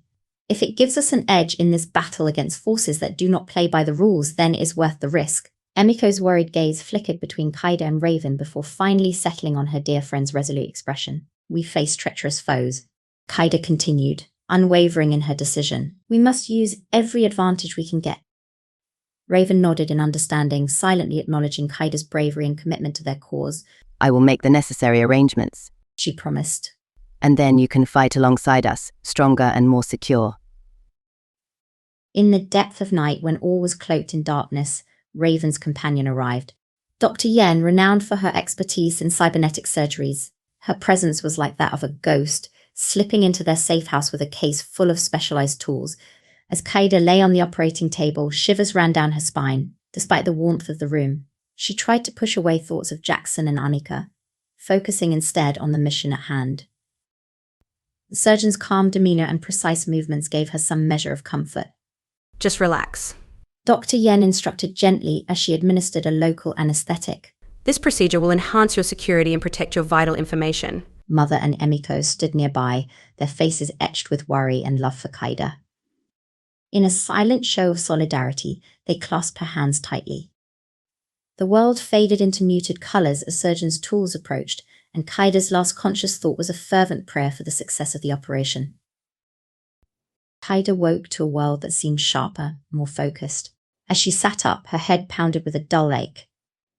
If it gives us an edge in this battle against forces that do not play by the rules, then it is worth the risk. Emiko's worried gaze flickered between Kaida and Raven before finally settling on her dear friend's resolute expression. We face treacherous foes. Kaida continued, unwavering in her decision. We must use every advantage we can get. Raven nodded in understanding, silently acknowledging Kaida's bravery and commitment to their cause. I will make the necessary arrangements, she promised. And then you can fight alongside us, stronger and more secure. In the depth of night, when all was cloaked in darkness, Raven's companion arrived. Dr. Yen, renowned for her expertise in cybernetic surgeries. Her presence was like that of a ghost, slipping into their safe house with a case full of specialized tools. As Kaida lay on the operating table, shivers ran down her spine, despite the warmth of the room. She tried to push away thoughts of Jaxon and Annika, focusing instead on the mission at hand. The surgeon's calm demeanor and precise movements gave her some measure of comfort. Just relax. Dr. Yen instructed gently as she administered a local anesthetic. This procedure will enhance your security and protect your vital information. Mother and Emiko stood nearby, their faces etched with worry and love for Kaida. In a silent show of solidarity, they clasped her hands tightly. The world faded into muted colors as surgeon's tools approached, and Kaida's last conscious thought was a fervent prayer for the success of the operation. Kaida woke to a world that seemed sharper, more focused. As she sat up, her head pounded with a dull ache.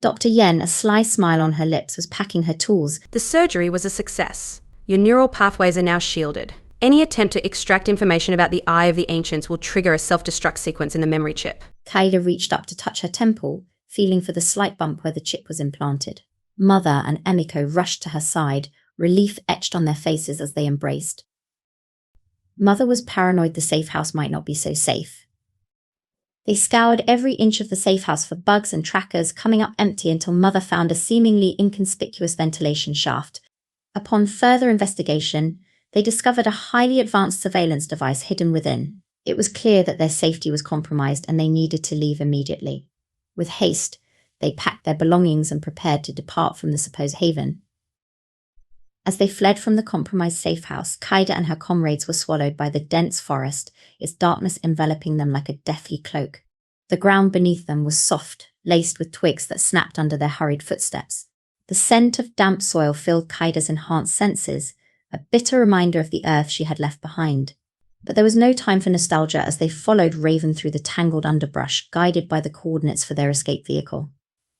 Dr. Yen, a sly smile on her lips, was packing her tools. The surgery was a success. Your neural pathways are now shielded. Any attempt to extract information about the Eye of the Ancients will trigger a self-destruct sequence in the memory chip. Kaida reached up to touch her temple, feeling for the slight bump where the chip was implanted. Mother and Emiko rushed to her side, relief etched on their faces as they embraced. Mother was paranoid the safe house might not be so safe. They scoured every inch of the safe house for bugs and trackers, coming up empty until Mother found a seemingly inconspicuous ventilation shaft. Upon further investigation, they discovered a highly advanced surveillance device hidden within. It was clear that their safety was compromised and they needed to leave immediately. With haste, they packed their belongings and prepared to depart from the supposed haven. As they fled from the compromised safe house, Kaida and her comrades were swallowed by the dense forest, its darkness enveloping them like a deathly cloak. The ground beneath them was soft, laced with twigs that snapped under their hurried footsteps. The scent of damp soil filled Kaida's enhanced senses, a bitter reminder of the earth she had left behind. But there was no time for nostalgia as they followed Raven through the tangled underbrush, guided by the coordinates for their escape vehicle.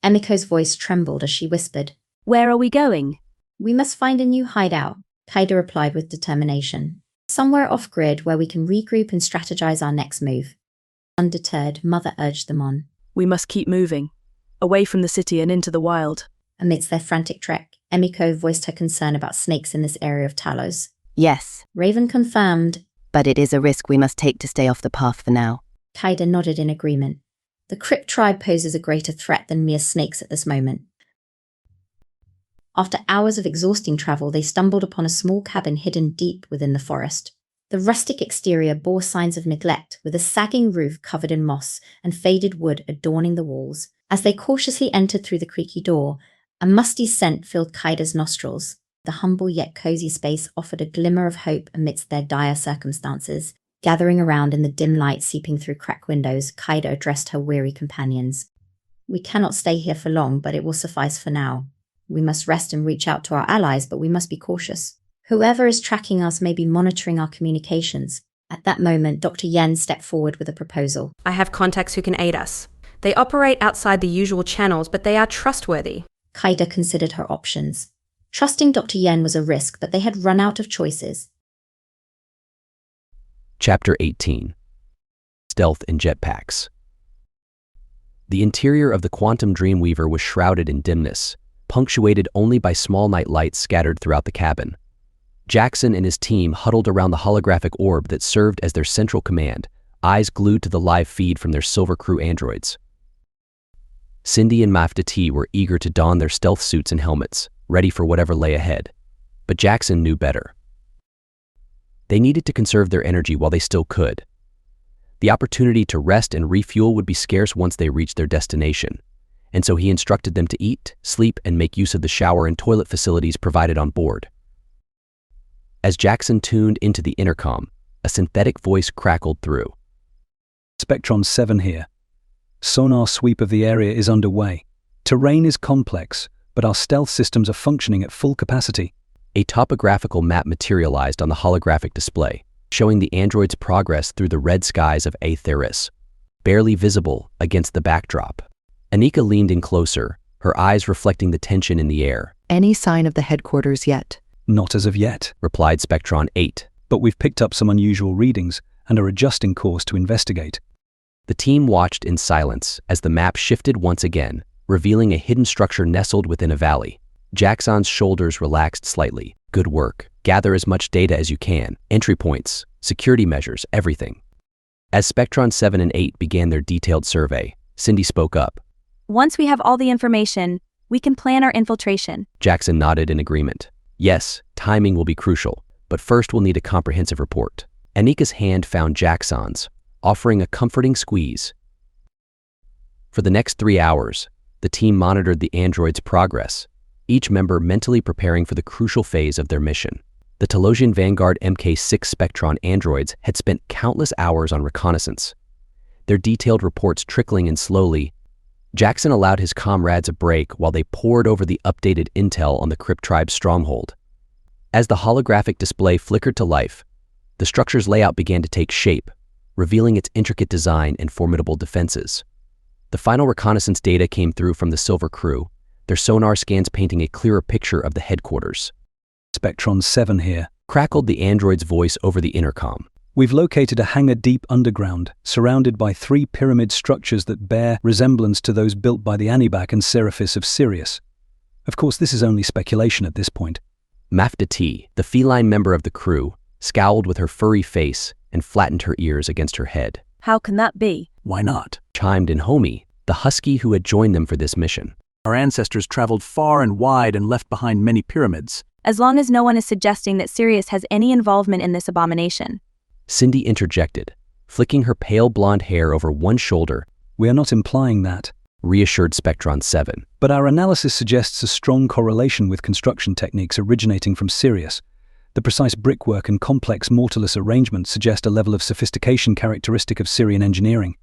Emiko's voice trembled as she whispered, "Where are we going?" "We must find a new hideout," Kaida replied with determination. "Somewhere off-grid where we can regroup and strategize our next move." Undeterred, Mother urged them on. "We must keep moving, away from the city and into the wild." Amidst their frantic trek, Emiko voiced her concern about snakes in this area of Talos. Yes. Raven confirmed. But it is a risk we must take to stay off the path for now. Kaida nodded in agreement. The Crypt tribe poses a greater threat than mere snakes at this moment. After hours of exhausting travel, they stumbled upon a small cabin hidden deep within the forest. The rustic exterior bore signs of neglect, with a sagging roof covered in moss and faded wood adorning the walls. As they cautiously entered through the creaky door, a musty scent filled Kaida's nostrils. The humble yet cozy space offered a glimmer of hope amidst their dire circumstances. Gathering around in the dim light seeping through cracked windows, Kaida addressed her weary companions. "We cannot stay here for long, but it will suffice for now. We must rest and reach out to our allies, but we must be cautious. Whoever is tracking us may be monitoring our communications." At that moment, Dr. Yen stepped forward with a proposal. I have contacts who can aid us. They operate outside the usual channels, but they are trustworthy. Kaida considered her options. Trusting Dr. Yen was a risk, but they had run out of choices. Chapter 18. Stealth and Jetpacks. The interior of the Quantum Dreamweaver was shrouded in dimness, punctuated only by small night lights scattered throughout the cabin. Jaxon and his team huddled around the holographic orb that served as their central command, eyes glued to the live feed from their Silver Crew androids. Cindy and Mafta T were eager to don their stealth suits and helmets, ready for whatever lay ahead. But Jaxon knew better. They needed to conserve their energy while they still could. The opportunity to rest and refuel would be scarce once they reached their destination, and so he instructed them to eat, sleep, and make use of the shower and toilet facilities provided on board. As Jaxon tuned into the intercom, a synthetic voice crackled through. Spectron 7 here. Sonar sweep of the area is underway. Terrain is complex, but our stealth systems are functioning at full capacity. A topographical map materialized on the holographic display, showing the android's progress through the red skies of Aetheris, barely visible against the backdrop. Anika leaned in closer, her eyes reflecting the tension in the air. "Any sign of the headquarters yet?" "Not as of yet," replied Spectron 8. "But we've picked up some unusual readings and are adjusting course to investigate." The team watched in silence as the map shifted once again, revealing a hidden structure nestled within a valley. Jaxon's shoulders relaxed slightly. "Good work. Gather as much data as you can. Entry points, security measures, everything." As Spectron 7 and 8 began their detailed survey, Cindy spoke up. "Once we have all the information, we can plan our infiltration." Jaxon nodded in agreement. "Yes, timing will be crucial, but first we'll need a comprehensive report." Anika's hand found Jaxon's, offering a comforting squeeze. For the next 3 hours, the team monitored the android's progress, each member mentally preparing for the crucial phase of their mission. The Talosian Vanguard MK6 Spectron androids had spent countless hours on reconnaissance, their detailed reports trickling in slowly. Jaxon allowed his comrades a break while they pored over the updated intel on the Crypt tribe's stronghold. As the holographic display flickered to life, The structure's layout began to take shape, revealing its intricate design and formidable defenses. The final reconnaissance data came through from the Silver crew, their sonar scans painting a clearer picture of the headquarters. Spectron 7 here, crackled the android's voice over the intercom. We've located a hangar deep underground, surrounded by 3 pyramid structures that bear resemblance to those built by the Anubak and Seraphis of Sirius. Of course, this is only speculation at this point. Mafda T, the feline member of the crew, scowled with her furry face and flattened her ears against her head. How can that be? Why not? Chimed in Homie, the husky who had joined them for this mission. Our ancestors traveled far and wide and left behind many pyramids. As long as no one is suggesting that Sirius has any involvement in this abomination. Cindy interjected, flicking her pale blonde hair over one shoulder. We are not implying that, reassured Spectron 7. But our analysis suggests a strong correlation with construction techniques originating from Sirius. The precise brickwork and complex mortarless arrangements suggest a level of sophistication characteristic of Sirian engineering.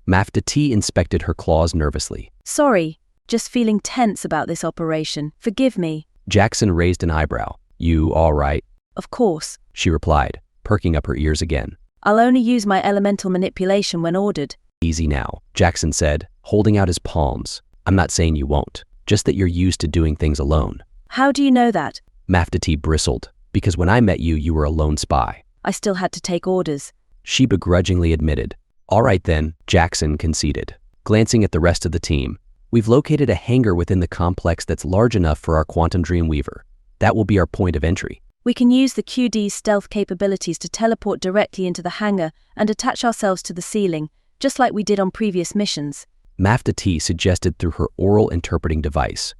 Mafda T inspected her claws nervously. Sorry, just feeling tense about this operation. Forgive me. Jaxon raised an eyebrow. You all right? Of course, she replied, perking up her ears again. I'll only use my elemental manipulation when ordered. Easy now, Jaxon said, holding out his palms. I'm not saying you won't, just that you're used to doing things alone. How do you know that? Mafda T bristled, because when I met you, you were a lone spy. I still had to take orders. She begrudgingly admitted. All right then, Jaxon conceded. Glancing at the rest of the team, we've located a hangar within the complex that's large enough for our quantum Dreamweaver. That will be our point of entry. We can use the QD's stealth capabilities to teleport directly into the hangar and attach ourselves to the ceiling, just like we did on previous missions. Mafda T suggested through her oral interpreting device.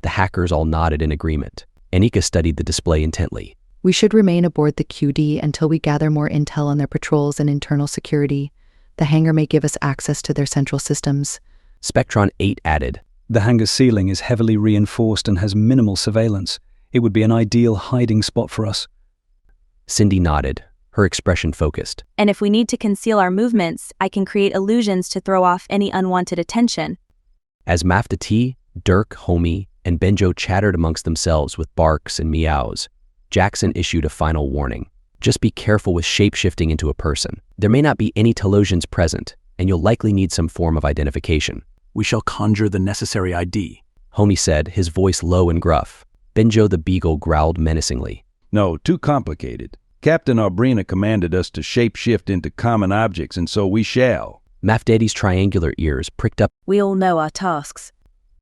The hackers all nodded in agreement. Anika studied the display intently. We should remain aboard the QD until we gather more intel on their patrols and internal security. The hangar may give us access to their central systems. Spectron 8 added. The hangar ceiling is heavily reinforced and has minimal surveillance. It would be an ideal hiding spot for us. Cindy nodded, her expression focused. And if we need to conceal our movements, I can create illusions to throw off any unwanted attention. As Mafda T, Dirk, Homie, and Benjo chattered amongst themselves with barks and meows, Jaxon issued a final warning. Just be careful with shape-shifting into a person. There may not be any Telosians present, and you'll likely need some form of identification. We shall conjure the necessary ID, Homie said, his voice low and gruff. Benjo the Beagle growled menacingly. No, too complicated. Captain Arbrina commanded us to shape-shift into common objects, and so we shall. Mafdadi's triangular ears pricked up. We all know our tasks.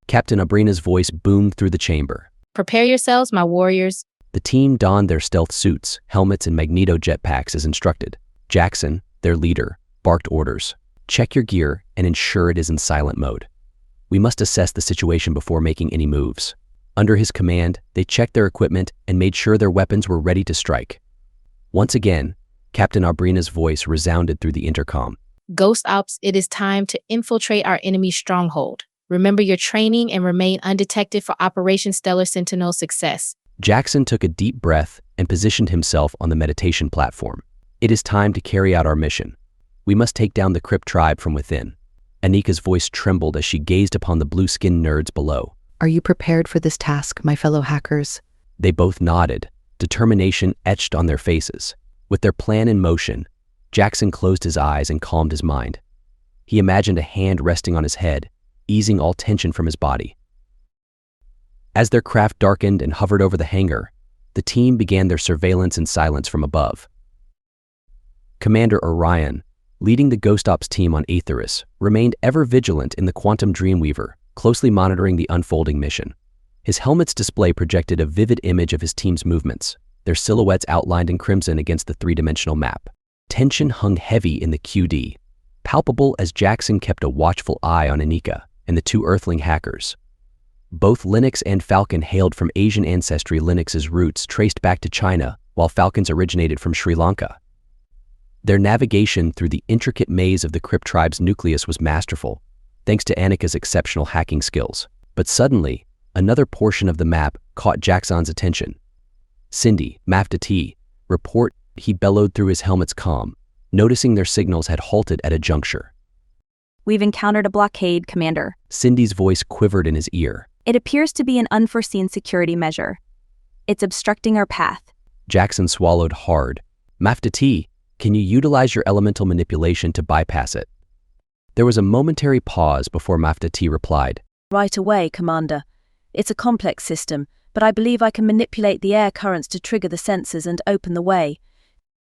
Captain Abrina's voice boomed through the chamber. Prepare yourselves, my warriors. The team donned their stealth suits, helmets, and magneto jetpacks as instructed. Jaxon, their leader, barked orders. Check your gear and ensure it is in silent mode. We must assess the situation before making any moves. Under his command, they checked their equipment and made sure their weapons were ready to strike. Once again, Captain Arbrina's voice resounded through the intercom. Ghost Ops, it is time to infiltrate our enemy's stronghold. Remember your training and remain undetected for Operation Stellar Sentinel success. Jaxon took a deep breath and positioned himself on the meditation platform. It is time to carry out our mission. We must take down the Crypt tribe from within. Anika's voice trembled as she gazed upon the blue-skinned nerds below. Are you prepared for this task, my fellow hackers? They both nodded, determination etched on their faces. With their plan in motion, Jaxon closed his eyes and calmed his mind. He imagined a hand resting on his head, easing all tension from his body. As their craft darkened and hovered over the hangar, the team began their surveillance in silence from above. Commander Orion, leading the Ghost Ops team on Aetheris, remained ever vigilant in the Quantum Dreamweaver, closely monitoring the unfolding mission. His helmet's display projected a vivid image of his team's movements, their silhouettes outlined in crimson against the three-dimensional map. Tension hung heavy in the QD, palpable as Jaxon kept a watchful eye on Anika and the two Earthling hackers. Both Linux and Falcon hailed from Asian ancestry. Linux's roots traced back to China, while Falcon's originated from Sri Lanka. Their navigation through the intricate maze of the Crypt tribe's nucleus was masterful, thanks to Anika's exceptional hacking skills. But suddenly, another portion of the map caught Jaxon's attention. Cindy, Mafda T, report, he bellowed through his helmet's comm, noticing their signals had halted at a juncture. We've encountered a blockade, Commander. Cindy's voice quivered in his ear. It appears to be an unforeseen security measure. It's obstructing our path. Jaxon swallowed hard, Maftati, can you utilize your elemental manipulation to bypass it? There was a momentary pause before Maftati replied. Right away, Commander. It's a complex system, but I believe I can manipulate the air currents to trigger the sensors and open the way.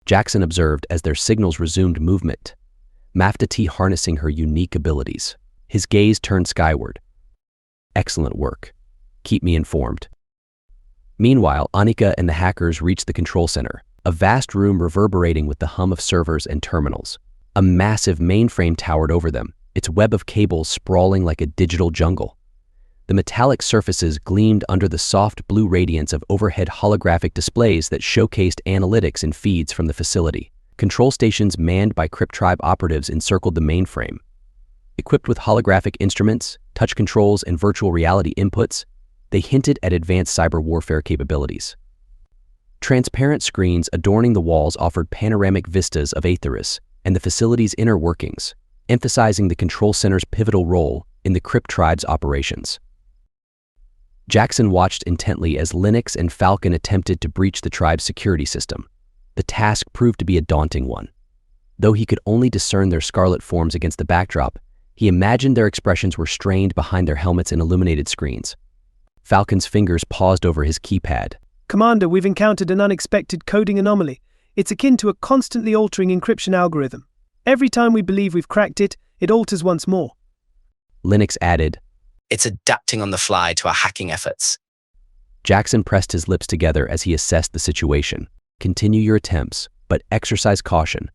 Jaxon observed as their signals resumed movement, Maftati harnessing her unique abilities. His gaze turned skyward. Excellent work. Keep me informed. Meanwhile, Annika and the hackers reached the control center, a vast room reverberating with the hum of servers and terminals. A massive mainframe towered over them, its web of cables sprawling like a digital jungle. The metallic surfaces gleamed under the soft blue radiance of overhead holographic displays that showcased analytics and feeds from the facility. Control stations manned by Crypt Tribe operatives encircled the mainframe. Equipped with holographic instruments, touch controls, and virtual reality inputs, they hinted at advanced cyber warfare capabilities. Transparent screens adorning the walls offered panoramic vistas of Aetheris and the facility's inner workings, emphasizing the control center's pivotal role in the Crypt Tribe's operations. Jaxon watched intently as Linux and Falcon attempted to breach the tribe's security system. The task proved to be a daunting one. Though he could only discern their scarlet forms against the backdrop, he imagined their expressions were strained behind their helmets and illuminated screens. Falcon's fingers paused over his keypad. Commander, we've encountered an unexpected coding anomaly. It's akin to a constantly altering encryption algorithm. Every time we believe we've cracked it, it alters once more. Linux added, It's adapting on the fly to our hacking efforts. Jaxon pressed his lips together as he assessed the situation. Continue your attempts, but exercise caution.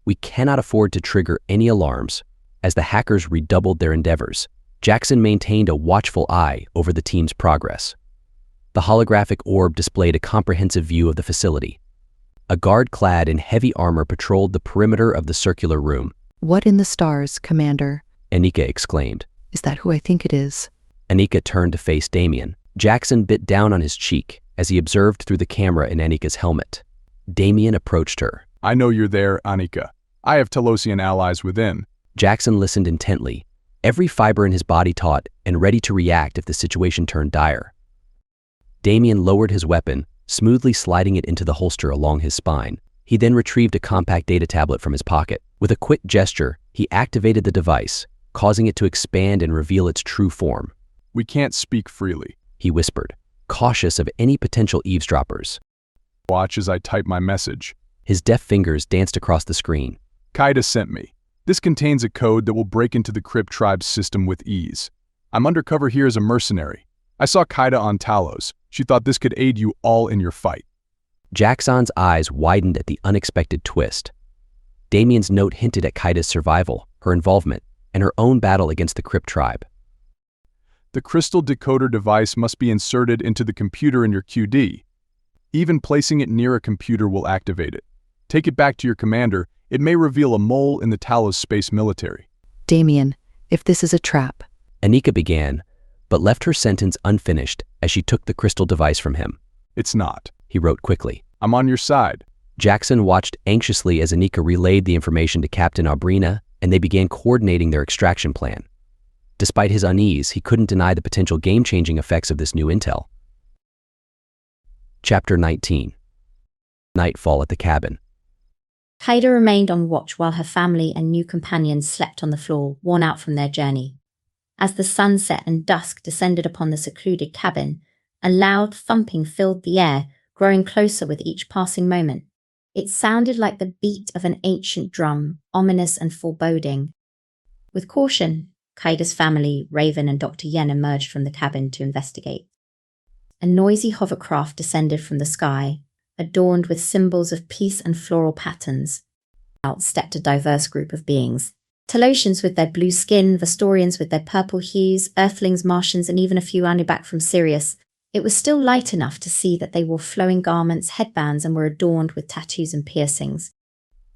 We cannot afford to trigger any alarms. As the hackers redoubled their endeavors, Jaxon maintained a watchful eye over the team's progress. The holographic orb displayed a comprehensive view of the facility. A guard clad in heavy armor patrolled the perimeter of the circular room. What in the stars, Commander? Annika exclaimed. Is that who I think it is? Annika turned to face Damien. Jaxon bit down on his cheek as he observed through the camera in Annika's helmet. Damien approached her. I know you're there, Annika. I have Telosian allies within. Jaxon listened intently, every fiber in his body taut and ready to react if the situation turned dire. Damien lowered his weapon, smoothly sliding it into the holster along his spine. He then retrieved a compact data tablet from his pocket. With a quick gesture, he activated the device, causing it to expand and reveal its true form. We can't speak freely, he whispered, cautious of any potential eavesdroppers. Watch as I type my message. His deft fingers danced across the screen. Kaida sent me. This contains a code that will break into the Crypt Tribe's system with ease. I'm undercover here as a mercenary. I saw Kaida on Talos. She thought this could aid you all in your fight. Jaxon's eyes widened at the unexpected twist. Damien's note hinted at Kaida's survival, her involvement, and her own battle against the Crypt Tribe. The crystal decoder device must be inserted into the computer in your QD. Even placing it near a computer will activate it. Take it back to your commander. It may reveal a mole in the Talos space military. Damien, if this is a trap. Annika began, but left her sentence unfinished as she took the crystal device from him. It's not, he wrote quickly. I'm on your side. Jaxon watched anxiously as Annika relayed the information to Captain Aubrina, and they began coordinating their extraction plan. Despite his unease, he couldn't deny the potential game-changing effects of this new intel. Chapter 19. Nightfall at the cabin. Kaida remained on watch while her family and new companions slept on the floor, worn out from their journey. As the sunset and dusk descended upon the secluded cabin, a loud thumping filled the air, growing closer with each passing moment. It sounded like the beat of an ancient drum, ominous and foreboding. With caution, Kaida's family, Raven and Dr. Yen emerged from the cabin to investigate. A noisy hovercraft descended from the sky, adorned with symbols of peace and floral patterns. Out stepped a diverse group of beings. Talosians with their blue skin, Vestorians with their purple hues, Earthlings, Martians, and even a few Anubac from Sirius. It was still light enough to see that they wore flowing garments, headbands, and were adorned with tattoos and piercings.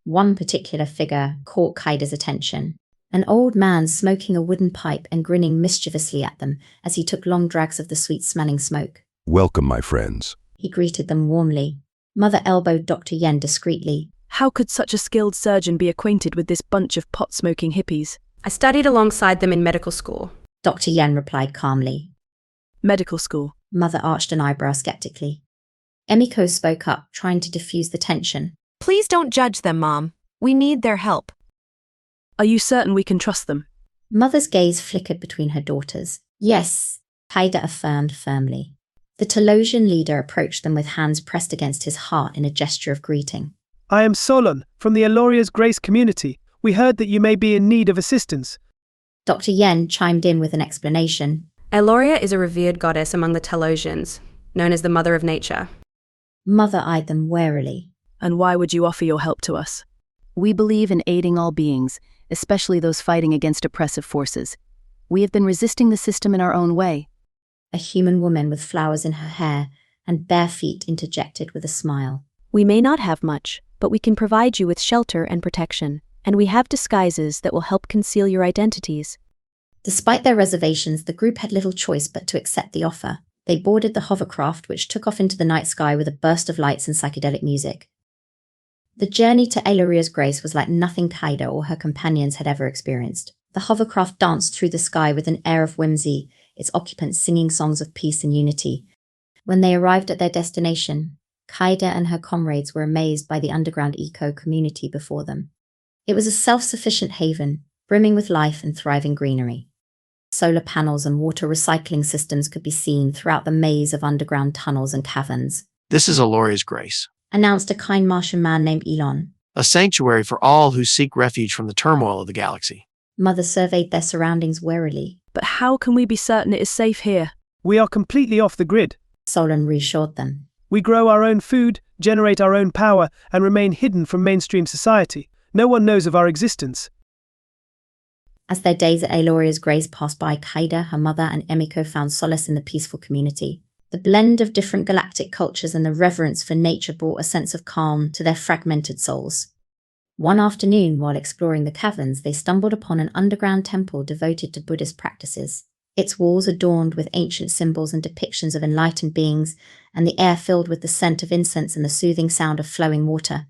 One particular figure caught Kaida's attention. An old man smoking a wooden pipe and grinning mischievously at them as he took long drags of the sweet-smelling smoke. Welcome, my friends. He greeted them warmly. Mother elbowed Dr. Yen discreetly. How could such a skilled surgeon be acquainted with this bunch of pot-smoking hippies? I studied alongside them in medical school. Dr. Yen replied calmly. Medical school? Mother arched an eyebrow skeptically. Emiko spoke up, trying to diffuse the tension. Please don't judge them, Mom. We need their help. Are you certain we can trust them? Mother's gaze flickered between her daughters. Yes, Kaida affirmed firmly. The Telosian leader approached them with hands pressed against his heart in a gesture of greeting. I am Solon, from the Eloria's Grace community. We heard that you may be in need of assistance. Dr. Yen chimed in with an explanation. Eloria is a revered goddess among the Telosians, known as the Mother of Nature. Mother eyed them warily. And why would you offer your help to us? We believe in aiding all beings, especially those fighting against oppressive forces. We have been resisting the system in our own way. A human woman with flowers in her hair and bare feet interjected with a smile. We may not have much, but we can provide you with shelter and protection, and we have disguises that will help conceal your identities. Despite their reservations, the group had little choice but to accept the offer. They boarded the hovercraft, which took off into the night sky with a burst of lights and psychedelic music. The journey to Eloria's Grace was like nothing Kaida or her companions had ever experienced. The hovercraft danced through the sky with an air of whimsy, its occupants singing songs of peace and unity. When they arrived at their destination, Kaida and her comrades were amazed by the underground eco-community before them. It was a self-sufficient haven, brimming with life and thriving greenery. Solar panels and water recycling systems could be seen throughout the maze of underground tunnels and caverns. This is Eloria's Grace, announced a kind Martian man named Elon. A sanctuary for all who seek refuge from the turmoil of the galaxy. Mother surveyed their surroundings warily. But how can we be certain it is safe here? We are completely off the grid, Solon reassured them. We grow our own food, generate our own power, and remain hidden from mainstream society. No one knows of our existence. As their days at Eloria's Grace passed by, Kaida, her mother, and Emiko found solace in the peaceful community. The blend of different galactic cultures and the reverence for nature brought a sense of calm to their fragmented souls. One afternoon, while exploring the caverns, they stumbled upon an underground temple devoted to Buddhist practices. Its walls adorned with ancient symbols and depictions of enlightened beings, and the air filled with the scent of incense and the soothing sound of flowing water.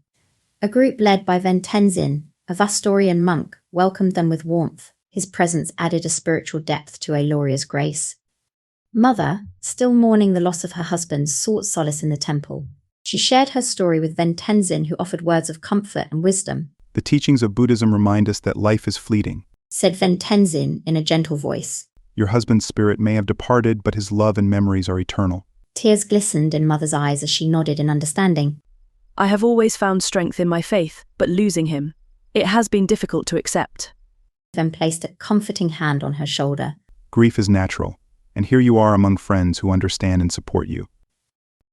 A group led by Ventenzin, a Vastorian monk, welcomed them with warmth. His presence added a spiritual depth to Eloria's Grace. Mother, still mourning the loss of her husband, sought solace in the temple. She shared her story with Ventenzin, who offered words of comfort and wisdom. The teachings of Buddhism remind us that life is fleeting, said Ventenzin in a gentle voice. Your husband's spirit may have departed, but his love and memories are eternal. Tears glistened in Mother's eyes as she nodded in understanding. I have always found strength in my faith, but losing him, it has been difficult to accept. Then placed a comforting hand on her shoulder. Grief is natural, and here you are among friends who understand and support you.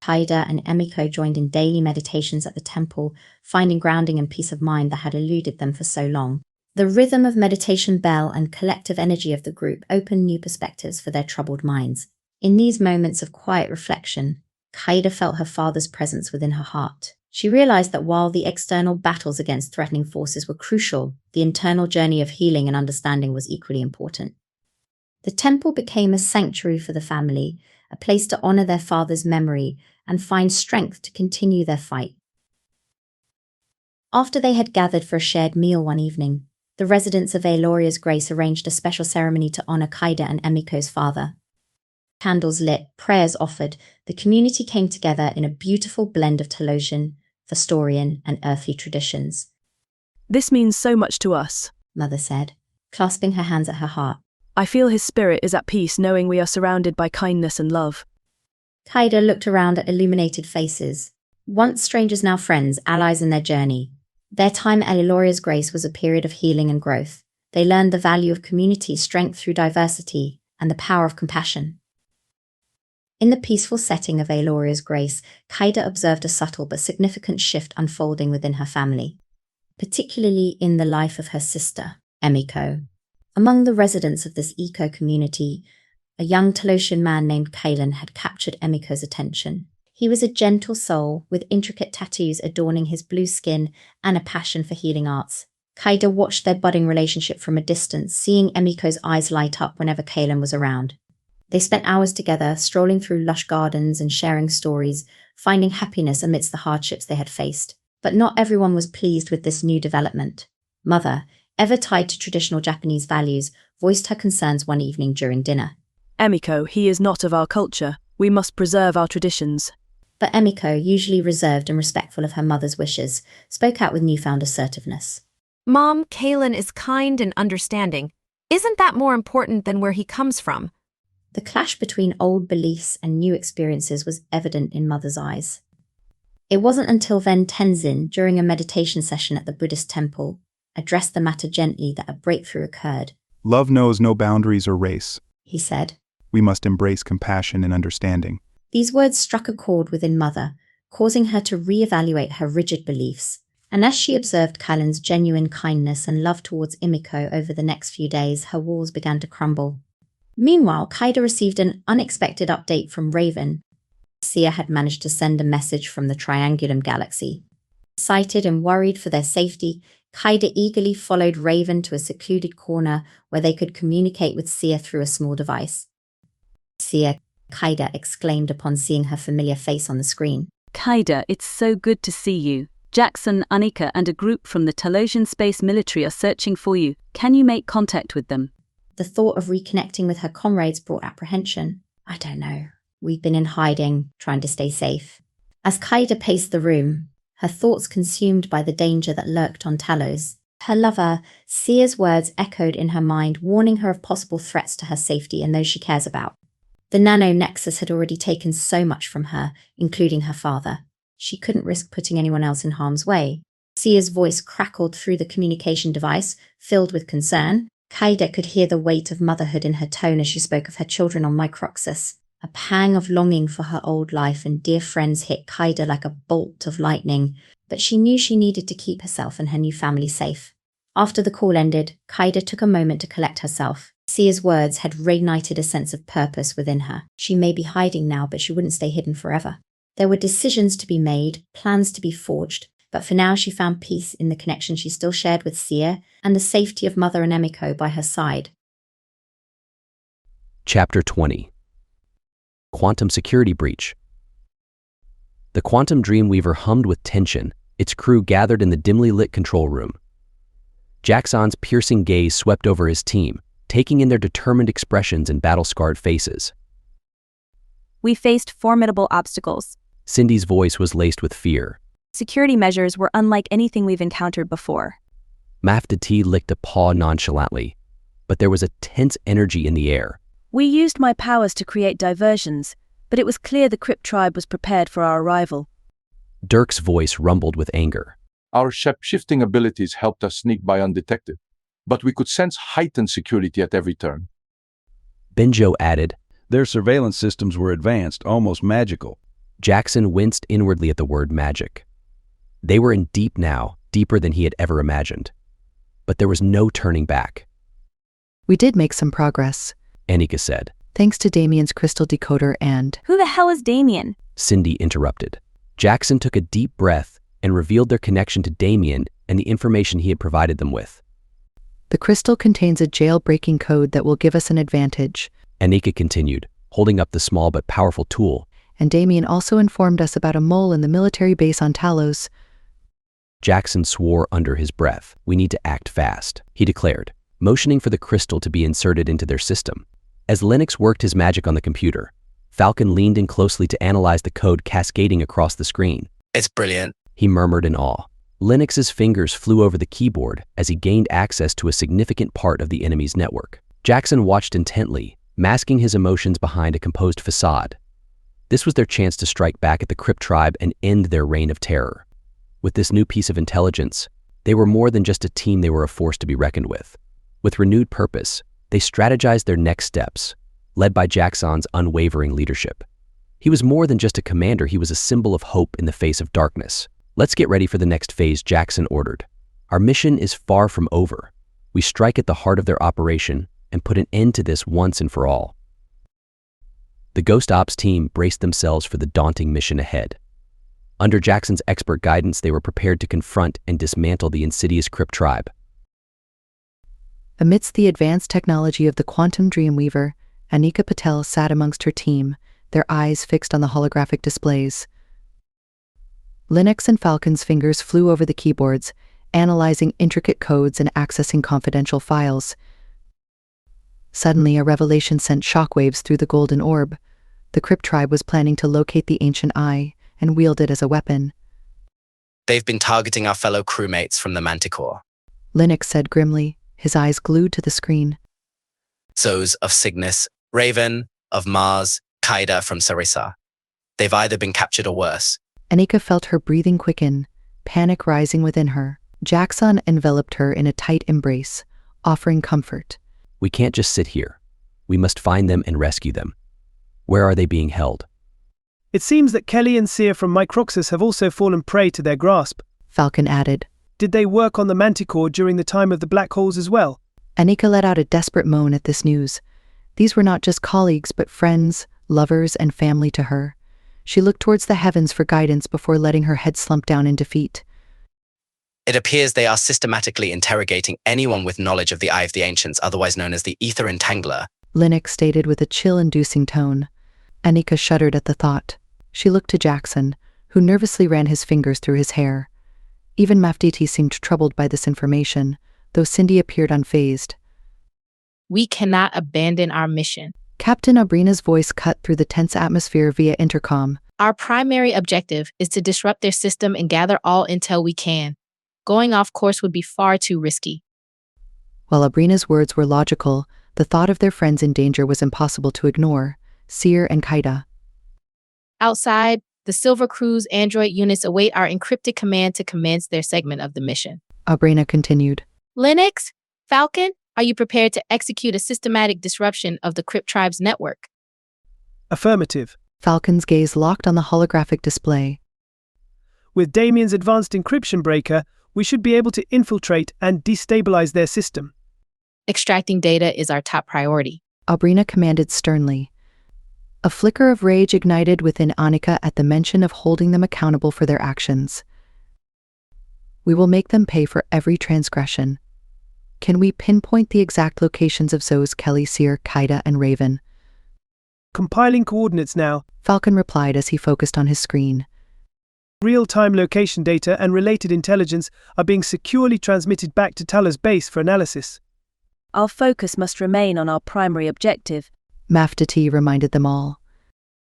Kaida and Emiko joined in daily meditations at the temple, finding grounding and peace of mind that had eluded them for so long. The rhythm of meditation bell and collective energy of the group opened new perspectives for their troubled minds. In these moments of quiet reflection, Kaida felt her father's presence within her heart. She realized that while the external battles against threatening forces were crucial, the internal journey of healing and understanding was equally important. The temple became a sanctuary for the family, a place to honor their father's memory and find strength to continue their fight. After they had gathered for a shared meal one evening, the residents of Eloria's Grace arranged a special ceremony to honor Kaida and Emiko's father. Candles lit, prayers offered, the community came together in a beautiful blend of Telosian, Vastorian, and earthly traditions. This means so much to us, Mother said, clasping her hands at her heart. I feel his spirit is at peace knowing we are surrounded by kindness and love. Kaida looked around at illuminated faces. Once strangers, now friends, allies in their journey. Their time at Eloria's Grace was a period of healing and growth. They learned the value of community, strength through diversity, and the power of compassion. In the peaceful setting of Eloria's Grace, Kaida observed a subtle but significant shift unfolding within her family, particularly in the life of her sister, Emiko. Among the residents of this eco-community, a young Telosian man named Kalen had captured Emiko's attention. He was a gentle soul with intricate tattoos adorning his blue skin and a passion for healing arts. Kaida watched their budding relationship from a distance, seeing Emiko's eyes light up whenever Kalen was around. They spent hours together, strolling through lush gardens and sharing stories, finding happiness amidst the hardships they had faced. But not everyone was pleased with this new development. Mother, ever tied to traditional Japanese values, voiced her concerns one evening during dinner. Emiko, he is not of our culture. We must preserve our traditions. But Emiko, usually reserved and respectful of her mother's wishes, spoke out with newfound assertiveness. Mom, Kalen is kind and understanding. Isn't that more important than where he comes from? The clash between old beliefs and new experiences was evident in Mother's eyes. It wasn't until then Tenzin, during a meditation session at the Buddhist temple, addressed the matter gently that a breakthrough occurred. Love knows no boundaries or race, he said. We must embrace compassion and understanding. These words struck a chord within Mother, causing her to reevaluate her rigid beliefs. And as she observed Kalen's genuine kindness and love towards Emiko over the next few days, her walls began to crumble. Meanwhile, Kaida received an unexpected update from Raven. Sia had managed to send a message from the Triangulum galaxy. Excited and worried for their safety, Kaida eagerly followed Raven to a secluded corner where they could communicate with Sia through a small device. Sia, Kaida exclaimed upon seeing her familiar face on the screen. Kaida, it's so good to see you. Jaxon, Anika, and a group from the Talosian Space Military are searching for you. Can you make contact with them? The thought of reconnecting with her comrades brought apprehension. I don't know. We've been in hiding, trying to stay safe. As Kaida paced the room, her thoughts consumed by the danger that lurked on Talos, her lover, Sia's words echoed in her mind, warning her of possible threats to her safety and those she cares about. The nano Nexus had already taken so much from her, including her father. She couldn't risk putting anyone else in harm's way. Sia's voice crackled through the communication device, filled with concern. Kaida could hear the weight of motherhood in her tone as she spoke of her children on Microxus. A pang of longing for her old life and dear friends hit Kaida like a bolt of lightning, but she knew she needed to keep herself and her new family safe. After the call ended, Kaida took a moment to collect herself. Sia's words had reignited a sense of purpose within her. She may be hiding now, but she wouldn't stay hidden forever. There were decisions to be made, plans to be forged, but for now she found peace in the connection she still shared with Sia and the safety of Mother and Emiko by her side. Chapter 20. Quantum Security Breach. The Quantum Dreamweaver hummed with tension, its crew gathered in the dimly lit control room. Jaxon's piercing gaze swept over his team, taking in their determined expressions and battle-scarred faces. We faced formidable obstacles. Cindy's voice was laced with fear. Security measures were unlike anything we've encountered before. Mafdati licked a paw nonchalantly, but there was a tense energy in the air. We used my powers to create diversions, but it was clear the Crypt tribe was prepared for our arrival. Dirk's voice rumbled with anger. Our shape-shifting abilities helped us sneak by undetected, but we could sense heightened security at every turn. Benjo added, Their surveillance systems were advanced, almost magical. Jaxon winced inwardly at the word magic. They were in deep now, deeper than he had ever imagined. But there was no turning back. We did make some progress, Anika said. Thanks to Damien's crystal decoder and— Who the hell is Damien? Cindy interrupted. Jaxon took a deep breath and revealed their connection to Damien and the information he had provided them with. The crystal contains a jailbreaking code that will give us an advantage, Anika continued, holding up the small but powerful tool. And Damien also informed us about a mole in the military base on Talos. Jaxon swore under his breath. We need to act fast, he declared, motioning for the crystal to be inserted into their system. As Lennox worked his magic on the computer, Falcon leaned in closely to analyze the code cascading across the screen. It's brilliant, he murmured in awe. Lennox's fingers flew over the keyboard as he gained access to a significant part of the enemy's network. Jaxon watched intently, masking his emotions behind a composed facade. This was their chance to strike back at the Crypt tribe and end their reign of terror. With this new piece of intelligence, they were more than just a team, they were a force to be reckoned with. With renewed purpose, they strategized their next steps, led by Jaxon's unwavering leadership. He was more than just a commander, he was a symbol of hope in the face of darkness. Let's get ready for the next phase, Jaxon ordered. Our mission is far from over. We strike at the heart of their operation and put an end to this once and for all. The Ghost Ops team braced themselves for the daunting mission ahead. Under Jaxon's expert guidance, they were prepared to confront and dismantle the insidious Crypt tribe. Amidst the advanced technology of the Quantum Dreamweaver, Anika Patel sat amongst her team, their eyes fixed on the holographic displays. Lennox and Falcon's fingers flew over the keyboards, analyzing intricate codes and accessing confidential files. Suddenly, a revelation sent shockwaves through the golden orb. The Crypt tribe was planning to locate the ancient eye and wield it as a weapon. They've been targeting our fellow crewmates from the Manticore. Linux said grimly, his eyes glued to the screen. Those of Cygnus, Raven, of Mars, Kaida from Sarissa. They've either been captured or worse. Anika felt her breathing quicken, panic rising within her. Jaxon enveloped her in a tight embrace, offering comfort. We can't just sit here. We must find them and rescue them. Where are they being held? It seems that Kelly and Seer from Microxus have also fallen prey to their grasp, Falcon added. Did they work on the Manticore during the time of the black holes as well? Anika let out a desperate moan at this news. These were not just colleagues, but friends, lovers, and family to her. She looked towards the heavens for guidance before letting her head slump down in defeat. It appears they are systematically interrogating anyone with knowledge of the Eye of the Ancients, otherwise known as the Ether Entangler. Linux stated with a chill-inducing tone. Anika shuddered at the thought. She looked to Jaxon, who nervously ran his fingers through his hair. Even Mafditi seemed troubled by this information, though Cindy appeared unfazed. We cannot abandon our mission. Captain Abrina's voice cut through the tense atmosphere via intercom. Our primary objective is to disrupt their system and gather all intel we can. Going off course would be far too risky. While Abrina's words were logical, the thought of their friends in danger was impossible to ignore. Seer and Kaida. Outside, the Silver Crew's android units await our encrypted command to commence their segment of the mission. Abrina continued. Linux, Falcon, are you prepared to execute a systematic disruption of the Crypt Tribe's network? Affirmative. Falcon's gaze locked on the holographic display. With Damien's advanced encryption breaker, we should be able to infiltrate and destabilize their system. Extracting data is our top priority. Abrina commanded sternly. A flicker of rage ignited within Anika at the mention of holding them accountable for their actions. We will make them pay for every transgression. Can we pinpoint the exact locations of Zoes, Kelly, Seer, Kaida, and Raven? Compiling coordinates now, Falcon replied as he focused on his screen. Real-time location data and related intelligence are being securely transmitted back to Tala's base for analysis. Our focus must remain on our primary objective. Mafditi reminded them all.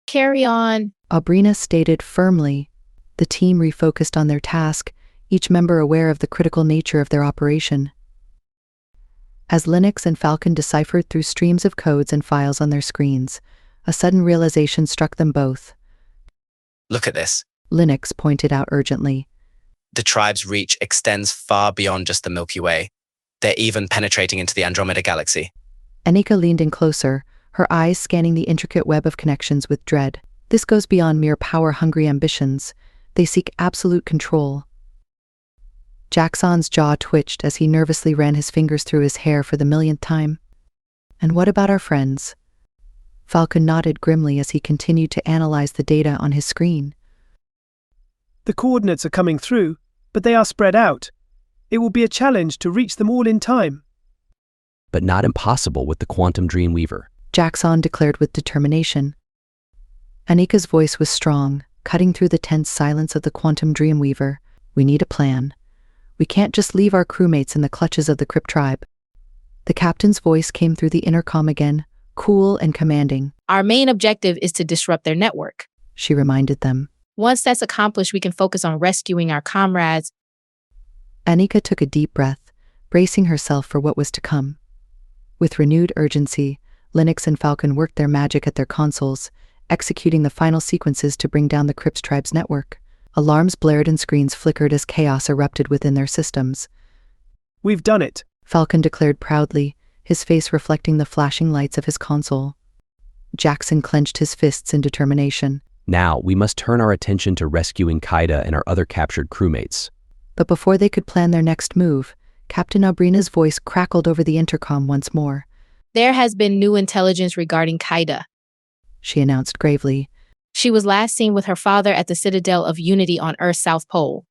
Carry on, Abrina stated firmly. The team refocused on their task, each member aware of the critical nature of their operation. As Linux and Falcon deciphered through streams of codes and files on their screens, a sudden realization struck them both. Look at this. Linux pointed out urgently. The tribe's reach extends far beyond just the Milky Way. They're even penetrating into the Andromeda Galaxy. Anika leaned in closer, her eyes scanning the intricate web of connections with dread. This goes beyond mere power-hungry ambitions. They seek absolute control. Jaxon's jaw twitched as he nervously ran his fingers through his hair for the millionth time. And what about our friends? Falcon nodded grimly as he continued to analyze the data on his screen. The coordinates are coming through, but they are spread out. It will be a challenge to reach them all in time. But not impossible with the quantum Dreamweaver. Jaxon declared with determination. Anika's voice was strong, cutting through the tense silence of the quantum Dreamweaver. We need a plan. We can't just leave our crewmates in the clutches of the Crypt Tribe. The captain's voice came through the intercom again, cool and commanding. Our main objective is to disrupt their network, she reminded them. Once that's accomplished, we can focus on rescuing our comrades. Anika took a deep breath, bracing herself for what was to come. With renewed urgency, Linux and Falcon worked their magic at their consoles, executing the final sequences to bring down the Crypt Tribe's network. Alarms blared and screens flickered as chaos erupted within their systems. We've done it, Falcon declared proudly, his face reflecting the flashing lights of his console. Jaxon clenched his fists in determination. Now, we must turn our attention to rescuing Kaida and our other captured crewmates. But before they could plan their next move, Captain Abrina's voice crackled over the intercom once more. There has been new intelligence regarding Kaida, she announced gravely. She was last seen with her father at the Citadel of Unity on Earth's South Pole.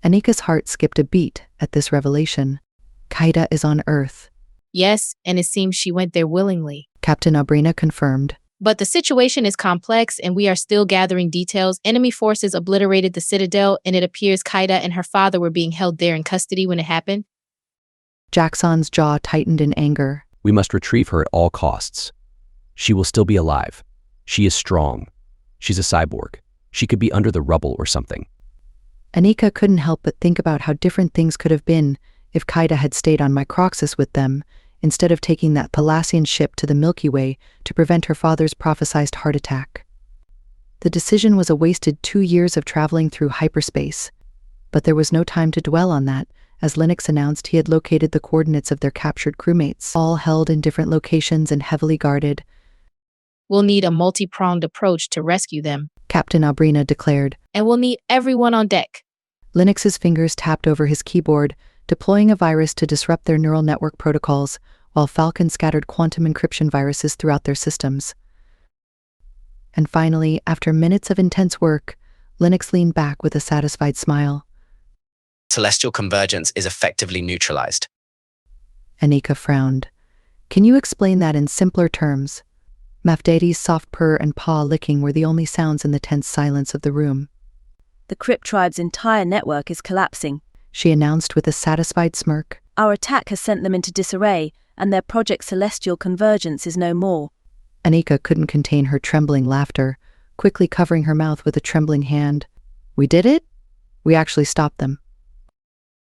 Anika's heart skipped a beat at this revelation. Kaida is on Earth. Yes, and it seems she went there willingly, Captain Abrina confirmed. But the situation is complex and we are still gathering details. Enemy forces obliterated the Citadel and it appears Kaida and her father were being held there in custody when it happened. Jaxon's jaw tightened in anger. We must retrieve her at all costs. She will still be alive. She is strong. She's a cyborg. She could be under the rubble or something. Anika couldn't help but think about how different things could have been if Kaida had stayed on Microxus with them, instead of taking that Palacian ship to the Milky Way to prevent her father's prophesied heart attack. The decision was a wasted 2 years of traveling through hyperspace, but there was no time to dwell on that, as Linux announced he had located the coordinates of their captured crewmates, all held in different locations and heavily guarded. We'll need a multi-pronged approach to rescue them, Captain Abrina declared. and we'll need everyone on deck. Linux's fingers tapped over his keyboard, deploying a virus to disrupt their neural network protocols, while Falcon scattered quantum encryption viruses throughout their systems. And finally, after minutes of intense work, Linux leaned back with a satisfied smile. Celestial convergence is effectively neutralized. Anika frowned. Can you explain that in simpler terms? Mafdati's soft purr and paw licking were the only sounds in the tense silence of the room. The Crypt tribe's entire network is collapsing, She announced with a satisfied smirk. Our attack has sent them into disarray, and their Project Celestial Convergence is no more. Anika couldn't contain her trembling laughter, quickly covering her mouth with a trembling hand. We did it? We actually stopped them.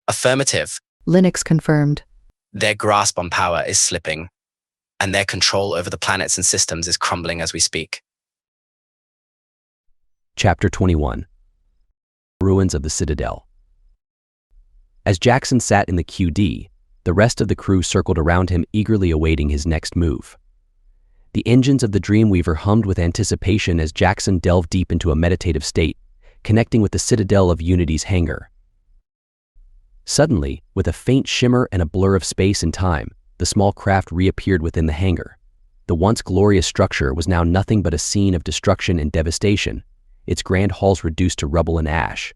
Affirmative. Linux confirmed. Their grasp on power is slipping, and their control over the planets and systems is crumbling as we speak. Chapter 21. Ruins of the Citadel. As Jaxon sat in the QD, the rest of the crew circled around him, eagerly awaiting his next move. The engines of the Dreamweaver hummed with anticipation as Jaxon delved deep into a meditative state, connecting with the Citadel of Unity's hangar. Suddenly, with a faint shimmer and a blur of space and time, the small craft reappeared within the hangar. The once glorious structure was now nothing but a scene of destruction and devastation, its grand halls reduced to rubble and ash.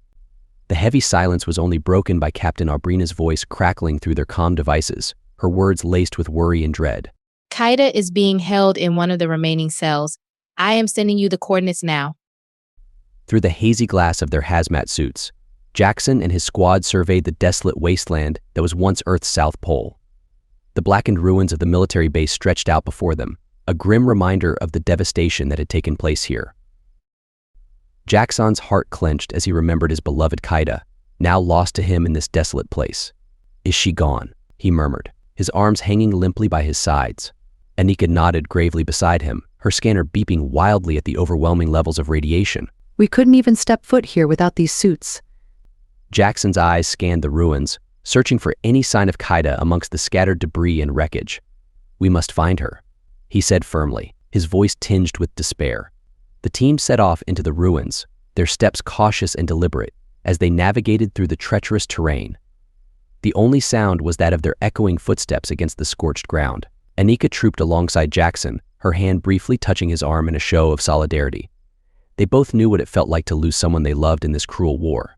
The heavy silence was only broken by Captain Abrina's voice crackling through their comm devices, her words laced with worry and dread. Kaida is being held in one of the remaining cells. I am sending you the coordinates now. Through the hazy glass of their hazmat suits, Jaxon and his squad surveyed the desolate wasteland that was once Earth's South Pole. The blackened ruins of the military base stretched out before them, a grim reminder of the devastation that had taken place here. Jaxon's heart clenched as he remembered his beloved Kaida, now lost to him in this desolate place. Is she gone? He murmured, his arms hanging limply by his sides. Anika nodded gravely beside him, her scanner beeping wildly at the overwhelming levels of radiation. We couldn't even step foot here without these suits. Jaxon's eyes scanned the ruins, searching for any sign of Kaida amongst the scattered debris and wreckage. We must find her, he said firmly, his voice tinged with despair. The team set off into the ruins, their steps cautious and deliberate, as they navigated through the treacherous terrain. The only sound was that of their echoing footsteps against the scorched ground. Anika trooped alongside Jaxon, her hand briefly touching his arm in a show of solidarity. They both knew what it felt like to lose someone they loved in this cruel war.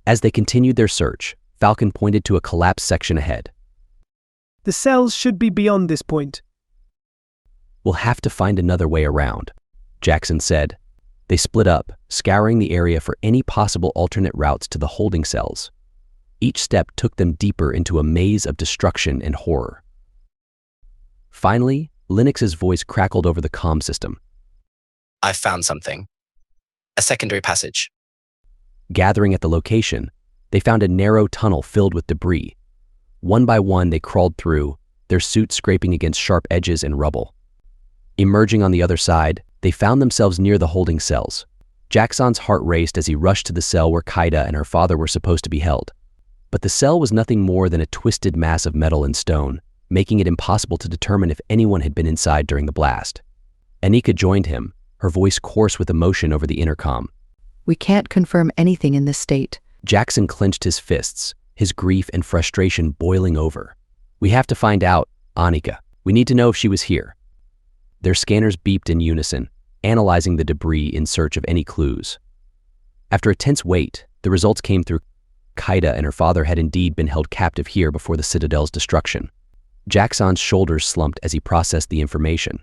As they continued their search, Falcon pointed to a collapsed section ahead. The cells should be beyond this point. We'll have to find another way around, Jaxon said. They split up, scouring the area for any possible alternate routes to the holding cells. Each step took them deeper into a maze of destruction and horror. Finally, Linux's voice crackled over the comm system. I've found something. A secondary passage. Gathering at the location, they found a narrow tunnel filled with debris. One by one, they crawled through, their suits scraping against sharp edges and rubble. Emerging on the other side, they found themselves near the holding cells. Jaxon's heart raced as he rushed to the cell where Kaida and her father were supposed to be held. But the cell was nothing more than a twisted mass of metal and stone, making it impossible to determine if anyone had been inside during the blast. Anika joined him, her voice coarse with emotion over the intercom. We can't confirm anything in this state. Jaxon clenched his fists, his grief and frustration boiling over. We have to find out, Anika. We need to know if she was here. Their scanners beeped in unison, analyzing the debris in search of any clues. After a tense wait, the results came through. Kaida and her father had indeed been held captive here before the Citadel's destruction. Jaxon's shoulders slumped as he processed the information.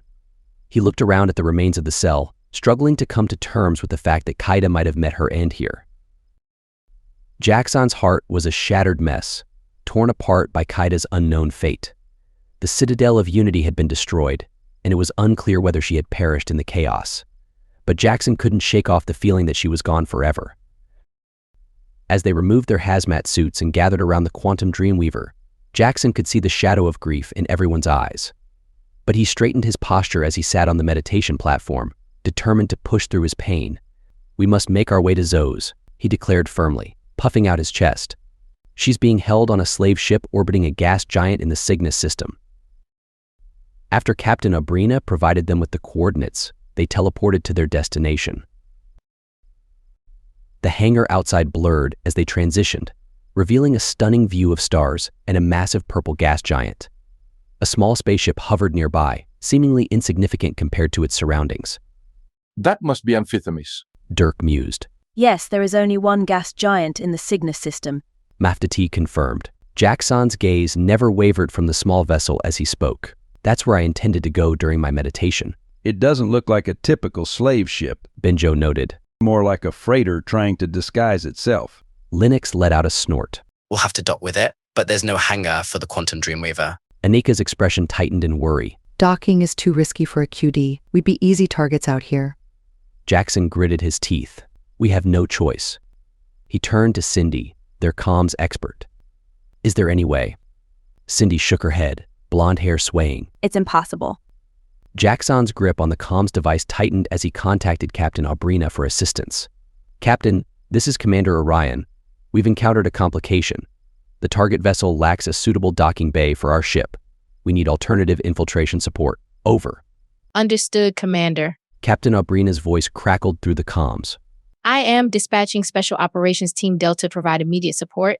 He looked around at the remains of the cell, struggling to come to terms with the fact that Kaida might have met her end here. Jaxon's heart was a shattered mess, torn apart by Kaida's unknown fate. The Citadel of Unity had been destroyed, and it was unclear whether she had perished in the chaos. but Jaxon couldn't shake off the feeling that she was gone forever. As they removed their hazmat suits and gathered around the quantum Dreamweaver, Jaxon could see the shadow of grief in everyone's eyes. But he straightened his posture as he sat on the meditation platform, determined to push through his pain. "We must make our way to Zo's," he declared firmly, puffing out his chest. "She's being held on a slave ship orbiting a gas giant in the Cygnus system." After Captain Abrina provided them with the coordinates, they teleported to their destination. The hangar outside blurred as they transitioned, revealing a stunning view of stars and a massive purple gas giant. A small spaceship hovered nearby, seemingly insignificant compared to its surroundings. "That must be Amphithemis," Dirk mused. Yes, there is only one gas giant in the Cygnus system, Maftati confirmed. Jaxon's gaze never wavered from the small vessel as he spoke. "That's where I intended to go during my meditation." It doesn't look like a typical slave ship, Benjo noted. More like a freighter trying to disguise itself. Linux let out a snort. We'll have to dock with it, but there's no hangar for the quantum Dreamweaver. Anika's expression tightened in worry. Docking is too risky for a QD. We'd be easy targets out here. Jaxon gritted his teeth. "We have no choice." He turned to Cindy, their comms expert. "Is there any way?" Cindy shook her head, blonde hair swaying. It's impossible. Jaxon's grip on the comms device tightened as he contacted Captain Abrina for assistance. "Captain, this is Commander Orion. We've encountered a complication. The target vessel lacks a suitable docking bay for our ship. We need alternative infiltration support. Over." Understood, Commander. Captain Abrina's voice crackled through the comms. I am dispatching Special Operations Team Delta to provide immediate support.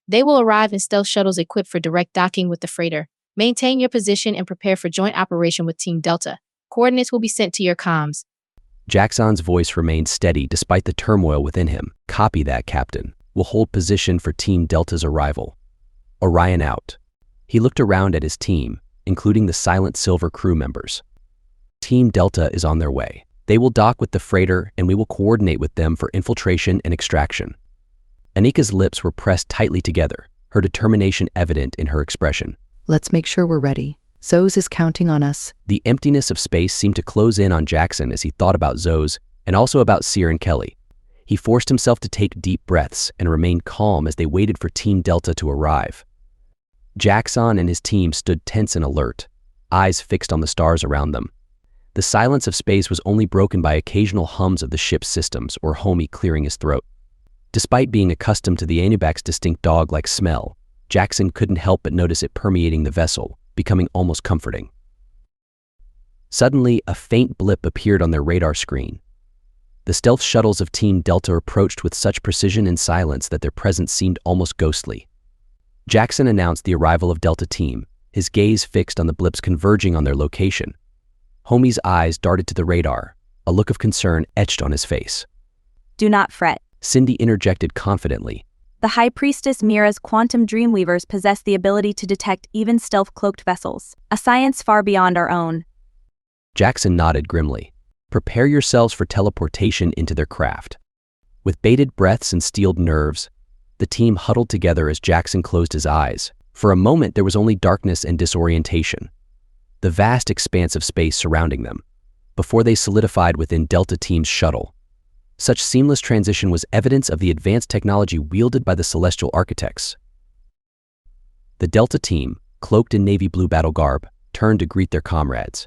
They will arrive in stealth shuttles equipped for direct docking with the freighter. Maintain your position and prepare for joint operation with Team Delta. Coordinates will be sent to your comms. Jaxon's voice remained steady despite the turmoil within him. "Copy that, Captain. We'll hold position for Team Delta's arrival." Orion out. He looked around at his team, including the Silent Silver crew members. Team Delta is on their way. They will dock with the freighter and we will coordinate with them for infiltration and extraction. Anika's lips were pressed tightly together, her determination evident in her expression. Let's make sure we're ready. Zo's is counting on us. The emptiness of space seemed to close in on Jaxon as he thought about Zo's and also about Seer and Kelly. He forced himself to take deep breaths and remain calm as they waited for Team Delta to arrive. Jaxon and his team stood tense and alert, eyes fixed on the stars around them. The silence of space was only broken by occasional hums of the ship's systems or Homie clearing his throat. Despite being accustomed to the Anubak's distinct dog-like smell, Jaxon couldn't help but notice it permeating the vessel, becoming almost comforting. Suddenly, a faint blip appeared on their radar screen. The stealth shuttles of Team Delta approached with such precision and silence that their presence seemed almost ghostly. Jaxon announced the arrival of Delta Team, his gaze fixed on the blips converging on their location. Homie's eyes darted to the radar, a look of concern etched on his face. Do not fret. Cindy interjected confidently. The High Priestess Mira's quantum Dreamweavers possess the ability to detect even stealth-cloaked vessels, a science far beyond our own. Jaxon nodded grimly. Prepare yourselves for teleportation into their craft. With bated breaths and steeled nerves, the team huddled together as Jaxon closed his eyes. For a moment, there was only darkness and disorientation, the vast expanse of space surrounding them, before they solidified within Delta Team's shuttle. Such seamless transition was evidence of the advanced technology wielded by the Celestial Architects. The Delta Team, cloaked in navy blue battle garb, turned to greet their comrades.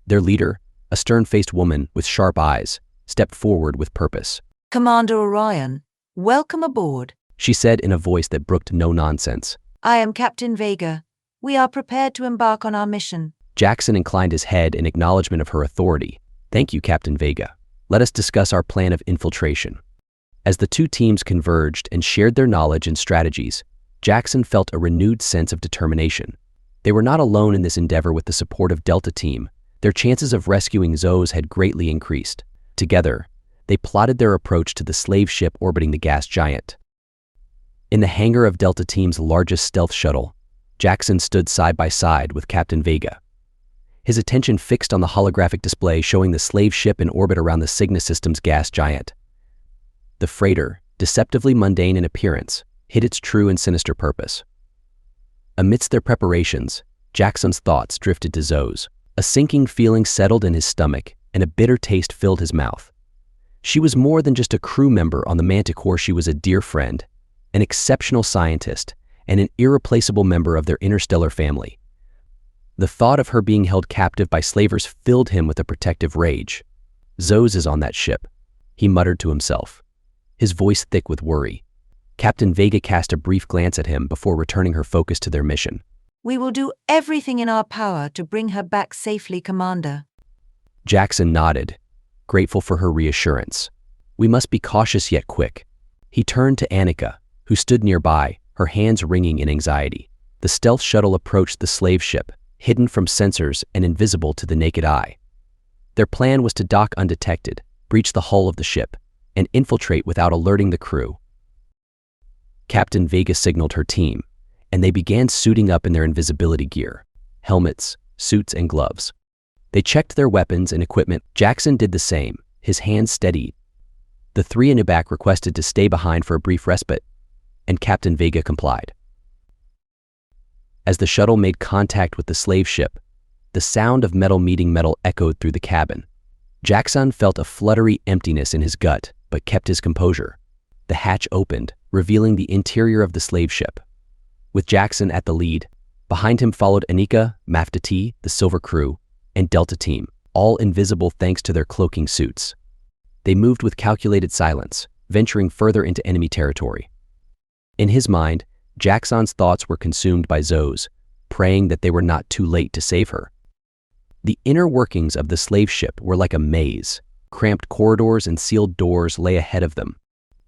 Their leader, a stern-faced woman with sharp eyes, stepped forward with purpose. Commander Orion, welcome aboard, She said in a voice that brooked no nonsense. I am Captain Vega. We are prepared to embark on our mission. Jaxon inclined his head in acknowledgement of her authority. Thank you, Captain Vega. Let us discuss our plan of infiltration. As the two teams converged and shared their knowledge and strategies, Jaxon felt a renewed sense of determination. They were not alone in this endeavor. With the support of Delta Team, their chances of rescuing Zo's had greatly increased. Together, they plotted their approach to the slave ship orbiting the gas giant. In the hangar of Delta Team's largest stealth shuttle, Jaxon stood side by side with Captain Vega, his attention fixed on the holographic display showing the slave ship in orbit around the Cygnus system's gas giant. The freighter, deceptively mundane in appearance, hid its true and sinister purpose. Amidst their preparations, Jaxon's thoughts drifted to Zo's. A sinking feeling settled in his stomach, and a bitter taste filled his mouth. She was more than just a crew member on the Manticore. She was a dear friend, an exceptional scientist, and an irreplaceable member of their interstellar family. The thought of her being held captive by slavers filled him with a protective rage. "Zos is on that ship," he muttered to himself, his voice thick with worry. Captain Vega cast a brief glance at him before returning her focus to their mission. "We will do everything in our power to bring her back safely, Commander." Jaxon nodded, grateful for her reassurance. "We must be cautious yet quick." He turned to Annika, who stood nearby, her hands wringing in anxiety. The stealth shuttle approached the slave ship, hidden from sensors and invisible to the naked eye. Their plan was to dock undetected, breach the hull of the ship, and infiltrate without alerting the crew. Captain Vega signaled her team, and they began suiting up in their invisibility gear, helmets, suits, and gloves. They checked their weapons and equipment. Jaxon did the same, his hands steadied. The three in the back requested to stay behind for a brief respite, and Captain Vega complied. As the shuttle made contact with the slave ship, the sound of metal meeting metal echoed through the cabin. Jaxon felt a fluttery emptiness in his gut, but kept his composure. The hatch opened, revealing the interior of the slave ship. With Jaxon at the lead, behind him followed Annika, Maftati, the Silver Crew, and Delta Team, all invisible thanks to their cloaking suits. They moved with calculated silence, venturing further into enemy territory. In his mind, Jaxon's thoughts were consumed by Zos, praying that they were not too late to save her. The inner workings of the slave ship were like a maze. Cramped corridors and sealed doors lay ahead of them.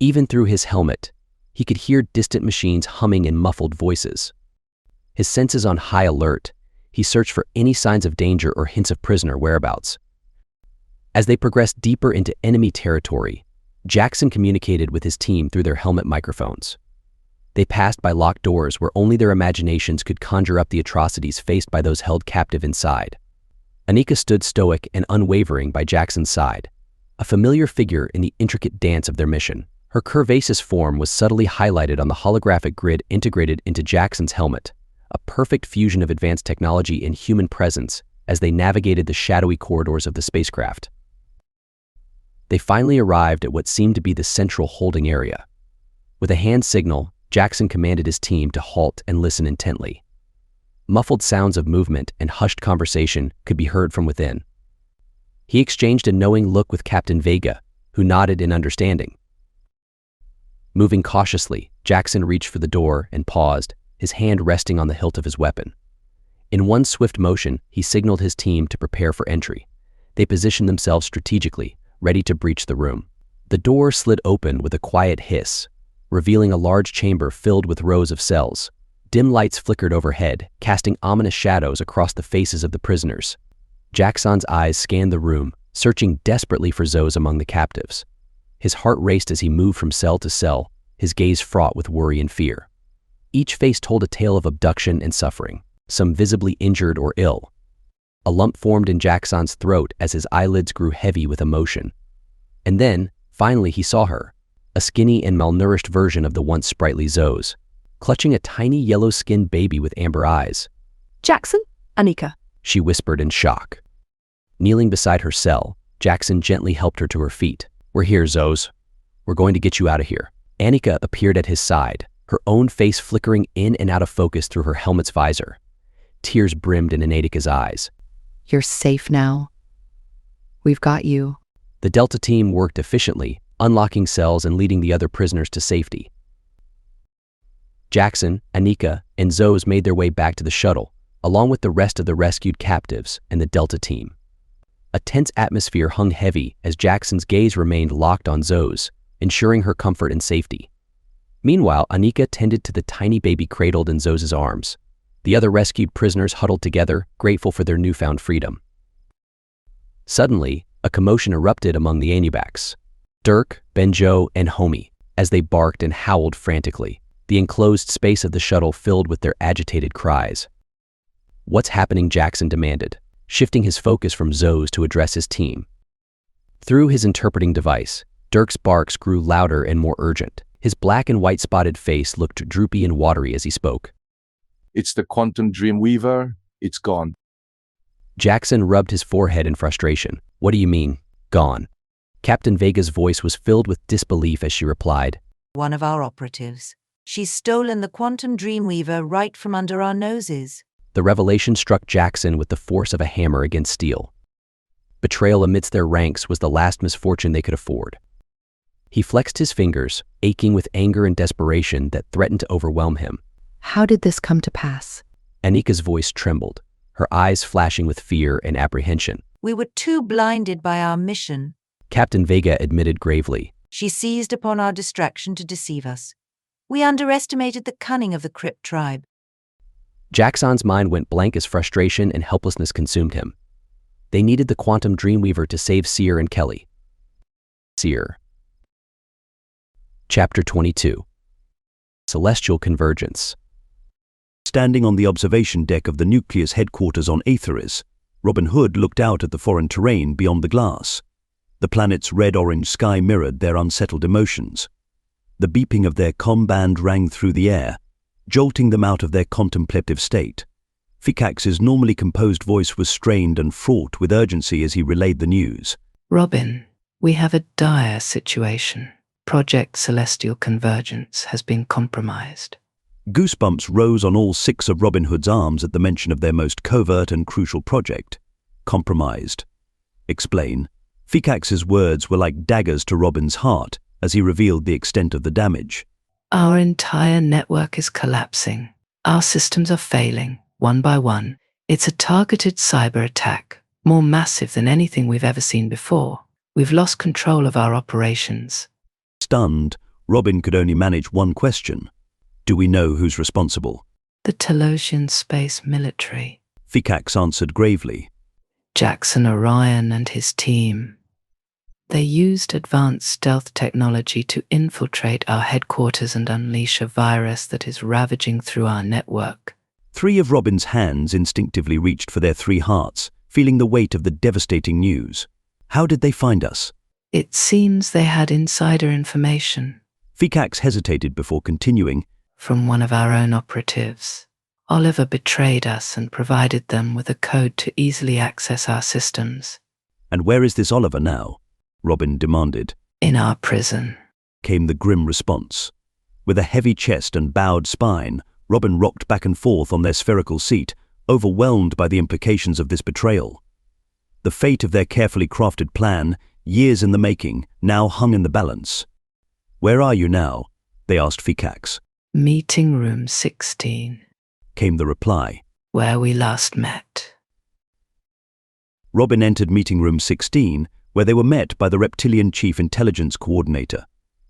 Even through his helmet, he could hear distant machines humming in muffled voices. His senses on high alert, he searched for any signs of danger or hints of prisoner whereabouts. As they progressed deeper into enemy territory, Jaxon communicated with his team through their helmet microphones. They passed by locked doors where only their imaginations could conjure up the atrocities faced by those held captive inside. Annika stood stoic and unwavering by Jaxon's side, a familiar figure in the intricate dance of their mission. Her curvaceous form was subtly highlighted on the holographic grid integrated into Jaxon's helmet, a perfect fusion of advanced technology and human presence as they navigated the shadowy corridors of the spacecraft. They finally arrived at what seemed to be the central holding area. With a hand signal, Jaxon commanded his team to halt and listen intently. Muffled sounds of movement and hushed conversation could be heard from within. He exchanged a knowing look with Captain Vega, who nodded in understanding. Moving cautiously, Jaxon reached for the door and paused, his hand resting on the hilt of his weapon. In one swift motion, he signaled his team to prepare for entry. They positioned themselves strategically, ready to breach the room. The door slid open with a quiet hiss, revealing a large chamber filled with rows of cells. Dim lights flickered overhead, casting ominous shadows across the faces of the prisoners. Jaxon's eyes scanned the room, searching desperately for Zos among the captives. His heart raced as he moved from cell to cell, his gaze fraught with worry and fear. Each face told a tale of abduction and suffering, some visibly injured or ill. A lump formed in Jaxon's throat as his eyelids grew heavy with emotion. And then, finally he saw her, a skinny and malnourished version of the once sprightly Zos, clutching a tiny yellow-skinned baby with amber eyes. "Jaxon? Annika," she whispered in shock. Kneeling beside her cell, Jaxon gently helped her to her feet. "We're here, Zos. We're going to get you out of here." Annika appeared at his side, her own face flickering in and out of focus through her helmet's visor. Tears brimmed in Anika's eyes. "You're safe now. We've got you." The Delta team worked efficiently, unlocking cells and leading the other prisoners to safety. Jaxon, Annika, and Zos made their way back to the shuttle, along with the rest of the rescued captives and the Delta team. A tense atmosphere hung heavy as Jaxon's gaze remained locked on Zos, ensuring her comfort and safety. Meanwhile, Annika tended to the tiny baby cradled in Zos's arms. The other rescued prisoners huddled together, grateful for their newfound freedom. Suddenly, a commotion erupted among the Anubacs. Dirk, Benjo, and Homie, as they barked and howled frantically, the enclosed space of the shuttle filled with their agitated cries. "What's happening?" Jaxon demanded, shifting his focus from Zos to address his team. Through his interpreting device, Dirk's barks grew louder and more urgent. His black and white spotted face looked droopy and watery as he spoke. "It's the quantum Dreamweaver. It's gone." Jaxon rubbed his forehead in frustration. What do you mean, gone? Captain Vega's voice was filled with disbelief as she replied. One of our operatives. She's stolen the quantum Dreamweaver right from under our noses. The revelation struck Jaxon with the force of a hammer against steel. Betrayal amidst their ranks was the last misfortune they could afford. He flexed his fingers, aching with anger and desperation that threatened to overwhelm him. How did this come to pass? Anika's voice trembled, her eyes flashing with fear and apprehension. We were too blinded by our mission. Captain Vega admitted gravely. She seized upon our distraction to deceive us. We underestimated the cunning of the Crypt tribe. Jaxon's mind went blank as frustration and helplessness consumed him. They needed the quantum Dreamweaver to save Seer and Kelly. Seer. Chapter 22. Celestial Convergence. Standing on the observation deck of the nucleus headquarters on Aetheris, Robin Hood looked out at the foreign terrain beyond the glass. The planet's red-orange sky mirrored their unsettled emotions. The beeping of their comm band rang through the air, jolting them out of their contemplative state. Fikax's normally composed voice was strained and fraught with urgency as he relayed the news. Robin, we have a dire situation. Project Celestial Convergence has been compromised. Goosebumps rose on all 6 of Robin Hood's arms at the mention of their most covert and crucial project. Compromised. Explain. Fikax's words were like daggers to Robin's heart as he revealed the extent of the damage. Our entire network is collapsing. Our systems are failing, one by one. It's a targeted cyber attack, more massive than anything we've ever seen before. We've lost control of our operations. Stunned, Robin could only manage one question. Do we know who's responsible? The Talosian space military. Fikax answered gravely. Jaxon Orion and his team. They used advanced stealth technology to infiltrate our headquarters and unleash a virus that is ravaging through our network. 3 of Robin's hands instinctively reached for their 3 hearts, feeling the weight of the devastating news. How did they find us? It seems they had insider information. Fikax hesitated before continuing. From one of our own operatives. Oliver betrayed us and provided them with a code to easily access our systems. And where is this Oliver now? Robin demanded. In our prison, came the grim response. With a heavy chest and bowed spine, Robin rocked back and forth on their spherical seat, overwhelmed by the implications of this betrayal. The fate of their carefully crafted plan, years in the making, now hung in the balance. Where are you now? They asked Fikax. Meeting room 16, came the reply. Where we last met. Robin entered meeting room 16, where they were met by the reptilian chief intelligence coordinator.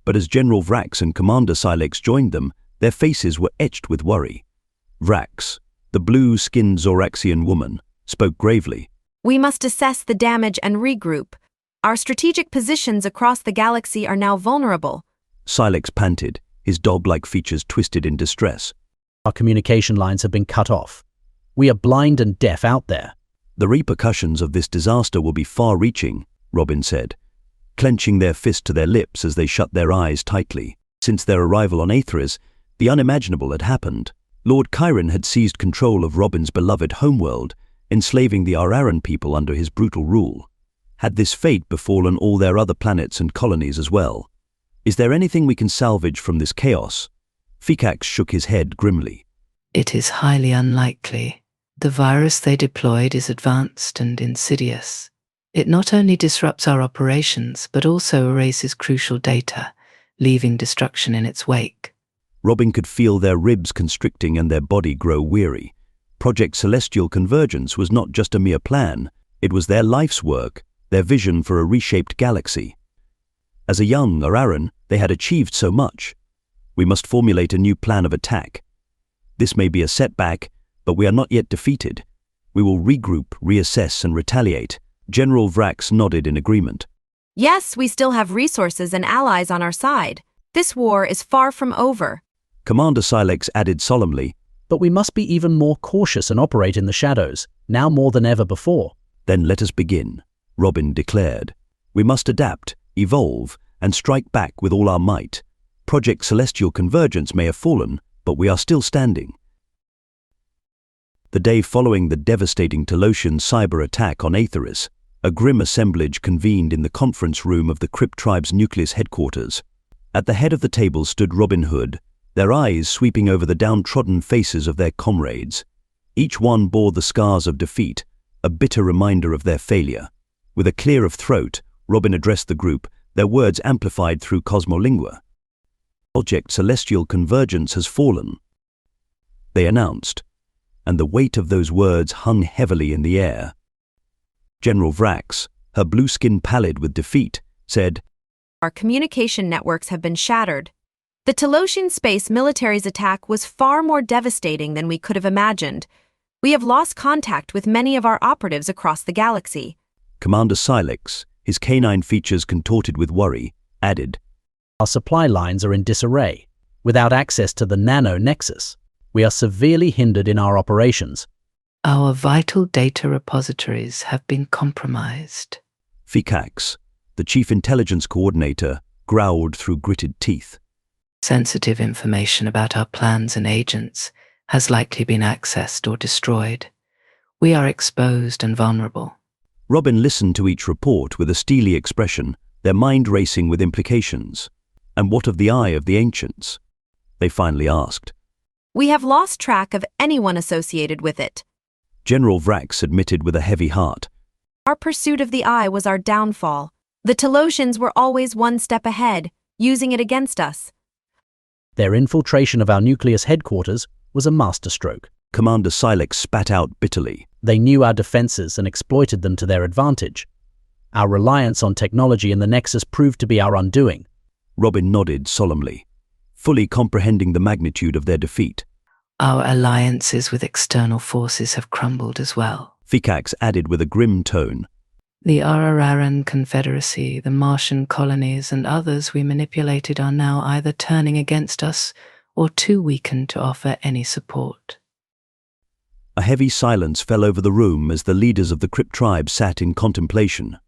But as General Vrax and Commander Silex joined them, their faces were etched with worry. Vrax, the blue-skinned Zoraxian woman, spoke gravely. We must assess the damage and regroup. Our strategic positions across the galaxy are now vulnerable. Silex panted, his dog-like features twisted in distress. Our communication lines have been cut off. We are blind and deaf out there. The repercussions of this disaster will be far-reaching, Robin said, clenching their fist to their lips as they shut their eyes tightly. Since their arrival on Aetheris, the unimaginable had happened. Lord Chiron had seized control of Robin's beloved homeworld, enslaving the Araran people under his brutal rule. Had this fate befallen all their other planets and colonies as well? Is there anything we can salvage from this chaos? Fikax shook his head grimly. It is highly unlikely. The virus they deployed is advanced and insidious. It not only disrupts our operations, but also erases crucial data, leaving destruction in its wake. Robin could feel their ribs constricting and their body grow weary. Project Celestial Convergence was not just a mere plan, it was their life's work, their vision for a reshaped galaxy. As a young Araran, they had achieved so much. We must formulate a new plan of attack. This may be a setback, but we are not yet defeated. We will regroup, reassess, and retaliate. General Vrax nodded in agreement. Yes, we still have resources and allies on our side. This war is far from over. Commander Silex added solemnly, But we must be even more cautious and operate in the shadows, now more than ever before. Then let us begin, Robin declared. We must adapt, evolve, and strike back with all our might. Project Celestial Convergence may have fallen, but we are still standing. The day following the devastating Telosian cyber attack on Aetheris, a grim assemblage convened in the conference room of the Crypt tribe's nucleus headquarters. At the head of the table stood Robin Hood, their eyes sweeping over the downtrodden faces of their comrades. Each one bore the scars of defeat, a bitter reminder of their failure. With a clear of throat, Robin addressed the group, their words amplified through cosmolingua. Project Celestial Convergence has fallen, they announced, and the weight of those words hung heavily in the air. General Vrax, her blue skin pallid with defeat, said, "Our communication networks have been shattered. The Telosian space military's attack was far more devastating than we could have imagined. We have lost contact with many of our operatives across the galaxy." Commander Silex, his canine features contorted with worry, added, "Our supply lines are in disarray. Without access to the nano-nexus, we are severely hindered in our operations. Our vital data repositories have been compromised." Fikax, the chief intelligence coordinator, growled through gritted teeth. Sensitive information about our plans and agents has likely been accessed or destroyed. We are exposed and vulnerable. Robin listened to each report with a steely expression, their mind racing with implications. And what of the Eye of the Ancients? They finally asked. "We have lost track of anyone associated with it. General Vrax admitted with a heavy heart. Our pursuit of the Eye was our downfall. The Telosians were always one step ahead, using it against us." Their infiltration of our nucleus headquarters was a masterstroke. Commander Silex spat out bitterly. They knew our defenses and exploited them to their advantage. Our reliance on technology in the Nexus proved to be our undoing. Robin nodded solemnly, fully comprehending the magnitude of their defeat. Our alliances with external forces have crumbled as well. Fikax added with a grim tone. The Arararan Confederacy, the Martian colonies, and others we manipulated are now either turning against us or too weakened to offer any support. A heavy silence fell over the room as the leaders of the Crypt tribe sat in contemplation.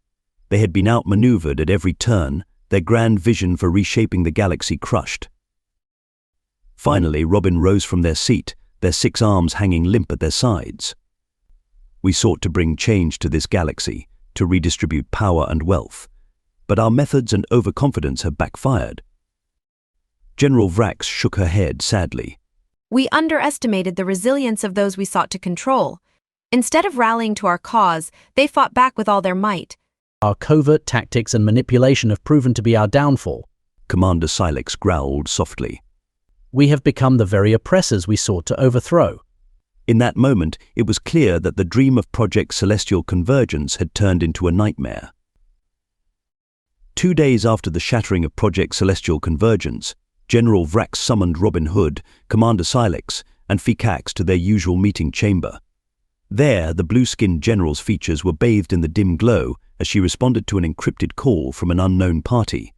They had been outmaneuvered at every turn, their grand vision for reshaping the galaxy crushed. Finally, Robin rose from their seat, their 6 arms hanging limp at their sides. "We sought to bring change to this galaxy, to redistribute power and wealth, but our methods and overconfidence have backfired." General Vrax shook her head sadly. "We underestimated the resilience of those we sought to control. Instead of rallying to our cause, they fought back with all their might. Our covert tactics and manipulation have proven to be our downfall." Commander Silex growled softly. "We have become the very oppressors we sought to overthrow." In that moment, it was clear that the dream of Project Celestial Convergence had turned into a nightmare. 2 days after the shattering of Project Celestial Convergence, General Vrax summoned Robin Hood, Commander Silex, and Fikax to their usual meeting chamber. There, the blue-skinned general's features were bathed in the dim glow as she responded to an encrypted call from an unknown party.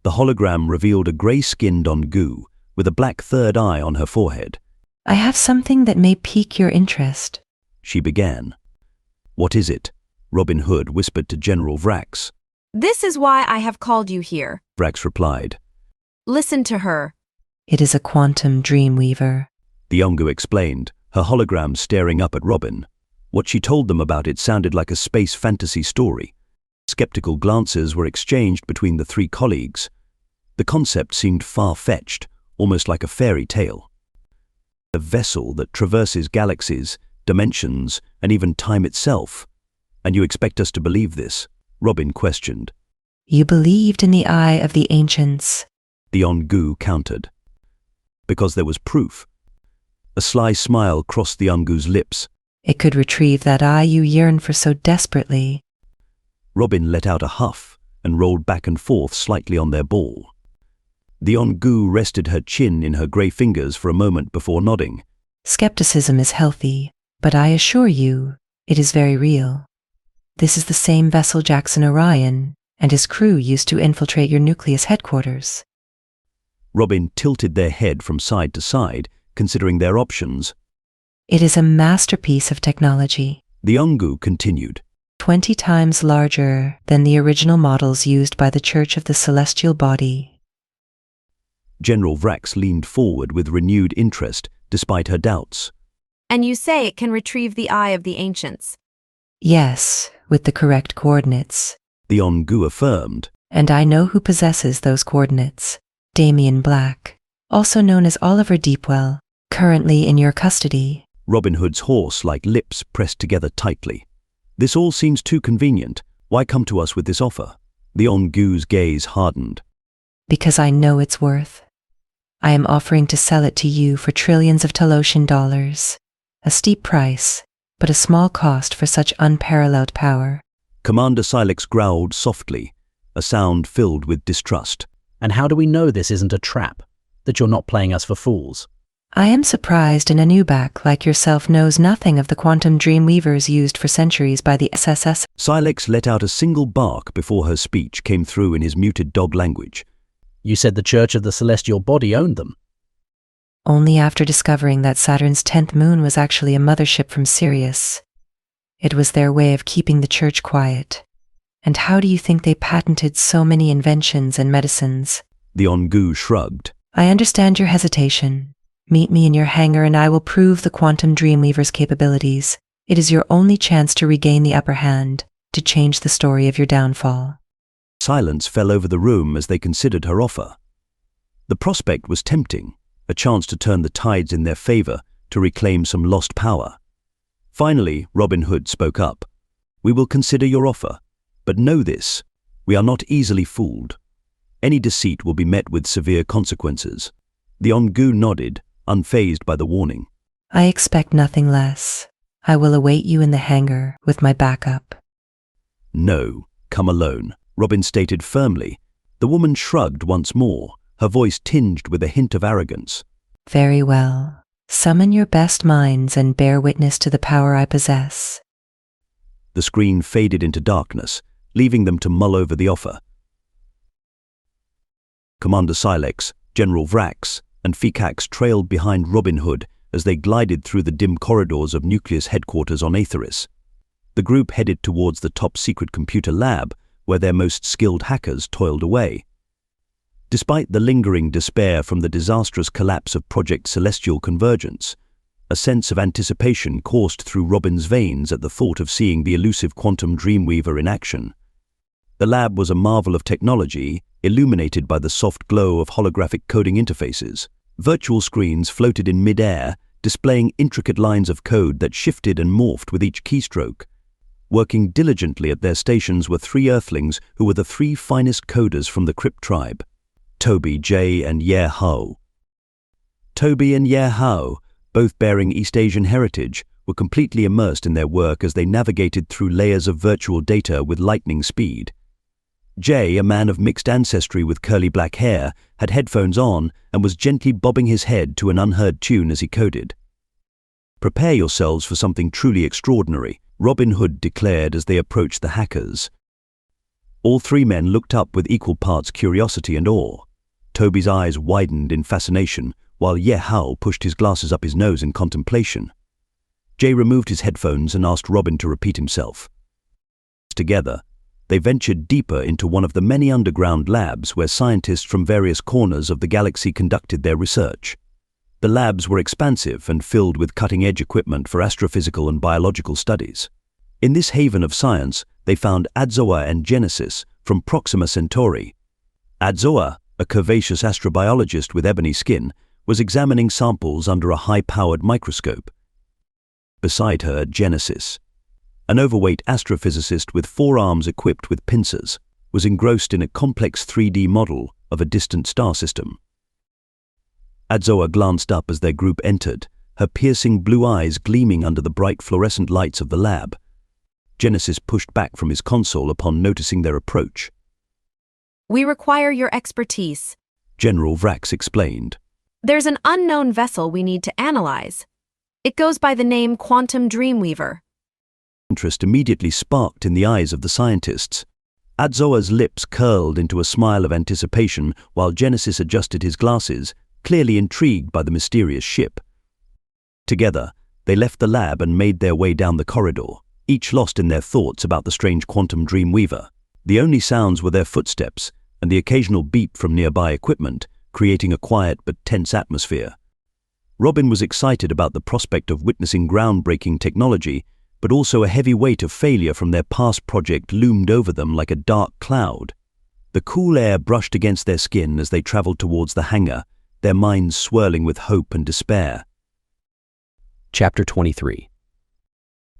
The hologram revealed a grey-skinned Ongu, with a black third eye on her forehead. "I have something that may pique your interest," she began. "What is it?" Robin Hood whispered to General Vrax. "This is why I have called you here," Vrax replied. "Listen to her." "It is a quantum Dreamweaver," the Ongu explained, her hologram staring up at Robin. What she told them about it sounded like a space fantasy story. Skeptical glances were exchanged between the 3 colleagues. The concept seemed far-fetched, almost like a fairy tale. A vessel that traverses galaxies, dimensions, and even time itself. "And you expect us to believe this?" Robin questioned. "You believed in the Eye of the Ancients," the Ongu countered. "Because there was proof." A sly smile crossed the Ongu's lips. "It could retrieve that eye you yearn for so desperately." Robin let out a huff and rolled back and forth slightly on their ball. The Ongu rested her chin in her grey fingers for a moment before nodding. "Skepticism is healthy, but I assure you, it is very real. This is the same vessel Jaxon Orion and his crew used to infiltrate your nucleus headquarters." Robin tilted their head from side to side, considering their options. "It is a masterpiece of technology," the Ongu continued. 20 times larger than the original models used by the Church of the Celestial Body." General Vrax leaned forward with renewed interest, despite her doubts. And you say it can retrieve the Eye of the Ancients. Yes, with the correct coordinates. The Ongu affirmed. And I know who possesses those coordinates. Damien Black, also known as Oliver Deepwell, currently in your custody. Robin Hood's horse-like lips pressed together tightly. This all seems too convenient. Why come to us with this offer? The Ongu's gaze hardened. Because I know its worth. I am offering to sell it to you for trillions of Talosian dollars. A steep price, but a small cost for such unparalleled power. Commander Silex growled softly, a sound filled with distrust. And how do we know this isn't a trap? That you're not playing us for fools? I am surprised an Anubak like yourself knows nothing of the quantum Dreamweavers used for centuries by the SSS. Silex let out a single bark before her speech came through in his muted dog language. You said the Church of the Celestial Body owned them. Only after discovering that Saturn's 10th moon was actually a mothership from Sirius. It was their way of keeping the church quiet. And how do you think they patented so many inventions and medicines? The Ongu shrugged. I understand your hesitation. Meet me in your hangar and I will prove the quantum Dreamweavers' capabilities. It is your only chance to regain the upper hand, to change the story of your downfall. Silence fell over the room as they considered her offer. The prospect was tempting, a chance to turn the tides in their favor, to reclaim some lost power. Finally, Robin Hood spoke up. We will consider your offer, but know this, we are not easily fooled. Any deceit will be met with severe consequences. The Ongu nodded, unfazed by the warning. I expect nothing less. I will await you in the hangar with my backup. No, come alone, Robin stated firmly. The woman shrugged once more, her voice tinged with a hint of arrogance. Very well. Summon your best minds and bear witness to the power I possess. The screen faded into darkness, leaving them to mull over the offer. Commander Silex, General Vrax, and Fikax trailed behind Robin Hood as they glided through the dim corridors of Nucleus headquarters on Aetheris. The group headed towards the top-secret computer lab, where their most skilled hackers toiled away. Despite the lingering despair from the disastrous collapse of Project Celestial Convergence, a sense of anticipation coursed through Robin's veins at the thought of seeing the elusive quantum Dreamweaver in action. The lab was a marvel of technology, illuminated by the soft glow of holographic coding interfaces. Virtual screens floated in mid-air, displaying intricate lines of code that shifted and morphed with each keystroke. Working diligently at their stations were 3 Earthlings who were the 3 finest coders from the Crypt tribe, Toby, Jay, and Ye Hao. Toby and Ye Hao, both bearing East Asian heritage, were completely immersed in their work as they navigated through layers of virtual data with lightning speed. Jay, a man of mixed ancestry with curly black hair, had headphones on and was gently bobbing his head to an unheard tune as he coded. Prepare yourselves for something truly extraordinary, Robin Hood declared as they approached the hackers. All 3 men looked up with equal parts curiosity and awe. Toby's eyes widened in fascination, while Ye Hao pushed his glasses up his nose in contemplation. Jay removed his headphones and asked Robin to repeat himself. Together, they ventured deeper into one of the many underground labs where scientists from various corners of the galaxy conducted their research. The labs were expansive and filled with cutting-edge equipment for astrophysical and biological studies. In this haven of science, they found Adzoa and Genesis from Proxima Centauri. Adzoa, a curvaceous astrobiologist with ebony skin, was examining samples under a high-powered microscope. Beside her, Genesis, an overweight astrophysicist with 4 arms equipped with pincers, was engrossed in a complex 3D model of a distant star system. Adzoa glanced up as their group entered, her piercing blue eyes gleaming under the bright fluorescent lights of the lab. Genesis pushed back from his console upon noticing their approach. We require your expertise, General Vrax explained. There's an unknown vessel we need to analyze. It goes by the name Quantum Dreamweaver. Interest immediately sparked in the eyes of the scientists. Adzoa's lips curled into a smile of anticipation while Genesis adjusted his glasses, clearly intrigued by the mysterious ship. Together, they left the lab and made their way down the corridor, each lost in their thoughts about the strange quantum Dreamweaver. The only sounds were their footsteps and the occasional beep from nearby equipment, creating a quiet but tense atmosphere. Robin was excited about the prospect of witnessing groundbreaking technology, but also a heavy weight of failure from their past project loomed over them like a dark cloud. The cool air brushed against their skin as they traveled towards the hangar, their minds swirling with hope and despair. Chapter 23.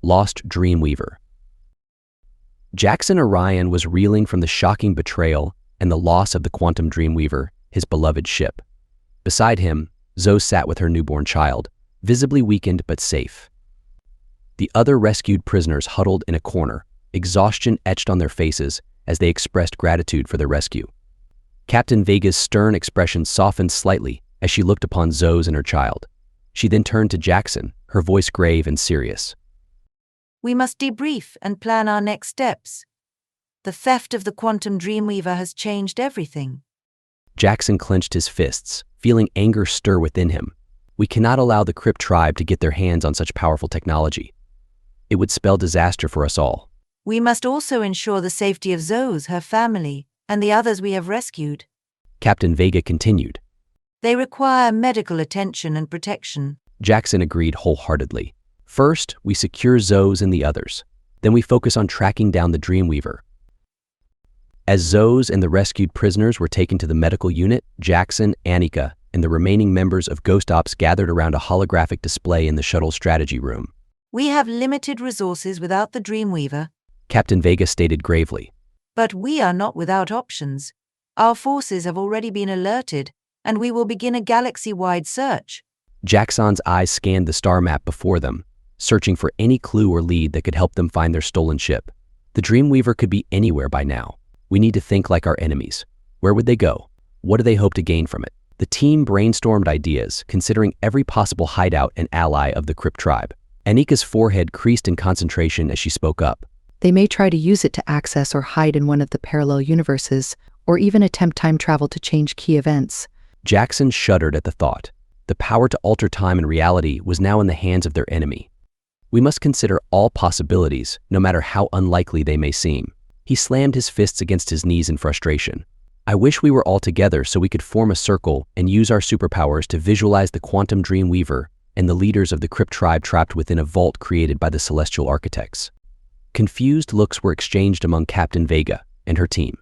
Lost Dreamweaver. Jaxon Orion was reeling from the shocking betrayal and the loss of the Quantum Dreamweaver, his beloved ship. Beside him, Zoe sat with her newborn child, visibly weakened but safe. The other rescued prisoners huddled in a corner, exhaustion etched on their faces as they expressed gratitude for their rescue. Captain Vega's stern expression softened slightly as she looked upon Zoe and her child. She then turned to Jaxon, her voice grave and serious. We must debrief and plan our next steps. The theft of the Quantum Dreamweaver has changed everything. Jaxon clenched his fists, feeling anger stir within him. We cannot allow the Crypt tribe to get their hands on such powerful technology. It would spell disaster for us all. We must also ensure the safety of Zoe, her family, and the others we have rescued. Captain Vega continued. They require medical attention and protection. Jaxon agreed wholeheartedly. First, we secure Zoe and the others. Then we focus on tracking down the Dreamweaver. As Zoe and the rescued prisoners were taken to the medical unit, Jaxon, Annika, and the remaining members of Ghost Ops gathered around a holographic display in the shuttle strategy room. We have limited resources without the Dreamweaver, Captain Vega stated gravely. But we are not without options. Our forces have already been alerted, and we will begin a galaxy-wide search. Jaxon's eyes scanned the star map before them, searching for any clue or lead that could help them find their stolen ship. The Dreamweaver could be anywhere by now. We need to think like our enemies. Where would they go? What do they hope to gain from it? The team brainstormed ideas, considering every possible hideout and ally of the Crypt tribe. Annika's forehead creased in concentration as she spoke up. They may try to use it to access or hide in one of the parallel universes, or even attempt time travel to change key events. Jaxon shuddered at the thought. The power to alter time and reality was now in the hands of their enemy. We must consider all possibilities, no matter how unlikely they may seem. He slammed his fists against his knees in frustration. I wish we were all together so we could form a circle and use our superpowers to visualize the Quantum Dreamweaver and the leaders of the Crypt tribe trapped within a vault created by the Celestial Architects. Confused looks were exchanged among Captain Vega and her team.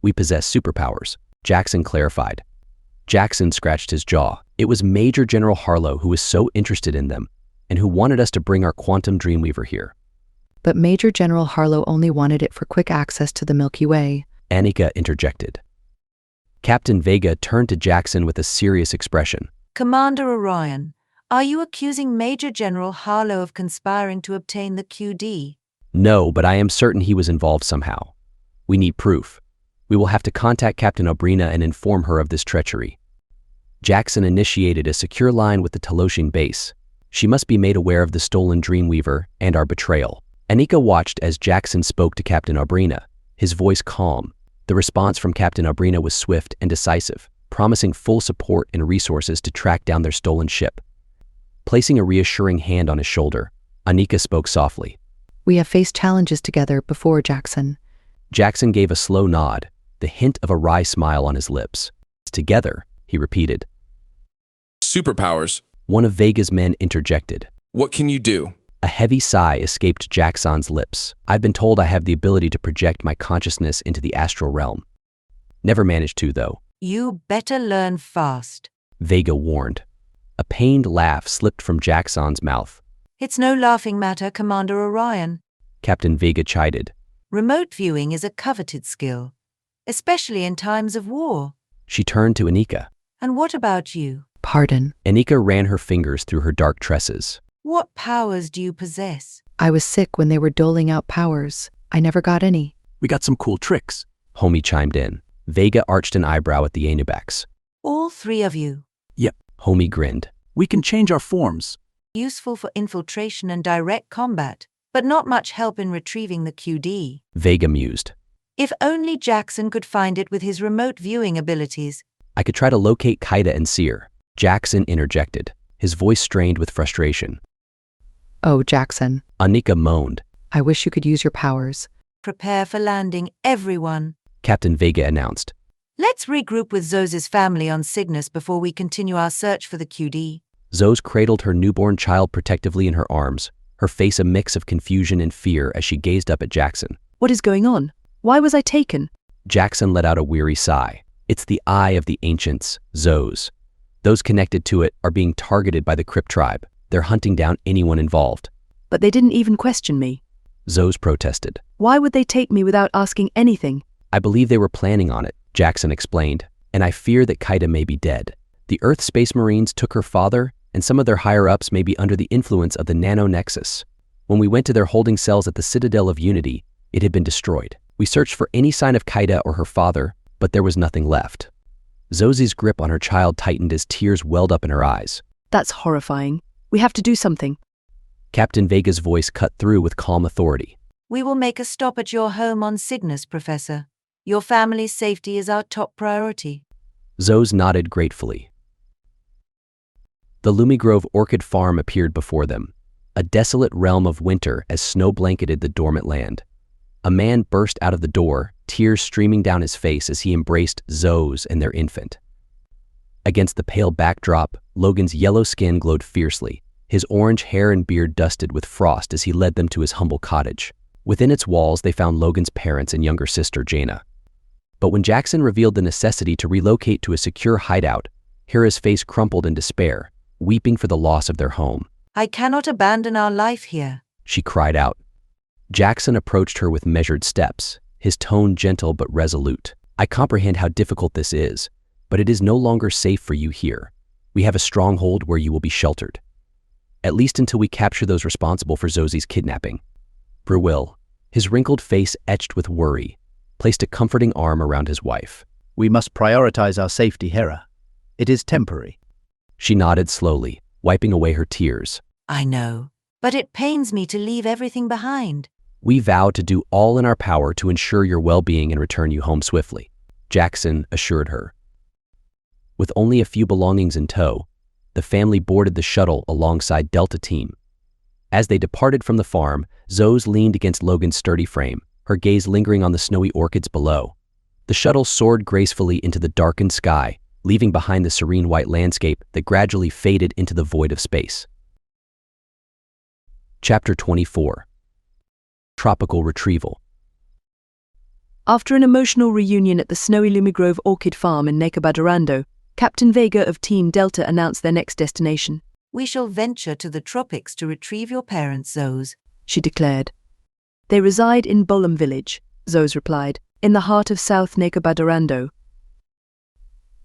We possess superpowers, Jaxon clarified. Jaxon scratched his jaw. It was Major General Harlow who was so interested in them and who wanted us to bring our Quantum Dreamweaver here. But Major General Harlow only wanted it for quick access to the Milky Way, Annika interjected. Captain Vega turned to Jaxon with a serious expression. Commander Orion, are you accusing Major General Harlow of conspiring to obtain the QD? No, but I am certain he was involved somehow. We need proof. We will have to contact Captain Obrina and inform her of this treachery. Jaxon initiated a secure line with the Talosian base. She must be made aware of the stolen Dreamweaver and our betrayal. Annika watched as Jaxon spoke to Captain Obrina, his voice calm. The response from Captain Obrina was swift and decisive, promising full support and resources to track down their stolen ship. Placing a reassuring hand on his shoulder, Annika spoke softly. We have faced challenges together before, Jaxon. Jaxon gave a slow nod, the hint of a wry smile on his lips. Together, he repeated. Superpowers. One of Vega's men interjected. What can you do? A heavy sigh escaped Jaxon's lips. I've been told I have the ability to project my consciousness into the astral realm. Never managed to, though. You better learn fast, Vega warned. A pained laugh slipped from Jaxon's mouth. It's no laughing matter, Commander Orion. Captain Vega chided. Remote viewing is a coveted skill, especially in times of war. She turned to Annika. And what about you? Pardon. Annika ran her fingers through her dark tresses. What powers do you possess? I was sick when they were doling out powers. I never got any. We got some cool tricks, Homie chimed in. Vega arched an eyebrow at the Anubacs. All three of you. Yep. Homie grinned. We can change our forms. Useful for infiltration and direct combat, but not much help in retrieving the QD. Vega mused. If only Jaxon could find it with his remote viewing abilities. I could try to locate Kaida and Seer. Jaxon interjected, his voice strained with frustration. Oh, Jaxon. Annika moaned. I wish you could use your powers. Prepare for landing, everyone, Captain Vega announced. Let's regroup with Zoe's family on Cygnus before we continue our search for the QD. Zoe cradled her newborn child protectively in her arms, her face a mix of confusion and fear as she gazed up at Jaxon. What is going on? Why was I taken? Jaxon let out a weary sigh. It's the eye of the ancients, Zoes. Those connected to it are being targeted by the Crypt tribe. They're hunting down anyone involved. But they didn't even question me. Zoes protested. Why would they take me without asking anything? I believe they were planning on it, Jaxon explained, and I fear that Kaida may be dead. The Earth Space Marines took her father, and some of their higher-ups may be under the influence of the Nano-Nexus. When we went to their holding cells at the Citadel of Unity, it had been destroyed. We searched for any sign of Kaida or her father, but there was nothing left. Zoe's grip on her child tightened as tears welled up in her eyes. That's horrifying. We have to do something. Captain Vega's voice cut through with calm authority. We will make a stop at your home on Cygnus, Professor. Your family's safety is our top priority. Zoe nodded gratefully. The Lumigrove Orchid Farm appeared before them, a desolate realm of winter as snow blanketed the dormant land. A man burst out of the door, tears streaming down his face as he embraced Zoe and their infant. Against the pale backdrop, Logan's yellow skin glowed fiercely, his orange hair and beard dusted with frost as he led them to his humble cottage. Within its walls, they found Logan's parents and younger sister, Jaina. But when Jaxon revealed the necessity to relocate to a secure hideout, Hera's face crumpled in despair, weeping for the loss of their home. I cannot abandon our life here, she cried out. Jaxon approached her with measured steps, his tone gentle but resolute. I comprehend how difficult this is, but it is no longer safe for you here. We have a stronghold where you will be sheltered. At least until we capture those responsible for Zoe's kidnapping. Bruwil, his wrinkled face etched with worry, placed a comforting arm around his wife. We must prioritize our safety, Hera. It is temporary. She nodded slowly, wiping away her tears. I know, but it pains me to leave everything behind. We vow to do all in our power to ensure your well-being and return you home swiftly, Jaxon assured her. With only a few belongings in tow, the family boarded the shuttle alongside Delta Team. As they departed from the farm, Zoe leaned against Logan's sturdy frame, her gaze lingering on the snowy orchids below. The shuttle soared gracefully into the darkened sky, leaving behind the serene white landscape that gradually faded into the void of space. Chapter 24. Tropical Retrieval. After an emotional reunion at the snowy Lumigrove Orchid Farm in Necabadorando, Captain Vega of Team Delta announced their next destination. We shall venture to the tropics to retrieve your parents, Zoe, she declared. They reside in Bolam Village, Zoe replied, in the heart of South Necabadorando.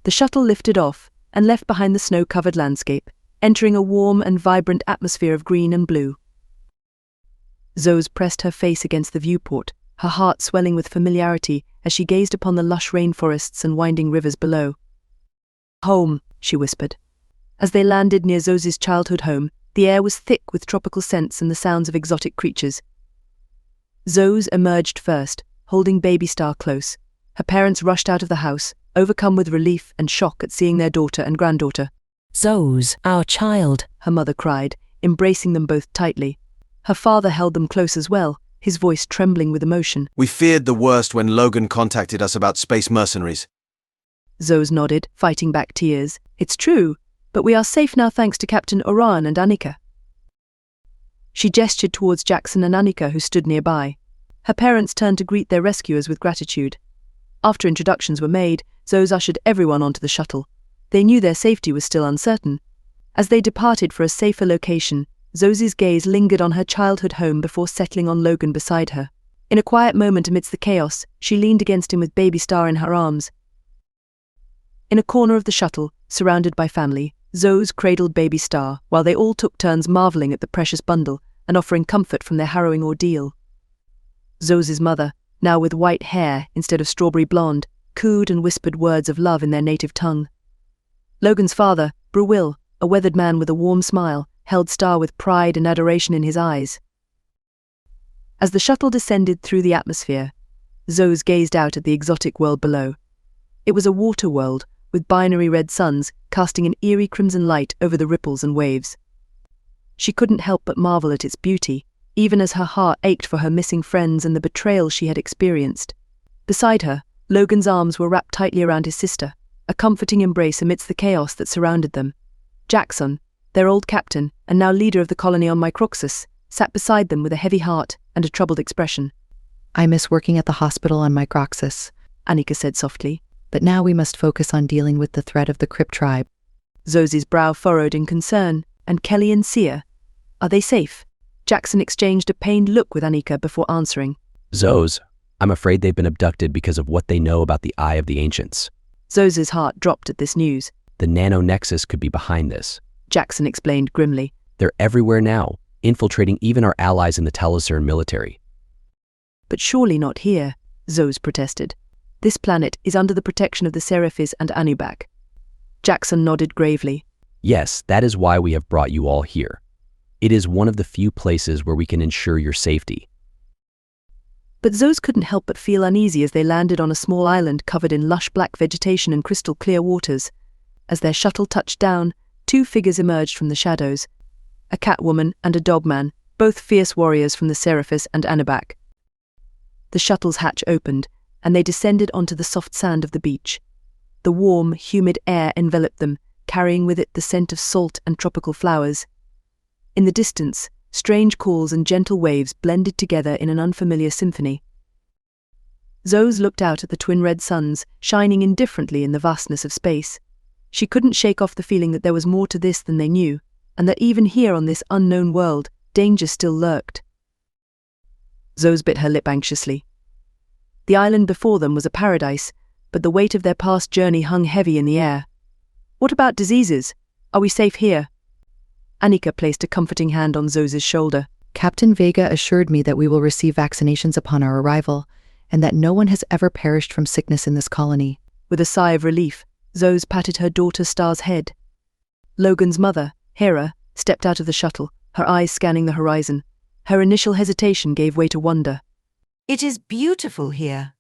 The shuttle lifted off and left behind the snow-covered landscape, entering a warm and vibrant atmosphere of green and blue. Zoe pressed her face against the viewport, her heart swelling with familiarity as she gazed upon the lush rainforests and winding rivers below. Home, she whispered. As they landed near Zoe's childhood home, the air was thick with tropical scents and the sounds of exotic creatures. Zoe emerged first, holding baby Star close. Her parents rushed out of the house, overcome with relief and shock at seeing their daughter and granddaughter. Zoe, our child, her mother cried, embracing them both tightly. Her father held them close as well, his voice trembling with emotion. We feared the worst when Logan contacted us about space mercenaries. Zoe nodded, fighting back tears. It's true, but we are safe now thanks to Captain Orion and Annika. She gestured towards Jaxon and Annika who stood nearby. Her parents turned to greet their rescuers with gratitude. After introductions were made, Zoe ushered everyone onto the shuttle. They knew their safety was still uncertain. As they departed for a safer location, Zoe's gaze lingered on her childhood home before settling on Logan beside her. In a quiet moment amidst the chaos, she leaned against him with baby Star in her arms. In a corner of the shuttle, surrounded by family, Zoe cradled baby Star, while they all took turns marveling at the precious bundle and offering comfort from their harrowing ordeal. Zoe's mother, now with white hair instead of strawberry blonde, cooed and whispered words of love in their native tongue. Logan's father, Bruwil, a weathered man with a warm smile, held Star with pride and adoration in his eyes. As the shuttle descended through the atmosphere, Zoe gazed out at the exotic world below. It was a water world, with binary red suns casting an eerie crimson light over the ripples and waves. She couldn't help but marvel at its beauty, even as her heart ached for her missing friends and the betrayal she had experienced. Beside her, Logan's arms were wrapped tightly around his sister, a comforting embrace amidst the chaos that surrounded them. Jaxon, Their old captain, and now leader of the colony on Microxus, sat beside them with a heavy heart and a troubled expression. I miss working at the hospital on Microxus, Annika said softly. But now we must focus on dealing with the threat of the Crypt tribe. Zoe's brow furrowed in concern, and Kelly and Sia. Are they safe? Jaxon exchanged a pained look with Annika before answering. Zoes, I'm afraid they've been abducted because of what they know about the Eye of the Ancients. Zoe's heart dropped at this news. The nano-nexus could be behind this. Jaxon explained grimly. They're everywhere now, infiltrating even our allies in the Telecern military. But surely not here, Zoe protested. This planet is under the protection of the Seraphis and Anubak. Jaxon nodded gravely. Yes, that is why we have brought you all here. It is one of the few places where we can ensure your safety. But Zoe couldn't help but feel uneasy as they landed on a small island covered in lush black vegetation and crystal clear waters. As their shuttle touched down, two figures emerged from the shadows. A catwoman and a dogman, both fierce warriors from the Seraphis and Anubak. The shuttle's hatch opened, and they descended onto the soft sand of the beach. The warm, humid air enveloped them, carrying with it the scent of salt and tropical flowers. In the distance, strange calls and gentle waves blended together in an unfamiliar symphony. Zoe looked out at the twin red suns, shining indifferently in the vastness of space. She couldn't shake off the feeling that there was more to this than they knew, and that even here on this unknown world, danger still lurked. Zoe bit her lip anxiously. The island before them was a paradise, but the weight of their past journey hung heavy in the air. What about diseases? Are we safe here? Annika placed a comforting hand on Zoe's shoulder. Captain Vega assured me that we will receive vaccinations upon our arrival, and that no one has ever perished from sickness in this colony. With a sigh of relief, Zoe patted her daughter Star's head. Logan's mother, Hera, stepped out of the shuttle, her eyes scanning the horizon. Her initial hesitation gave way to wonder. It is beautiful here.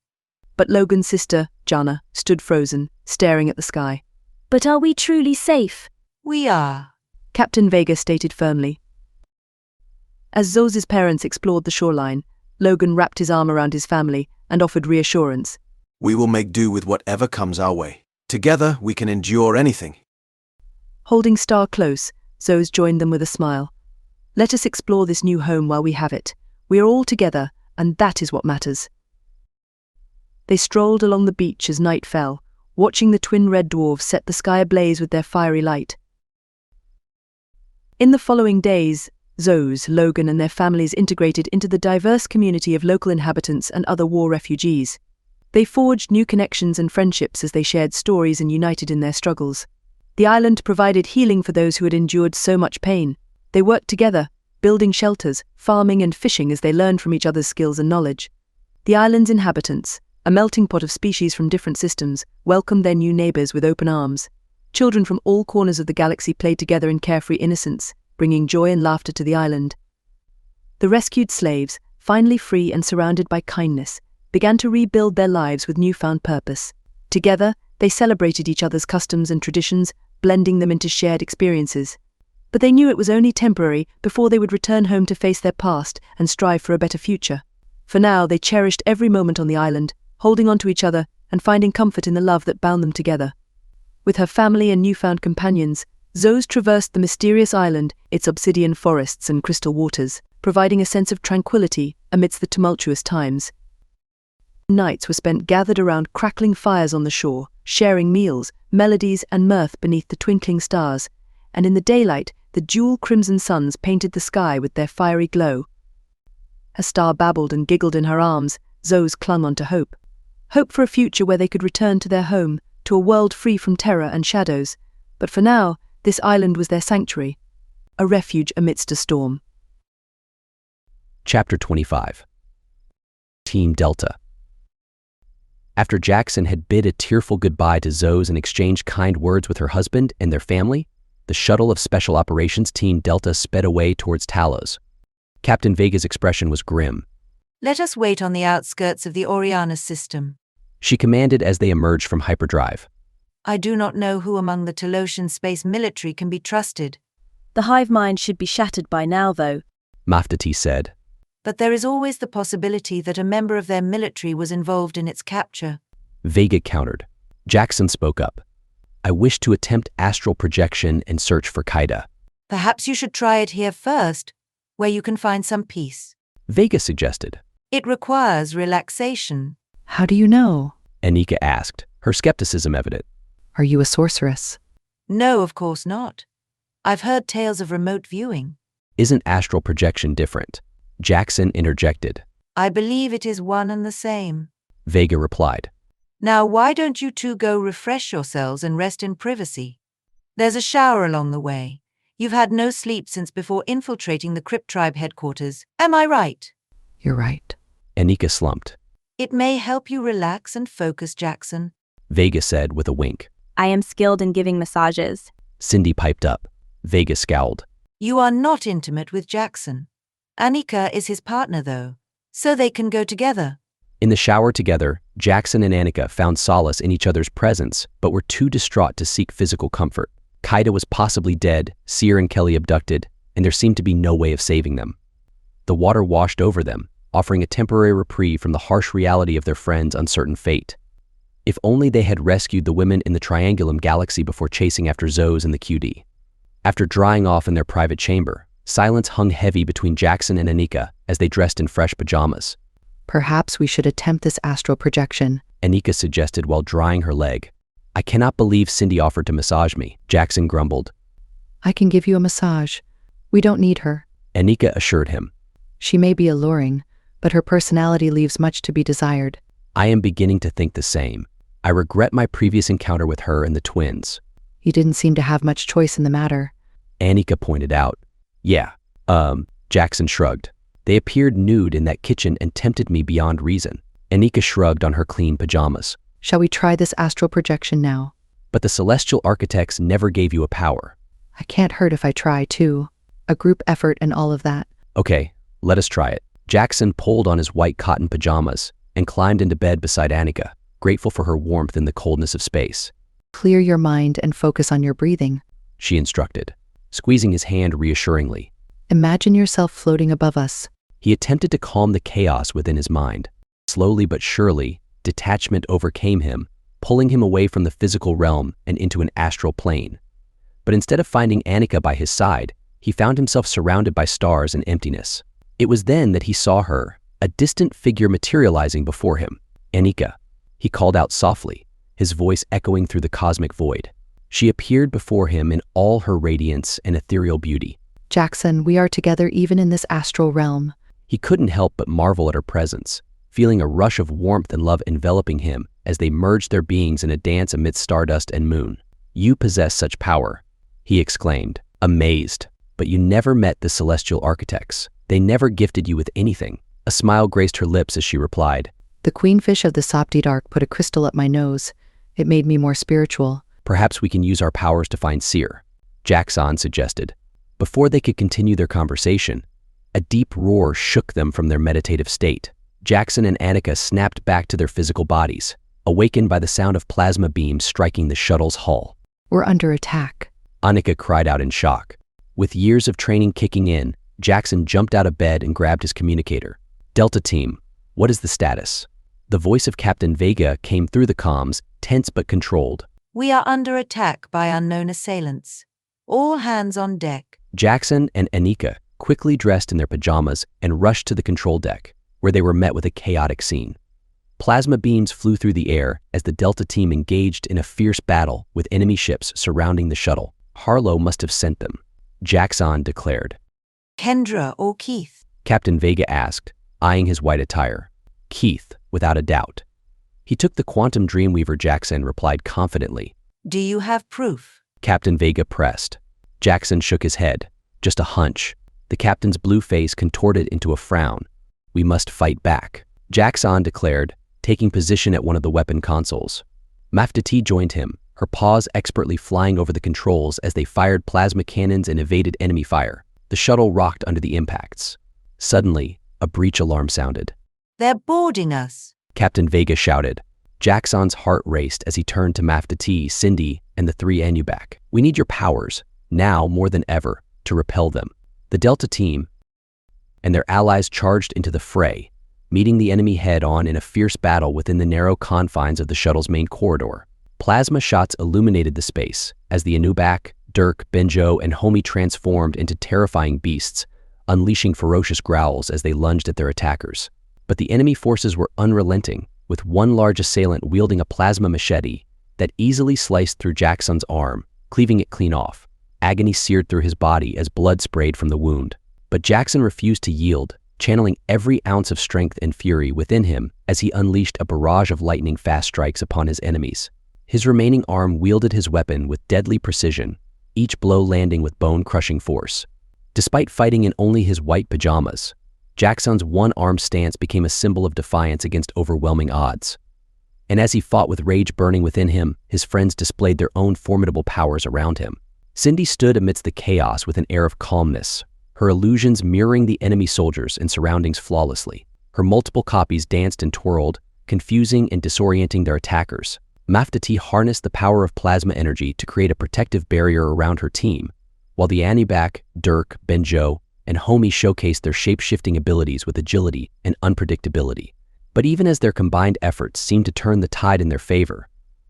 But Logan's sister, Jana, stood frozen, staring at the sky. But are we truly safe? We are, Captain Vega stated firmly. As Zoe's parents explored the shoreline, Logan wrapped his arm around his family and offered reassurance. We will make do with whatever comes our way. Together, we can endure anything. Holding Star close, Zoe joined them with a smile. Let us explore this new home while we have it. We are all together, and that is what matters. They strolled along the beach as night fell, watching the twin red dwarves set the sky ablaze with their fiery light. In the following days, Zoe, Logan and their families integrated into the diverse community of local inhabitants and other war refugees. They forged new connections and friendships as they shared stories and united in their struggles. The island provided healing for those who had endured so much pain. They worked together, building shelters, farming and fishing as they learned from each other's skills and knowledge. The island's inhabitants, a melting pot of species from different systems, welcomed their new neighbors with open arms. Children from all corners of the galaxy played together in carefree innocence, bringing joy and laughter to the island. The rescued slaves, finally free and surrounded by kindness, began to rebuild their lives with newfound purpose. Together, they celebrated each other's customs and traditions, blending them into shared experiences. But they knew it was only temporary before they would return home to face their past and strive for a better future. For now, they cherished every moment on the island, holding on to each other and finding comfort in the love that bound them together. With her family and newfound companions, Zoe traversed the mysterious island, its obsidian forests and crystal waters, providing a sense of tranquility amidst the tumultuous times. Nights were spent gathered around crackling fires on the shore, sharing meals, melodies and mirth beneath the twinkling stars, and in the daylight, the jewel crimson suns painted the sky with their fiery glow. As Star babbled and giggled in her arms, Zoe clung on to hope. Hope for a future where they could return to their home, to a world free from terror and shadows. But for now, this island was their sanctuary, a refuge amidst a storm. Chapter 25. Team Delta. After Jaxon had bid a tearful goodbye to Zoe and exchanged kind words with her husband and their family, the shuttle of Special Operations Team Delta sped away towards Talos. Captain Vega's expression was grim. Let us wait on the outskirts of the Oriana system, she commanded as they emerged from hyperdrive. I do not know who among the Talosian space military can be trusted. The hive mind should be shattered by now, though, Maftati said. But there is always the possibility that a member of their military was involved in its capture, Vega countered. Jaxon spoke up. I wish to attempt astral projection and search for Kaida. Perhaps you should try it here first, where you can find some peace. Vega suggested. It requires relaxation. How do you know? Anika asked, her skepticism evident. Are you a sorceress? No, of course not. I've heard tales of remote viewing. Isn't astral projection different? Jaxon interjected. I believe it is one and the same. Vega replied. Now why don't you two go refresh yourselves and rest in privacy? There's a shower along the way. You've had no sleep since before infiltrating the Crypt Tribe headquarters. Am I right? You're right. Anika slumped. It may help you relax and focus, Jaxon. Vega said with a wink. I am skilled in giving massages. Cindy piped up. Vega scowled. You are not intimate with Jaxon. Anika is his partner, though, so they can go together. In the shower together, Jaxon and Anika found solace in each other's presence, but were too distraught to seek physical comfort. Kaida was possibly dead, Seer and Kelly abducted, and there seemed to be no way of saving them. The water washed over them, offering a temporary reprieve from the harsh reality of their friend's uncertain fate. If only they had rescued the women in the Triangulum Galaxy before chasing after Zos and the QD. After drying off in their private chamber, silence hung heavy between Jaxon and Anika as they dressed in fresh pajamas. Perhaps we should attempt this astral projection, Anika suggested while drying her leg. I cannot believe Cindy offered to massage me, Jaxon grumbled. I can give you a massage. We don't need her, Anika assured him. She may be alluring, but her personality leaves much to be desired. I am beginning to think the same. I regret my previous encounter with her and the twins. You didn't seem to have much choice in the matter, Anika pointed out. Yeah, Jaxon shrugged. They appeared nude in that kitchen and tempted me beyond reason. Anika shrugged on her clean pajamas. Shall we try this astral projection now? But the Celestial Architects never gave you a power. I can't hurt if I try, too. A group effort and all of that. Okay, let us try it. Jaxon pulled on his white cotton pajamas and climbed into bed beside Anika, grateful for her warmth in the coldness of space. Clear your mind and focus on your breathing, she instructed, squeezing his hand reassuringly. Imagine yourself floating above us. He attempted to calm the chaos within his mind. Slowly but surely, detachment overcame him, pulling him away from the physical realm and into an astral plane. But instead of finding Anika by his side, he found himself surrounded by stars and emptiness. It was then that he saw her, a distant figure materializing before him. Anika, he called out softly, his voice echoing through the cosmic void. She appeared before him in all her radiance and ethereal beauty. Jaxon, we are together even in this astral realm. He couldn't help but marvel at her presence, feeling a rush of warmth and love enveloping him as they merged their beings in a dance amidst stardust and moon. You possess such power, he exclaimed, amazed. But you never met the Celestial Architects. They never gifted you with anything. A smile graced her lips as she replied. The queenfish of the Sopti Dark put a crystal up my nose. It made me more spiritual. Perhaps we can use our powers to find Seer, Jaxon suggested. Before they could continue their conversation, a deep roar shook them from their meditative state. Jaxon and Anika snapped back to their physical bodies, awakened by the sound of plasma beams striking the shuttle's hull. We're under attack, Anika cried out in shock. With years of training kicking in, Jaxon jumped out of bed and grabbed his communicator. Delta Team, what is the status? The voice of Captain Vega came through the comms, tense but controlled. We are under attack by unknown assailants. All hands on deck. Jaxon and Anika quickly dressed in their pajamas and rushed to the control deck, where they were met with a chaotic scene. Plasma beams flew through the air as the Delta Team engaged in a fierce battle with enemy ships surrounding the shuttle. Harlow must have sent them, Jaxon declared. Kendra or Keith? Captain Vega asked, eyeing his white attire. Keith, without a doubt. He took the quantum Dreamweaver. Jaxon replied confidently. Do you have proof? Captain Vega pressed. Jaxon shook his head. Just a hunch. The captain's blue face contorted into a frown. We must fight back, Jaxon declared, taking position at one of the weapon consoles. Maftati joined him, her paws expertly flying over the controls as they fired plasma cannons and evaded enemy fire. The shuttle rocked under the impacts. Suddenly, a breach alarm sounded. They're boarding us, Captain Vega shouted. Jaxon's heart raced as he turned to Maftati, Cindy, and the three Anubak. We need your powers, now more than ever, to repel them. The Delta Team and their allies charged into the fray, meeting the enemy head-on in a fierce battle within the narrow confines of the shuttle's main corridor. Plasma shots illuminated the space as the Anubak, Dirk, Benjo, and Homie transformed into terrifying beasts, unleashing ferocious growls as they lunged at their attackers. But the enemy forces were unrelenting, with one large assailant wielding a plasma machete that easily sliced through Jaxon's arm, cleaving it clean off. Agony seared through his body as blood sprayed from the wound. But Jaxon refused to yield, channeling every ounce of strength and fury within him as he unleashed a barrage of lightning-fast strikes upon his enemies. His remaining arm wielded his weapon with deadly precision, each blow landing with bone-crushing force. Despite fighting in only his white pajamas, Jaxon's one-armed stance became a symbol of defiance against overwhelming odds. And as he fought with rage burning within him, his friends displayed their own formidable powers around him. Cindy stood amidst the chaos with an air of calmness, her illusions mirroring the enemy soldiers and surroundings flawlessly. Her multiple copies danced and twirled, confusing and disorienting their attackers. Maftati harnessed the power of plasma energy to create a protective barrier around her team, while the Anubak, Dirk, Benjo, and Homie showcased their shape-shifting abilities with agility and unpredictability. But even as their combined efforts seemed to turn the tide in their favor,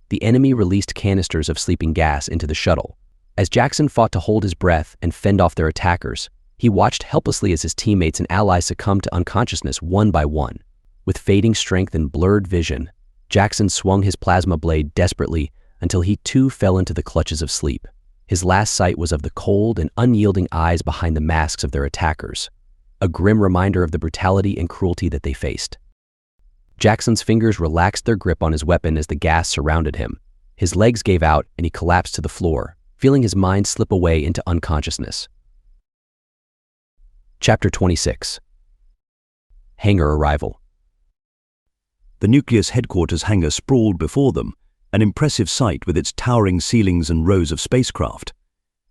the enemy released canisters of sleeping gas into the shuttle. As Jaxon fought to hold his breath and fend off their attackers, he watched helplessly as his teammates and allies succumbed to unconsciousness one by one. With fading strength and blurred vision, Jaxon swung his plasma blade desperately until he too fell into the clutches of sleep. His last sight was of the cold and unyielding eyes behind the masks of their attackers, a grim reminder of the brutality and cruelty that they faced. Jaxon's fingers relaxed their grip on his weapon as the gas surrounded him. His legs gave out and he collapsed to the floor, feeling his mind slip away into unconsciousness. Chapter 26. Hangar Arrival. The Nucleus headquarters hangar sprawled before them, an impressive sight with its towering ceilings and rows of spacecraft.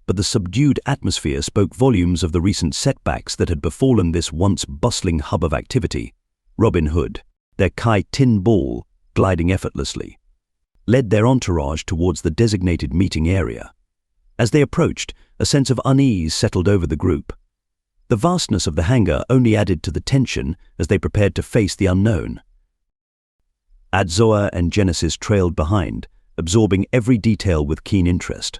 But the subdued atmosphere spoke volumes of the recent setbacks that had befallen this once bustling hub of activity. Robin Hood, their Kai tin ball, gliding effortlessly, led their entourage towards the designated meeting area. As they approached, a sense of unease settled over the group. The vastness of the hangar only added to the tension as they prepared to face the unknown. Adzoa and Genesis trailed behind, absorbing every detail with keen interest.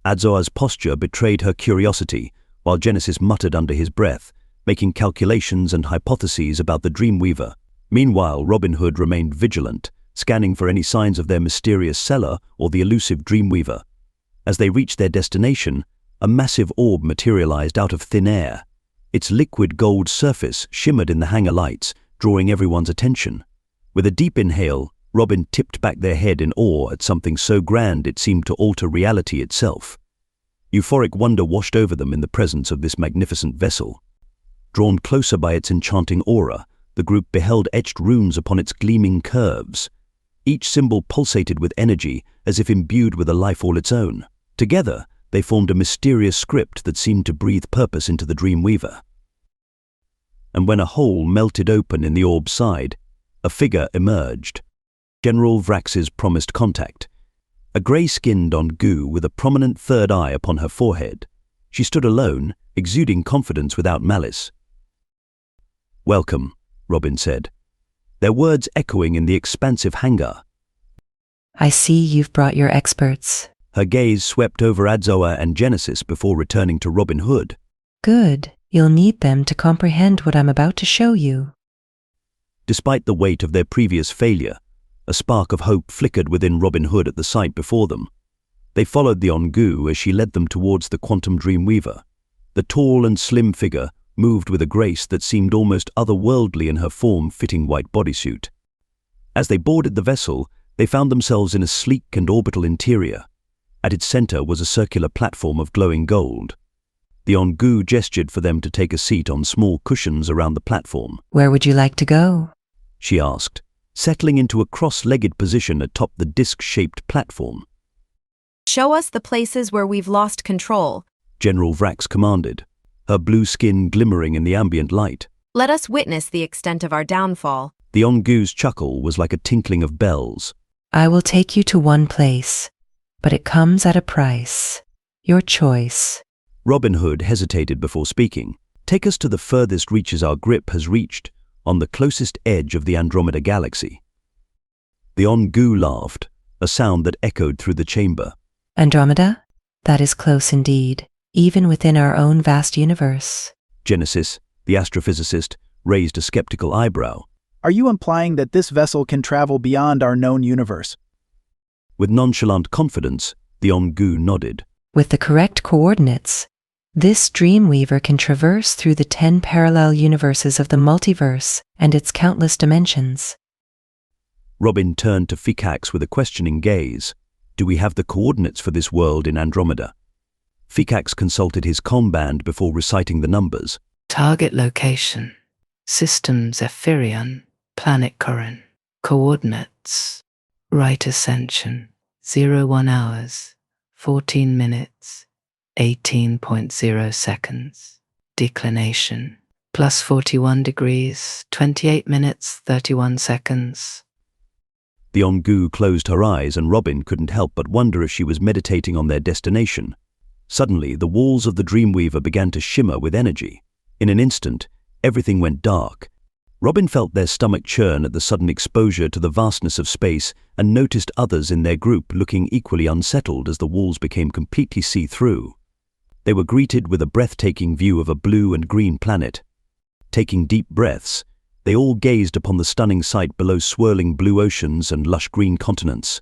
Adzoa's posture betrayed her curiosity, while Genesis muttered under his breath, making calculations and hypotheses about the Dreamweaver. Meanwhile, Robin Hood remained vigilant, scanning for any signs of their mysterious seller or the elusive Dreamweaver. As they reached their destination, a massive orb materialized out of thin air. Its liquid gold surface shimmered in the hangar lights, drawing everyone's attention. With a deep inhale, Robin tipped back their head in awe at something so grand it seemed to alter reality itself. Euphoric wonder washed over them in the presence of this magnificent vessel. Drawn closer by its enchanting aura, the group beheld etched runes upon its gleaming curves. Each symbol pulsated with energy as if imbued with a life all its own. Together, they formed a mysterious script that seemed to breathe purpose into the Dreamweaver. And when a hole melted open in the orb's side, a figure emerged. General Vrax's promised contact. A grey-skinned Ongu with a prominent third eye upon her forehead. She stood alone, exuding confidence without malice. "Welcome," Robin said, their words echoing in the expansive hangar. "I see you've brought your experts." Her gaze swept over Adzoa and Genesis before returning to Robin Hood. "Good. You'll need them to comprehend what I'm about to show you." Despite the weight of their previous failure, a spark of hope flickered within Robin Hood at the sight before them. They followed the Ongu as she led them towards the Quantum Dreamweaver. The tall and slim figure moved with a grace that seemed almost otherworldly in her form-fitting white bodysuit. As they boarded the vessel, they found themselves in a sleek and orbital interior. At its center was a circular platform of glowing gold. The Ongu gestured for them to take a seat on small cushions around the platform. "Where would you like to go?" she asked, settling into a cross-legged position atop the disc-shaped platform. "Show us the places where we've lost control," General Vrax commanded, her blue skin glimmering in the ambient light. "Let us witness the extent of our downfall." The Ongu's chuckle was like a tinkling of bells. "I will take you to one place, but it comes at a price. Your choice." Robin Hood hesitated before speaking. "Take us to the furthest reaches our grip has reached, on the closest edge of the Andromeda galaxy." The Ongu laughed, a sound that echoed through the chamber. "Andromeda? That is close indeed, even within our own vast universe. Genesis, the astrophysicist, raised a skeptical eyebrow. Are you implying that this vessel can travel beyond our known universe? With nonchalant confidence, the Ongu nodded. With the correct coordinates, this Dreamweaver can traverse through the 10 parallel universes of the multiverse and its countless dimensions. Robin turned to Fikax with a questioning gaze. Do we have the coordinates for this world in Andromeda? Fikax consulted his comband before reciting the numbers. Target location, system Zephyrion, planet Corin, coordinates, right ascension, 01 hours, 14 minutes, 18.0 seconds, declination, plus 41 degrees, 28 minutes, 31 seconds. The Ongu closed her eyes and Robin couldn't help but wonder if she was meditating on their destination. Suddenly, the walls of the Dreamweaver began to shimmer with energy. In an instant, everything went dark. Robin felt their stomach churn at the sudden exposure to the vastness of space and noticed others in their group looking equally unsettled as the walls became completely see-through. They were greeted with a breathtaking view of a blue and green planet. Taking deep breaths, they all gazed upon the stunning sight below swirling blue oceans and lush green continents.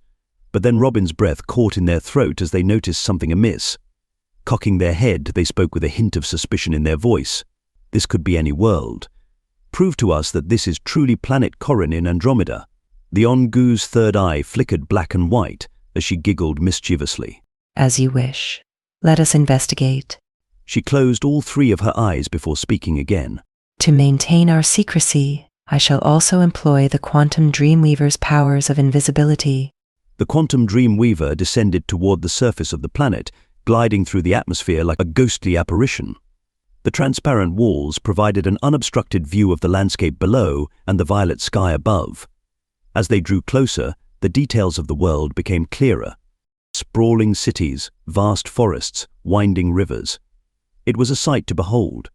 But then Robin's breath caught in their throat as they noticed something amiss. Cocking their head, they spoke with a hint of suspicion in their voice. This could be any world. Prove to us that this is truly planet Corin in Andromeda. The Ongu's third eye flickered black and white as she giggled mischievously. As you wish. Let us investigate. She closed all three of her eyes before speaking again. To maintain our secrecy, I shall also employ the Quantum Dreamweaver's powers of invisibility. The Quantum Dreamweaver descended toward the surface of the planet, gliding through the atmosphere like a ghostly apparition. The transparent walls provided an unobstructed view of the landscape below and the violet sky above. As they drew closer, the details of the world became clearer. Sprawling cities, vast forests, winding rivers. It was a sight to behold.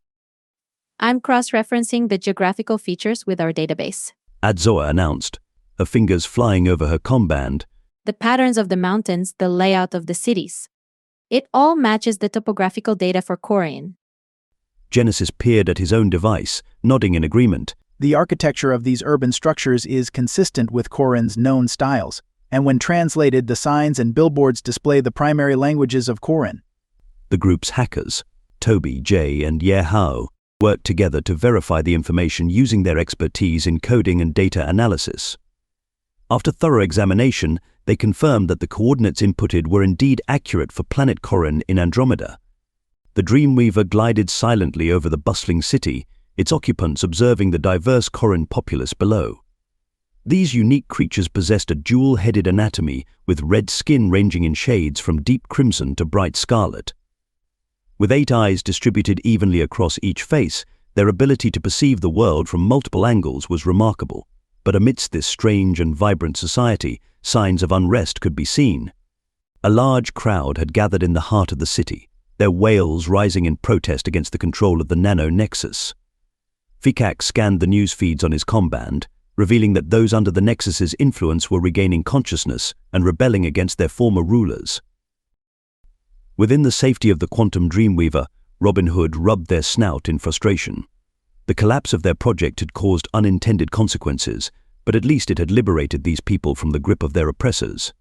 I'm cross-referencing the geographical features with our database. Adzoa announced, her fingers flying over her comband. The patterns of the mountains, the layout of the cities. It all matches the topographical data for Corin. Genesis peered at his own device, nodding in agreement. The architecture of these urban structures is consistent with Corin's known styles, and when translated, the signs and billboards display the primary languages of Corin. The group's hackers, Toby, Jay, and Yehao, worked together to verify the information using their expertise in coding and data analysis. After thorough examination, they confirmed that the coordinates inputted were indeed accurate for planet Corin in Andromeda. The Dreamweaver glided silently over the bustling city, its occupants observing the diverse Corin populace below. These unique creatures possessed a dual-headed anatomy with red skin ranging in shades from deep crimson to bright scarlet. With 8 eyes distributed evenly across each face, their ability to perceive the world from multiple angles was remarkable. But amidst this strange and vibrant society, signs of unrest could be seen. A large crowd had gathered in the heart of the city, their wails rising in protest against the control of the nano-Nexus. Fikax scanned the news feeds on his comband, revealing that those under the Nexus's influence were regaining consciousness and rebelling against their former rulers. Within the safety of the Quantum Dreamweaver, Robin Hood rubbed their snout in frustration. The collapse of their project had caused unintended consequences, but at least it had liberated these people from the grip of their oppressors.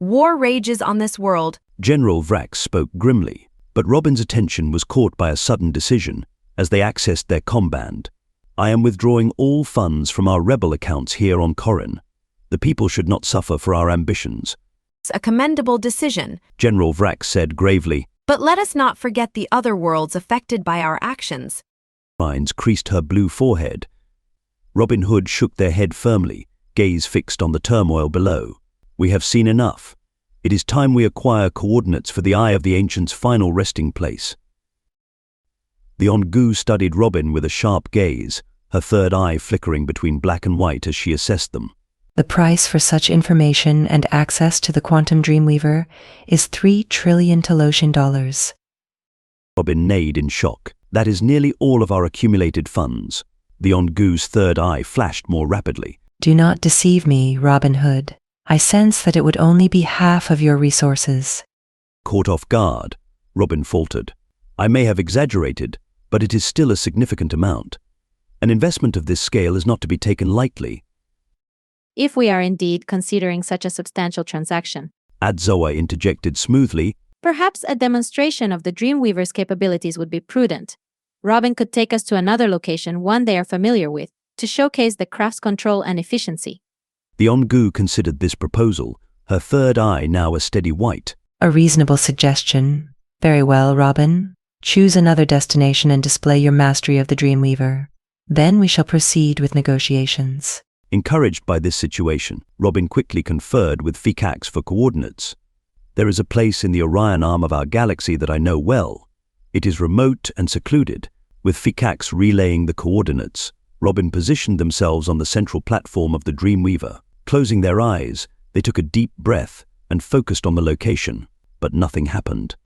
War rages on this world. General Vrax spoke grimly, but Robin's attention was caught by a sudden decision as they accessed their comband. I am withdrawing all funds from our rebel accounts here on Corin. The people should not suffer for our ambitions. It's a commendable decision, General Vrax said gravely. But let us not forget the other worlds affected by our actions. Lines creased her blue forehead. Robin Hood shook their head firmly, gaze fixed on the turmoil below. We have seen enough. It is time we acquire coordinates for the Eye of the Ancient's final resting place. The Ongu studied Robin with a sharp gaze, her third eye flickering between black and white as she assessed them. The price for such information and access to the Quantum Dreamweaver is $3 trillion Talosian. Robin neighed in shock. That is nearly all of our accumulated funds. The Ongu's third eye flashed more rapidly. Do not deceive me, Robin Hood. I sense that it would only be half of your resources. Caught off guard, Robin faltered. I may have exaggerated, but it is still a significant amount. An investment of this scale is not to be taken lightly. If we are indeed considering such a substantial transaction, Adzoa interjected smoothly, perhaps a demonstration of the Dreamweavers' capabilities would be prudent. Robin could take us to another location, one they are familiar with, to showcase the craft's control and efficiency. The Ongu considered this proposal, her third eye now a steady white. A reasonable suggestion. Very well, Robin. Choose another destination and display your mastery of the Dreamweaver. Then we shall proceed with negotiations. Encouraged by this situation, Robin quickly conferred with Fikax for coordinates. There is a place in the Orion arm of our galaxy that I know well. It is remote and secluded. With Fikax relaying the coordinates, Robin positioned themselves on the central platform of the Dreamweaver. Closing their eyes, they took a deep breath and focused on the location, but nothing happened.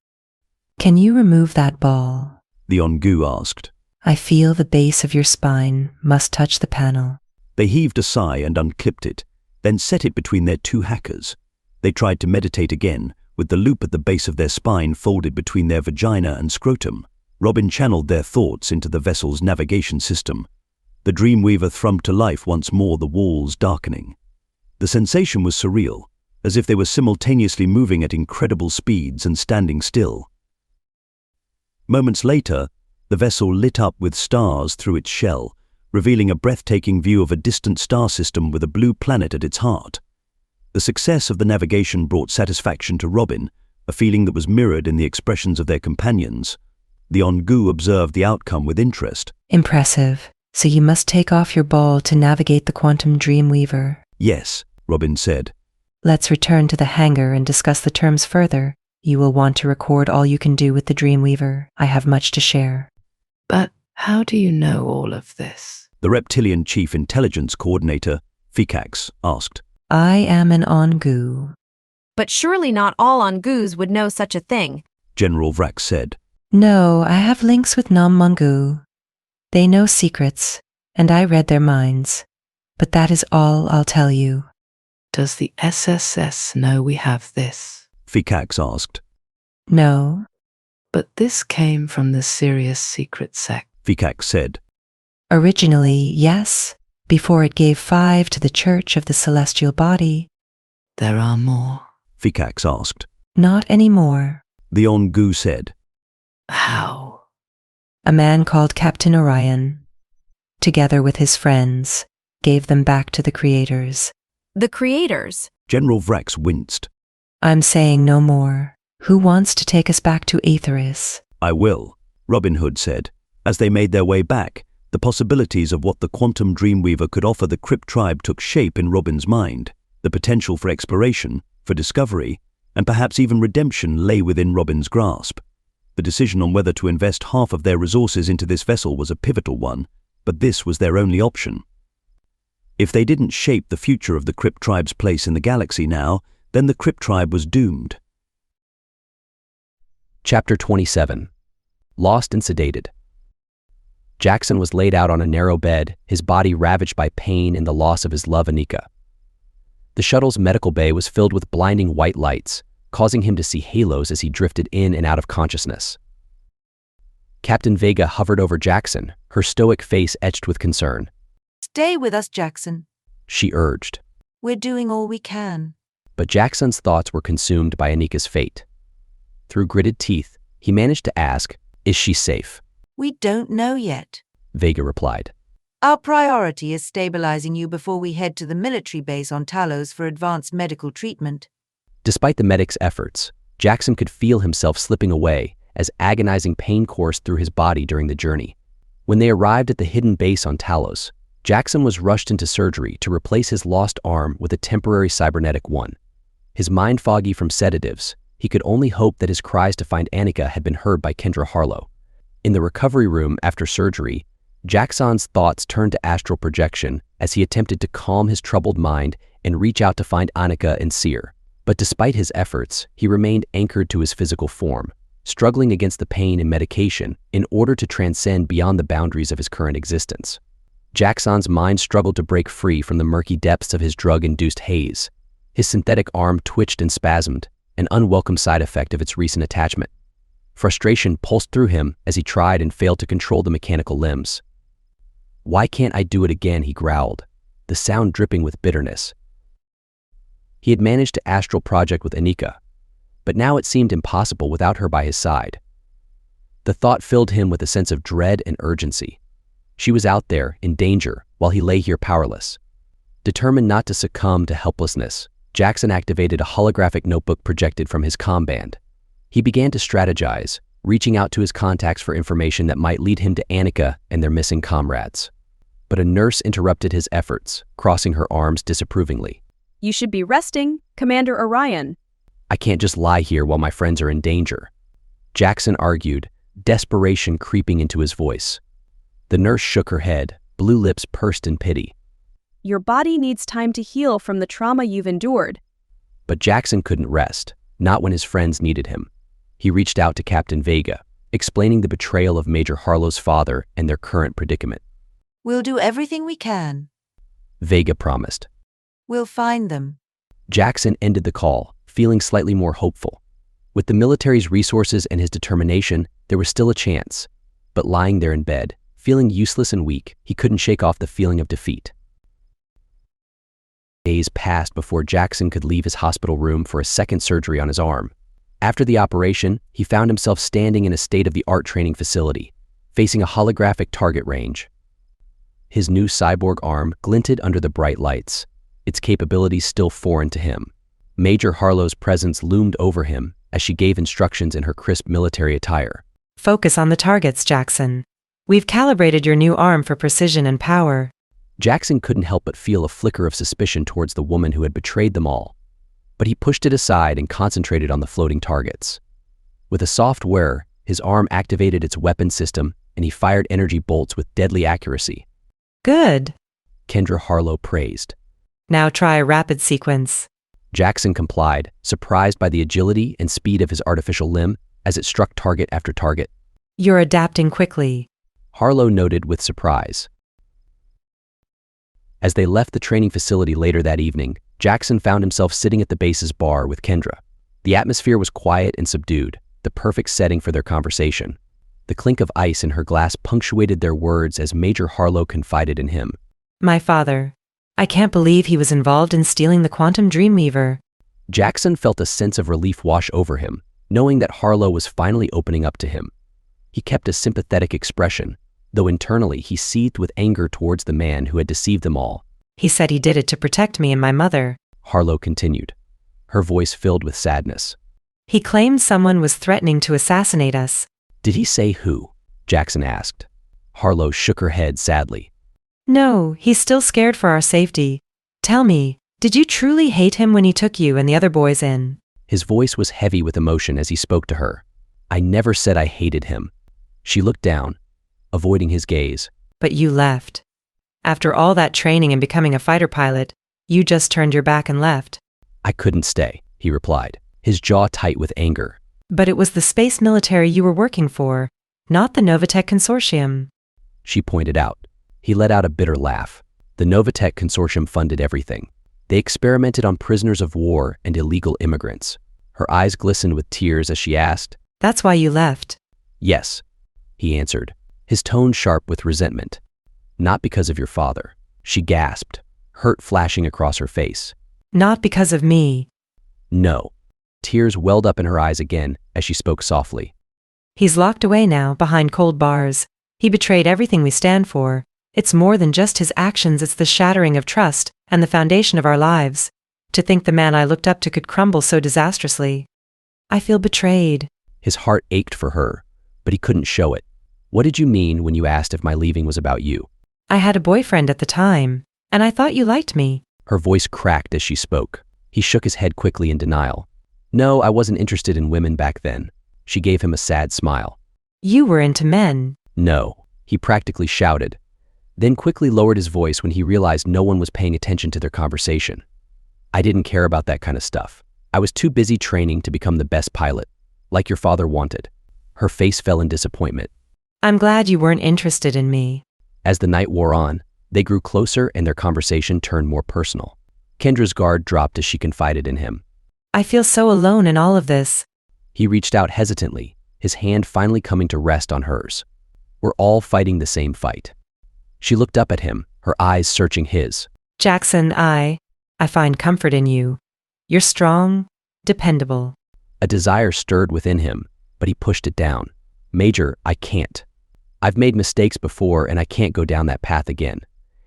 Can you remove that ball? The Ongu asked. I feel the base of your spine must touch the panel. They heaved a sigh and unclipped it, then set it between their two hackers. They tried to meditate again, with the loop at the base of their spine folded between their vagina and scrotum. Robin channeled their thoughts into the vessel's navigation system. The Dreamweaver thrummed to life once more, the walls darkening. The sensation was surreal, as if they were simultaneously moving at incredible speeds and standing still. Moments later, the vessel lit up with stars through its shell, revealing a breathtaking view of a distant star system with a blue planet at its heart. The success of the navigation brought satisfaction to Robin, a feeling that was mirrored in the expressions of their companions. The Ongu observed the outcome with interest. Impressive. So you must take off your ball to navigate the quantum Dreamweaver. Yes, Robin said. Let's return to the hangar and discuss the terms further. You will want to record all you can do with the Dreamweaver. I have much to share. But how do you know all of this? The reptilian chief intelligence coordinator, Fikax, asked. I am an Ongu. But surely not all Ongus would know such a thing, General Vrax said. No, I have links with Nam-Mongu. They know secrets, and I read their minds. But that is all I'll tell you. Does the SSS know we have this? Fikax asked. No. But this came from the Sirius secret sect, Fikax said. Originally, yes, before it gave 5 to the Church of the Celestial Body. There are more? Fikax asked. Not anymore. The Ongu said. How? A man called Captain Orion, together with his friends, gave them back to the creators. The creators? General Vrax winced. I'm saying no more. Who wants to take us back to Aetheris? I will, Robin Hood said. As they made their way back, the possibilities of what the quantum Dreamweaver could offer the Crypt tribe took shape in Robin's mind. The potential for exploration, for discovery, and perhaps even redemption lay within Robin's grasp. The decision on whether to invest half of their resources into this vessel was a pivotal one, but this was their only option. If they didn't shape the future of the Crypt tribe's place in the galaxy now, then the Crypt tribe was doomed. Chapter 27. Lost and Sedated. Jaxon was laid out on a narrow bed, his body ravaged by pain and the loss of his love Anika. The shuttle's medical bay was filled with blinding white lights, causing him to see halos as he drifted in and out of consciousness. Captain Vega hovered over Jaxon, her stoic face etched with concern. Stay with us, Jaxon, she urged. We're doing all we can. But Jackson's thoughts were consumed by Anika's fate. Through gritted teeth, he managed to ask, "Is she safe?" We don't know yet, Vega replied. Our priority is stabilizing you before we head to the military base on Talos for advanced medical treatment. Despite the medic's efforts, Jaxon could feel himself slipping away as agonizing pain coursed through his body during the journey. When they arrived at the hidden base on Talos, Jaxon was rushed into surgery to replace his lost arm with a temporary cybernetic one. His mind foggy from sedatives, he could only hope that his cries to find Anika had been heard by Kendra Harlow. In the recovery room after surgery, Jaxon's thoughts turned to astral projection as he attempted to calm his troubled mind and reach out to find Anika and Seer. But despite his efforts, he remained anchored to his physical form, struggling against the pain and medication in order to transcend beyond the boundaries of his current existence. Jaxon's mind struggled to break free from the murky depths of his drug-induced haze. His synthetic arm twitched and spasmed, an unwelcome side effect of its recent attachment. Frustration pulsed through him as he tried and failed to control the mechanical limbs. "Why can't I do it again?" he growled, the sound dripping with bitterness. He had managed to astral project with Anika, but now it seemed impossible without her by his side. The thought filled him with a sense of dread and urgency. She was out there, in danger, while he lay here powerless. Determined not to succumb to helplessness, Jaxon activated a holographic notebook projected from his comm band. He began to strategize, reaching out to his contacts for information that might lead him to Anika and their missing comrades. But a nurse interrupted his efforts, crossing her arms disapprovingly. "You should be resting, Commander Orion." "I can't just lie here while my friends are in danger," Jaxon argued, desperation creeping into his voice. The nurse shook her head, blue lips pursed in pity. "Your body needs time to heal from the trauma you've endured." But Jaxon couldn't rest, not when his friends needed him. He reached out to Captain Vega, explaining the betrayal of Major Harlow's father and their current predicament. "We'll do everything we can." Vega promised. "We'll find them." Jaxon ended the call, feeling slightly more hopeful. With the military's resources and his determination, there was still a chance. But lying there in bed, feeling useless and weak, he couldn't shake off the feeling of defeat. Days passed before Jaxon could leave his hospital room for a second surgery on his arm. After the operation, he found himself standing in a state-of-the-art training facility, facing a holographic target range. His new cyborg arm glinted under the bright lights, its capabilities still foreign to him. Major Harlow's presence loomed over him as she gave instructions in her crisp military attire. "Focus on the targets, Jaxon. We've calibrated your new arm for precision and power." Jaxon couldn't help but feel a flicker of suspicion towards the woman who had betrayed them all. But he pushed it aside and concentrated on the floating targets. With a soft whir, his arm activated its weapon system and he fired energy bolts with deadly accuracy. "Good," Kendra Harlow praised. "Now try a rapid sequence." Jaxon complied, surprised by the agility and speed of his artificial limb as it struck target after target. "You're adapting quickly," Harlow noted with surprise. As they left the training facility later that evening, Jaxon found himself sitting at the base's bar with Kendra. The atmosphere was quiet and subdued, the perfect setting for their conversation. The clink of ice in her glass punctuated their words as Major Harlow confided in him. "My father. I can't believe he was involved in stealing the quantum Dreamweaver." Jaxon felt a sense of relief wash over him, knowing that Harlow was finally opening up to him. He kept a sympathetic expression, though internally he seethed with anger towards the man who had deceived them all. "He said he did it to protect me and my mother," Harlow continued, her voice filled with sadness. "He claimed someone was threatening to assassinate us." "Did he say who?" Jaxon asked. Harlow shook her head sadly. "No, he's still scared for our safety. Tell me, did you truly hate him when he took you and the other boys in?" His voice was heavy with emotion as he spoke to her. "I never said I hated him." She looked down, avoiding his gaze. "But you left. After all that training and becoming a fighter pilot, you just turned your back and left." "I couldn't stay," he replied, his jaw tight with anger. "But it was the space military you were working for, not the Novatech Consortium," she pointed out. He let out a bitter laugh. The Novatech Consortium funded everything. They experimented on prisoners of war and illegal immigrants. Her eyes glistened with tears as she asked, "That's why you left?" "Yes," he answered, his tone sharp with resentment. "Not because of your father," she gasped, hurt flashing across her face. "Not because of me." "No." Tears welled up in her eyes again as she spoke softly. "He's locked away now, behind cold bars. He betrayed everything we stand for. It's more than just his actions, it's the shattering of trust and the foundation of our lives. To think the man I looked up to could crumble so disastrously. I feel betrayed." His heart ached for her, but he couldn't show it. "What did you mean when you asked if my leaving was about you?" "I had a boyfriend at the time, and I thought you liked me." Her voice cracked as she spoke. He shook his head quickly in denial. "No, I wasn't interested in women back then." She gave him a sad smile. "You were into men." "No," he practically shouted, then quickly lowered his voice when he realized no one was paying attention to their conversation. "I didn't care about that kind of stuff. I was too busy training to become the best pilot, like your father wanted." Her face fell in disappointment. "I'm glad you weren't interested in me." As the night wore on, they grew closer and their conversation turned more personal. Kendra's guard dropped as she confided in him. I feel so alone in all of this. He reached out hesitantly, his hand finally coming to rest on hers. We're all fighting the same fight. She looked up at him, her eyes searching his. Jaxon, I find comfort in you. You're strong, dependable. A desire stirred within him, but he pushed it down. Major, I can't. I've made mistakes before and I can't go down that path again.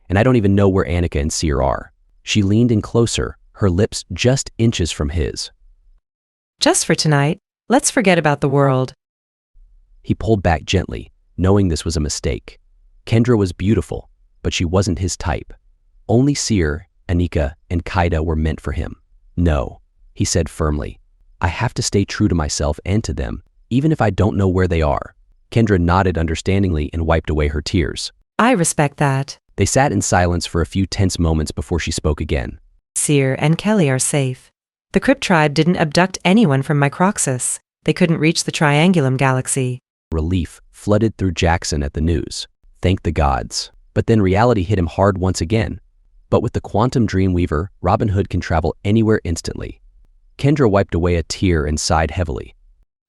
And I don't even know where Annika and Seer are. She leaned in closer, her lips just inches from his. Just for tonight, let's forget about the world. He pulled back gently, knowing this was a mistake. Kendra was beautiful, but she wasn't his type. Only Seer, Annika, and Kaida were meant for him. No, he said firmly. I have to stay true to myself and to them, even if I don't know where they are. Kendra nodded understandingly and wiped away her tears. I respect that. They sat in silence for a few tense moments before she spoke again. Seer and Kelly are safe. The Crypt tribe didn't abduct anyone from Microxus. They couldn't reach the Triangulum galaxy. Relief flooded through Jaxon at the news. Thank the gods. But then reality hit him hard once again. But with the quantum Dreamweaver, Robin Hood can travel anywhere instantly. Kendra wiped away a tear and sighed heavily.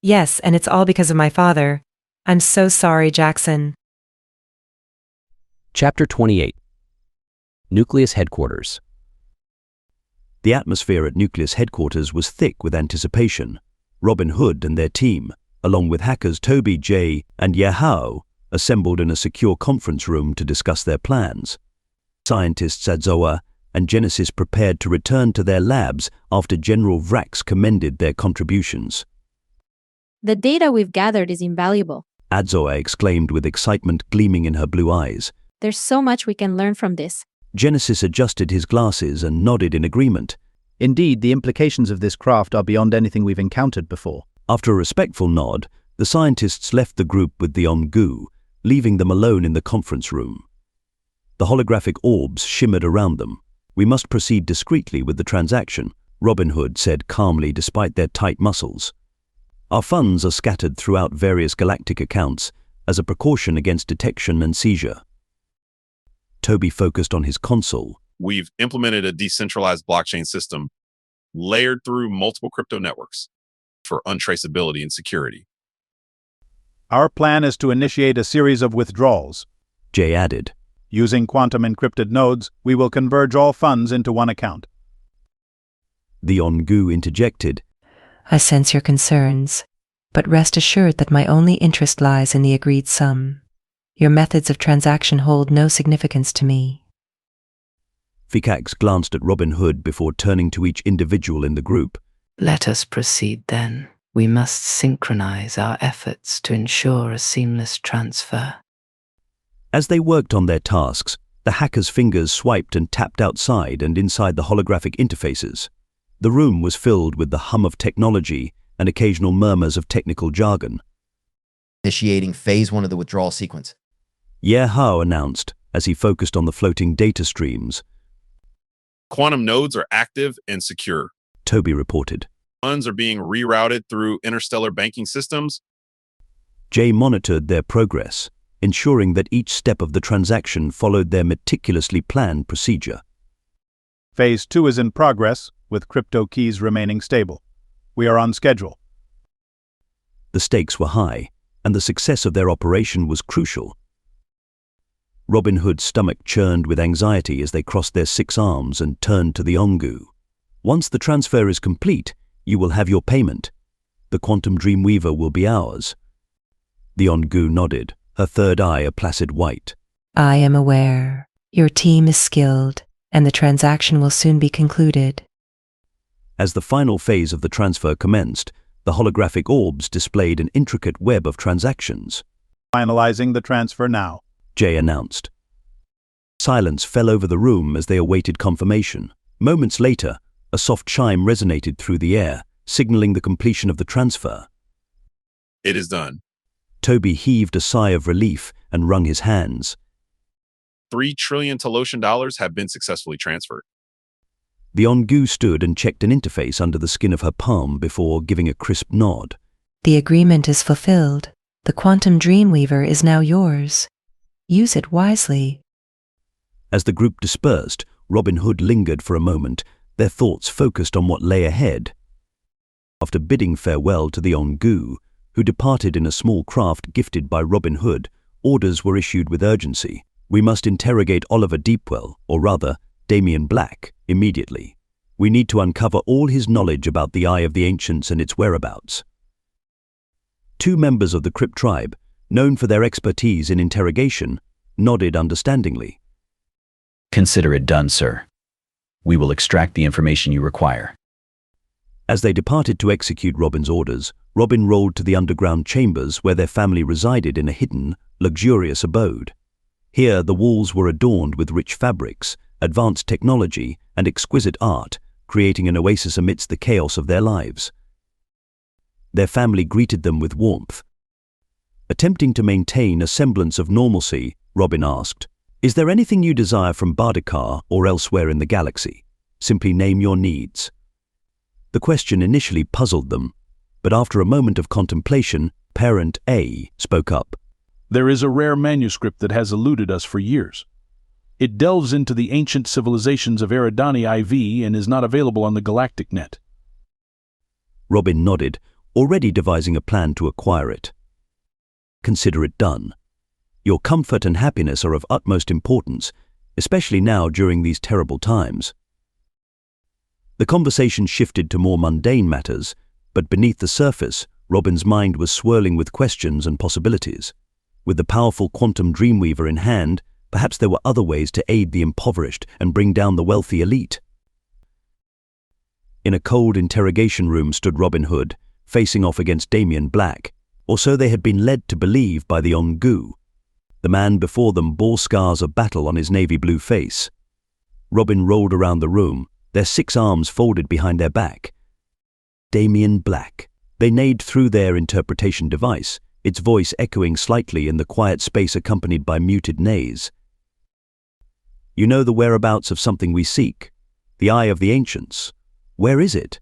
Yes, and it's all because of my father. I'm so sorry, Jaxon. Chapter 28. Nucleus Headquarters. The atmosphere at Nucleus Headquarters was thick with anticipation. Robin Hood and their team, along with hackers Toby, Jay, and Yahao, assembled in a secure conference room to discuss their plans. Scientists Adzoa and Genesis prepared to return to their labs after General Vrax commended their contributions. The data we've gathered is invaluable. Adzoa exclaimed with excitement gleaming in her blue eyes. There's so much we can learn from this. Genesis adjusted his glasses and nodded in agreement. Indeed, the implications of this craft are beyond anything we've encountered before. After a respectful nod, the scientists left the group with the Ongu, leaving them alone in the conference room. The holographic orbs shimmered around them. We must proceed discreetly with the transaction, Robin Hood said calmly despite their tight muscles. Our funds are scattered throughout various galactic accounts as a precaution against detection and seizure. Toby focused on his console. We've implemented a decentralized blockchain system layered through multiple crypto networks for untraceability and security. Our plan is to initiate a series of withdrawals. Jay added. Using quantum encrypted nodes, we will converge all funds into one account. The Ongu interjected. I sense your concerns, but rest assured that my only interest lies in the agreed sum. Your methods of transaction hold no significance to me. Fikax glanced at Robin Hood before turning to each individual in the group. Let us proceed then. We must synchronize our efforts to ensure a seamless transfer. As they worked on their tasks, the hackers' fingers swiped and tapped outside and inside the holographic interfaces. The room was filled with the hum of technology and occasional murmurs of technical jargon. Initiating Phase 1 of the withdrawal sequence. Yehao announced as he focused on the floating data streams. Quantum nodes are active and secure. Toby reported. Funds are being rerouted through interstellar banking systems. Jay monitored their progress, ensuring that each step of the transaction followed their meticulously planned procedure. Phase 2 is in progress, with crypto keys remaining stable. We are on schedule. The stakes were high, and the success of their operation was crucial. Robin Hood's stomach churned with anxiety as they crossed their 6 arms and turned to the Ongu. Once the transfer is complete, you will have your payment. The quantum Dreamweaver will be ours. The Ongu nodded, her third eye a placid white. I am aware. Your team is skilled, and the transaction will soon be concluded. As the final phase of the transfer commenced, the holographic orbs displayed an intricate web of transactions. Finalizing the transfer now, Jay announced. Silence fell over the room as they awaited confirmation. Moments later, a soft chime resonated through the air, signaling the completion of the transfer. It is done. Toby heaved a sigh of relief and wrung his hands. $3 trillion Telosian dollars have been successfully transferred. The Ongu stood and checked an interface under the skin of her palm before giving a crisp nod. The agreement is fulfilled. The quantum Dreamweaver is now yours. Use it wisely. As the group dispersed, Robin Hood lingered for a moment, their thoughts focused on what lay ahead. After bidding farewell to the Ongu, who departed in a small craft gifted by Robin Hood, orders were issued with urgency. We must interrogate Oliver Deepwell, or rather, Damien Black, immediately. We need to uncover all his knowledge about the Eye of the Ancients and its whereabouts. 2 members of the Crypt tribe, known for their expertise in interrogation, nodded understandingly. Consider it done, sir. We will extract the information you require. As they departed to execute Robin's orders, Robin rolled to the underground chambers where their family resided in a hidden, luxurious abode. Here the walls were adorned with rich fabrics, advanced technology, and exquisite art, creating an oasis amidst the chaos of their lives. Their family greeted them with warmth. Attempting to maintain a semblance of normalcy, Robin asked, "Is there anything you desire from Bardakar or elsewhere in the galaxy? Simply name your needs." The question initially puzzled them, but after a moment of contemplation, Parent A spoke up. "There is a rare manuscript that has eluded us for years. It delves into the ancient civilizations of Eridani IV and is not available on the Galactic net." Robin nodded, already devising a plan to acquire it. "Consider it done. Your comfort and happiness are of utmost importance, especially now during these terrible times." The conversation shifted to more mundane matters, but beneath the surface, Robin's mind was swirling with questions and possibilities. With the powerful quantum Dreamweaver in hand, perhaps there were other ways to aid the impoverished and bring down the wealthy elite. In a cold interrogation room stood Robin Hood, facing off against Damien Black, or so they had been led to believe by the Ongu. The man before them bore scars of battle on his navy blue face. Robin rolled around the room, their 6 arms folded behind their back. Damien Black. They neighed through their interpretation device, its voice echoing slightly in the quiet space accompanied by muted neighs. "You know the whereabouts of something we seek, the Eye of the Ancients. Where is it?"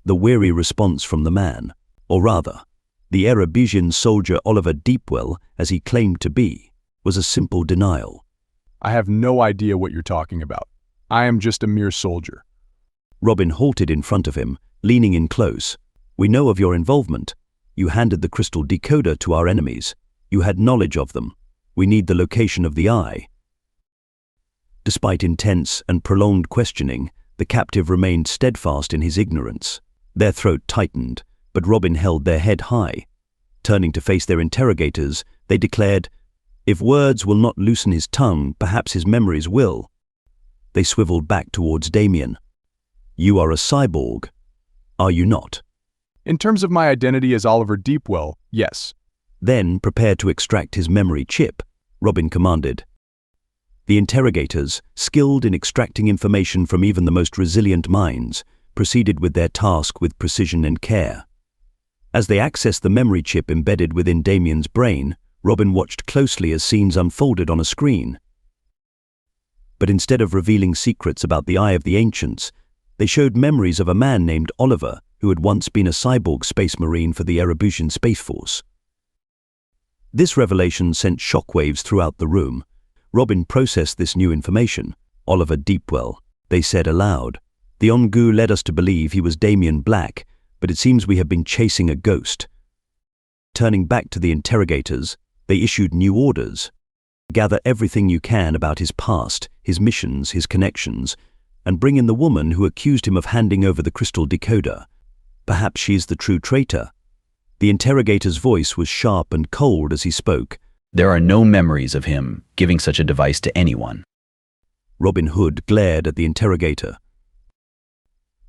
The weary response from the man, or rather, the Erebusian soldier Oliver Deepwell, as he claimed to be, was a simple denial. "I have no idea what you're talking about. I am just a mere soldier." Robin halted in front of him, leaning in close. "We know of your involvement. You handed the crystal decoder to our enemies. You had knowledge of them. We need the location of the Eye." Despite intense and prolonged questioning, the captive remained steadfast in his ignorance. Their throat tightened, but Robin held their head high. Turning to face their interrogators, they declared, "If words will not loosen his tongue, perhaps his memories will." They swiveled back towards Damien. "You are a cyborg, are you not?" "In terms of my identity as Oliver Deepwell, yes." "Then prepare to extract his memory chip," Robin commanded. The interrogators, skilled in extracting information from even the most resilient minds, proceeded with their task with precision and care. As they accessed the memory chip embedded within Damien's brain, Robin watched closely as scenes unfolded on a screen. But instead of revealing secrets about the Eye of the Ancients, they showed memories of a man named Oliver who had once been a cyborg space marine for the Erebusian Space Force. This revelation sent shockwaves throughout the room. Robin processed this new information. "Oliver Deepwell," they said aloud. "The Ongu led us to believe he was Damien Black, but it seems we have been chasing a ghost." Turning back to the interrogators, they issued new orders. "Gather everything you can about his past, his missions, his connections, and bring in the woman who accused him of handing over the crystal decoder. Perhaps she is the true traitor." The interrogator's voice was sharp and cold as he spoke. "There are no memories of him giving such a device to anyone." Robin Hood glared at the interrogator.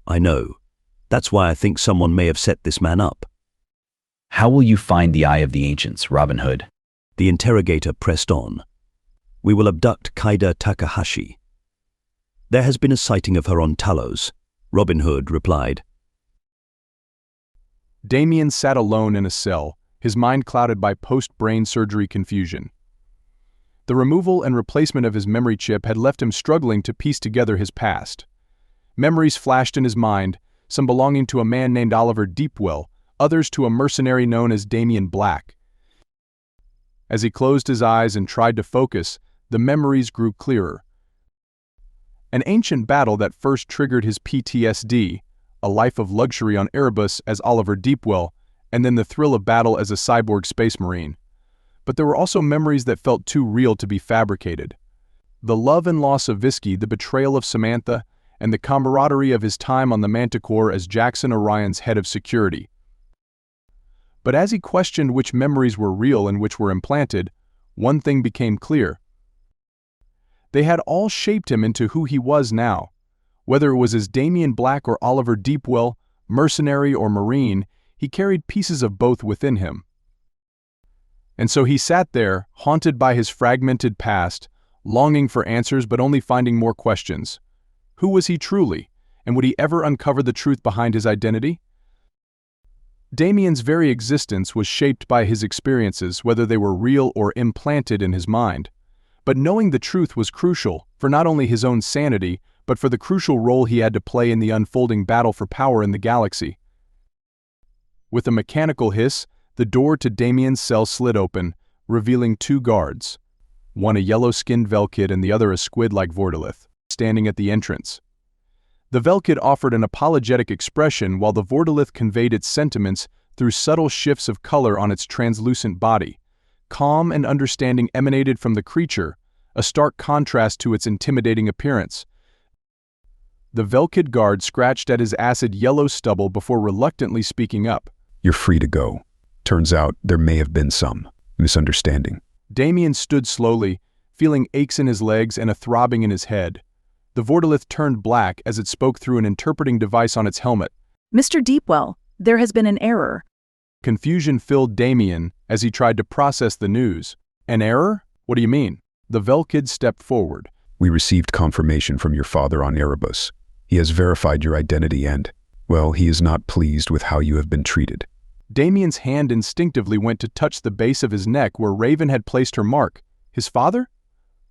"I know. That's why I think someone may have set this man up." "How will you find the Eye of the Ancients, Robin Hood?" The interrogator pressed on. "We will abduct Kaida Takahashi. There has been a sighting of her on Talos," Robin Hood replied. Damien sat alone in a cell, his mind clouded by post-brain surgery confusion. The removal and replacement of his memory chip had left him struggling to piece together his past. Memories flashed in his mind, some belonging to a man named Oliver Deepwell, others to a mercenary known as Damien Black. As he closed his eyes and tried to focus, the memories grew clearer. An ancient battle that first triggered his PTSD, a life of luxury on Erebus as Oliver Deepwell, and then the thrill of battle as a cyborg space marine. But there were also memories that felt too real to be fabricated. The love and loss of Visky, the betrayal of Samantha, and the camaraderie of his time on the Manticore as Jaxon Orion's head of security. But as he questioned which memories were real and which were implanted, one thing became clear. They had all shaped him into who he was now. Whether it was as Damian Black or Oliver Deepwell, mercenary or marine, he carried pieces of both within him. And so he sat there, haunted by his fragmented past, longing for answers but only finding more questions. Who was he truly, and would he ever uncover the truth behind his identity? Damian's very existence was shaped by his experiences, whether they were real or implanted in his mind. But knowing the truth was crucial, for not only his own sanity, but for the crucial role he had to play in the unfolding battle for power in the galaxy. With a mechanical hiss, the door to Damian's cell slid open, revealing two guards. One a yellow-skinned Velkid and the other a squid-like Vordelith, standing at the entrance. The Velkid offered an apologetic expression while the Vordelith conveyed its sentiments through subtle shifts of color on its translucent body. Calm and understanding emanated from the creature, a stark contrast to its intimidating appearance. The Velkid guard scratched at his acid yellow stubble before reluctantly speaking up. "You're free to go. Turns out there may have been some misunderstanding." Damian stood slowly, feeling aches in his legs and a throbbing in his head. The Vordelith turned black as it spoke through an interpreting device on its helmet. "Mr. Deepwell, there has been an error." Confusion filled Damian as he tried to process the news. "An error? What do you mean?" The Velkid stepped forward. "We received confirmation from your father on Erebus. He has verified your identity and, well, he is not pleased with how you have been treated." Damian's hand instinctively went to touch the base of his neck where Raven had placed her mark. His father?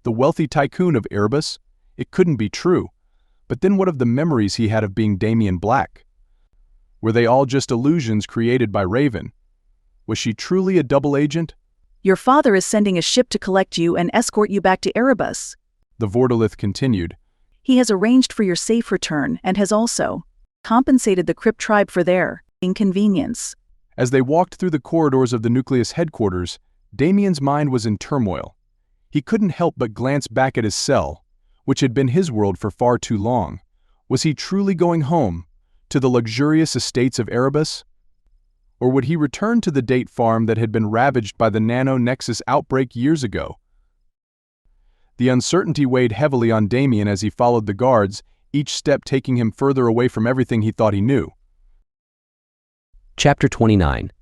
The wealthy tycoon of Erebus? It couldn't be true. But then what of the memories he had of being Damian Black? Were they all just illusions created by Raven? Was she truly a double agent? "Your father is sending a ship to collect you and escort you back to Erebus," the Vordelith continued. "He has arranged for your safe return and has also compensated the Crypt tribe for their inconvenience." As they walked through the corridors of the Nucleus headquarters, Damian's mind was in turmoil. He couldn't help but glance back at his cell, which had been his world for far too long. Was he truly going home, to the luxurious estates of Erebus? Or would he return to the date farm that had been ravaged by the Nano-Nexus outbreak years ago? The uncertainty weighed heavily on Damian as he followed the guards, each step taking him further away from everything he thought he knew. Chapter 29.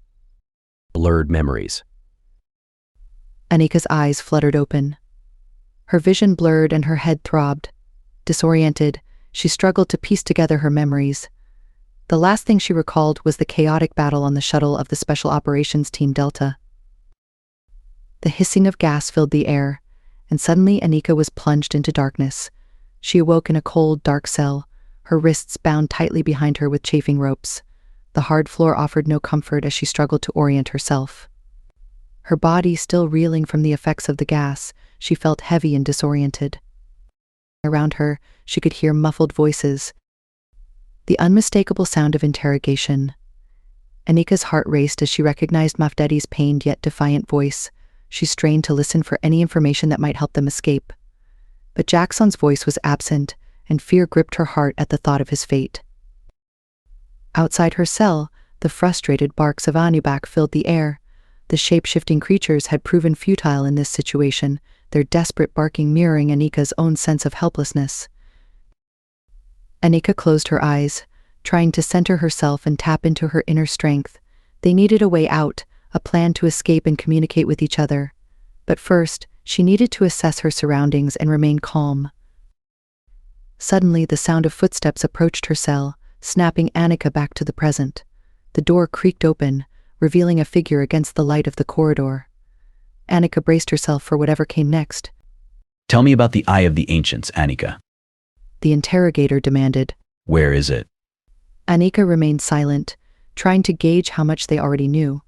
Blurred Memories. Anika's eyes fluttered open. Her vision blurred and her head throbbed. Disoriented, she struggled to piece together her memories. The last thing she recalled was the chaotic battle on the shuttle of the Special Operations Team Delta. The hissing of gas filled the air, and suddenly Anika was plunged into darkness. She awoke in a cold, dark cell, her wrists bound tightly behind her with chafing ropes. The hard floor offered no comfort as she struggled to orient herself. Her body still reeling from the effects of the gas, she felt heavy and disoriented. Around her, she could hear muffled voices. The unmistakable sound of interrogation. Anika's heart raced as she recognized Mafdedi's pained yet defiant voice. She strained to listen for any information that might help them escape. But Jaxon's voice was absent, and fear gripped her heart at the thought of his fate. Outside her cell, the frustrated barks of Anubak filled the air. The shape-shifting creatures had proven futile in this situation, their desperate barking mirroring Anika's own sense of helplessness. Anika closed her eyes, trying to center herself and tap into her inner strength. They needed a way out, a plan to escape and communicate with each other. But first, she needed to assess her surroundings and remain calm. Suddenly, the sound of footsteps approached her cell, snapping Anika back to the present. The door creaked open, revealing a figure against the light of the corridor. Anika braced herself for whatever came next. "Tell me about the Eye of the Ancients, Anika," the interrogator demanded. "Where is it?" Anika remained silent, trying to gauge how much they already knew.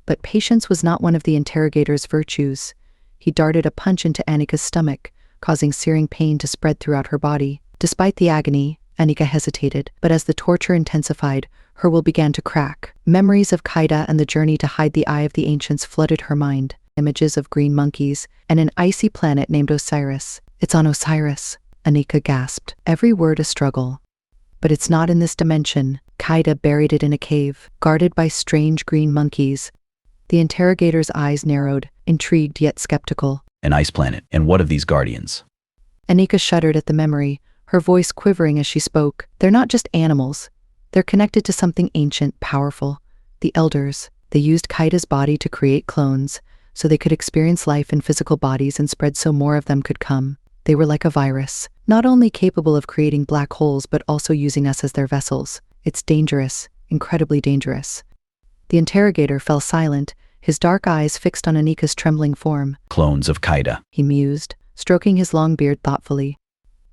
But patience was not one of the interrogator's virtues. He darted a punch into Anika's stomach, causing searing pain to spread throughout her body. Despite the agony, Anika hesitated, but as the torture intensified, her will began to crack. Memories of Kaida and the journey to hide the Eye of the Ancients flooded her mind. Images of green monkeys and an icy planet named Osiris. It's on Osiris, Anika gasped, every word a struggle. But it's not in this dimension. Kaida buried it in a cave, guarded by strange green monkeys. The interrogator's eyes narrowed, intrigued yet skeptical. An ice planet. And what of these guardians? Anika shuddered at the memory, her voice quivering as she spoke. They're not just animals. They're connected to something ancient, powerful. The Elders. They used Kaida's body to create clones, so they could experience life in physical bodies and spread so more of them could come. They were like a virus, not only capable of creating black holes but also using us as their vessels. It's dangerous, incredibly dangerous. The interrogator fell silent, his dark eyes fixed on Anika's trembling form. Clones of Kaida. He mused, stroking his long beard thoughtfully.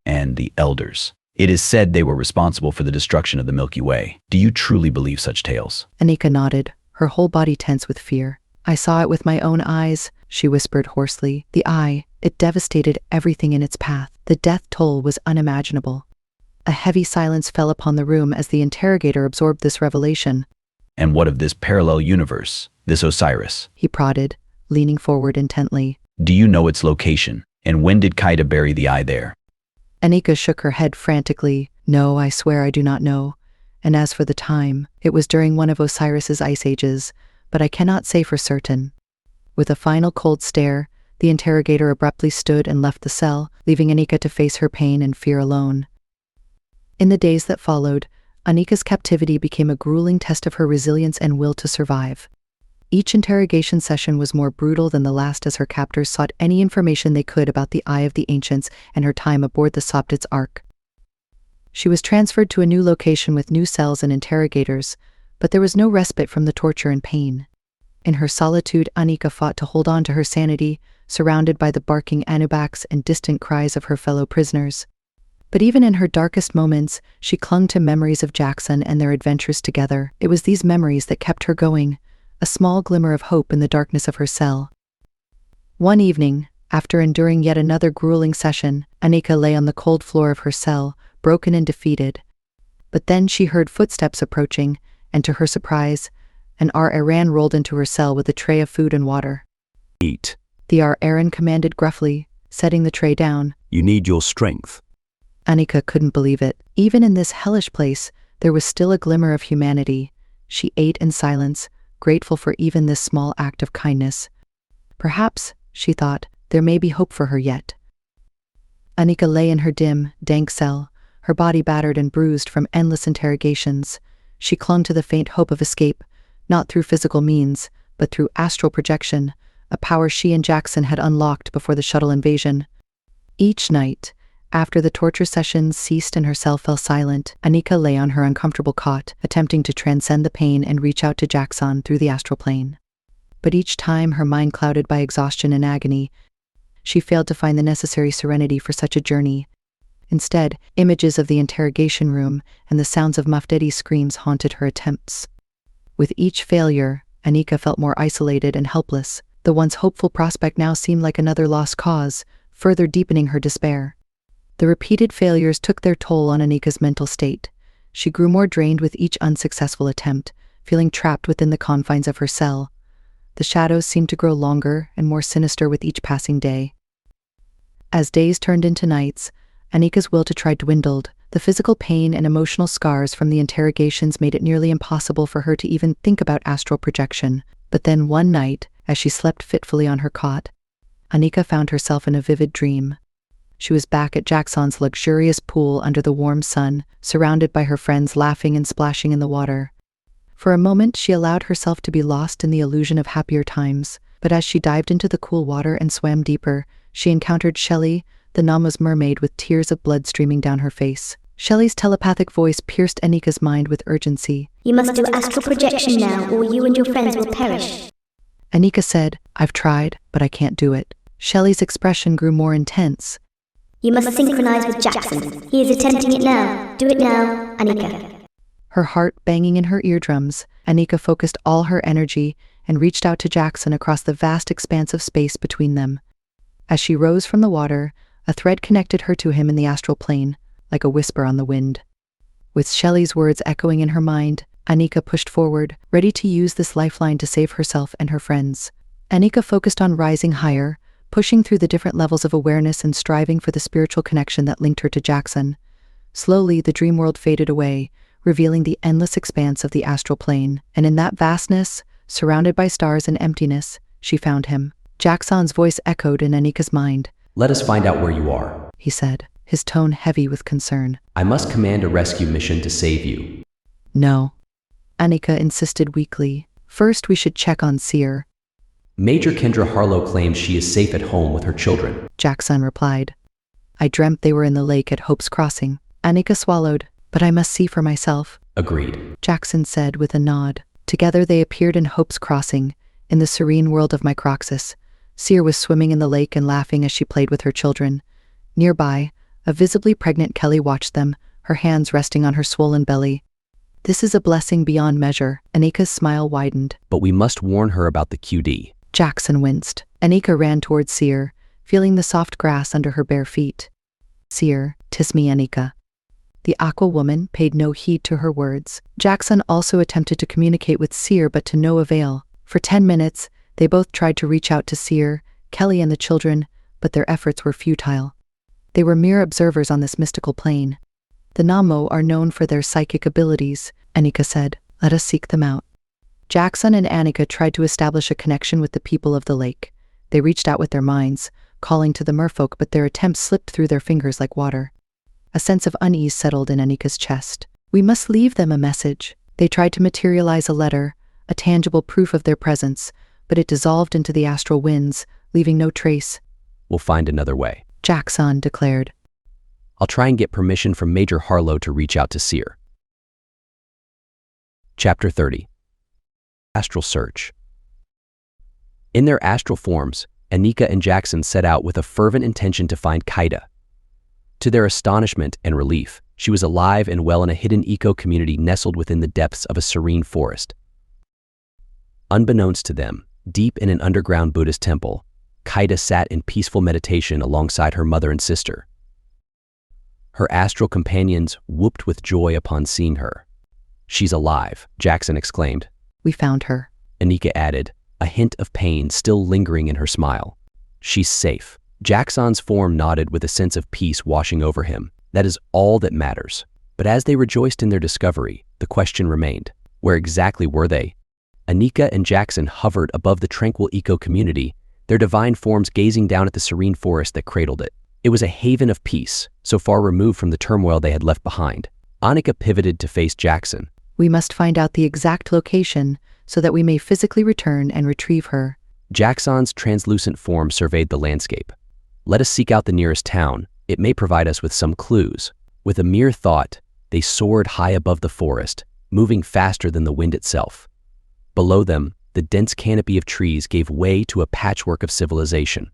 And the Elders. It is said they were responsible for the destruction of the Milky Way. Do you truly believe such tales? Anika nodded, her whole body tense with fear. I saw it with my own eyes, she whispered hoarsely. The Eye, it devastated everything in its path. The death toll was unimaginable. A heavy silence fell upon the room as the interrogator absorbed this revelation. And what of this parallel universe, this Osiris? He prodded, leaning forward intently. Do you know its location? And when did Kaida bury the Eye there? Anika shook her head frantically. No, I swear I do not know. And as for the time, it was during one of Osiris's ice ages, but I cannot say for certain. With a final cold stare, the interrogator abruptly stood and left the cell, leaving Anika to face her pain and fear alone. In the days that followed, Anika's captivity became a grueling test of her resilience and will to survive. Each interrogation session was more brutal than the last as her captors sought any information they could about the Eye of the Ancients and her time aboard the Soptit's Ark. She was transferred to a new location with new cells and interrogators, but there was no respite from the torture and pain. In her solitude, Anika fought to hold on to her sanity, surrounded by the barking Anunnakis and distant cries of her fellow prisoners. But even in her darkest moments, she clung to memories of Jaxon and their adventures together. It was these memories that kept her going, a small glimmer of hope in the darkness of her cell. One evening, after enduring yet another grueling session, Anika lay on the cold floor of her cell, broken and defeated. But then she heard footsteps approaching, and to her surprise, an Aran rolled into her cell with a tray of food and water. Eat. The Aran commanded gruffly, setting the tray down. You need your strength. Anika couldn't believe it. Even in this hellish place, there was still a glimmer of humanity. She ate in silence, grateful for even this small act of kindness. Perhaps, she thought, there may be hope for her yet. Anika lay in her dim, dank cell, her body battered and bruised from endless interrogations. She clung to the faint hope of escape, not through physical means, but through astral projection, a power she and Jaxon had unlocked before the shuttle invasion. Each night, after the torture sessions ceased and her cell fell silent, Anika lay on her uncomfortable cot, attempting to transcend the pain and reach out to Jaxon through the astral plane. But each time, her mind clouded by exhaustion and agony, she failed to find the necessary serenity for such a journey. Instead, images of the interrogation room and the sounds of Mafdedi's screams haunted her attempts. With each failure, Anika felt more isolated and helpless. The once hopeful prospect now seemed like another lost cause, further deepening her despair. The repeated failures took their toll on Anika's mental state. She grew more drained with each unsuccessful attempt, feeling trapped within the confines of her cell. The shadows seemed to grow longer and more sinister with each passing day. As days turned into nights, Anika's will to try dwindled. The physical pain and emotional scars from the interrogations made it nearly impossible for her to even think about astral projection. But then one night, as she slept fitfully on her cot, Anika found herself in a vivid dream. She was back at Jaxon's luxurious pool under the warm sun, surrounded by her friends laughing and splashing in the water. For a moment, she allowed herself to be lost in the illusion of happier times, but as she dived into the cool water and swam deeper, she encountered Shelley, the Nama's mermaid with tears of blood streaming down her face. Shelley's telepathic voice pierced Anika's mind with urgency. You must do astral projection now, or you and your friends will perish. Anika said, I've tried, but I can't do it. Shelley's expression grew more intense. You must synchronize with Jaxon. He is attempting it now. Do it now, Anika. Her heart banging in her eardrums, Anika focused all her energy and reached out to Jaxon across the vast expanse of space between them. As she rose from the water, a thread connected her to him in the astral plane, like a whisper on the wind. With Shelley's words echoing in her mind, Anika pushed forward, ready to use this lifeline to save herself and her friends. Anika focused on rising higher, pushing through the different levels of awareness and striving for the spiritual connection that linked her to Jaxon. Slowly, the dream world faded away, revealing the endless expanse of the astral plane, and in that vastness, surrounded by stars and emptiness, she found him. Jaxon's voice echoed in Anika's mind. Let us find out where you are, he said, his tone heavy with concern. I must command a rescue mission to save you. No. Anika insisted weakly. First, we should check on Seer. Major Kendra Harlow claims she is safe at home with her children, Jaxon replied. I dreamt they were in the lake at Hope's Crossing. Anika swallowed. But I must see for myself. Agreed, Jaxon said with a nod. Together they appeared in Hope's Crossing, in the serene world of Microxus. Seer was swimming in the lake and laughing as she played with her children. Nearby, a visibly pregnant Kelly watched them, her hands resting on her swollen belly. This is a blessing beyond measure. Anika's smile widened. But we must warn her about the QD. Jaxon winced. Anika ran towards Seer, feeling the soft grass under her bare feet. Seer, 'tis me, Anika. The Aqua woman paid no heed to her words. Jaxon also attempted to communicate with Seer, but to no avail. For 10 minutes, they both tried to reach out to Seer, Kelly and the children, but their efforts were futile. They were mere observers on this mystical plane. The Namo are known for their psychic abilities, Anika said. Let us seek them out. Jaxon and Anika tried to establish a connection with the people of the lake. They reached out with their minds, calling to the merfolk, but their attempts slipped through their fingers like water. A sense of unease settled in Anika's chest. We must leave them a message. They tried to materialize a letter, a tangible proof of their presence, but it dissolved into the astral winds, leaving no trace. We'll find another way, Jaxon declared. I'll try and get permission from Major Harlow to reach out to Seer. Chapter 30. Astral Search. In their astral forms, Anika and Jaxon set out with a fervent intention to find Kaida. To their astonishment and relief, she was alive and well in a hidden eco-community nestled within the depths of a serene forest. Unbeknownst to them, deep in an underground Buddhist temple, Kaida sat in peaceful meditation alongside her mother and sister. Her astral companions whooped with joy upon seeing her. She's alive, Jaxon exclaimed. We found her, Anika added, a hint of pain still lingering in her smile. She's safe. Jaxon's form nodded with a sense of peace washing over him. That is all that matters. But as they rejoiced in their discovery, the question remained. Where exactly were they? Anika and Jaxon hovered above the tranquil eco-community, their divine forms gazing down at the serene forest that cradled it. It was a haven of peace, so far removed from the turmoil they had left behind. Anika pivoted to face Jaxon. We must find out the exact location so that we may physically return and retrieve her. Jaxon's translucent form surveyed the landscape. Let us seek out the nearest town. It may provide us with some clues. With a mere thought, they soared high above the forest, moving faster than the wind itself. Below them, the dense canopy of trees gave way to a patchwork of civilization.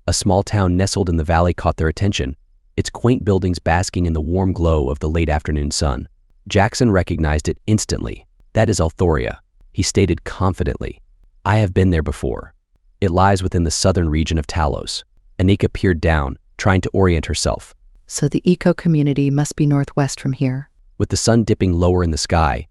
A small town nestled in the valley caught their attention, its quaint buildings basking in the warm glow of the late afternoon sun. Jaxon recognized it instantly. That is Althoria, he stated confidently. I have been there before. It lies within the southern region of Talos. Anika peered down, trying to orient herself. So the eco-community must be northwest from here. With the sun dipping lower in the sky,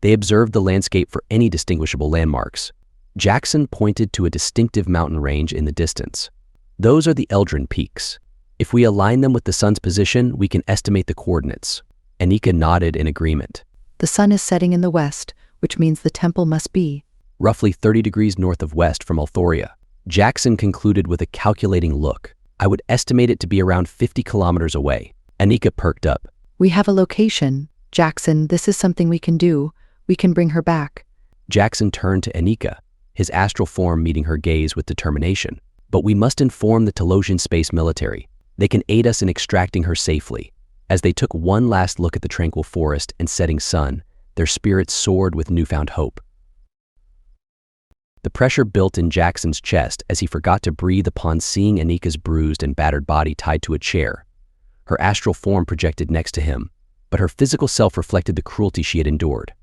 they observed the landscape for any distinguishable landmarks. Jaxon pointed to a distinctive mountain range in the distance. Those are the Eldrin Peaks. If we align them with the sun's position, we can estimate the coordinates. Anika nodded in agreement. The sun is setting in the west, which means the temple must be roughly 30 degrees north of west from Althoria. Jaxon concluded with a calculating look. I would estimate it to be around 50 kilometers away. Anika perked up. We have a location. Jaxon, this is something we can do. We can bring her back. Jaxon turned to Anika, his astral form meeting her gaze with determination. But we must inform the Talosian space military. They can aid us in extracting her safely. As they took one last look at the tranquil forest and setting sun, their spirits soared with newfound hope. The pressure built in Jaxon's chest as he forgot to breathe upon seeing Anika's bruised and battered body tied to a chair. Her astral form projected next to him, but her physical self reflected the cruelty she had endured.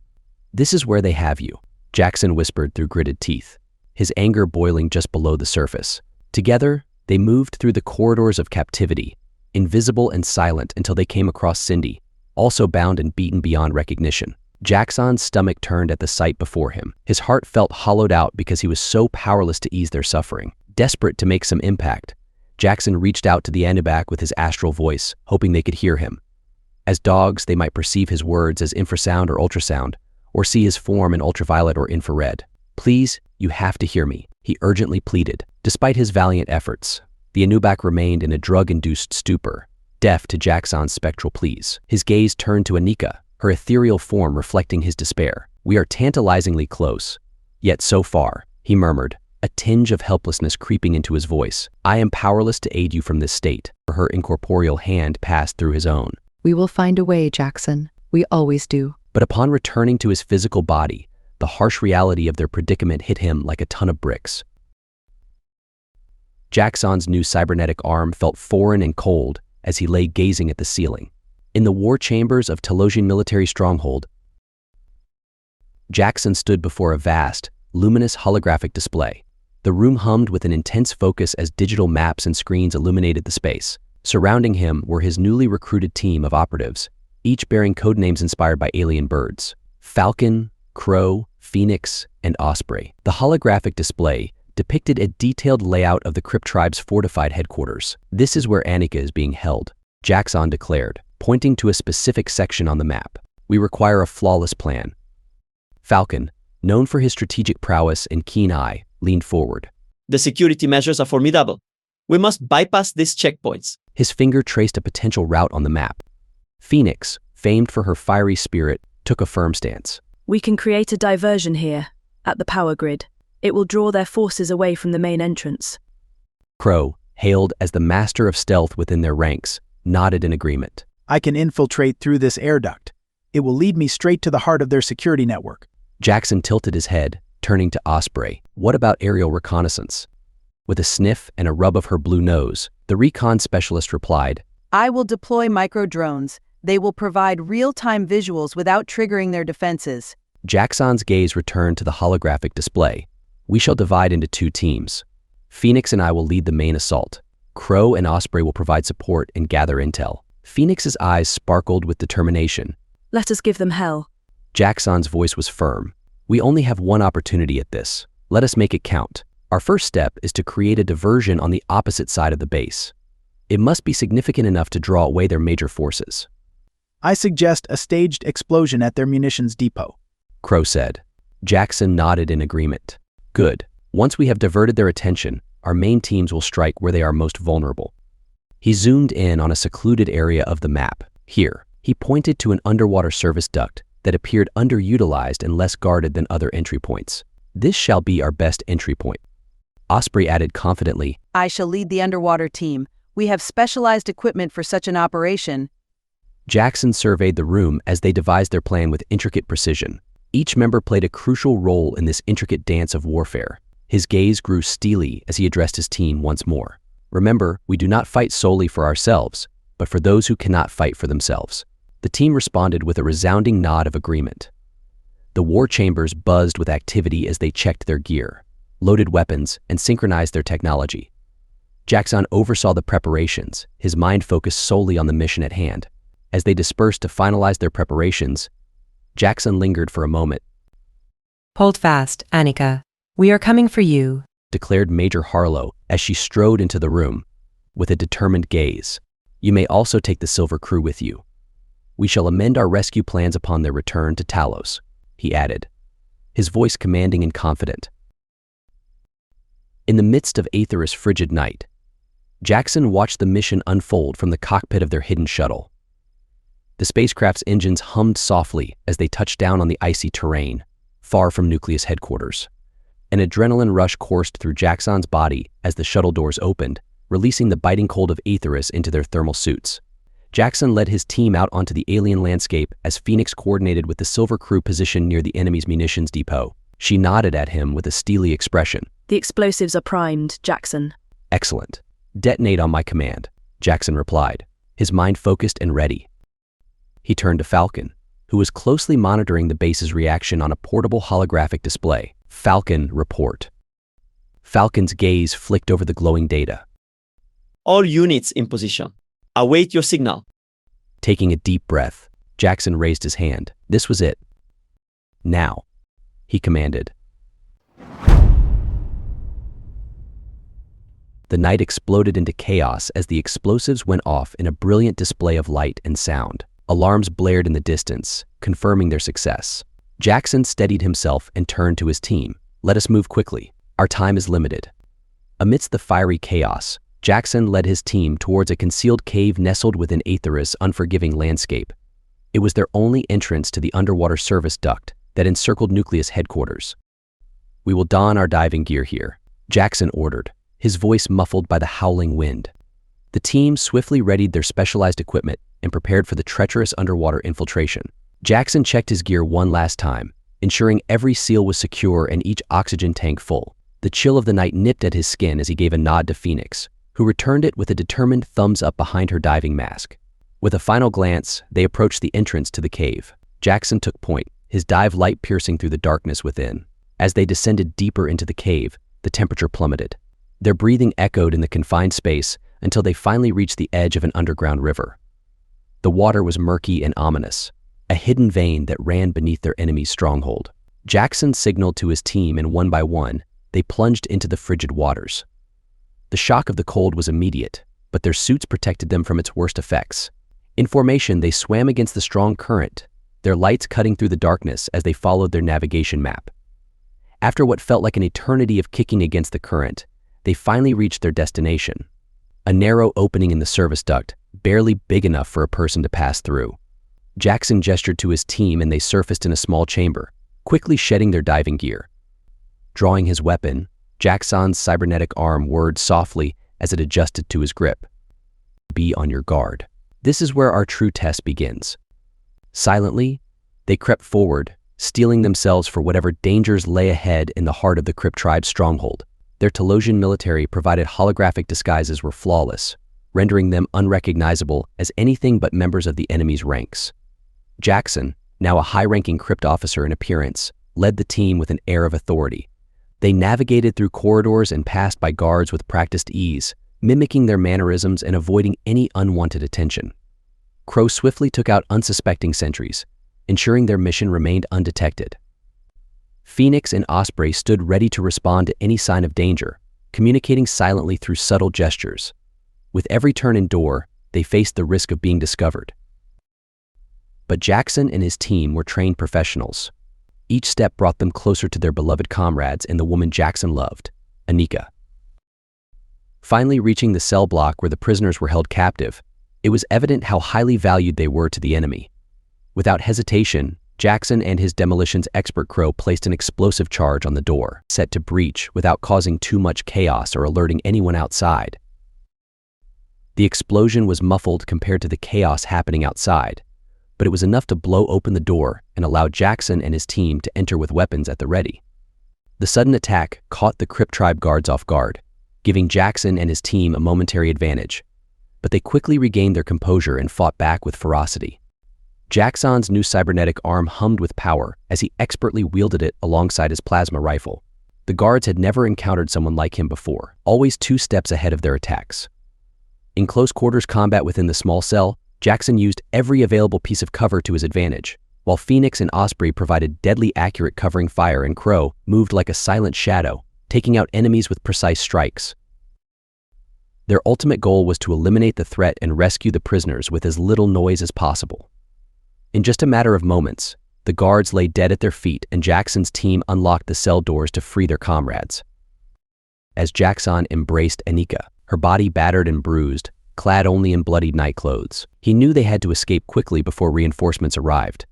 This is where they have you, Jaxon whispered through gritted teeth, his anger boiling just below the surface. Together, they moved through the corridors of captivity, invisible and silent until they came across Cindy, also bound and beaten beyond recognition. Jaxon's stomach turned at the sight before him. His heart felt hollowed out because he was so powerless to ease their suffering. Desperate to make some impact, Jaxon reached out to the Anubac with his astral voice, hoping they could hear him. As dogs, they might perceive his words as infrasound or ultrasound, or see his form in ultraviolet or infrared. "Please, you have to hear me," he urgently pleaded. Despite his valiant efforts, the Anubac remained in a drug-induced stupor, deaf to Jaxon's spectral pleas. His gaze turned to Anika, her ethereal form reflecting his despair. "We are tantalizingly close. Yet so far," he murmured, a tinge of helplessness creeping into his voice. "I am powerless to aid you from this state." Her incorporeal hand passed through his own. "We will find a way, Jaxon. We always do." But upon returning to his physical body, the harsh reality of their predicament hit him like a ton of bricks. Jaxon's new cybernetic arm felt foreign and cold as he lay gazing at the ceiling. In the war chambers of Talosian military stronghold, Jaxon stood before a vast, luminous holographic display. The room hummed with an intense focus as digital maps and screens illuminated the space. Surrounding him were his newly recruited team of operatives, each bearing codenames inspired by alien birds: Falcon, Crow, Phoenix, and Osprey. The holographic display depicted a detailed layout of the Crypt Tribe's fortified headquarters. "This is where Anika is being held," Jaxon declared, pointing to a specific section on the map. "We require a flawless plan." Falcon, known for his strategic prowess and keen eye, leaned forward. "The security measures are formidable. We must bypass these checkpoints." His finger traced a potential route on the map. Phoenix, famed for her fiery spirit, took a firm stance. "We can create a diversion here, at the power grid. It will draw their forces away from the main entrance." Crow, hailed as the master of stealth within their ranks, nodded in agreement. "I can infiltrate through this air duct. It will lead me straight to the heart of their security network." Jaxon tilted his head, turning to Osprey. "What about aerial reconnaissance?" With a sniff and a rub of her blue nose, the recon specialist replied, "I will deploy micro-drones. They will provide real-time visuals without triggering their defenses." Jaxon's gaze returned to the holographic display. "We shall divide into 2 teams. Phoenix and I will lead the main assault. Crow and Osprey will provide support and gather intel." Phoenix's eyes sparkled with determination. "Let us give them hell." Jaxon's voice was firm. "We only have one opportunity at this. Let us make it count. Our first step is to create a diversion on the opposite side of the base. It must be significant enough to draw away their major forces." "I suggest a staged explosion at their munitions depot," Crow said. Jaxon nodded in agreement. "Good. Once we have diverted their attention, our main teams will strike where they are most vulnerable." He zoomed in on a secluded area of the map. Here, he pointed to an underwater service duct that appeared underutilized and less guarded than other entry points. "This shall be our best entry point." Osprey added confidently, "I shall lead the underwater team. We have specialized equipment for such an operation." Jaxon surveyed the room as they devised their plan with intricate precision. Each member played a crucial role in this intricate dance of warfare. His gaze grew steely as he addressed his team once more. "Remember, we do not fight solely for ourselves, but for those who cannot fight for themselves." The team responded with a resounding nod of agreement. The war chambers buzzed with activity as they checked their gear, loaded weapons, and synchronized their technology. Jaxon oversaw the preparations, his mind focused solely on the mission at hand. As they dispersed to finalize their preparations, Jaxon lingered for a moment. "Hold fast, Anika. We are coming for you," declared Major Harlow as she strode into the room with a determined gaze. "You may also take the Silver Crew with you. We shall amend our rescue plans upon their return to Talos," he added, his voice commanding and confident. In the midst of Aether's frigid night, Jaxon watched the mission unfold from the cockpit of their hidden shuttle. The spacecraft's engines hummed softly as they touched down on the icy terrain, far from Nucleus headquarters. An adrenaline rush coursed through Jaxon's body as the shuttle doors opened, releasing the biting cold of Aetherus into their thermal suits. Jaxon led his team out onto the alien landscape as Phoenix coordinated with the Silver Crew positioned near the enemy's munitions depot. She nodded at him with a steely expression. "The explosives are primed, Jaxon." "Excellent. Detonate on my command," Jaxon replied, his mind focused and ready. He turned to Falcon, who was closely monitoring the base's reaction on a portable holographic display. "Falcon, report." Falcon's gaze flicked over the glowing data. "All units in position. Await your signal." Taking a deep breath, Jaxon raised his hand. This was it. Now, he commanded. The night exploded into chaos as the explosives went off in a brilliant display of light and sound. Alarms blared in the distance, confirming their success. Jaxon steadied himself and turned to his team. Let us move quickly. Our time is limited. Amidst the fiery chaos, Jaxon led his team towards a concealed cave nestled within Aetheri's unforgiving landscape. It was their only entrance to the underwater service duct that encircled Nucleus headquarters. We will don our diving gear here, Jaxon ordered, his voice muffled by the howling wind. The team swiftly readied their specialized equipment and prepared for the treacherous underwater infiltration. Jaxon checked his gear one last time, ensuring every seal was secure and each oxygen tank full. The chill of the night nipped at his skin as he gave a nod to Phoenix, who returned it with a determined thumbs up behind her diving mask. With a final glance, they approached the entrance to the cave. Jaxon took point, his dive light piercing through the darkness within. As they descended deeper into the cave, the temperature plummeted. Their breathing echoed in the confined space until they finally reached the edge of an underground river. The water was murky and ominous, a hidden vein that ran beneath their enemy's stronghold. Jaxon signaled to his team, and one by one, they plunged into the frigid waters. The shock of the cold was immediate, but their suits protected them from its worst effects. In formation, they swam against the strong current, their lights cutting through the darkness as they followed their navigation map. After what felt like an eternity of kicking against the current, they finally reached their destination, a narrow opening in the service duct, barely big enough for a person to pass through. Jaxon gestured to his team and they surfaced in a small chamber, quickly shedding their diving gear. Drawing his weapon, Jaxon's cybernetic arm whirred softly as it adjusted to his grip. Be on your guard. This is where our true test begins. Silently, they crept forward, steeling themselves for whatever dangers lay ahead in the heart of the Crypt tribe's stronghold. Their Telosian military provided holographic disguises were flawless, rendering them unrecognizable as anything but members of the enemy's ranks. Jaxon, now a high-ranking Crypt officer in appearance, led the team with an air of authority. They navigated through corridors and passed by guards with practiced ease, mimicking their mannerisms and avoiding any unwanted attention. Crow swiftly took out unsuspecting sentries, ensuring their mission remained undetected. Phoenix and Osprey stood ready to respond to any sign of danger, communicating silently through subtle gestures. With every turn and door, they faced the risk of being discovered. But Jaxon and his team were trained professionals. Each step brought them closer to their beloved comrades and the woman Jaxon loved, Anika. Finally reaching the cell block where the prisoners were held captive, it was evident how highly valued they were to the enemy. Without hesitation, Jaxon and his demolitions expert Crow placed an explosive charge on the door, set to breach without causing too much chaos or alerting anyone outside. The explosion was muffled compared to the chaos happening outside, but it was enough to blow open the door and allow Jaxon and his team to enter with weapons at the ready. The sudden attack caught the Crypt tribe guards off guard, giving Jaxon and his team a momentary advantage, but they quickly regained their composure and fought back with ferocity. Jaxon's new cybernetic arm hummed with power as he expertly wielded it alongside his plasma rifle. The guards had never encountered someone like him before, always 2 steps ahead of their attacks. In close quarters combat within the small cell, Jaxon used every available piece of cover to his advantage, while Phoenix and Osprey provided deadly accurate covering fire and Crow moved like a silent shadow, taking out enemies with precise strikes. Their ultimate goal was to eliminate the threat and rescue the prisoners with as little noise as possible. In just a matter of moments, the guards lay dead at their feet and Jaxon's team unlocked the cell doors to free their comrades. As Jaxon embraced Anika, her body battered and bruised, clad only in bloodied nightclothes, he knew they had to escape quickly before reinforcements arrived.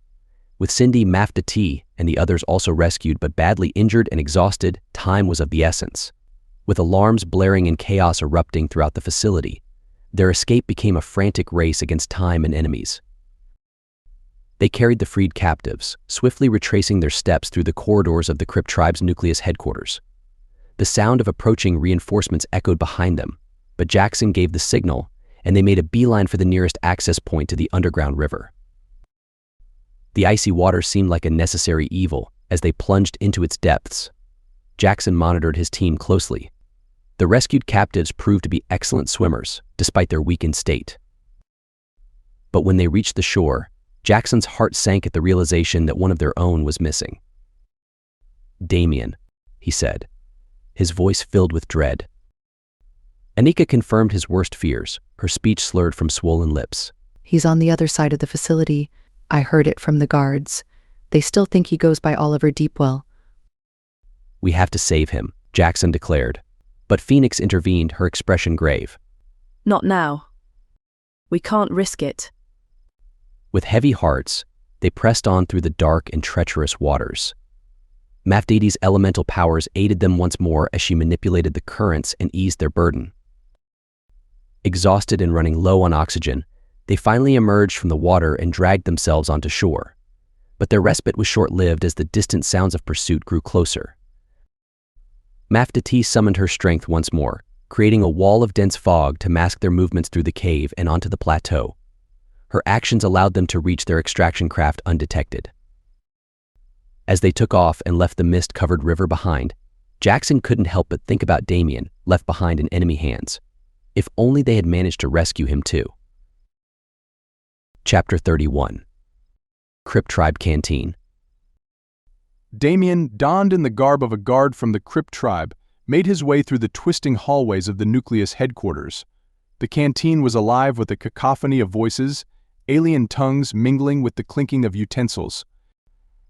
With Cindy, Mafta and the others also rescued but badly injured and exhausted, time was of the essence. With alarms blaring and chaos erupting throughout the facility, their escape became a frantic race against time and enemies. They carried the freed captives, swiftly retracing their steps through the corridors of the Crypt tribe's nucleus headquarters. The sound of approaching reinforcements echoed behind them, but Jaxon gave the signal, and they made a beeline for the nearest access point to the underground river. The icy water seemed like a necessary evil as they plunged into its depths. Jaxon monitored his team closely. The rescued captives proved to be excellent swimmers, despite their weakened state. But when they reached the shore, Jackson's heart sank at the realization that one of their own was missing. "Damien," he said, his voice filled with dread. Anika confirmed his worst fears, her speech slurred from swollen lips. "He's on the other side of the facility. I heard it from the guards. They still think he goes by Oliver Deepwell." "We have to save him," Jaxon declared. But Phoenix intervened, her expression grave. "Not now. We can't risk it." With heavy hearts, they pressed on through the dark and treacherous waters. Mafdadi's elemental powers aided them once more as she manipulated the currents and eased their burden. Exhausted and running low on oxygen, they finally emerged from the water and dragged themselves onto shore. But their respite was short-lived as the distant sounds of pursuit grew closer. Mafdati summoned her strength once more, creating a wall of dense fog to mask their movements through the cave and onto the plateau. Her actions allowed them to reach their extraction craft undetected. As they took off and left the mist-covered river behind, Jaxon couldn't help but think about Damien, left behind in enemy hands. If only they had managed to rescue him too. Chapter 31. Crypt Tribe Canteen. Damien, donned in the garb of a guard from the Crypt Tribe, made his way through the twisting hallways of the Nucleus headquarters. The canteen was alive with a cacophony of voices, alien tongues mingling with the clinking of utensils.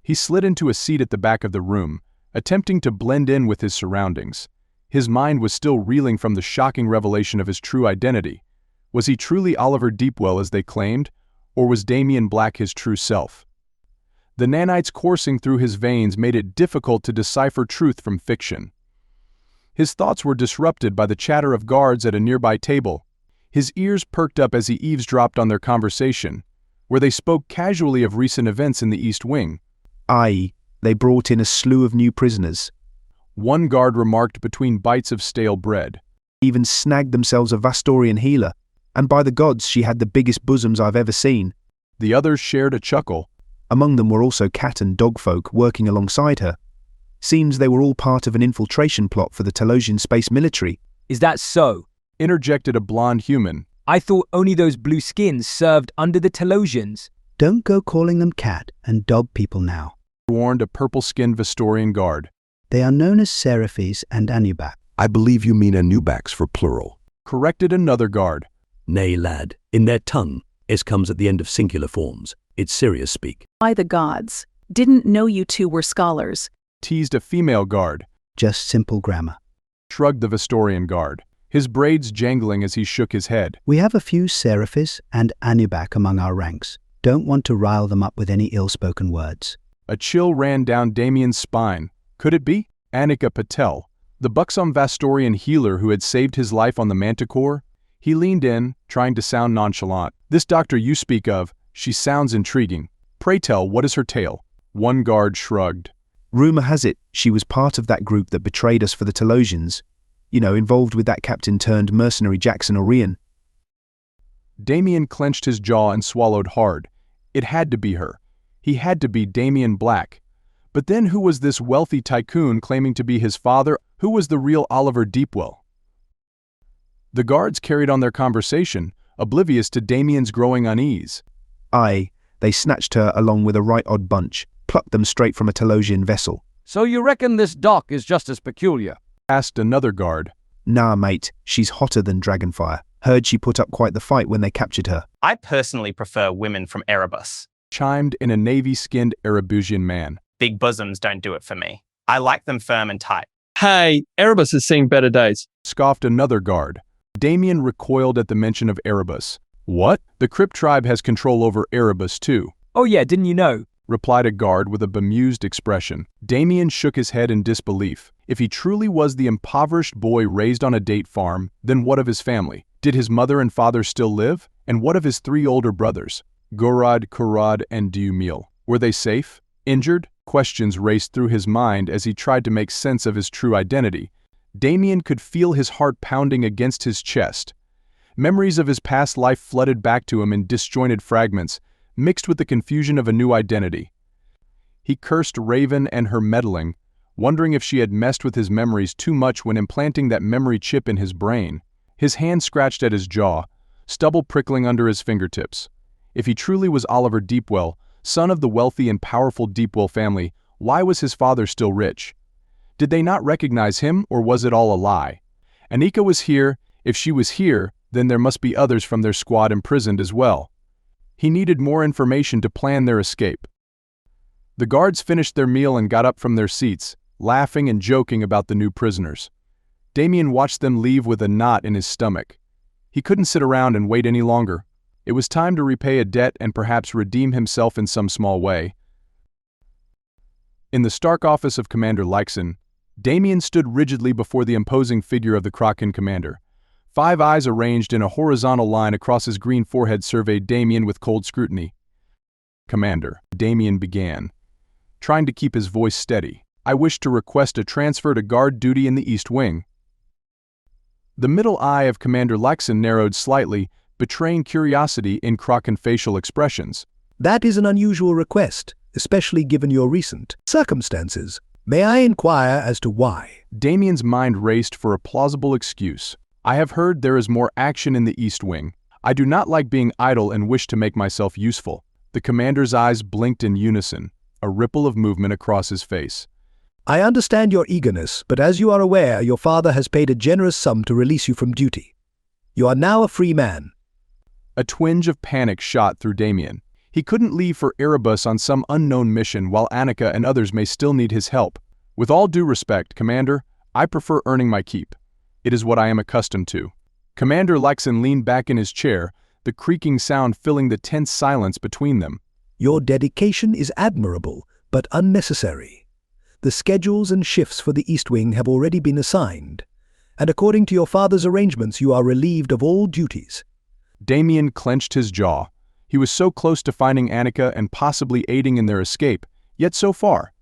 He slid into a seat at the back of the room, attempting to blend in with his surroundings. His mind was still reeling from the shocking revelation of his true identity. Was he truly Oliver Deepwell as they claimed, or was Damien Black his true self? The nanites coursing through his veins made it difficult to decipher truth from fiction. His thoughts were disrupted by the chatter of guards at a nearby table. His ears perked up as he eavesdropped on their conversation, where they spoke casually of recent events in the East Wing. "Aye, they brought in a slew of new prisoners." One guard remarked between bites of stale bread. "Even snagged themselves a Vastorian healer, and by the gods she had the biggest bosoms I've ever seen." The others shared a chuckle. Among them were also cat and dog folk working alongside her. Seems they were all part of an infiltration plot for the Telosian space military. "Is that so?" interjected a blonde human. "I thought only those blue skins served under the Telosians." "Don't go calling them cat and dog people now," warned a purple-skinned Vastorian guard. "They are known as Seraphis and Anubak." "I believe you mean Anubaks for plural," corrected another guard. "Nay, lad, in their tongue, S comes at the end of singular forms. It's serious speak." "By the gods, didn't know you two were scholars," teased a female guard. "Just simple grammar," shrugged the Vastorian guard, his braids jangling as he shook his head. "We have a few Seraphis and Anubak among our ranks. Don't want to rile them up with any ill-spoken words." A chill ran down Damien's spine. Could it be? Anika Patel, the buxom Vastorian healer who had saved his life on the Manticore? He leaned in, trying to sound nonchalant. "This doctor you speak of, she sounds intriguing. Pray tell, what is her tale?" One guard shrugged. "Rumor has it she was part of that group that betrayed us for the Telosians. You know, involved with that captain-turned-mercenary Jaxon Orion." Damien clenched his jaw and swallowed hard. It had to be her. He had to be Damien Black. But then who was this wealthy tycoon claiming to be his father? Who was the real Oliver Deepwell? The guards carried on their conversation, oblivious to Damien's growing unease. "Aye, they snatched her along with a right odd bunch, plucked them straight from a Telosian vessel." "So you reckon this doc is just as peculiar?" asked another guard. "Nah, mate, she's hotter than Dragonfire. Heard she put up quite the fight when they captured her." "I personally prefer women from Erebus," chimed in a navy-skinned Erebusian man. "Big bosoms don't do it for me. I like them firm and tight." "Hey, Erebus has seen better days," scoffed another guard. Damien recoiled at the mention of Erebus. "What? The Crypt Tribe has control over Erebus too." "Oh yeah, didn't you know?" replied a guard with a bemused expression. Damien shook his head in disbelief. If he truly was the impoverished boy raised on a date farm, then what of his family? Did his mother and father still live? And what of his 3 older brothers? Gorad, Kurad, and Diumil. Were they safe? Injured? Questions raced through his mind as he tried to make sense of his true identity. Damien could feel his heart pounding against his chest. Memories of his past life flooded back to him in disjointed fragments, mixed with the confusion of a new identity. He cursed Raven and her meddling, wondering if she had messed with his memories too much when implanting that memory chip in his brain. His hand scratched at his jaw, stubble prickling under his fingertips. If he truly was Oliver Deepwell, son of the wealthy and powerful Deepwell family, why was his father still rich? Did they not recognize him, or was it all a lie? Anika was here. If she was here, then there must be others from their squad imprisoned as well. He needed more information to plan their escape. The guards finished their meal and got up from their seats, laughing and joking about the new prisoners. Damien watched them leave with a knot in his stomach. He couldn't sit around and wait any longer. It was time to repay a debt and perhaps redeem himself in some small way. In the stark office of Commander Jaxon, Damien stood rigidly before the imposing figure of the Kraken commander. 5 eyes arranged in a horizontal line across his green forehead surveyed Damien with cold scrutiny. "Commander," Damien began, trying to keep his voice steady, "I wish to request a transfer to guard duty in the East Wing." The middle eye of Commander Jaxon narrowed slightly, betraying curiosity in Kraken facial expressions. "That is an unusual request, especially given your recent circumstances. May I inquire as to why?" Damien's mind raced for a plausible excuse. "I have heard there is more action in the East Wing. I do not like being idle and wish to make myself useful." The commander's eyes blinked in unison, a ripple of movement across his face. "I understand your eagerness, but as you are aware, your father has paid a generous sum to release you from duty. You are now a free man." A twinge of panic shot through Damien. He couldn't leave for Erebus on some unknown mission while Anika and others may still need his help. "With all due respect, Commander, I prefer earning my keep. It is what I am accustomed to." Commander Jaxon leaned back in his chair, the creaking sound filling the tense silence between them. "Your dedication is admirable, but unnecessary. The schedules and shifts for the East Wing have already been assigned, and according to your father's arrangements, you are relieved of all duties." Damien clenched his jaw. He was so close to finding Anika and possibly aiding in their escape, yet so far.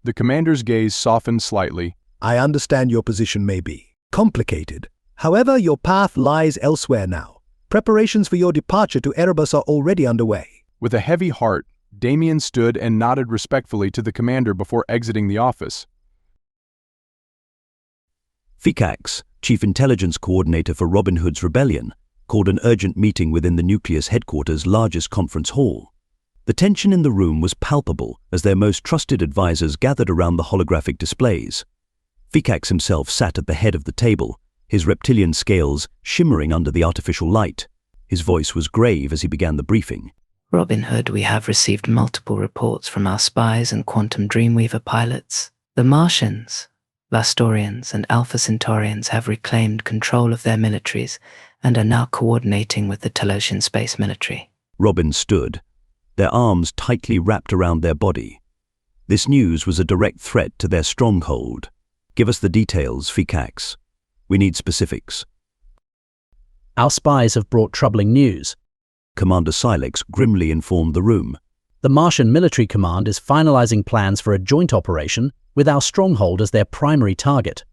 The commander's gaze softened slightly. "I understand your position may be complicated. However, your path lies elsewhere now. Preparations for your departure to Erebus are already underway." With a heavy heart, Damien stood and nodded respectfully to the commander before exiting the office. Fikax, Chief Intelligence Coordinator for Robin Hood's Rebellion, called an urgent meeting within the Nucleus headquarters' largest conference hall. The tension in the room was palpable as their most trusted advisors gathered around the holographic displays. Fikax himself sat at the head of the table, his reptilian scales shimmering under the artificial light. His voice was grave as he began the briefing. Robin Hood, we have received multiple reports from our spies and quantum Dreamweaver pilots. The Martians, Lastorians, and Alpha Centaurians have reclaimed control of their militaries and are now coordinating with the Telosian space military. Robin stood, their arms tightly wrapped around their body. This news was a direct threat to their stronghold. "Give us the details, Fikax. We need specifics." "Our spies have brought troubling news," Commander Silex grimly informed the room. "The Martian Military Command is finalizing plans for a joint operation with our stronghold as their primary target."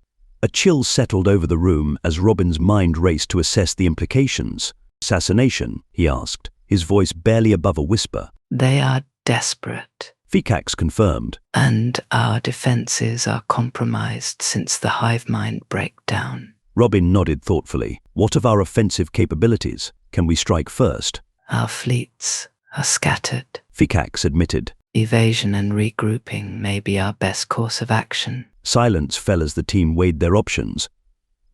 A chill settled over the room as Robin's mind raced to assess the implications. "Assassination?" he asked, his voice barely above a whisper. They are desperate. Fikax confirmed. And our defenses are compromised since the hive mind breakdown. Robin nodded thoughtfully. "What of our offensive capabilities? Can we strike first?" Our fleets are scattered. Fikax admitted. Evasion and regrouping may be our best course of action. Silence fell as the team weighed their options.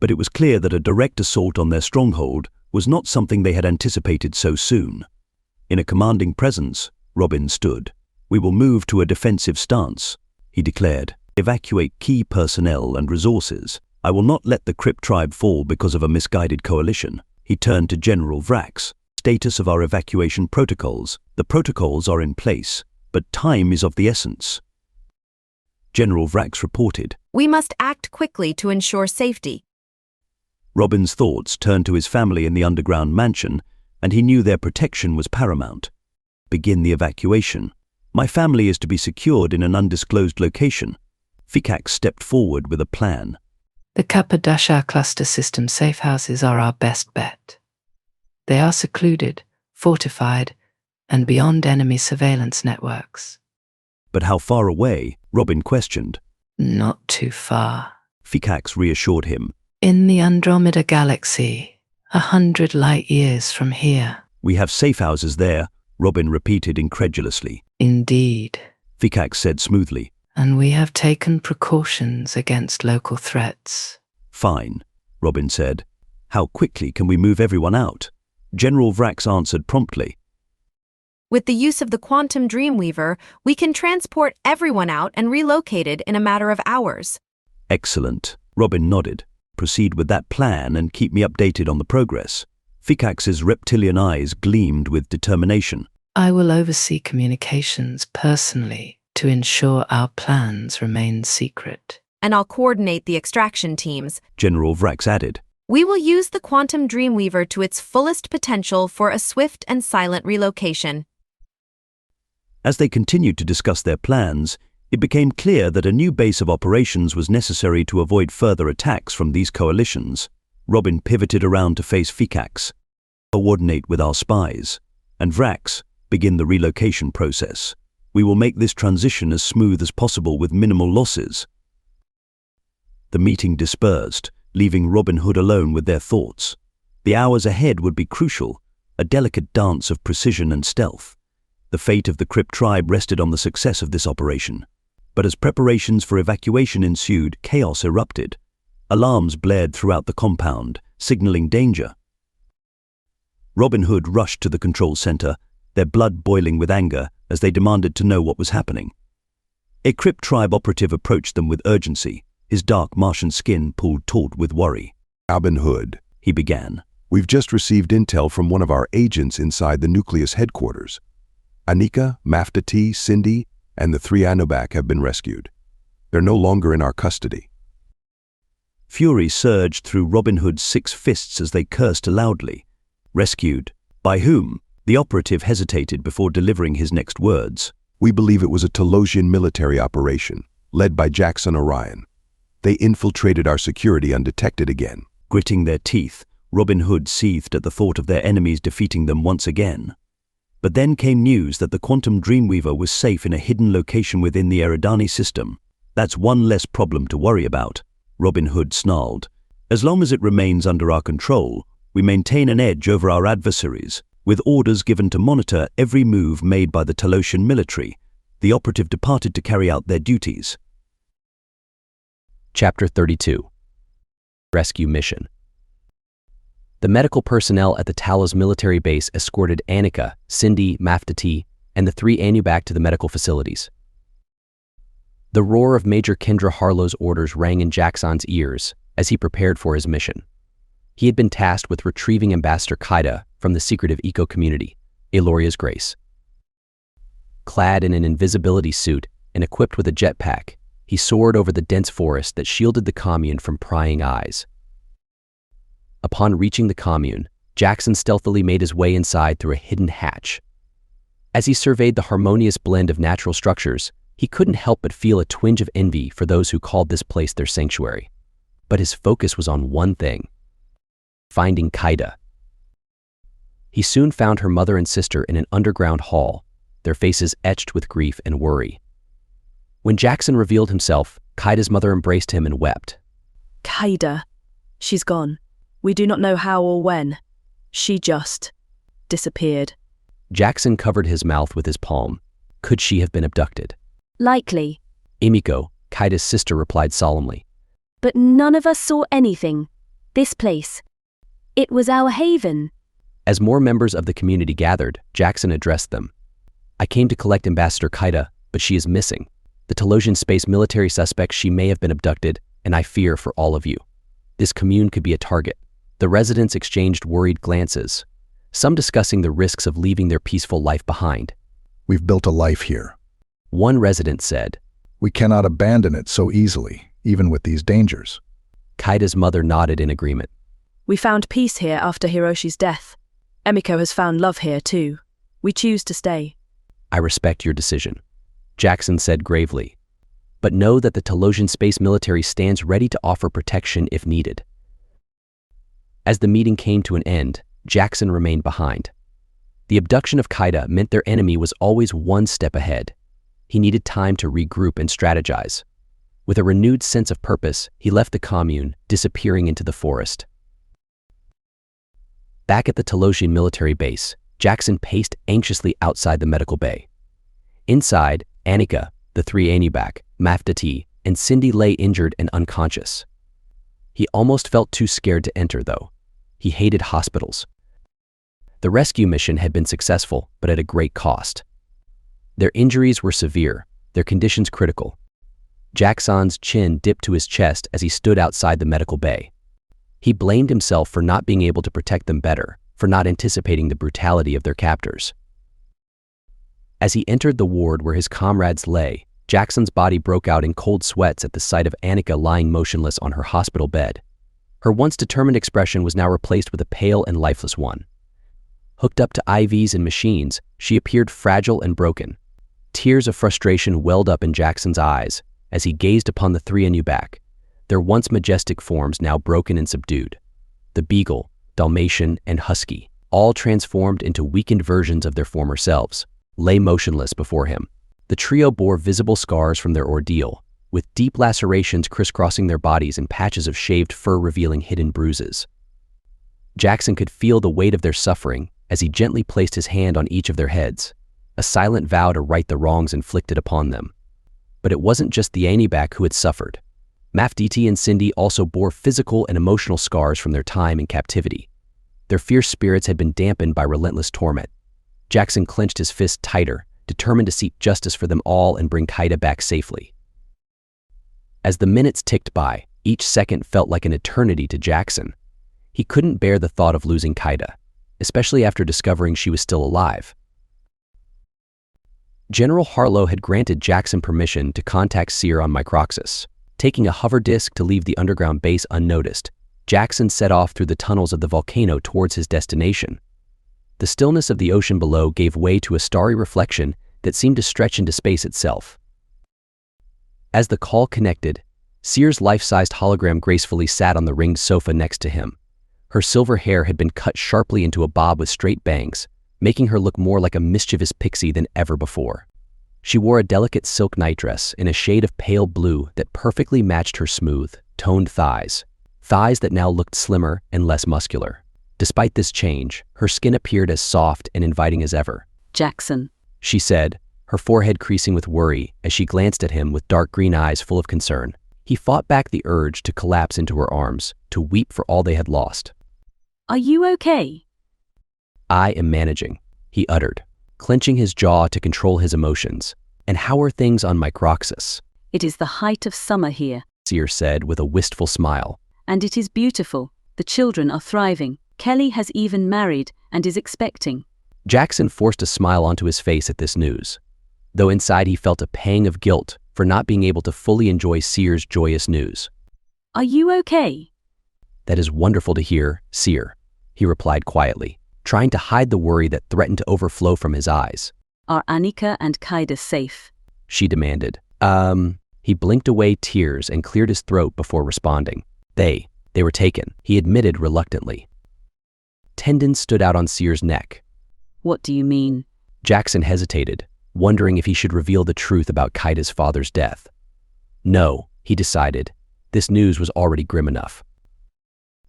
But it was clear that a direct assault on their stronghold was not something they had anticipated so soon. In a commanding presence, Robin stood. "We will move to a defensive stance," he declared. "Evacuate key personnel and resources. I will not let the Crypt tribe fall because of a misguided coalition." He turned to General Vrax. "Status of our evacuation protocols. The protocols are in place, but time is of the essence." General Vrax reported. "We must act quickly to ensure safety." Robin's thoughts turned to his family in the underground mansion, and he knew their protection was paramount. "Begin the evacuation. My family is to be secured in an undisclosed location." Fikax stepped forward with a plan. The Kappadasha cluster system safe houses are our best bet. They are secluded, fortified, and beyond enemy surveillance networks. "But how far away?" Robin questioned. "Not too far," Fikax reassured him. "In the Andromeda galaxy, 100 light years from here." "We have safe houses there," Robin repeated incredulously. Indeed. Fikax said smoothly. And we have taken precautions against local threats. Fine, Robin said. How quickly can we move everyone out? General Vrax answered promptly. With the use of the quantum Dreamweaver, we can transport everyone out and relocate it in a matter of hours. Excellent. Robin nodded. Proceed with that plan and keep me updated on the progress. Fikax's reptilian eyes gleamed with determination. I will oversee communications personally to ensure our plans remain secret. And I'll coordinate the extraction teams. General Vrax added. We will use the quantum Dreamweaver to its fullest potential for a swift and silent relocation. As they continued to discuss their plans, it became clear that a new base of operations was necessary to avoid further attacks from these coalitions. Robin pivoted around to face Fikax. Coordinate with our spies. And Vrax, begin the relocation process. We will make this transition as smooth as possible with minimal losses. The meeting dispersed, leaving Robin Hood alone with their thoughts. The hours ahead would be crucial, a delicate dance of precision and stealth. The fate of the Crypt tribe rested on the success of this operation. But as preparations for evacuation ensued, chaos erupted. Alarms blared throughout the compound, signaling danger. Robin Hood rushed to the control center, their blood boiling with anger as they demanded to know what was happening. A Crypt tribe operative approached them with urgency, his dark Martian skin pulled taut with worry. Robin Hood, he began. We've just received intel from one of our agents inside the Nucleus headquarters. Anika, Mafta T, Cindy, and the 3 Anubak have been rescued. They're no longer in our custody. Fury surged through Robin Hood's 6 fists as they cursed loudly. Rescued? By whom? The operative hesitated before delivering his next words. We believe it was a Telosian military operation, led by Jaxon Orion. They infiltrated our security undetected again. Gritting their teeth, Robin Hood seethed at the thought of their enemies defeating them once again. But then came news that the quantum Dreamweaver was safe in a hidden location within the Eridani system. That's one less problem to worry about, Robin Hood snarled. As long as it remains under our control, we maintain an edge over our adversaries, with orders given to monitor every move made by the Telosian military. The operative departed to carry out their duties. Chapter 32. Rescue Mission. The medical personnel at the Talos military base escorted Anika, Cindy, Maftati, and the 3 Anubak to the medical facilities. The roar of Major Kendra Harlow's orders rang in Jaxon's ears as he prepared for his mission. He had been tasked with retrieving Ambassador Kaida from the secretive eco-community, Eloria's Grace. Clad in an invisibility suit and equipped with a jetpack, he soared over the dense forest that shielded the commune from prying eyes. Upon reaching the commune, Jaxon stealthily made his way inside through a hidden hatch. As he surveyed the harmonious blend of natural structures, he couldn't help but feel a twinge of envy for those who called this place their sanctuary. But his focus was on one thing: finding Kaida. He soon found her mother and sister in an underground hall, their faces etched with grief and worry. When Jaxon revealed himself, Kaida's mother embraced him and wept. Kaida. She's gone. We do not know how or when. She just disappeared. Jaxon covered his mouth with his palm. Could she have been abducted? Likely. Emiko, Kaida's sister, replied solemnly. But none of us saw anything. This place. It was our haven. As more members of the community gathered, Jaxon addressed them. I came to collect Ambassador Kaida, but she is missing. The Telosian space military suspects she may have been abducted, and I fear for all of you. This commune could be a target. The residents exchanged worried glances, some discussing the risks of leaving their peaceful life behind. We've built a life here. One resident said. We cannot abandon it so easily, even with these dangers. Kaida's mother nodded in agreement. We found peace here after Hiroshi's death. Emiko has found love here too. We choose to stay. I respect your decision, Jaxon said gravely. But know that the Telosian space military stands ready to offer protection if needed. As the meeting came to an end, Jaxon remained behind. The abduction of Kaida meant their enemy was always one step ahead. He needed time to regroup and strategize. With a renewed sense of purpose, he left the commune, disappearing into the forest. Back at the Telosian military base, Jaxon paced anxiously outside the medical bay. Inside, Annika, the three Anubak, Maftati, and Cindy lay injured and unconscious. He almost felt too scared to enter, though. He hated hospitals. The rescue mission had been successful, but at a great cost. Their injuries were severe, their conditions critical. Jaxon's chin dipped to his chest as he stood outside the medical bay. He blamed himself for not being able to protect them better, for not anticipating the brutality of their captors. As he entered the ward where his comrades lay, Jaxon's body broke out in cold sweats at the sight of Annika lying motionless on her hospital bed. Her once determined expression was now replaced with a pale and lifeless one. Hooked up to IVs and machines, she appeared fragile and broken. Tears of frustration welled up in Jaxon's eyes as he gazed upon the three Anubak, their once majestic forms now broken and subdued. The Beagle, Dalmatian, and Husky, all transformed into weakened versions of their former selves, lay motionless before him. The trio bore visible scars from their ordeal, with deep lacerations crisscrossing their bodies and patches of shaved fur revealing hidden bruises. Jaxon could feel the weight of their suffering as he gently placed his hand on each of their heads, a silent vow to right the wrongs inflicted upon them. But it wasn't just the Anubak who had suffered. Maftati and Cindy also bore physical and emotional scars from their time in captivity. Their fierce spirits had been dampened by relentless torment. Jaxon clenched his fist tighter, determined to seek justice for them all and bring Kaida back safely. As the minutes ticked by, each second felt like an eternity to Jaxon. He couldn't bear the thought of losing Kaida, especially after discovering she was still alive. General Harlow had granted Jaxon permission to contact Seer on Microxus. Taking a hover disk to leave the underground base unnoticed, Jaxon set off through the tunnels of the volcano towards his destination. The stillness of the ocean below gave way to a starry reflection that seemed to stretch into space itself. As the call connected, Seer's life-sized hologram gracefully sat on the ringed sofa next to him. Her silver hair had been cut sharply into a bob with straight bangs, making her look more like a mischievous pixie than ever before. She wore a delicate silk nightdress in a shade of pale blue that perfectly matched her smooth, toned thighs that now looked slimmer and less muscular. Despite this change, her skin appeared as soft and inviting as ever. "Jaxon," she said, her forehead creasing with worry as she glanced at him with dark green eyes full of concern. He fought back the urge to collapse into her arms, to weep for all they had lost. "Are you okay?" "I am managing," he uttered, clenching his jaw to control his emotions. "And how are things on Microxus?" "It is the height of summer here," Seer said with a wistful smile. "And it is beautiful. The children are thriving. Kelly has even married and is expecting." Jaxon forced a smile onto his face at this news, though inside he felt a pang of guilt for not being able to fully enjoy Seer's joyous news. "Are you okay?" "That is wonderful to hear, Seer," he replied quietly, trying to hide the worry that threatened to overflow from his eyes. "Are Annika and Kaida safe?" she demanded. He blinked away tears and cleared his throat before responding. They were taken, he admitted reluctantly. Tendons stood out on Seer's neck. "What do you mean?" Jaxon hesitated, wondering if he should reveal the truth about Kaida's father's death. No, he decided. This news was already grim enough.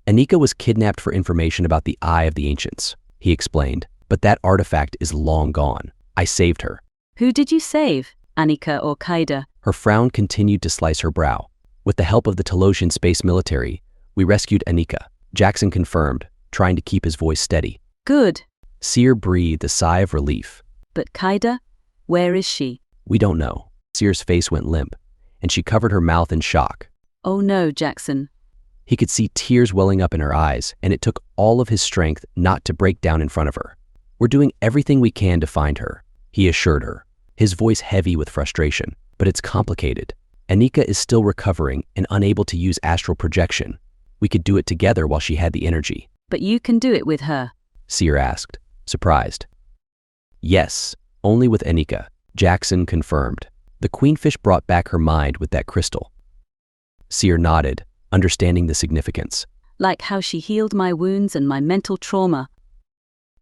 Annika was kidnapped for information about the Eye of the Ancients, he explained, but that artifact is long gone. I saved her. "Who did you save, Annika or Kaida?" Her frown continued to slice her brow. "With the help of the Telosian space military, we rescued Annika," Jaxon confirmed, trying to keep his voice steady. "Good." Seer breathed a sigh of relief. "But Kaida? Where is she?" "We don't know." Seer's face went limp, and she covered her mouth in shock. "Oh no, Jaxon." He could see tears welling up in her eyes, and it took all of his strength not to break down in front of her. "We're doing everything we can to find her," he assured her, his voice heavy with frustration. "But it's complicated. Annika is still recovering and unable to use astral projection. We could do it together while she had the energy." "But you can do it with her?" Seer asked, surprised. "Yes, only with Annika," Jaxon confirmed. "The Queenfish brought back her mind with that crystal." Seer nodded, understanding the significance. "Like how she healed my wounds and my mental trauma."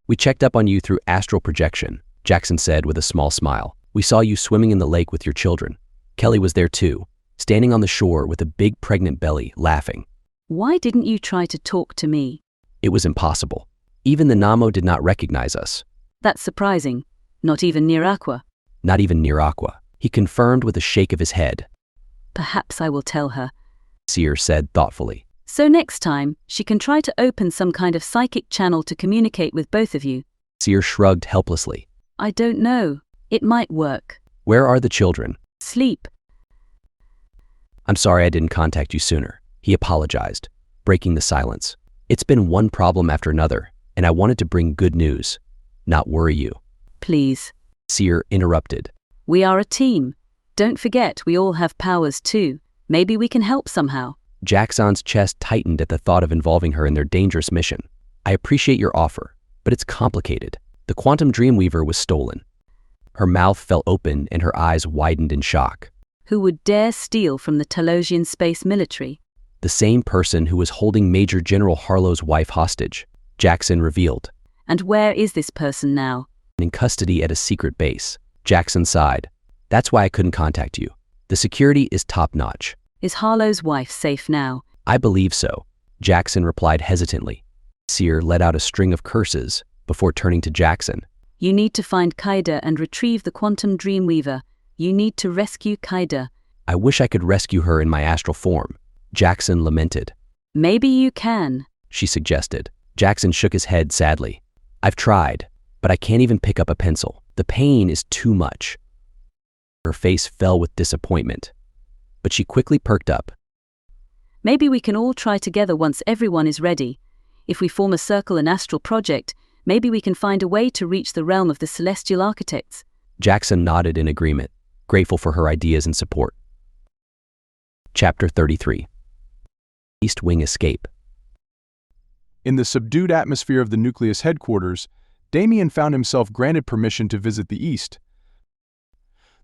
"We checked up on you through astral projection," Jaxon said with a small smile. "We saw you swimming in the lake with your children. Kelly was there too, standing on the shore with a big pregnant belly, laughing." "Why didn't you try to talk to me?" "It was impossible. Even the Namo did not recognize us. That's surprising. Not even near Aqua. Not even near Aqua, he confirmed with a shake of his head. Perhaps I will tell her, Seer said thoughtfully. So next time, she can try to open some kind of psychic channel to communicate with both of you. Seer shrugged helplessly. I don't know. It might work. Where are the children? Sleep. I'm sorry I didn't contact you sooner, he apologized, breaking the silence. It's been one problem after another, and I wanted to bring good news, not worry you. Please. Seer interrupted. We are a team. Don't forget we all have powers too. Maybe we can help somehow. Jaxon's chest tightened at the thought of involving her in their dangerous mission. I appreciate your offer, but it's complicated. The quantum Dreamweaver was stolen. Her mouth fell open and her eyes widened in shock. Who would dare steal from the Talosian space military? The same person who was holding Major General Harlow's wife hostage, Jaxon revealed. And where is this person now? In custody at a secret base. Jaxon sighed. That's why I couldn't contact you. The security is top-notch. Is Harlow's wife safe now? I believe so, Jaxon replied hesitantly. Seer let out a string of curses before turning to Jaxon. You need to find Kaida and retrieve the quantum Dreamweaver. You need to rescue Kaida. I wish I could rescue her in my astral form, Jaxon lamented. Maybe you can, she suggested. Jaxon shook his head sadly. I've tried, but I can't even pick up a pencil. The pain is too much. Her face fell with disappointment, but she quickly perked up. Maybe we can all try together once everyone is ready. If we form a circle and astral project, maybe we can find a way to reach the realm of the celestial architects. Jaxon nodded in agreement, grateful for her ideas and support. Chapter 33. East Wing Escape. In the subdued atmosphere of the Nucleus headquarters, Damien found himself granted permission to visit the East.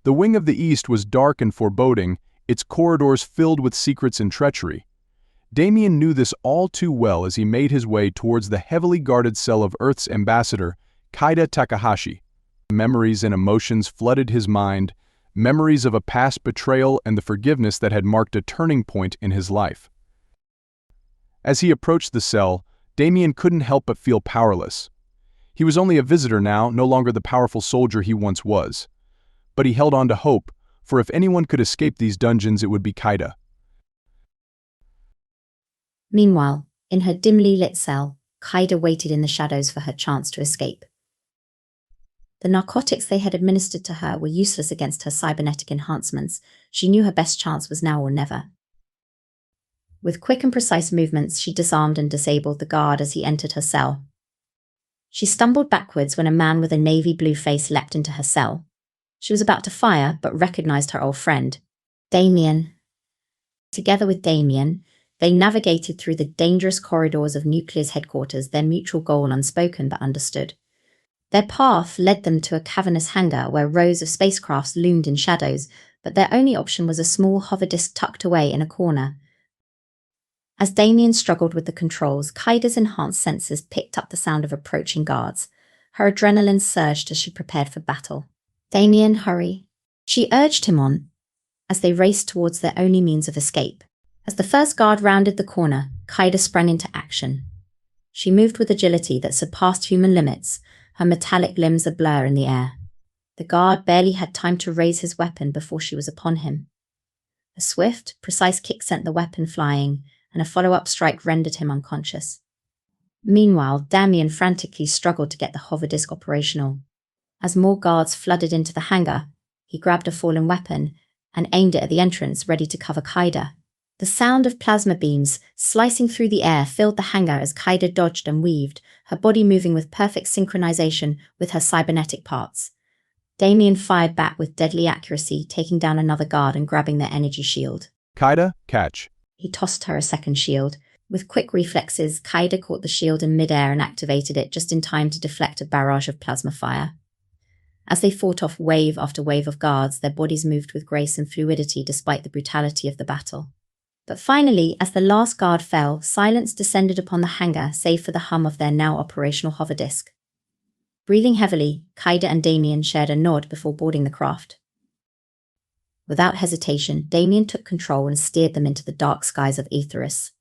The wing of the East was dark and foreboding, its corridors filled with secrets and treachery. Damien knew this all too well as he made his way towards the heavily guarded cell of Earth's ambassador, Kaida Takahashi. Memories and emotions flooded his mind, memories of a past betrayal and the forgiveness that had marked a turning point in his life. As he approached the cell, Damien couldn't help but feel powerless. He was only a visitor now, no longer the powerful soldier he once was. But he held on to hope, for if anyone could escape these dungeons, it would be Kaida. Meanwhile, in her dimly lit cell, Kaida waited in the shadows for her chance to escape. The narcotics they had administered to her were useless against her cybernetic enhancements. She knew her best chance was now or never. With quick and precise movements, she disarmed and disabled the guard as he entered her cell. She stumbled backwards when a man with a navy blue face leapt into her cell. She was about to fire, but recognized her old friend, Damien. Together with Damien, they navigated through the dangerous corridors of Nucleus headquarters, their mutual goal unspoken but understood. Their path led them to a cavernous hangar where rows of spacecrafts loomed in shadows, but their only option was a small hover disk tucked away in a corner. As Damien struggled with the controls, Kaida's enhanced senses picked up the sound of approaching guards. Her adrenaline surged as she prepared for battle. Damien, hurry. She urged him on, as they raced towards their only means of escape. As the first guard rounded the corner, Kaida sprang into action. She moved with agility that surpassed human limits, her metallic limbs ablur in the air. The guard barely had time to raise his weapon before she was upon him. A swift, precise kick sent the weapon flying, and a follow-up strike rendered him unconscious. Meanwhile, Damien frantically struggled to get the hover disk operational. As more guards flooded into the hangar, he grabbed a fallen weapon and aimed it at the entrance, ready to cover Kaida. The sound of plasma beams slicing through the air filled the hangar as Kaida dodged and weaved, her body moving with perfect synchronization with her cybernetic parts. Damien fired back with deadly accuracy, taking down another guard and grabbing their energy shield. Kaida, catch. He tossed her a second shield. With quick reflexes, Kaida caught the shield in midair and activated it just in time to deflect a barrage of plasma fire. As they fought off wave after wave of guards, their bodies moved with grace and fluidity despite the brutality of the battle. But finally, as the last guard fell, silence descended upon the hangar save for the hum of their now operational hover disk. Breathing heavily, Kaida and Damien shared a nod before boarding the craft. Without hesitation, Damien took control and steered them into the dark skies of Aetheris.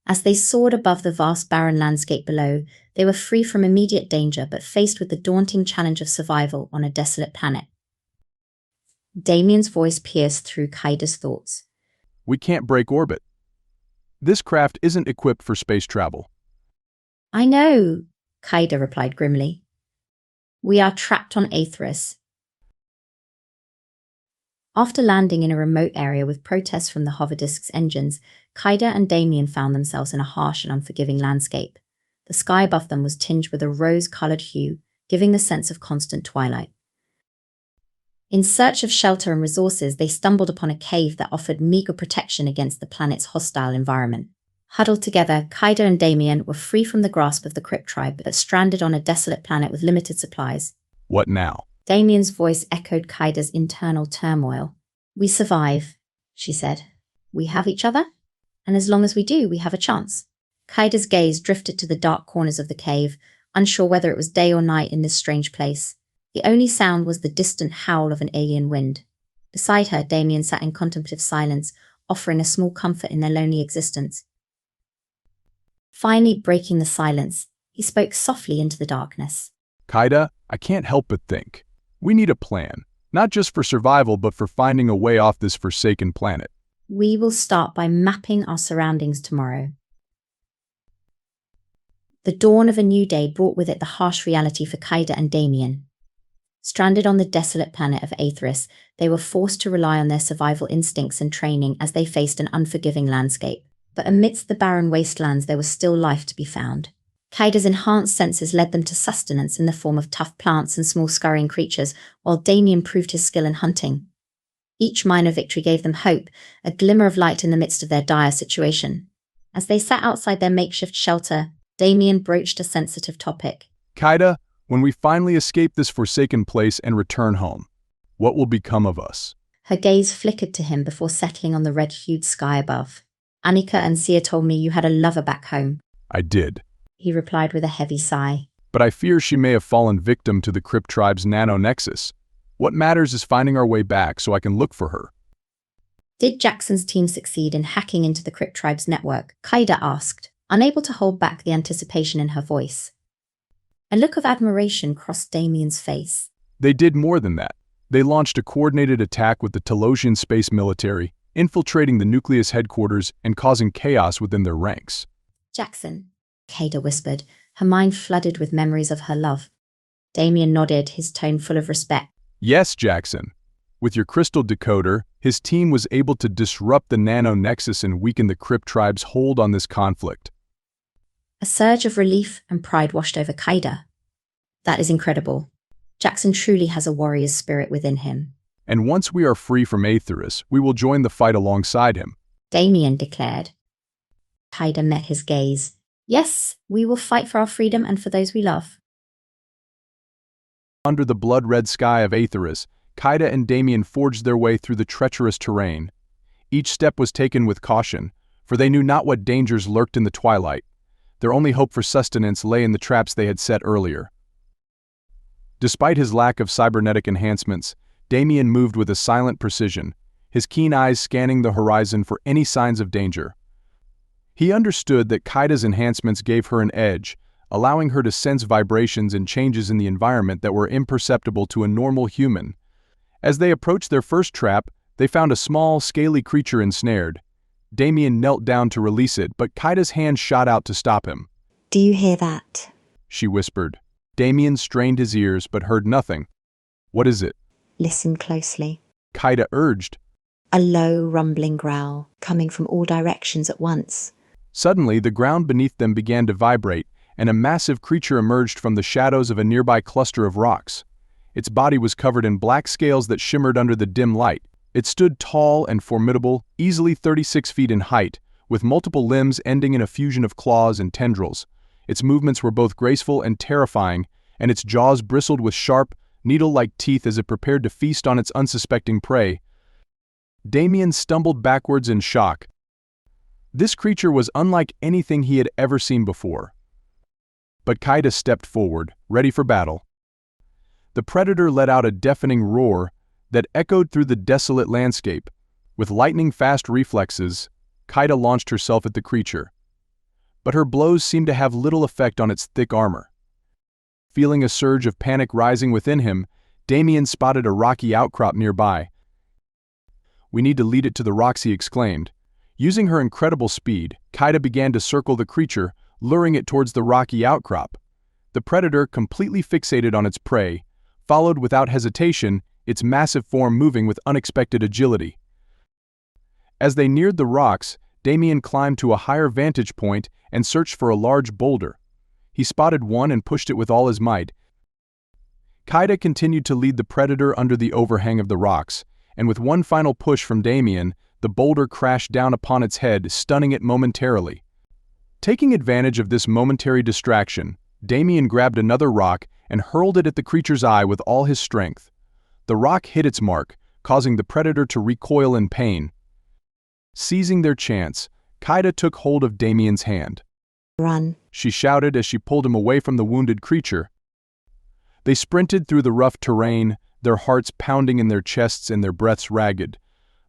As they soared above the vast barren landscape below, They were free from immediate danger, but faced with the daunting challenge of survival on a desolate planet. Damien's voice pierced through Kaida's thoughts. We can't break orbit. This craft isn't equipped for space travel. I know, Kaida replied grimly. We are trapped on Aetheris. After landing in a remote area with protests from the hoverdisk's engines, Kaida and Damien found themselves in a harsh and unforgiving landscape. The sky above them was tinged with a rose-coloured hue, giving the sense of constant twilight. In search of shelter and resources, they stumbled upon a cave that offered meagre protection against the planet's hostile environment. Huddled together, Kaida and Damien were free from the grasp of the Crypt tribe, but stranded on a desolate planet with limited supplies. What now? Damien's voice echoed Kaida's internal turmoil. We survive, she said. We have each other, and as long as we do, we have a chance. Kaida's gaze drifted to the dark corners of the cave, unsure whether it was day or night in this strange place. The only sound was the distant howl of an alien wind. Beside her, Damien sat in contemplative silence, offering a small comfort in their lonely existence. Finally breaking the silence, he spoke softly into the darkness. Kaida, I can't help but think. We need a plan, not just for survival, but for finding a way off this forsaken planet. We will start by mapping our surroundings tomorrow. The dawn of a new day brought with it the harsh reality for Kaida and Damien. Stranded on the desolate planet of Aetheris, they were forced to rely on their survival instincts and training as they faced an unforgiving landscape. But amidst the barren wastelands, there was still life to be found. Kaida's enhanced senses led them to sustenance in the form of tough plants and small scurrying creatures, while Damien proved his skill in hunting. Each minor victory gave them hope, a glimmer of light in the midst of their dire situation. As they sat outside their makeshift shelter, Damien broached a sensitive topic. Kaida, when we finally escape this forsaken place and return home, what will become of us? Her gaze flickered to him before settling on the red-hued sky above. Annika and Sia told me you had a lover back home. I did, he replied with a heavy sigh. But I fear she may have fallen victim to the Crypt tribe's nano-nexus. What matters is finding our way back so I can look for her. Did Jackson's team succeed in hacking into the Crypt tribe's network? Kaida asked, unable to hold back the anticipation in her voice. A look of admiration crossed Damien's face. They did more than that. They launched a coordinated attack with the Telosian space military, infiltrating the nucleus headquarters and causing chaos within their ranks. Jaxon, Kaida whispered, her mind flooded with memories of her love. Damien nodded, his tone full of respect. Yes, Jaxon. With your crystal decoder, his team was able to disrupt the nano-nexus and weaken the Crypt tribe's hold on this conflict. A surge of relief and pride washed over Kaida. That is incredible. Jaxon truly has a warrior's spirit within him. And once we are free from Aetheris, we will join the fight alongside him, Damien declared. Kaida met his gaze. Yes, we will fight for our freedom and for those we love. Under the blood-red sky of Aetheris, Kaida and Damien forged their way through the treacherous terrain. Each step was taken with caution, for they knew not what dangers lurked in the twilight. Their only hope for sustenance lay in the traps they had set earlier. Despite his lack of cybernetic enhancements, Damien moved with a silent precision, his keen eyes scanning the horizon for any signs of danger. He understood that Kaida's enhancements gave her an edge, allowing her to sense vibrations and changes in the environment that were imperceptible to a normal human. As they approached their first trap, they found a small, scaly creature ensnared. Damien knelt down to release it, but Kaida's hand shot out to stop him. Do you hear that? She whispered. Damien strained his ears but heard nothing. What is it? Listen closely. Kaida urged. A low, rumbling growl, coming from all directions at once. Suddenly, the ground beneath them began to vibrate, and a massive creature emerged from the shadows of a nearby cluster of rocks. Its body was covered in black scales that shimmered under the dim light. It stood tall and formidable, easily 36 feet in height, with multiple limbs ending in a fusion of claws and tendrils. Its movements were both graceful and terrifying, and its jaws bristled with sharp, needle-like teeth as it prepared to feast on its unsuspecting prey. Damien stumbled backwards in shock. This creature was unlike anything he had ever seen before. But Kaida stepped forward, ready for battle. The predator let out a deafening roar that echoed through the desolate landscape. With lightning-fast reflexes, Kaida launched herself at the creature. but her blows seemed to have little effect on its thick armor. Feeling a surge of panic rising within him, Damien spotted a rocky outcrop nearby. "We need to lead it to the rocks," he exclaimed. Using her incredible speed, Kaida began to circle the creature, luring it towards the rocky outcrop. The predator, completely fixated on its prey, followed without hesitation, its massive form moving with unexpected agility. As they neared the rocks, Damien climbed to a higher vantage point and searched for a large boulder. He spotted one and pushed it with all his might. Kaida continued to lead the predator under the overhang of the rocks, and with one final push from Damien, the boulder crashed down upon its head, stunning it momentarily. Taking advantage of this momentary distraction, Damien grabbed another rock and hurled it at the creature's eye with all his strength. The rock hit its mark, causing the predator to recoil in pain. Seizing their chance, Kaida took hold of Damien's hand. "Run," she shouted as she pulled him away from the wounded creature. They sprinted through the rough terrain, their hearts pounding in their chests and their breaths ragged.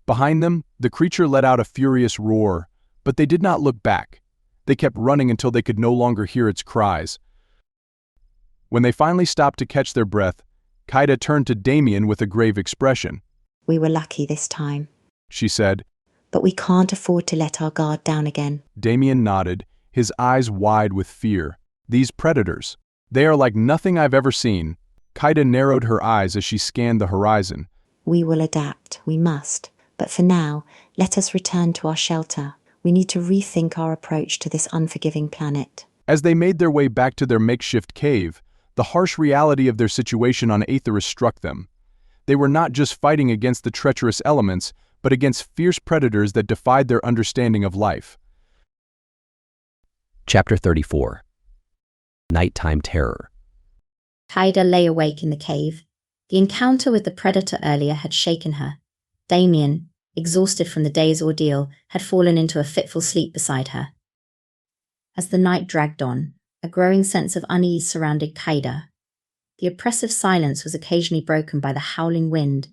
Behind them, the creature let out a furious roar, but they did not look back. They kept running until they could no longer hear its cries. When they finally stopped to catch their breath, Kaida turned to Damien with a grave expression. "We were lucky this time," she said. "but we can't afford to let our guard down again." Damien nodded, his eyes wide with fear. "These predators. They are like nothing I've ever seen." Kaida narrowed her eyes as she scanned the horizon. "We will adapt, we must. But for now, let us return to our shelter. We need to rethink our approach to this unforgiving planet." As they made their way back to their makeshift cave, the harsh reality of their situation on Aetheris struck them. They were not just fighting against the treacherous elements, but against fierce predators that defied their understanding of life. Chapter 34. Nighttime Terror. Kaida lay awake in the cave. The encounter with the predator earlier had shaken her. Damien, exhausted from the day's ordeal, had fallen into a fitful sleep beside her. As the night dragged on, a growing sense of unease surrounded Kaida. The oppressive silence was occasionally broken by the howling wind,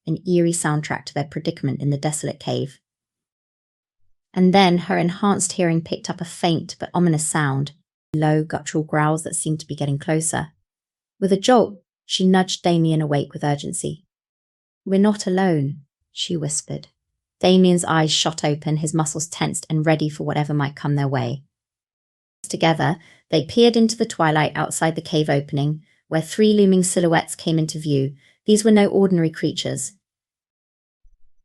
an eerie soundtrack to their predicament in the desolate cave. And then her enhanced hearing picked up a faint but ominous sound, low guttural growls that seemed to be getting closer. With a jolt, she nudged Damien awake with urgency. "We're not alone," she whispered. Damien's eyes shot open, his muscles tensed and ready for whatever might come their way. Together, they peered into the twilight outside the cave opening, where three looming silhouettes came into view. These were no ordinary creatures.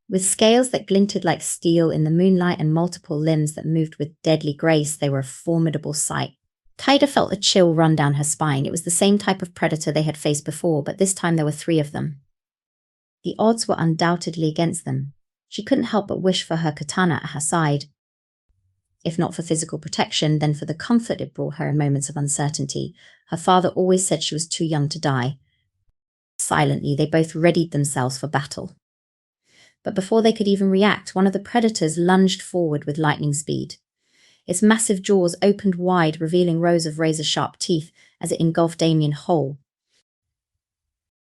With scales that glinted like steel in the moonlight and multiple limbs that moved with deadly grace, they were a formidable sight. Kaida felt a chill run down her spine. It was the same type of predator they had faced before, but this time there were three of them. The odds were undoubtedly against them. She couldn't help but wish for her katana at her side. If not for physical protection, then for the comfort it brought her in moments of uncertainty. Her father always said she was too young to die. Silently, they both readied themselves for battle. But before they could even react, one of the predators lunged forward with lightning speed. Its massive jaws opened wide, revealing rows of razor-sharp teeth as it engulfed Damien whole.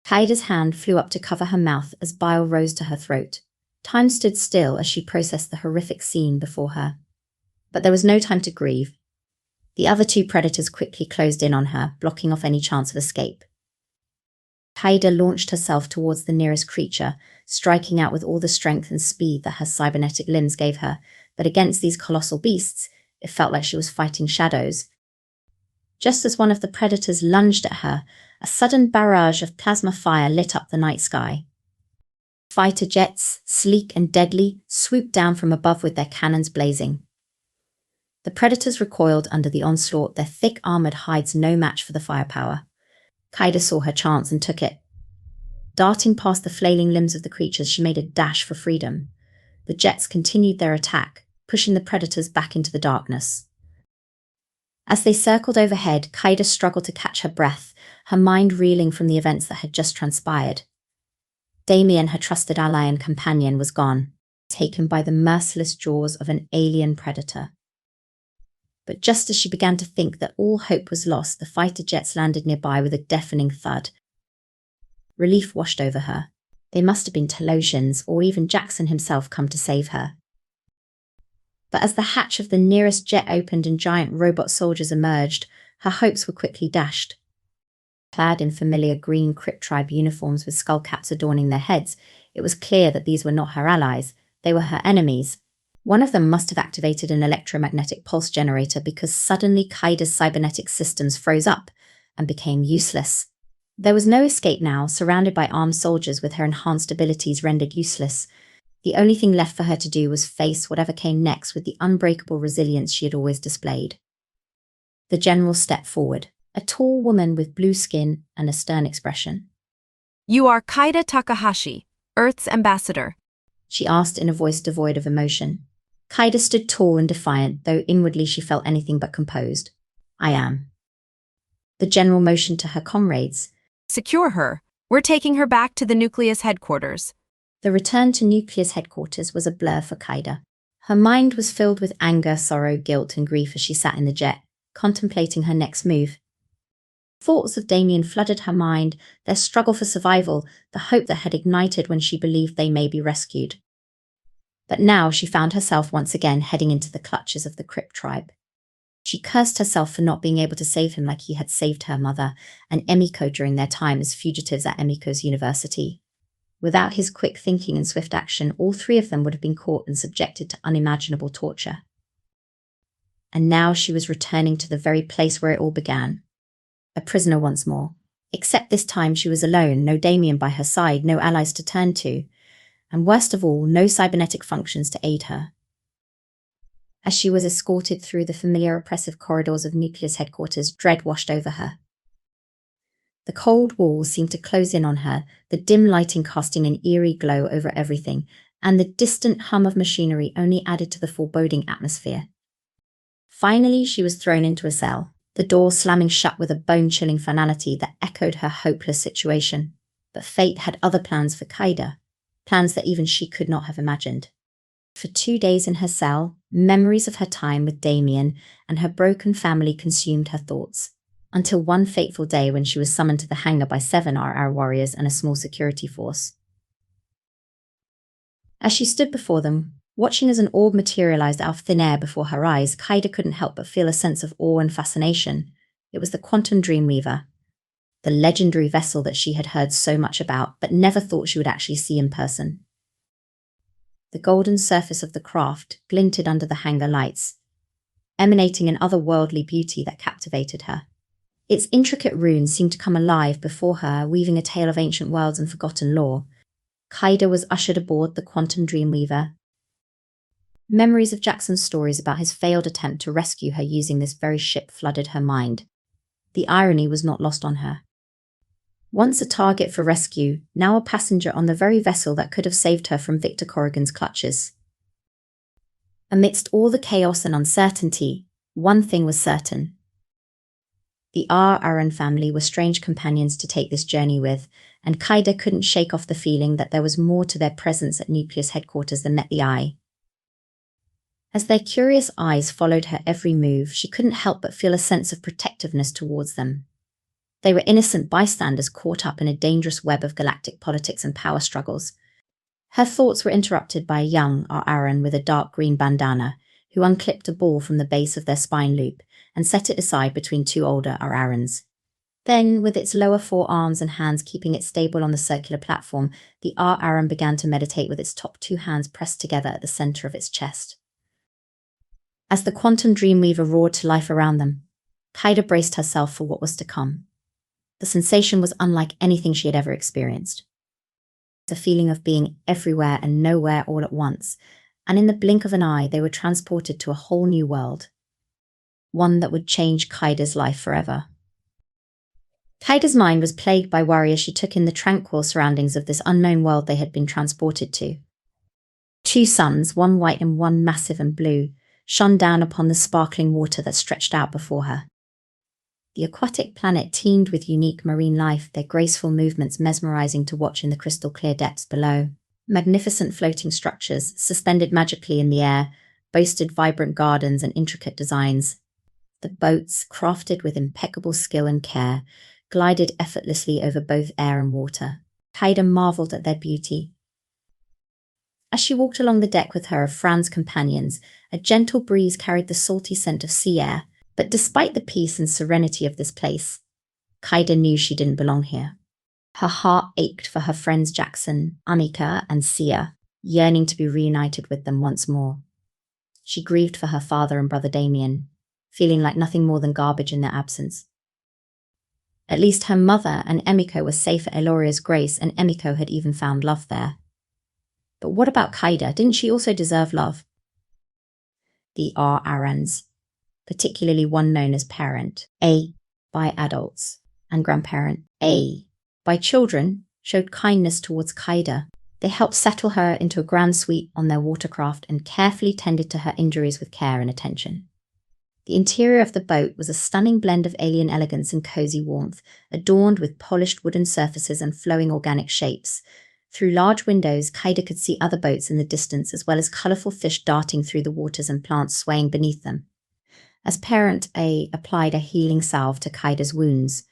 Kaida's hand flew up to cover her mouth as bile rose to her throat. Time stood still as she processed the horrific scene before her. But there was no time to grieve. The other two predators quickly closed in on her, blocking off any chance of escape. Kaida launched herself towards the nearest creature, striking out with all the strength and speed that her cybernetic limbs gave her, but against these colossal beasts, it felt like she was fighting shadows. Just as one of the predators lunged at her, a sudden barrage of plasma fire lit up the night sky. Fighter jets, sleek and deadly, swooped down from above with their cannons blazing. The predators recoiled under the onslaught, their thick armoured hides no match for the firepower. Kaida saw her chance and took it. Darting past the flailing limbs of the creatures, she made a dash for freedom. The jets continued their attack, pushing the predators back into the darkness. As they circled overhead, Kaida struggled to catch her breath, her mind reeling from the events that had just transpired. Damien, her trusted ally and companion, was gone, taken by the merciless jaws of an alien predator. But just as she began to think that all hope was lost, the fighter jets landed nearby with a deafening thud. Relief washed over her. They must have been Telosians, or even Jaxon himself come to save her. But as the hatch of the nearest jet opened and giant robot soldiers emerged, her hopes were quickly dashed. Clad in familiar green Crypt Tribe uniforms with skullcaps adorning their heads, it was clear that these were not her allies, they were her enemies. One of them must have activated an electromagnetic pulse generator because suddenly Kaida's cybernetic systems froze up and became useless. There was no escape now, surrounded by armed soldiers with her enhanced abilities rendered useless. The only thing left for her to do was face whatever came next with the unbreakable resilience she had always displayed. The general stepped forward, a tall woman with blue skin and a stern expression. You are Kaida Takahashi, Earth's ambassador, she asked in a voice devoid of emotion. Kaida stood tall and defiant, though inwardly she felt anything but composed. I am. The general motioned to her comrades. Secure her. We're taking her back to the Nucleus headquarters. The return to Nucleus headquarters was a blur for Kaida. Her mind was filled with anger, sorrow, guilt, and grief as she sat in the jet, contemplating her next move. Thoughts of Damien flooded her mind, their struggle for survival, the hope that had ignited when she believed they may be rescued. But now she found herself once again heading into the clutches of the Crypt Tribe. She cursed herself for not being able to save him like he had saved her mother and Emiko during their time as fugitives at Emiko's university. Without his quick thinking and swift action, all three of them would have been caught and subjected to unimaginable torture. And now she was returning to the very place where it all began. A prisoner once more. Except this time she was alone, no Damien by her side, no allies to turn to, and worst of all, no cybernetic functions to aid her. As she was escorted through the familiar oppressive corridors of Nucleus headquarters, dread washed over her. The cold walls seemed to close in on her, the dim lighting casting an eerie glow over everything, and the distant hum of machinery only added to the foreboding atmosphere. Finally, she was thrown into a cell, the door slamming shut with a bone-chilling finality that echoed her hopeless situation. But fate had other plans for Kaida, plans that even she could not have imagined. For 2 days in her cell, memories of her time with Damien and her broken family consumed her thoughts, until one fateful day when she was summoned to the hangar by 7 RR warriors and a small security force. As she stood before them, watching as an orb materialized out of thin air before her eyes, Kaida couldn't help but feel a sense of awe and fascination. It was the Quantum Dreamweaver, the legendary vessel that she had heard so much about, but never thought she would actually see in person. The golden surface of the craft glinted under the hangar lights, emanating an otherworldly beauty that captivated her. Its intricate runes seemed to come alive before her, weaving a tale of ancient worlds and forgotten lore. Kaida was ushered aboard the Quantum Dreamweaver. Memories of Jackson's stories about his failed attempt to rescue her using this very ship flooded her mind. The irony was not lost on her. Once a target for rescue, now a passenger on the very vessel that could have saved her from Victor Corrigan's clutches. Amidst all the chaos and uncertainty, one thing was certain. The Aaron family were strange companions to take this journey with, and Kaida couldn't shake off the feeling that there was more to their presence at Nucleus headquarters than met the eye. As their curious eyes followed her every move, she couldn't help but feel a sense of protectiveness towards them. They were innocent bystanders caught up in a dangerous web of galactic politics and power struggles. Her thoughts were interrupted by a young Aaron with a dark green bandana, who unclipped a ball from the base of their spine loop and set it aside between 2 older Aarons. Then, with its lower 4 arms and hands keeping it stable on the circular platform, the Aaron began to meditate with its top 2 hands pressed together at the center of its chest. As the Quantum Dreamweaver roared to life around them, Kaida braced herself for what was to come. The sensation was unlike anything she had ever experienced. The feeling of being everywhere and nowhere all at once, and in the blink of an eye they were transported to a whole new world. One that would change Kaida's life forever. Kaida's mind was plagued by worry as she took in the tranquil surroundings of this unknown world they had been transported to. 2 suns, one white and one massive and blue, shone down upon the sparkling water that stretched out before her. The aquatic planet teemed with unique marine life, their graceful movements mesmerizing to watch in the crystal clear depths below. Magnificent floating structures, suspended magically in the air, boasted vibrant gardens and intricate designs. The boats, crafted with impeccable skill and care, glided effortlessly over both air and water. Kaida marveled at their beauty. As she walked along the deck with her of Fran's companions, a gentle breeze carried the salty scent of sea air, but despite the peace and serenity of this place, Kaida knew she didn't belong here. Her heart ached for her friends Jaxon, Annika, and Sia, yearning to be reunited with them once more. She grieved for her father and brother Damien, feeling like nothing more than garbage in their absence. At least her mother and Emiko were safe at Eloria's grace, and Emiko had even found love there. But what about Kaida? Didn't she also deserve love? The Arans, particularly one known as Parent A by adults and Grandparent A by children, showed kindness towards Kaida. They helped settle her into a grand suite on their watercraft and carefully tended to her injuries with care and attention. The interior of the boat was a stunning blend of alien elegance and cozy warmth, adorned with polished wooden surfaces and flowing organic shapes. Through large windows, Kaida could see other boats in the distance, as well as colourful fish darting through the waters and plants swaying beneath them. As Parent A applied a healing salve to Kaida's wounds,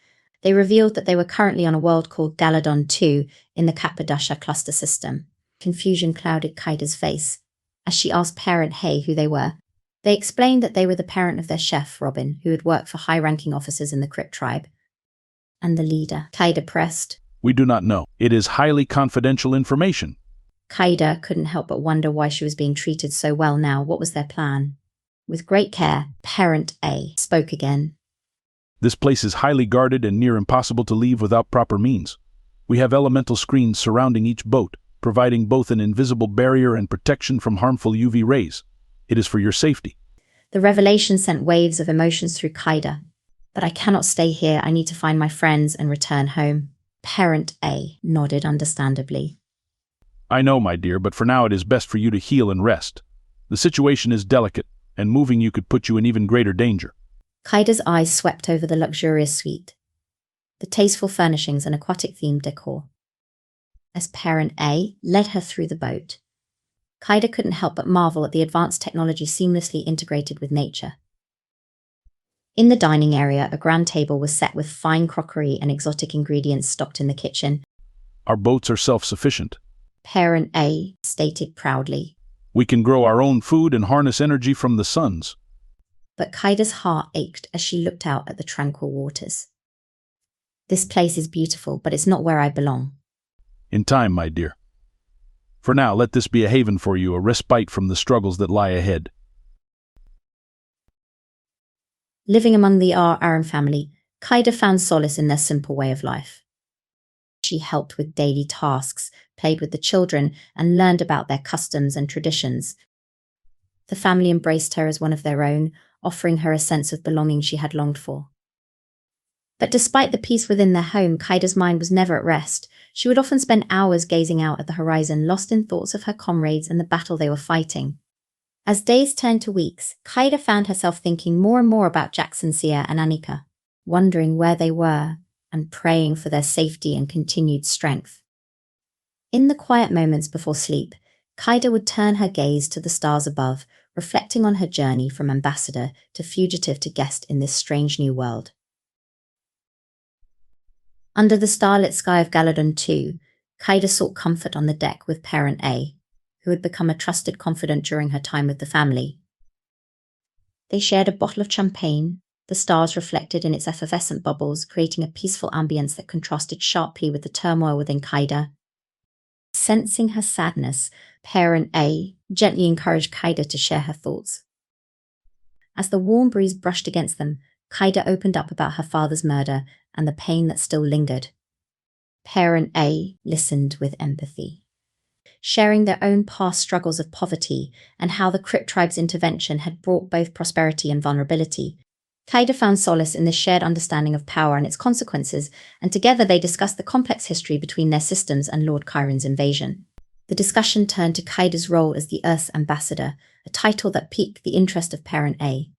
they revealed that they were currently on a world called Galadon 2 in the Kappadasha cluster system. Confusion clouded Kaida's face. As she asked Parent Hay who they were, they explained that they were the parent of their chef, Robin, who had worked for high-ranking officers in the Crypt tribe. And the leader, Kaida pressed. We do not know. It is highly confidential information. Kaida couldn't help but wonder why she was being treated so well now. What was their plan? With great care, Parent A spoke again. This place is highly guarded and near impossible to leave without proper means. We have elemental screens surrounding each boat, providing both an invisible barrier and protection from harmful UV rays. It is for your safety. The revelation sent waves of emotions through Kaida. But I cannot stay here. I need to find my friends and return home. Parent A nodded understandably. I know, my dear, but for now it is best for you to heal and rest. The situation is delicate, and moving you could put you in even greater danger. Kaida's eyes swept over the luxurious suite, the tasteful furnishings and aquatic-themed decor. As Parent A led her through the boat, Kaida couldn't help but marvel at the advanced technology seamlessly integrated with nature. In the dining area, a grand table was set with fine crockery and exotic ingredients stocked in the kitchen. Our boats are self-sufficient. Parent A stated proudly. We can grow our own food and harness energy from the suns. But Kaida's heart ached as she looked out at the tranquil waters. This place is beautiful, but it's not where I belong. In time, my dear. For now, let this be a haven for you, a respite from the struggles that lie ahead. Living among the Aran family, Kaida found solace in their simple way of life. She helped with daily tasks, played with the children, and learned about their customs and traditions. The family embraced her as one of their own, offering her a sense of belonging she had longed for. But despite the peace within their home, Kaida's mind was never at rest. She would often spend hours gazing out at the horizon, lost in thoughts of her comrades and the battle they were fighting. As days turned to weeks, Kaida found herself thinking more and more about Jaxon, Sia, and Annika, wondering where they were and praying for their safety and continued strength. In the quiet moments before sleep, Kaida would turn her gaze to the stars above, reflecting on her journey from ambassador to fugitive to guest in this strange new world. Under the starlit sky of Galadon 2, Kaida sought comfort on the deck with Parent A, who had become a trusted confidant during her time with the family. They shared a bottle of champagne, the stars reflected in its effervescent bubbles, creating a peaceful ambience that contrasted sharply with the turmoil within Kaida. Sensing her sadness, Parent A gently encouraged Kaida to share her thoughts. As the warm breeze brushed against them, Kaida opened up about her father's murder and the pain that still lingered. Parent A listened with empathy, sharing their own past struggles of poverty and how the Crypt tribe's intervention had brought both prosperity and vulnerability. Kaida found solace in this shared understanding of power and its consequences, and together they discussed the complex history between their systems and Lord Chiron's invasion. The discussion turned to Kaida's role as the Earth's ambassador, a title that piqued the interest of Parent A.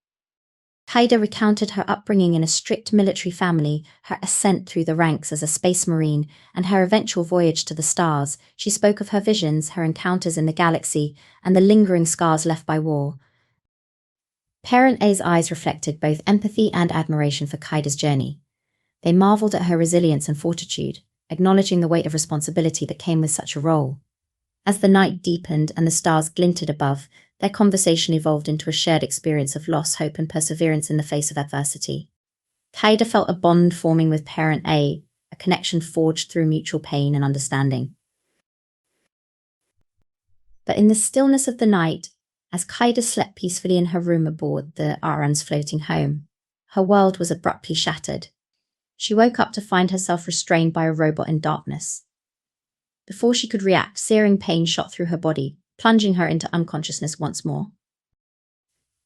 Kaida recounted her upbringing in a strict military family, her ascent through the ranks as a space marine, and her eventual voyage to the stars. She spoke of her visions, her encounters in the galaxy, and the lingering scars left by war. Parent A's eyes reflected both empathy and admiration for Kaida's journey. They marveled at her resilience and fortitude, acknowledging the weight of responsibility that came with such a role. As the night deepened and the stars glinted above, their conversation evolved into a shared experience of loss, hope, and perseverance in the face of adversity. Kaida felt a bond forming with Parent A, a connection forged through mutual pain and understanding. But in the stillness of the night, as Kaida slept peacefully in her room aboard the Aran's floating home, her world was abruptly shattered. She woke up to find herself restrained by a robot in darkness. Before she could react, searing pain shot through her body, plunging her into unconsciousness once more.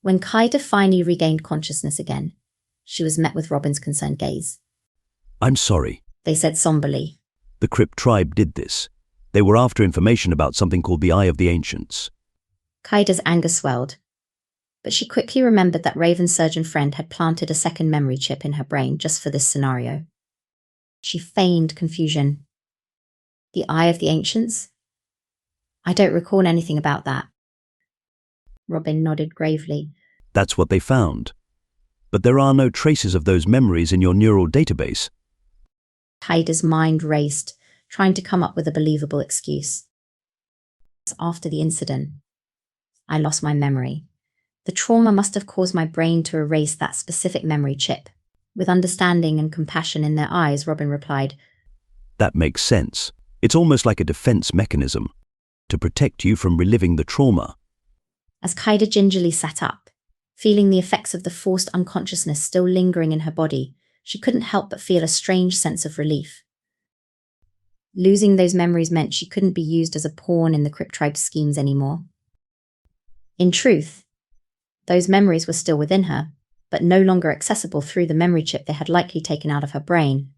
When Kaida finally regained consciousness again, she was met with Robin's concerned gaze. "I'm sorry," they said somberly. "The Crypt tribe did this. They were after information about something called the Eye of the Ancients." Kaida's anger swelled, but she quickly remembered that Raven's surgeon friend had planted a second memory chip in her brain just for this scenario. She feigned confusion. The Eye of the Ancients? I don't recall anything about that. Robin nodded gravely. "That's what they found. But there are no traces of those memories in your neural database." Kaida's mind raced, trying to come up with a believable excuse. After the incident, I lost my memory. The trauma must have caused my brain to erase that specific memory chip. With understanding and compassion in their eyes, Robin replied, "That makes sense. It's almost like a defense mechanism, to protect you from reliving the trauma." As Kaida gingerly sat up, feeling the effects of the forced unconsciousness still lingering in her body, she couldn't help but feel a strange sense of relief. Losing those memories meant she couldn't be used as a pawn in the Crypt tribe's schemes anymore. In truth, those memories were still within her, but no longer accessible through the memory chip they had likely taken out of her brain.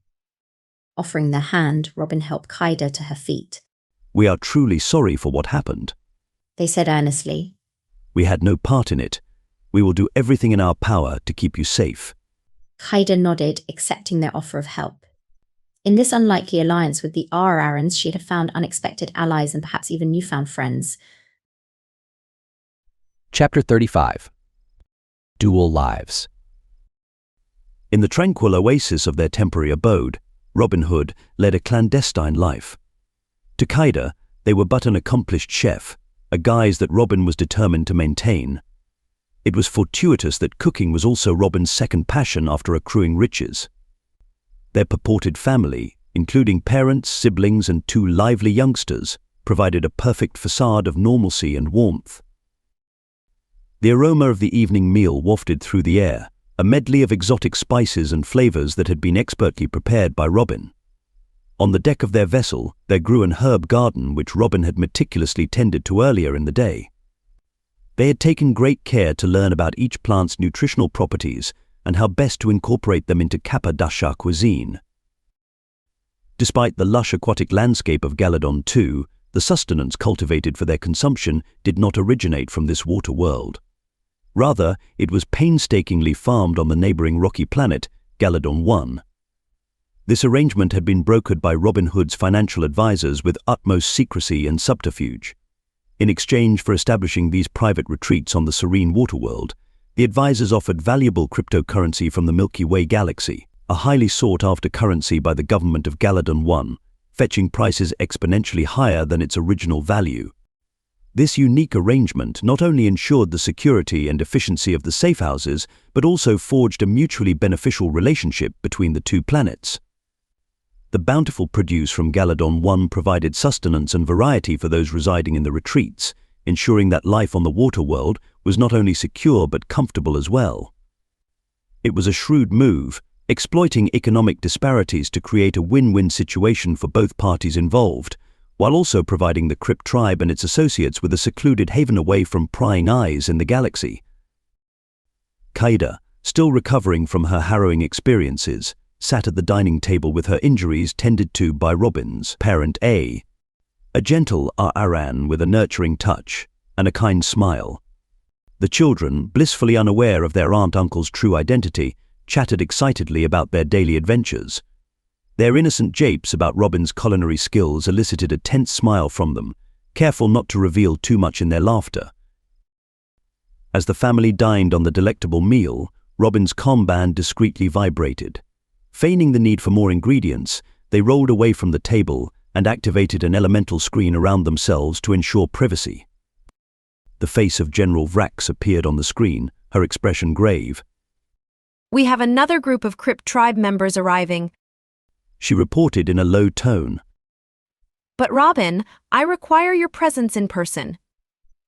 Offering their hand, Robin helped Kaida to her feet. "We are truly sorry for what happened," they said earnestly. "We had no part in it. We will do everything in our power to keep you safe." Kaida nodded, accepting their offer of help. In this unlikely alliance with the Arans, she had found unexpected allies and perhaps even newfound friends. Chapter 35. Dual Lives. In the tranquil oasis of their temporary abode, Robin Hood led a clandestine life. To Kaida, they were but an accomplished chef, a guise that Robin was determined to maintain. It was fortuitous that cooking was also Robin's second passion after accruing riches. Their purported family, including parents, siblings, and 2 lively youngsters, provided a perfect facade of normalcy and warmth. The aroma of the evening meal wafted through the air, a medley of exotic spices and flavors that had been expertly prepared by Robin. On the deck of their vessel, there grew an herb garden which Robin had meticulously tended to earlier in the day. They had taken great care to learn about each plant's nutritional properties and how best to incorporate them into Kappa Dasha cuisine. Despite the lush aquatic landscape of Galadon II, the sustenance cultivated for their consumption did not originate from this water world. Rather, it was painstakingly farmed on the neighboring rocky planet, Galadon I. This arrangement had been brokered by Robin Hood's financial advisors with utmost secrecy and subterfuge. In exchange for establishing these private retreats on the serene waterworld, the advisors offered valuable cryptocurrency from the Milky Way galaxy, a highly sought-after currency by the government of Galadon I, fetching prices exponentially higher than its original value. This unique arrangement not only ensured the security and efficiency of the safehouses, but also forged a mutually beneficial relationship between the 2 planets. The bountiful produce from Galadon I provided sustenance and variety for those residing in the retreats, ensuring that life on the water world was not only secure but comfortable as well. It was a shrewd move, exploiting economic disparities to create a win-win situation for both parties involved, while also providing the Crypt tribe and its associates with a secluded haven away from prying eyes in the galaxy. Kaida, still recovering from her harrowing experiences, sat at the dining table with her injuries tended to by Robin's Parent A, a gentle Aran with a nurturing touch and a kind smile. The children, blissfully unaware of their aunt-uncle's true identity, chatted excitedly about their daily adventures. Their innocent japes about Robin's culinary skills elicited a tense smile from them, careful not to reveal too much in their laughter. As the family dined on the delectable meal, Robin's comm band discreetly vibrated. Feigning the need for more ingredients, they rolled away from the table and activated an elemental screen around themselves to ensure privacy. The face of General Vrax appeared on the screen, her expression grave. We have another group of Crypt tribe members arriving. She reported in a low tone. But Robin, I require your presence in person.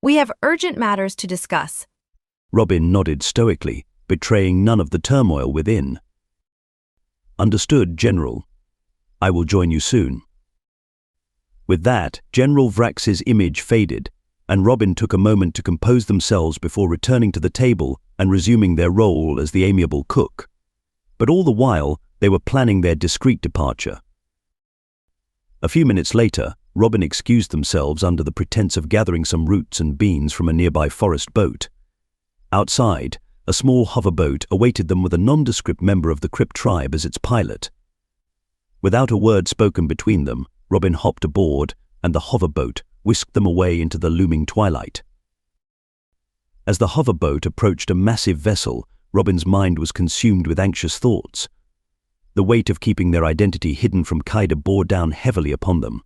We have urgent matters to discuss. Robin nodded stoically, betraying none of the turmoil within. Understood, General. I will join you soon. With that, General Vrax's image faded, and Robin took a moment to compose themselves before returning to the table and resuming their role as the amiable cook. But all the while, they were planning their discreet departure. A few minutes later, Robin excused themselves under the pretense of gathering some roots and beans from a nearby forest boat. Outside, a small hoverboat awaited them with a nondescript member of the Crypt tribe as its pilot. Without a word spoken between them, Robin hopped aboard, and the hoverboat whisked them away into the looming twilight. As the hoverboat approached a massive vessel, Robin's mind was consumed with anxious thoughts. The weight of keeping their identity hidden from Kaida bore down heavily upon them.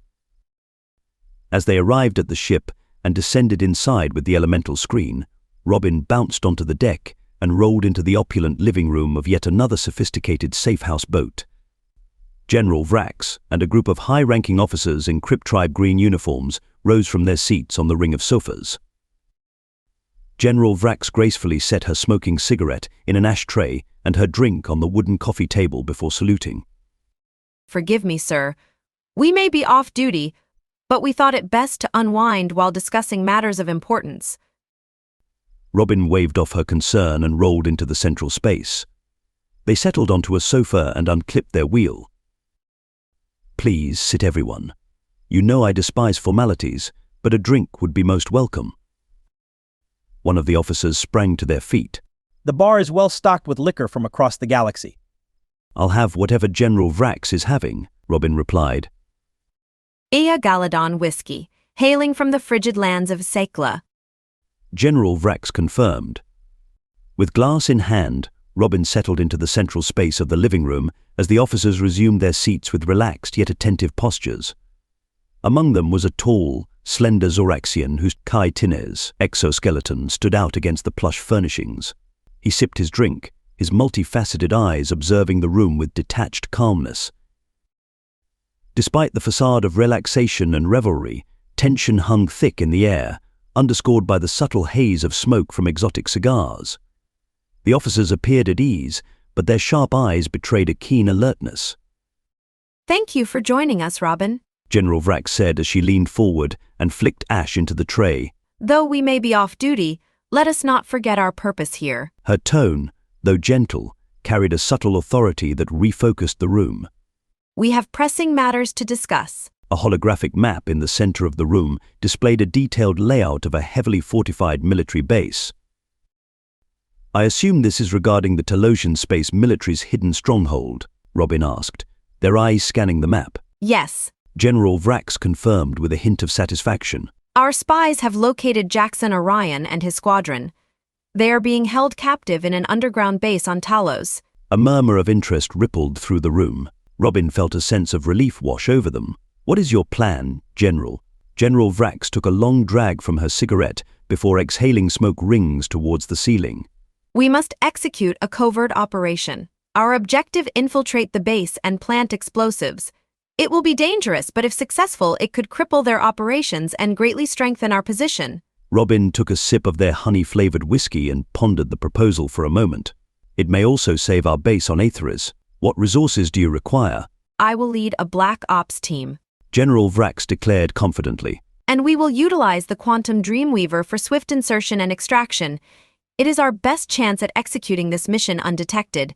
As they arrived at the ship and descended inside with the elemental screen, Robin bounced onto the deck and rolled into the opulent living room of yet another sophisticated safehouse boat. General Vrax and a group of high-ranking officers in Crypt tribe green uniforms rose from their seats on the ring of sofas. General Vrax gracefully set her smoking cigarette in an ashtray and her drink on the wooden coffee table before saluting. Forgive me, sir. We may be off duty, but we thought it best to unwind while discussing matters of importance. Robin waved off her concern and rolled into the central space. They settled onto a sofa and unclipped their wheel. Please sit, everyone. You know I despise formalities, but a drink would be most welcome. One of the officers sprang to their feet. The bar is well stocked with liquor from across the galaxy. I'll have whatever General Vrax is having, Robin replied. Ea Galadon whiskey, hailing from the frigid lands of Sekla. General Vrax confirmed. With glass in hand, Robin settled into the central space of the living room as the officers resumed their seats with relaxed yet attentive postures. Among them was a tall, slender Zoraxian whose chitinous exoskeleton stood out against the plush furnishings. He sipped his drink, his multifaceted eyes observing the room with detached calmness. Despite the facade of relaxation and revelry, tension hung thick in the air, underscored by the subtle haze of smoke from exotic cigars. The officers appeared at ease, but their sharp eyes betrayed a keen alertness. Thank you for joining us, Robin, General Vrax said as she leaned forward and flicked ash into the tray. Though we may be off duty, let us not forget our purpose here. Her tone, though gentle, carried a subtle authority that refocused the room. We have pressing matters to discuss. A holographic map in the center of the room displayed a detailed layout of a heavily fortified military base. I assume this is regarding the Talosian space military's hidden stronghold, Robin asked, their eyes scanning the map. Yes. General Vrax confirmed with a hint of satisfaction. Our spies have located Jaxon Orion and his squadron. They are being held captive in an underground base on Talos. A murmur of interest rippled through the room. Robin felt a sense of relief wash over them. What is your plan, General? General Vrax took a long drag from her cigarette before exhaling smoke rings towards the ceiling. We must execute a covert operation. Our objective: infiltrate the base and plant explosives. It will be dangerous, but if successful, it could cripple their operations and greatly strengthen our position. Robin took a sip of their honey-flavored whiskey and pondered the proposal for a moment. It may also save our base on Aetheris. What resources do you require? I will lead a Black Ops team, General Vrax declared confidently. And we will utilize the quantum Dreamweaver for swift insertion and extraction. It is our best chance at executing this mission undetected.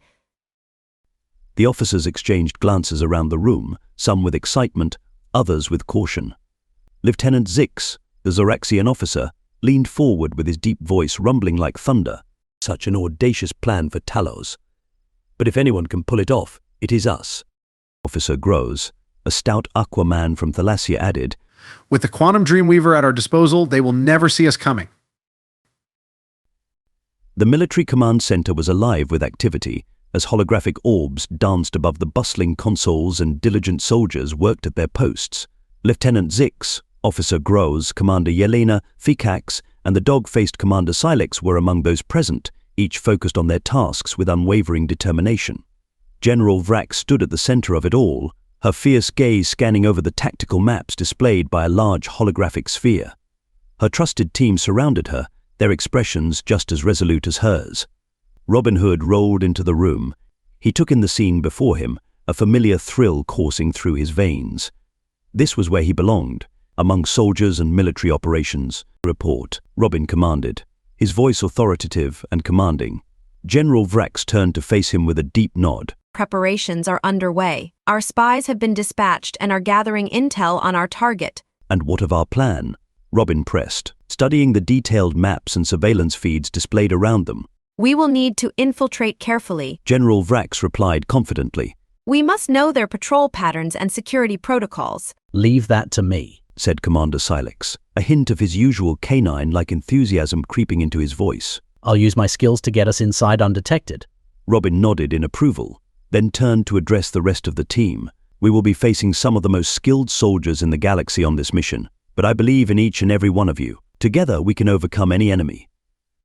The officers exchanged glances around the room, some with excitement, others with caution. Lieutenant Zix, the Zoraxian officer, leaned forward with his deep voice rumbling like thunder. Such an audacious plan for Talos. But if anyone can pull it off, it is us. Officer Groves, a stout Aquaman from Thalassia, added, With the quantum Dreamweaver at our disposal, they will never see us coming. The military command center was alive with activity, as holographic orbs danced above the bustling consoles and diligent soldiers worked at their posts. Lieutenant Zix, Officer Groz, Commander Yelena, Fikax, and the dog-faced Commander Silex were among those present, each focused on their tasks with unwavering determination. General Vrax stood at the center of it all, her fierce gaze scanning over the tactical maps displayed by a large holographic sphere. Her trusted team surrounded her, their expressions just as resolute as hers. Robin Hood rolled into the room. He took in the scene before him, a familiar thrill coursing through his veins. This was where he belonged, among soldiers and military operations. Report, Robin commanded, his voice authoritative and commanding. General Vrax turned to face him with a deep nod. Preparations are underway. Our spies have been dispatched and are gathering intel on our target. And what of our plan? Robin pressed, studying the detailed maps and surveillance feeds displayed around them. We will need to infiltrate carefully. General Vrax replied confidently. We must know their patrol patterns and security protocols. Leave that to me, said Commander Silex, a hint of his usual canine-like enthusiasm creeping into his voice. I'll use my skills to get us inside undetected. Robin nodded in approval, then turned to address the rest of the team. We will be facing some of the most skilled soldiers in the galaxy on this mission, but I believe in each and every one of you. Together we can overcome any enemy.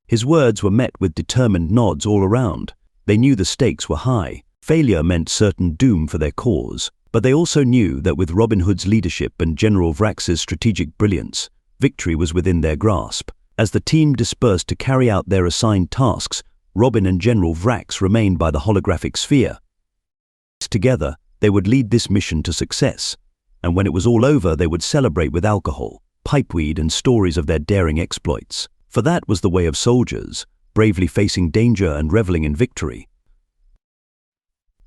His words were met with determined nods all around. They knew the stakes were high. Failure meant certain doom for their cause. But they also knew that with Robin Hood's leadership and General Vrax's strategic brilliance, victory was within their grasp. As the team dispersed to carry out their assigned tasks, Robin and General Vrax remained by the holographic sphere. Together, they would lead this mission to success. And when it was all over, they would celebrate with alcohol, pipeweed, and stories of their daring exploits. For that was the way of soldiers, bravely facing danger and reveling in victory.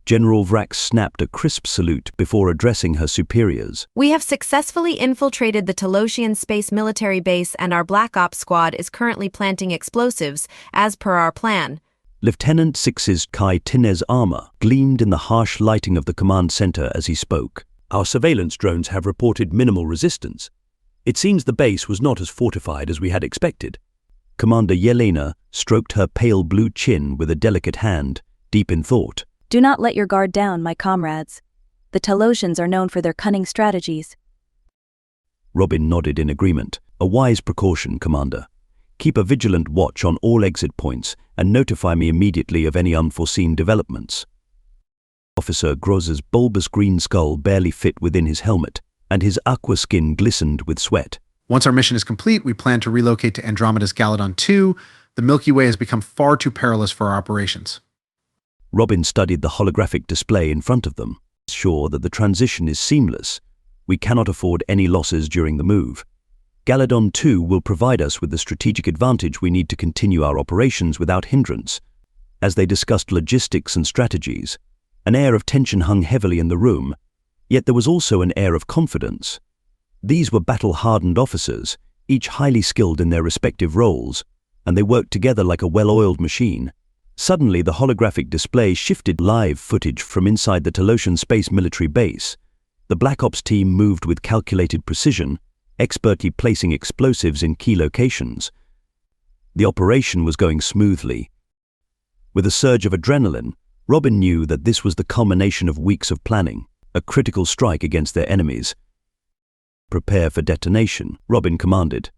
General Vrax snapped a crisp salute before addressing her superiors. We have successfully infiltrated the Telosian space military base and our Black Ops squad is currently planting explosives, as per our plan. Lieutenant Six's Kai Tinez armor gleamed in the harsh lighting of the command center as he spoke. Our surveillance drones have reported minimal resistance. It seems the base was not as fortified as we had expected. Commander Yelena stroked her pale blue chin with a delicate hand, deep in thought. Do not let your guard down, my comrades. The Telosians are known for their cunning strategies. Robin nodded in agreement. A wise precaution, Commander. Keep a vigilant watch on all exit points and notify me immediately of any unforeseen developments. Officer Groz's bulbous green skull barely fit within his helmet, and his aqua skin glistened with sweat. Once our mission is complete, we plan to relocate to Andromeda's Galadon 2. The Milky Way has become far too perilous for our operations. Robin studied the holographic display in front of them, sure that the transition is seamless. We cannot afford any losses during the move. Galadon 2 will provide us with the strategic advantage we need to continue our operations without hindrance. As they discussed logistics and strategies, an air of tension hung heavily in the room, yet there was also an air of confidence. These were battle-hardened officers, each highly skilled in their respective roles, and they worked together like a well-oiled machine. Suddenly, the holographic display shifted live footage from inside the Telosian space military base. The Black Ops team moved with calculated precision, expertly placing explosives in key locations. The operation was going smoothly. With a surge of adrenaline, Robin knew that this was the culmination of weeks of planning, a critical strike against their enemies. Prepare for detonation, Robin commanded.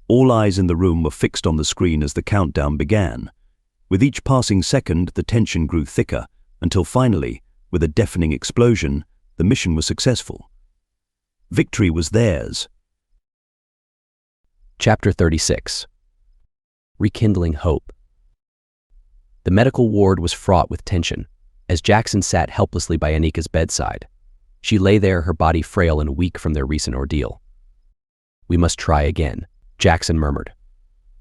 All eyes in the room were fixed on the screen as the countdown began. With each passing second, the tension grew thicker, until finally, with a deafening explosion, the mission was successful. Victory was theirs. Chapter 36. Rekindling Hope. The medical ward was fraught with tension, as Jaxon sat helplessly by Anika's bedside. She lay there, her body frail and weak from their recent ordeal. We must try again, Jaxon murmured.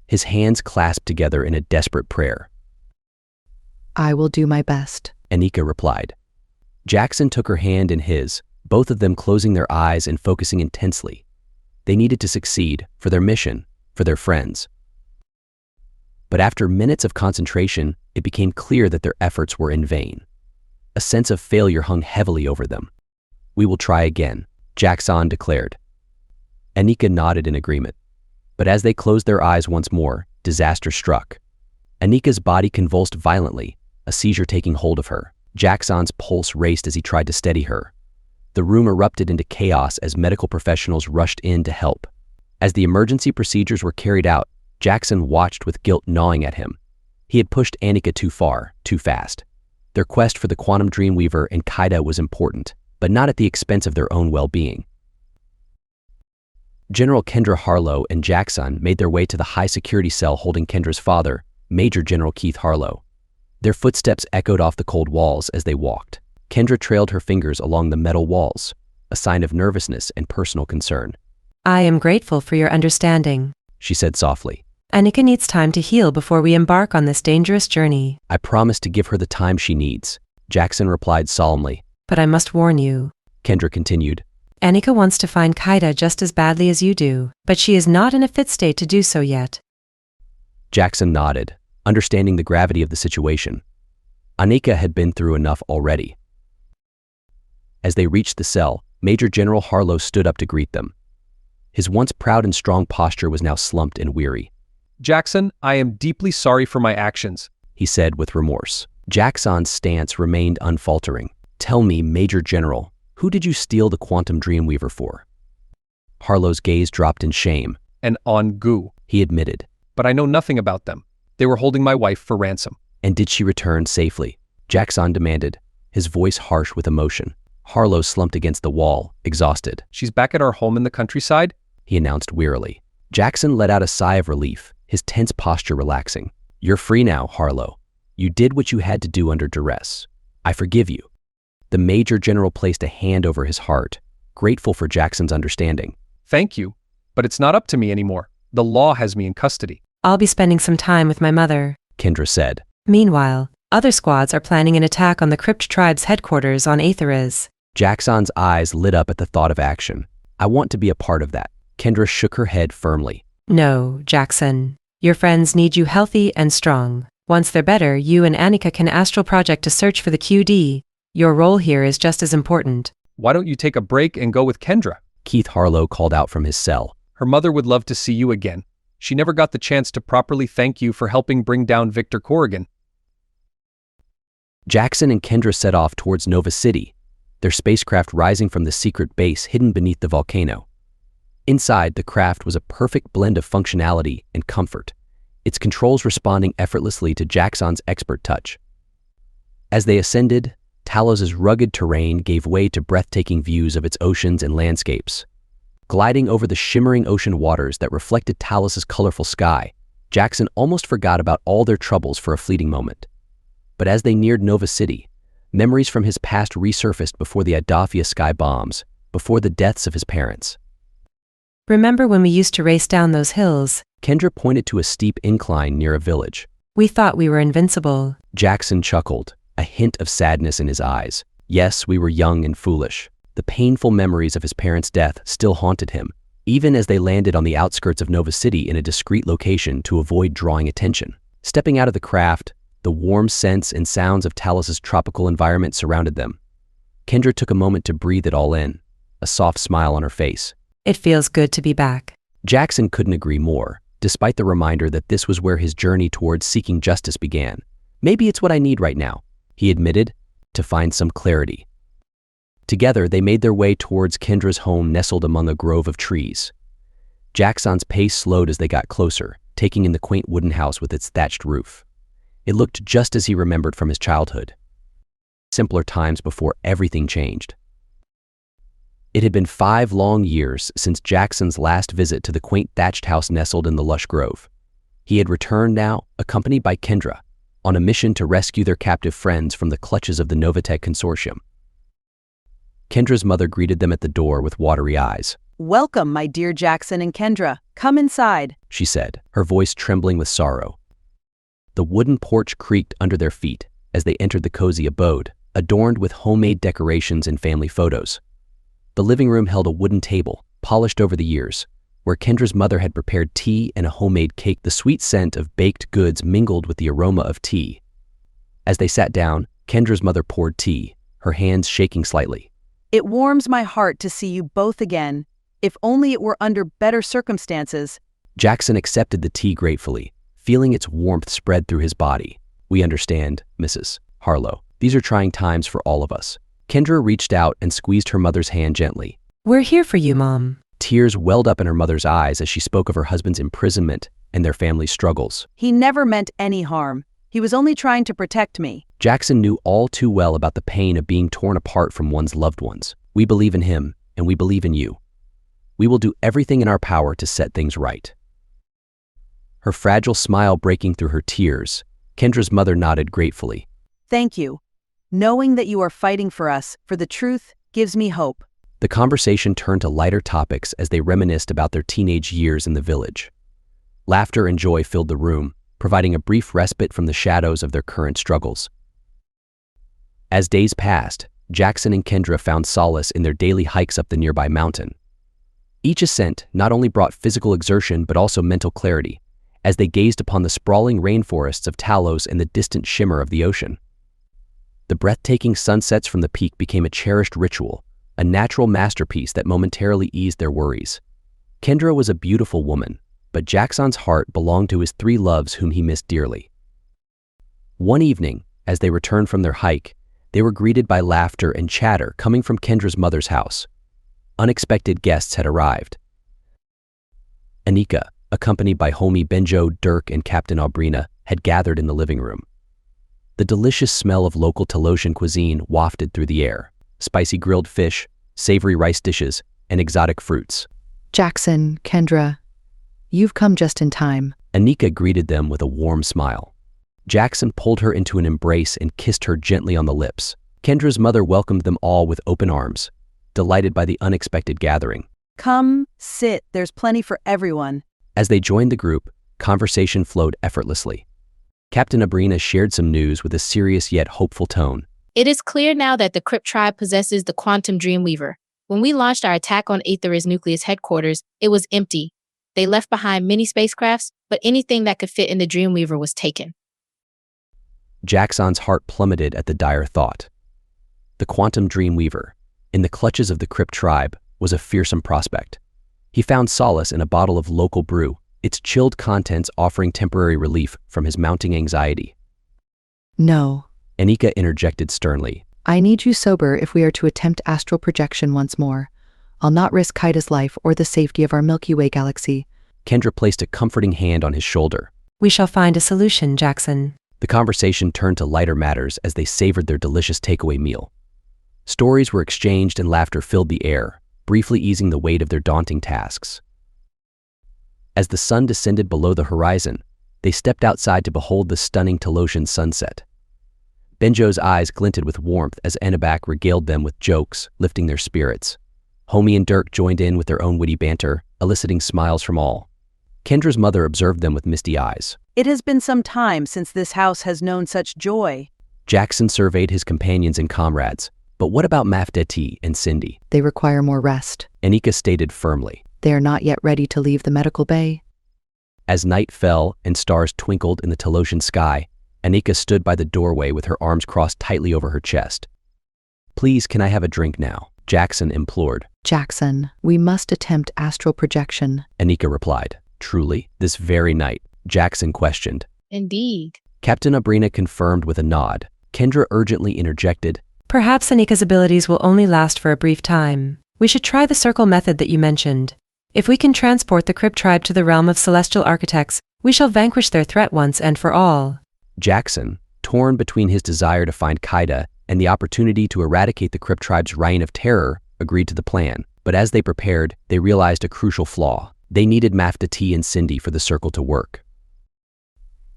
His hands clasped together in a desperate prayer. I will do my best, Anika replied. Jaxon took her hand in his, both of them closing their eyes and focusing intensely. They needed to succeed, for their mission, for their friends. But after minutes of concentration, it became clear that their efforts were in vain. A sense of failure hung heavily over them. We will try again, Jaxon declared. Anika nodded in agreement. But as they closed their eyes once more, disaster struck. Anika's body convulsed violently, a seizure taking hold of her. Jaxon's pulse raced as he tried to steady her. The room erupted into chaos as medical professionals rushed in to help. As the emergency procedures were carried out, Jaxon watched with guilt gnawing at him. He had pushed Annika too far, too fast. Their quest for the quantum Dreamweaver and Kaida was important, but not at the expense of their own well-being. General Kendra Harlow and Jaxon made their way to the high-security cell holding Kendra's father, Major General Keith Harlow. Their footsteps echoed off the cold walls as they walked. Kendra trailed her fingers along the metal walls, a sign of nervousness and personal concern. I am grateful for your understanding, she said softly. Annika needs time to heal before we embark on this dangerous journey. I promise to give her the time she needs, Jaxon replied solemnly. But I must warn you, Kendra continued. Annika wants to find Kaida just as badly as you do, but she is not in a fit state to do so yet. Jaxon nodded, understanding the gravity of the situation. Annika had been through enough already. As they reached the cell, Major General Harlow stood up to greet them. His once proud and strong posture was now slumped and weary. Jaxon, I am deeply sorry for my actions, he said with remorse. Jaxon's stance remained unfaltering. Tell me, Major General, who did you steal the quantum Dreamweaver for? Harlow's gaze dropped in shame. An Ongu, he admitted. But I know nothing about them. They were holding my wife for ransom. And did she return safely? Jaxon demanded, his voice harsh with emotion. Harlow slumped against the wall, exhausted. She's back at our home in the countryside, he announced wearily. Jaxon let out a sigh of relief, his tense posture relaxing. You're free now, Harlow. You did what you had to do under duress. I forgive you. The Major General placed a hand over his heart, grateful for Jaxon's understanding. Thank you, but it's not up to me anymore. The law has me in custody. I'll be spending some time with my mother, Kendra said. Meanwhile, other squads are planning an attack on the Crypt Tribe's headquarters on Aetheres. Jaxon's eyes lit up at the thought of action. I want to be a part of that. Kendra shook her head firmly. No, Jaxon. Your friends need you healthy and strong. Once they're better, you and Annika can astral project to search for the QD. Your role here is just as important. Why don't you take a break and go with Kendra? Keith Harlow called out from his cell. Her mother would love to see you again. She never got the chance to properly thank you for helping bring down Victor Corrigan. Jaxon and Kendra set off towards Nova City, their spacecraft rising from the secret base hidden beneath the volcano. Inside, the craft was a perfect blend of functionality and comfort, its controls responding effortlessly to Jaxon's expert touch. As they ascended, Talos's rugged terrain gave way to breathtaking views of its oceans and landscapes. Gliding over the shimmering ocean waters that reflected Talos's colorful sky, Jaxon almost forgot about all their troubles for a fleeting moment. But as they neared Nova City, memories from his past resurfaced before the Adafia sky bombs, before the deaths of his parents. Remember when we used to race down those hills? Kendra pointed to a steep incline near a village. We thought we were invincible. Jaxon chuckled, a hint of sadness in his eyes. Yes, we were young and foolish. The painful memories of his parents' death still haunted him, even as they landed on the outskirts of Nova City in a discreet location to avoid drawing attention. Stepping out of the craft, the warm scents and sounds of Talos's tropical environment surrounded them. Kendra took a moment to breathe it all in, a soft smile on her face. It feels good to be back. Jaxon couldn't agree more, despite the reminder that this was where his journey towards seeking justice began. Maybe it's what I need right now, he admitted, to find some clarity. Together, they made their way towards Kendra's home nestled among a grove of trees. Jaxon's pace slowed as they got closer, taking in the quaint wooden house with its thatched roof. It looked just as he remembered from his childhood. Simpler times before everything changed. It had been 5 long years since Jaxon's last visit to the quaint thatched house nestled in the lush grove. He had returned now, accompanied by Kendra, on a mission to rescue their captive friends from the clutches of the Novatech Consortium. Kendra's mother greeted them at the door with watery eyes. Welcome, my dear Jaxon and Kendra. Come inside, she said, her voice trembling with sorrow. The wooden porch creaked under their feet as they entered the cozy abode, adorned with homemade decorations and family photos. The living room held a wooden table, polished over the years, where Kendra's mother had prepared tea and a homemade cake. The sweet scent of baked goods mingled with the aroma of tea. As they sat down, Kendra's mother poured tea, her hands shaking slightly. It warms my heart to see you both again. If only it were under better circumstances. Jaxon accepted the tea gratefully, feeling its warmth spread through his body. We understand, Mrs. Harlow. These are trying times for all of us. Kendra reached out and squeezed her mother's hand gently. We're here for you, Mom. Tears welled up in her mother's eyes as she spoke of her husband's imprisonment and their family's struggles. He never meant any harm. He was only trying to protect me. Jaxon knew all too well about the pain of being torn apart from one's loved ones. We believe in him, and we believe in you. We will do everything in our power to set things right. Her fragile smile breaking through her tears, Kendra's mother nodded gratefully. Thank you. Knowing that you are fighting for us, for the truth, gives me hope. The conversation turned to lighter topics as they reminisced about their teenage years in the village. Laughter and joy filled the room, providing a brief respite from the shadows of their current struggles. As days passed, Jaxon and Kendra found solace in their daily hikes up the nearby mountain. Each ascent not only brought physical exertion but also mental clarity, as they gazed upon the sprawling rainforests of Talos and the distant shimmer of the ocean. The breathtaking sunsets from the peak became a cherished ritual, a natural masterpiece that momentarily eased their worries. Kendra was a beautiful woman, but Jaxon's heart belonged to his three loves whom he missed dearly. One evening, as they returned from their hike, they were greeted by laughter and chatter coming from Kendra's mother's house. Unexpected guests had arrived. Anika, accompanied by homie Benjo, Dirk, and Captain Aubrina, had gathered in the living room. The delicious smell of local Talosian cuisine wafted through the air. Spicy grilled fish, savory rice dishes, and exotic fruits. Jaxon, Kendra, you've come just in time. Anika greeted them with a warm smile. Jaxon pulled her into an embrace and kissed her gently on the lips. Kendra's mother welcomed them all with open arms, delighted by the unexpected gathering. Come, sit, there's plenty for everyone. As they joined the group, conversation flowed effortlessly. Captain Aubrina shared some news with a serious yet hopeful tone. It is clear now that the Crypt tribe possesses the quantum Dreamweaver. When we launched our attack on Aetheri's nucleus headquarters, it was empty. They left behind many spacecrafts, but anything that could fit in the Dreamweaver was taken. Jaxon's heart plummeted at the dire thought. The quantum Dreamweaver, in the clutches of the Crypt tribe, was a fearsome prospect. He found solace in a bottle of local brew, its chilled contents offering temporary relief from his mounting anxiety. No. Anika interjected sternly. I need you sober if we are to attempt astral projection once more. I'll not risk Kaida's life or the safety of our Milky Way galaxy. Kendra placed a comforting hand on his shoulder. We shall find a solution, Jaxon. The conversation turned to lighter matters as they savored their delicious takeaway meal. Stories were exchanged and laughter filled the air, briefly easing the weight of their daunting tasks. As the sun descended below the horizon, they stepped outside to behold the stunning Talosian sunset. Benjo's eyes glinted with warmth as Anabak regaled them with jokes, lifting their spirits. Homie and Dirk joined in with their own witty banter, eliciting smiles from all. Kendra's mother observed them with misty eyes. It has been some time since this house has known such joy. Jaxon surveyed his companions and comrades. But what about Mafdeti and Cindy? They require more rest. Anika stated firmly. They are not yet ready to leave the medical bay. As night fell and stars twinkled in the Talosian sky, Anika stood by the doorway with her arms crossed tightly over her chest. Please, can I have a drink now? Jaxon implored. Jaxon, we must attempt astral projection. Anika replied. Truly, this very night? Jaxon questioned. Indeed. Captain Aubrina confirmed with a nod. Kendra urgently interjected. Perhaps Anika's abilities will only last for a brief time. We should try the circle method that you mentioned. If we can transport the Crypt tribe to the realm of celestial architects, we shall vanquish their threat once and for all. Jaxon, torn between his desire to find Kaida and the opportunity to eradicate the Crypt tribe's reign of terror, agreed to the plan. But as they prepared, they realized a crucial flaw. They needed Mafdeti and Cindy for the circle to work.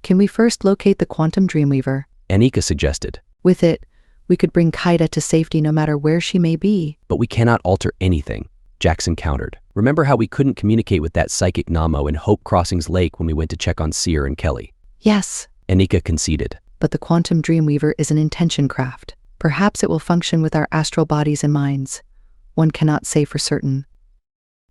Can we first locate the quantum Dreamweaver? Anika suggested. With it, we could bring Kaida to safety no matter where she may be. But we cannot alter anything, Jaxon countered. Remember how we couldn't communicate with that psychic Namo in Hope Crossings Lake when we went to check on Seer and Kelly? Yes. Anika conceded. But the quantum Dreamweaver is an intention craft. Perhaps it will function with our astral bodies and minds. One cannot say for certain.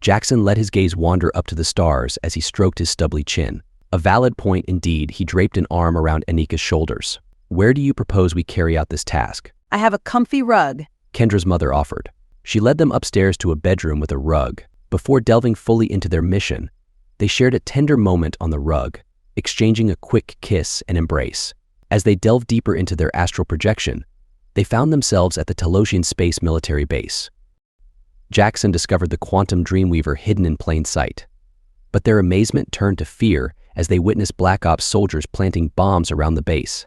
Jaxon let his gaze wander up to the stars as he stroked his stubbly chin. A valid point indeed. He draped an arm around Anika's shoulders. Where do you propose we carry out this task? I have a comfy rug. Kendra's mother offered. She led them upstairs to a bedroom with a rug. Before delving fully into their mission, they shared a tender moment on the rug, exchanging a quick kiss and embrace. As they delved deeper into their astral projection, they found themselves at the Telosian Space Military Base. Jaxon discovered the quantum Dreamweaver hidden in plain sight. But their amazement turned to fear as they witnessed Black Ops soldiers planting bombs around the base.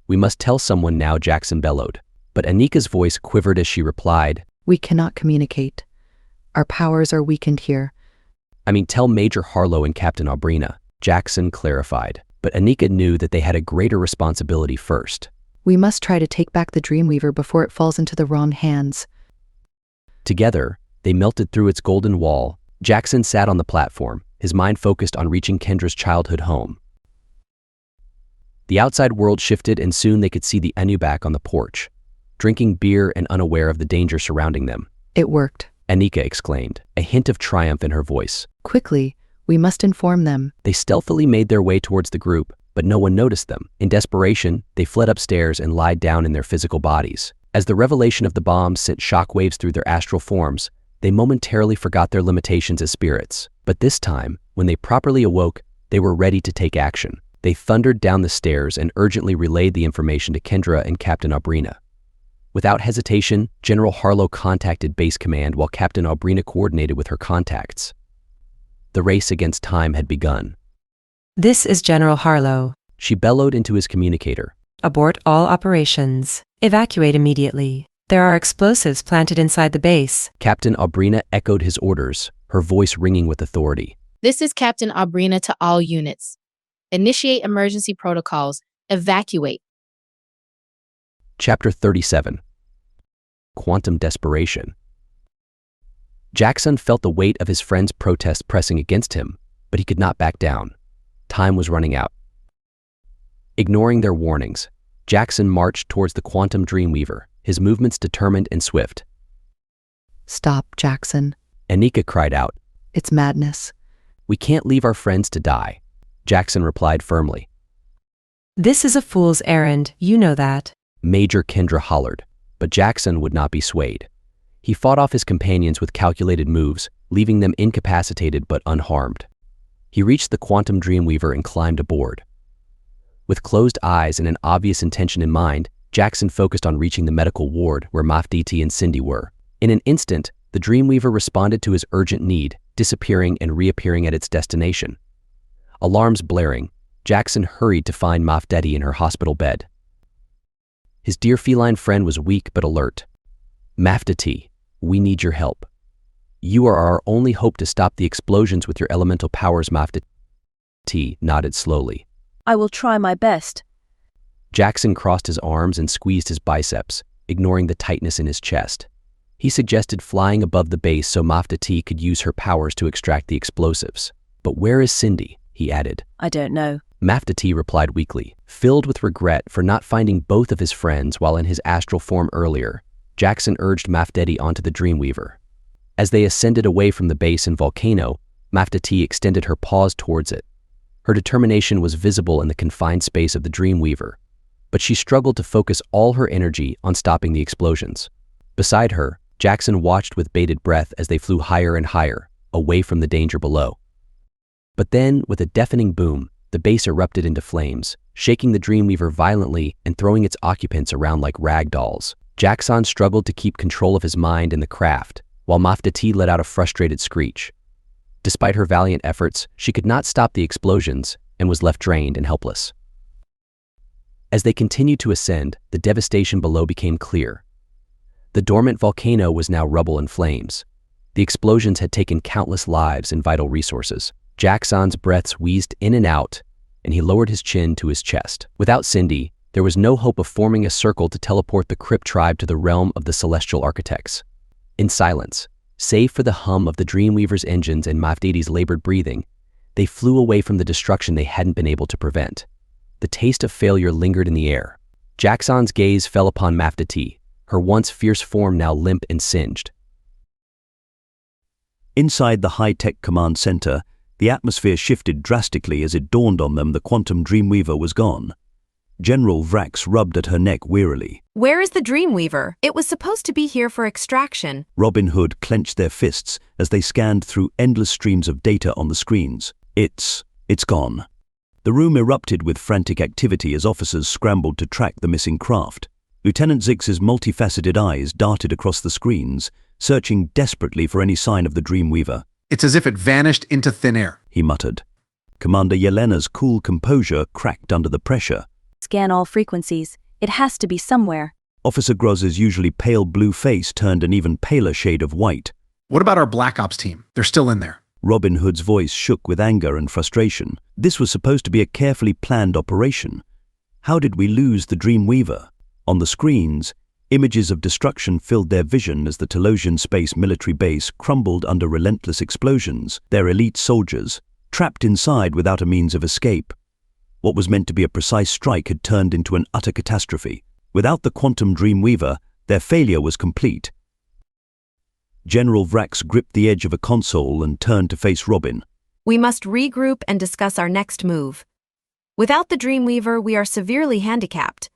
"We must tell someone now," Jaxon bellowed. But Anika's voice quivered as she replied, "We cannot communicate. Our powers are weakened here." Tell Major Harlow and Captain Aubrina," Jaxon clarified. But Anika knew that they had a greater responsibility first. "We must try to take back the Dreamweaver before it falls into the wrong hands." Together, they melted through its golden wall. Jaxon sat on the platform, his mind focused on reaching Kendra's childhood home. The outside world shifted, and soon they could see the Anubak on the porch, drinking beer and unaware of the danger surrounding them. "It worked," Anika exclaimed, a hint of triumph in her voice. "Quickly, we must inform them." They stealthily made their way towards the group, but no one noticed them. In desperation, they fled upstairs and lied down in their physical bodies. As the revelation of the bombs sent shockwaves through their astral forms, they momentarily forgot their limitations as spirits. But this time, when they properly awoke, they were ready to take action. They thundered down the stairs and urgently relayed the information to Kendra and Captain Aubrina. Without hesitation, General Harlow contacted Base Command while Captain Aubrina coordinated with her contacts. The race against time had begun. "This is General Harlow," she bellowed into his communicator. "Abort all operations. Evacuate immediately. There are explosives planted inside the base." Captain Aubrina echoed his orders, her voice ringing with authority. "This is Captain Aubrina to all units. Initiate emergency protocols. Evacuate." Chapter 37. Quantum Desperation. Jaxon felt the weight of his friend's protests pressing against him, but he could not back down. Time was running out. Ignoring their warnings, Jaxon marched towards the quantum Dreamweaver, his movements determined and swift. "Stop, Jaxon," Anika cried out. "It's madness." "We can't leave our friends to die," Jaxon replied firmly. "This is a fool's errand, you know that," Major Kendra hollered, but Jaxon would not be swayed. He fought off his companions with calculated moves, leaving them incapacitated but unharmed. He reached the quantum Dreamweaver and climbed aboard. With closed eyes and an obvious intention in mind, Jaxon focused on reaching the medical ward where Mafditi and Cindy were. In an instant, the Dreamweaver responded to his urgent need, disappearing and reappearing at its destination. Alarms blaring, Jaxon hurried to find Mafdeti in her hospital bed. His dear feline friend was weak but alert. "Mafdeti, we need your help. You are our only hope to stop the explosions with your elemental powers." Mafdeti nodded slowly. "I will try my best." Jaxon crossed his arms and squeezed his biceps, ignoring the tightness in his chest. He suggested flying above the base so Mafdeti could use her powers to extract the explosives. "But where is Cindy?" he added. "I don't know." Mafdeti replied weakly, filled with regret for not finding both of his friends while in his astral form earlier. Jaxon urged Mafdeti onto the Dreamweaver. As they ascended away from the base and volcano, Mafdeti extended her paws towards it. Her determination was visible in the confined space of the Dreamweaver, but she struggled to focus all her energy on stopping the explosions. Beside her, Jaxon watched with bated breath as they flew higher and higher, away from the danger below. But then, with a deafening boom, the base erupted into flames, shaking the Dreamweaver violently and throwing its occupants around like rag dolls. Jaxon struggled to keep control of his mind and the craft, while Mafdeti let out a frustrated screech. Despite her valiant efforts, she could not stop the explosions and was left drained and helpless. As they continued to ascend, the devastation below became clear. The dormant volcano was now rubble and flames. The explosions had taken countless lives and vital resources. Jaxon's breaths wheezed in and out, and he lowered his chin to his chest. Without Cindy, there was no hope of forming a circle to teleport the Crypt tribe to the realm of the celestial architects. In silence, save for the hum of the Dreamweaver's engines and Mafdeti's labored breathing, they flew away from the destruction they hadn't been able to prevent. The taste of failure lingered in the air. Jaxon's gaze fell upon Mafdeti, her once fierce form now limp and singed. Inside the high-tech command center, the atmosphere shifted drastically as it dawned on them the quantum Dreamweaver was gone. General Vrax rubbed at her neck wearily. "Where is the Dreamweaver? It was supposed to be here for extraction." Robin Hood clenched their fists as they scanned through endless streams of data on the screens. It's gone. The room erupted with frantic activity as officers scrambled to track the missing craft. Lieutenant Zix's multifaceted eyes darted across the screens, searching desperately for any sign of the Dreamweaver. It's as if it vanished into thin air, he muttered. Commander Yelena's cool composure cracked under the pressure. Scan all frequencies. It has to be somewhere. Officer Groz's usually pale blue face turned an even paler shade of white. What about our Black Ops team? They're still in there. Robin Hood's voice shook with anger and frustration. This was supposed to be a carefully planned operation. How did we lose the Dreamweaver? On the screens, images of destruction filled their vision as the Telosian space military base crumbled under relentless explosions, their elite soldiers trapped inside without a means of escape. What was meant to be a precise strike had turned into an utter catastrophe. Without the quantum Dreamweaver, their failure was complete. General Vrax gripped the edge of a console and turned to face Robin. We must regroup and discuss our next move. Without the Dreamweaver, we are severely handicapped.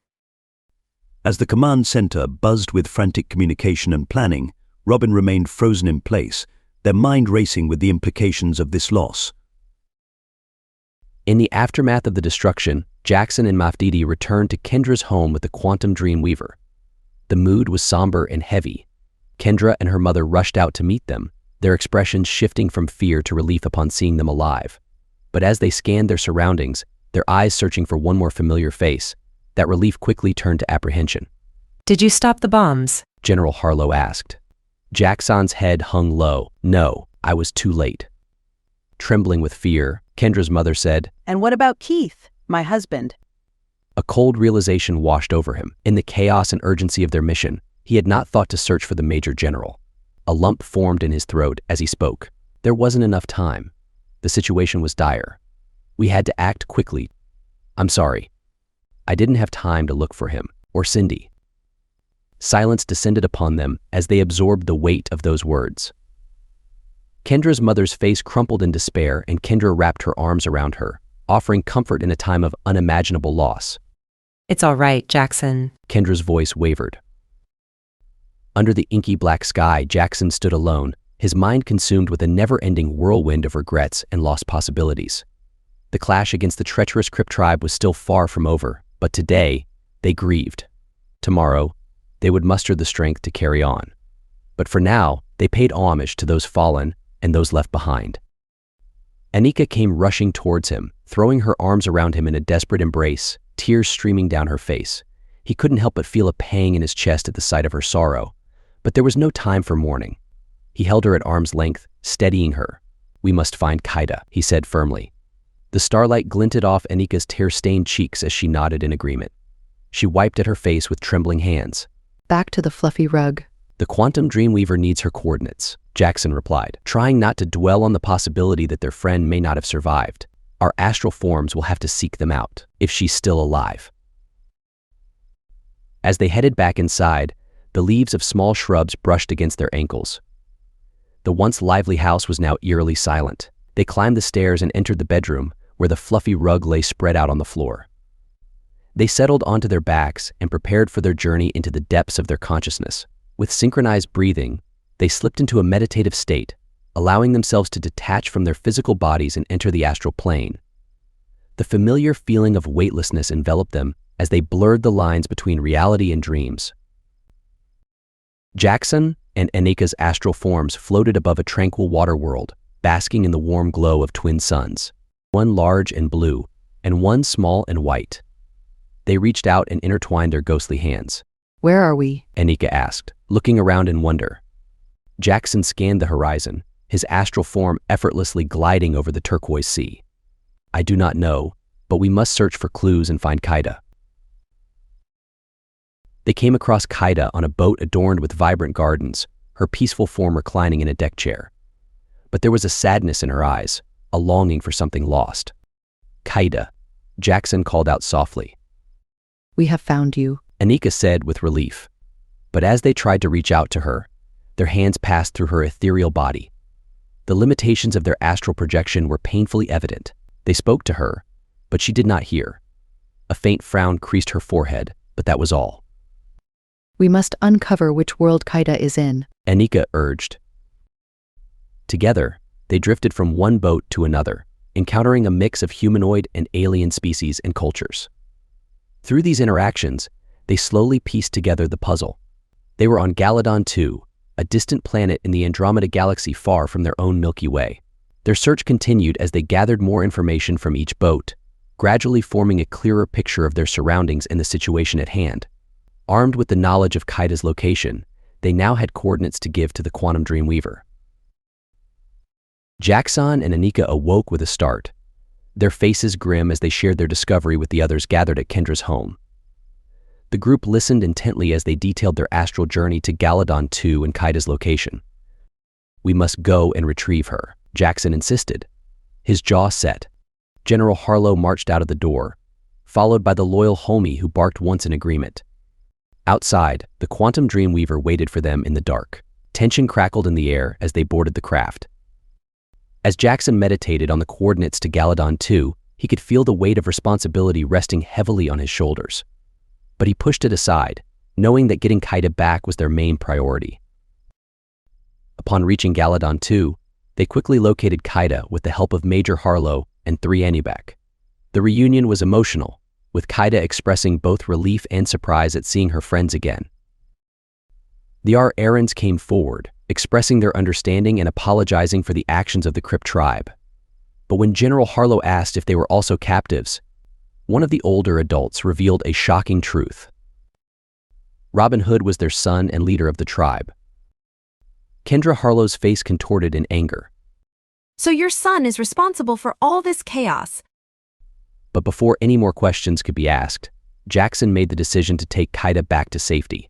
As the command center buzzed with frantic communication and planning, Robin remained frozen in place, their mind racing with the implications of this loss. In the aftermath of the destruction, Jaxon and Mafdidi returned to Kendra's home with the quantum Dreamweaver. The mood was somber and heavy. Kendra and her mother rushed out to meet them, their expressions shifting from fear to relief upon seeing them alive. But as they scanned their surroundings, their eyes searching for one more familiar face, that relief quickly turned to apprehension. Did you stop the bombs? General Harlow asked. Jackson's head hung low. No, I was too late. Trembling with fear, Kendra's mother said, "And what about Keith, my husband?" A cold realization washed over him. In the chaos and urgency of their mission, he had not thought to search for the Major General. A lump formed in his throat as he spoke. There wasn't enough time. The situation was dire. We had to act quickly. I'm sorry. I didn't have time to look for him, or Cindy. Silence descended upon them as they absorbed the weight of those words. Kendra's mother's face crumpled in despair, and Kendra wrapped her arms around her, offering comfort in a time of unimaginable loss. It's all right, Jaxon. Kendra's voice wavered. Under the inky black sky, Jaxon stood alone, his mind consumed with a never-ending whirlwind of regrets and lost possibilities. The clash against the treacherous Crypt tribe was still far from over, but today, they grieved. Tomorrow, they would muster the strength to carry on. But for now, they paid homage to those fallen and those left behind. Anika came rushing towards him, throwing her arms around him in a desperate embrace, tears streaming down her face. He couldn't help but feel a pang in his chest at the sight of her sorrow. But there was no time for mourning. He held her at arm's length, steadying her. "We must find Kaida," he said firmly. The starlight glinted off Anika's tear-stained cheeks as she nodded in agreement. She wiped at her face with trembling hands. Back to the fluffy rug. "The quantum Dreamweaver needs her coordinates," Jaxon replied, trying not to dwell on the possibility that their friend may not have survived. "Our astral forms will have to seek them out, if she's still alive." As they headed back inside, the leaves of small shrubs brushed against their ankles. The once lively house was now eerily silent. They climbed the stairs and entered the bedroom, where the fluffy rug lay spread out on the floor. They settled onto their backs and prepared for their journey into the depths of their consciousness. With synchronized breathing, they slipped into a meditative state, allowing themselves to detach from their physical bodies and enter the astral plane. The familiar feeling of weightlessness enveloped them as they blurred the lines between reality and dreams. Jaxon and Anika's astral forms floated above a tranquil water world, basking in the warm glow of twin suns, one large and blue, and one small and white. They reached out and intertwined their ghostly hands. "Where are we?" Anika asked, looking around in wonder. Jaxon scanned the horizon, his astral form effortlessly gliding over the turquoise sea. "I do not know, but we must search for clues and find Kaida." They came across Kaida on a boat adorned with vibrant gardens, her peaceful form reclining in a deck chair. But there was a sadness in her eyes, a longing for something lost. "Kaida," Jaxon called out softly. "We have found you," Anika said with relief. But as they tried to reach out to her, their hands passed through her ethereal body. The limitations of their astral projection were painfully evident. They spoke to her, but she did not hear. A faint frown creased her forehead, but that was all. "We must uncover which world Kaida is in," Anika urged. Together, they drifted from one boat to another, encountering a mix of humanoid and alien species and cultures. Through these interactions, they slowly pieced together the puzzle. They were on Galladon 2, a distant planet in the Andromeda galaxy far from their own Milky Way. Their search continued as they gathered more information from each boat, gradually forming a clearer picture of their surroundings and the situation at hand. Armed with the knowledge of Kaida's location, they now had coordinates to give to the Quantum Dreamweaver. Jaxon and Anika awoke with a start, their faces grim as they shared their discovery with the others gathered at Kendra's home. The group listened intently as they detailed their astral journey to Galladon 2 and Kaida's location. "We must go and retrieve her," Jaxon insisted, his jaw set. General Harlow marched out of the door, followed by the loyal homie who barked once in agreement. Outside, the Quantum Dreamweaver waited for them in the dark. Tension crackled in the air as they boarded the craft. As Jaxon meditated on the coordinates to Galladon 2, he could feel the weight of responsibility resting heavily on his shoulders. But he pushed it aside, knowing that getting Kaida back was their main priority. Upon reaching Galladon 2, they quickly located Kaida with the help of Major Harlow and 3 Anubak. The reunion was emotional, with Kaida expressing both relief and surprise at seeing her friends again. The Errands came forward, expressing their understanding and apologizing for the actions of the Crypt tribe. But when General Harlow asked if they were also captives, one of the older adults revealed a shocking truth. Robin Hood was their son and leader of the tribe. Kendra Harlow's face contorted in anger. "So your son is responsible for all this chaos?" But before any more questions could be asked, Jaxon made the decision to take Kaida back to safety.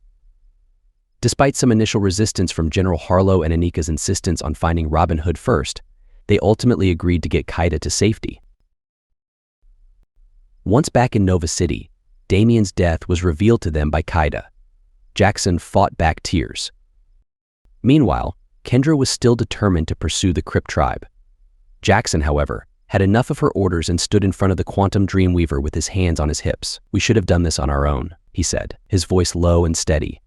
Despite some initial resistance from General Harlow and Anika's insistence on finding Robin Hood first, they ultimately agreed to get Kaida to safety. Once back in Nova City, Damien's death was revealed to them by Kaida. Jaxon fought back tears. Meanwhile, Kendra was still determined to pursue the Crypt tribe. Jaxon, however, had enough of her orders and stood in front of the Quantum Dreamweaver with his hands on his hips. "We should have done this on our own," he said, his voice low and steady.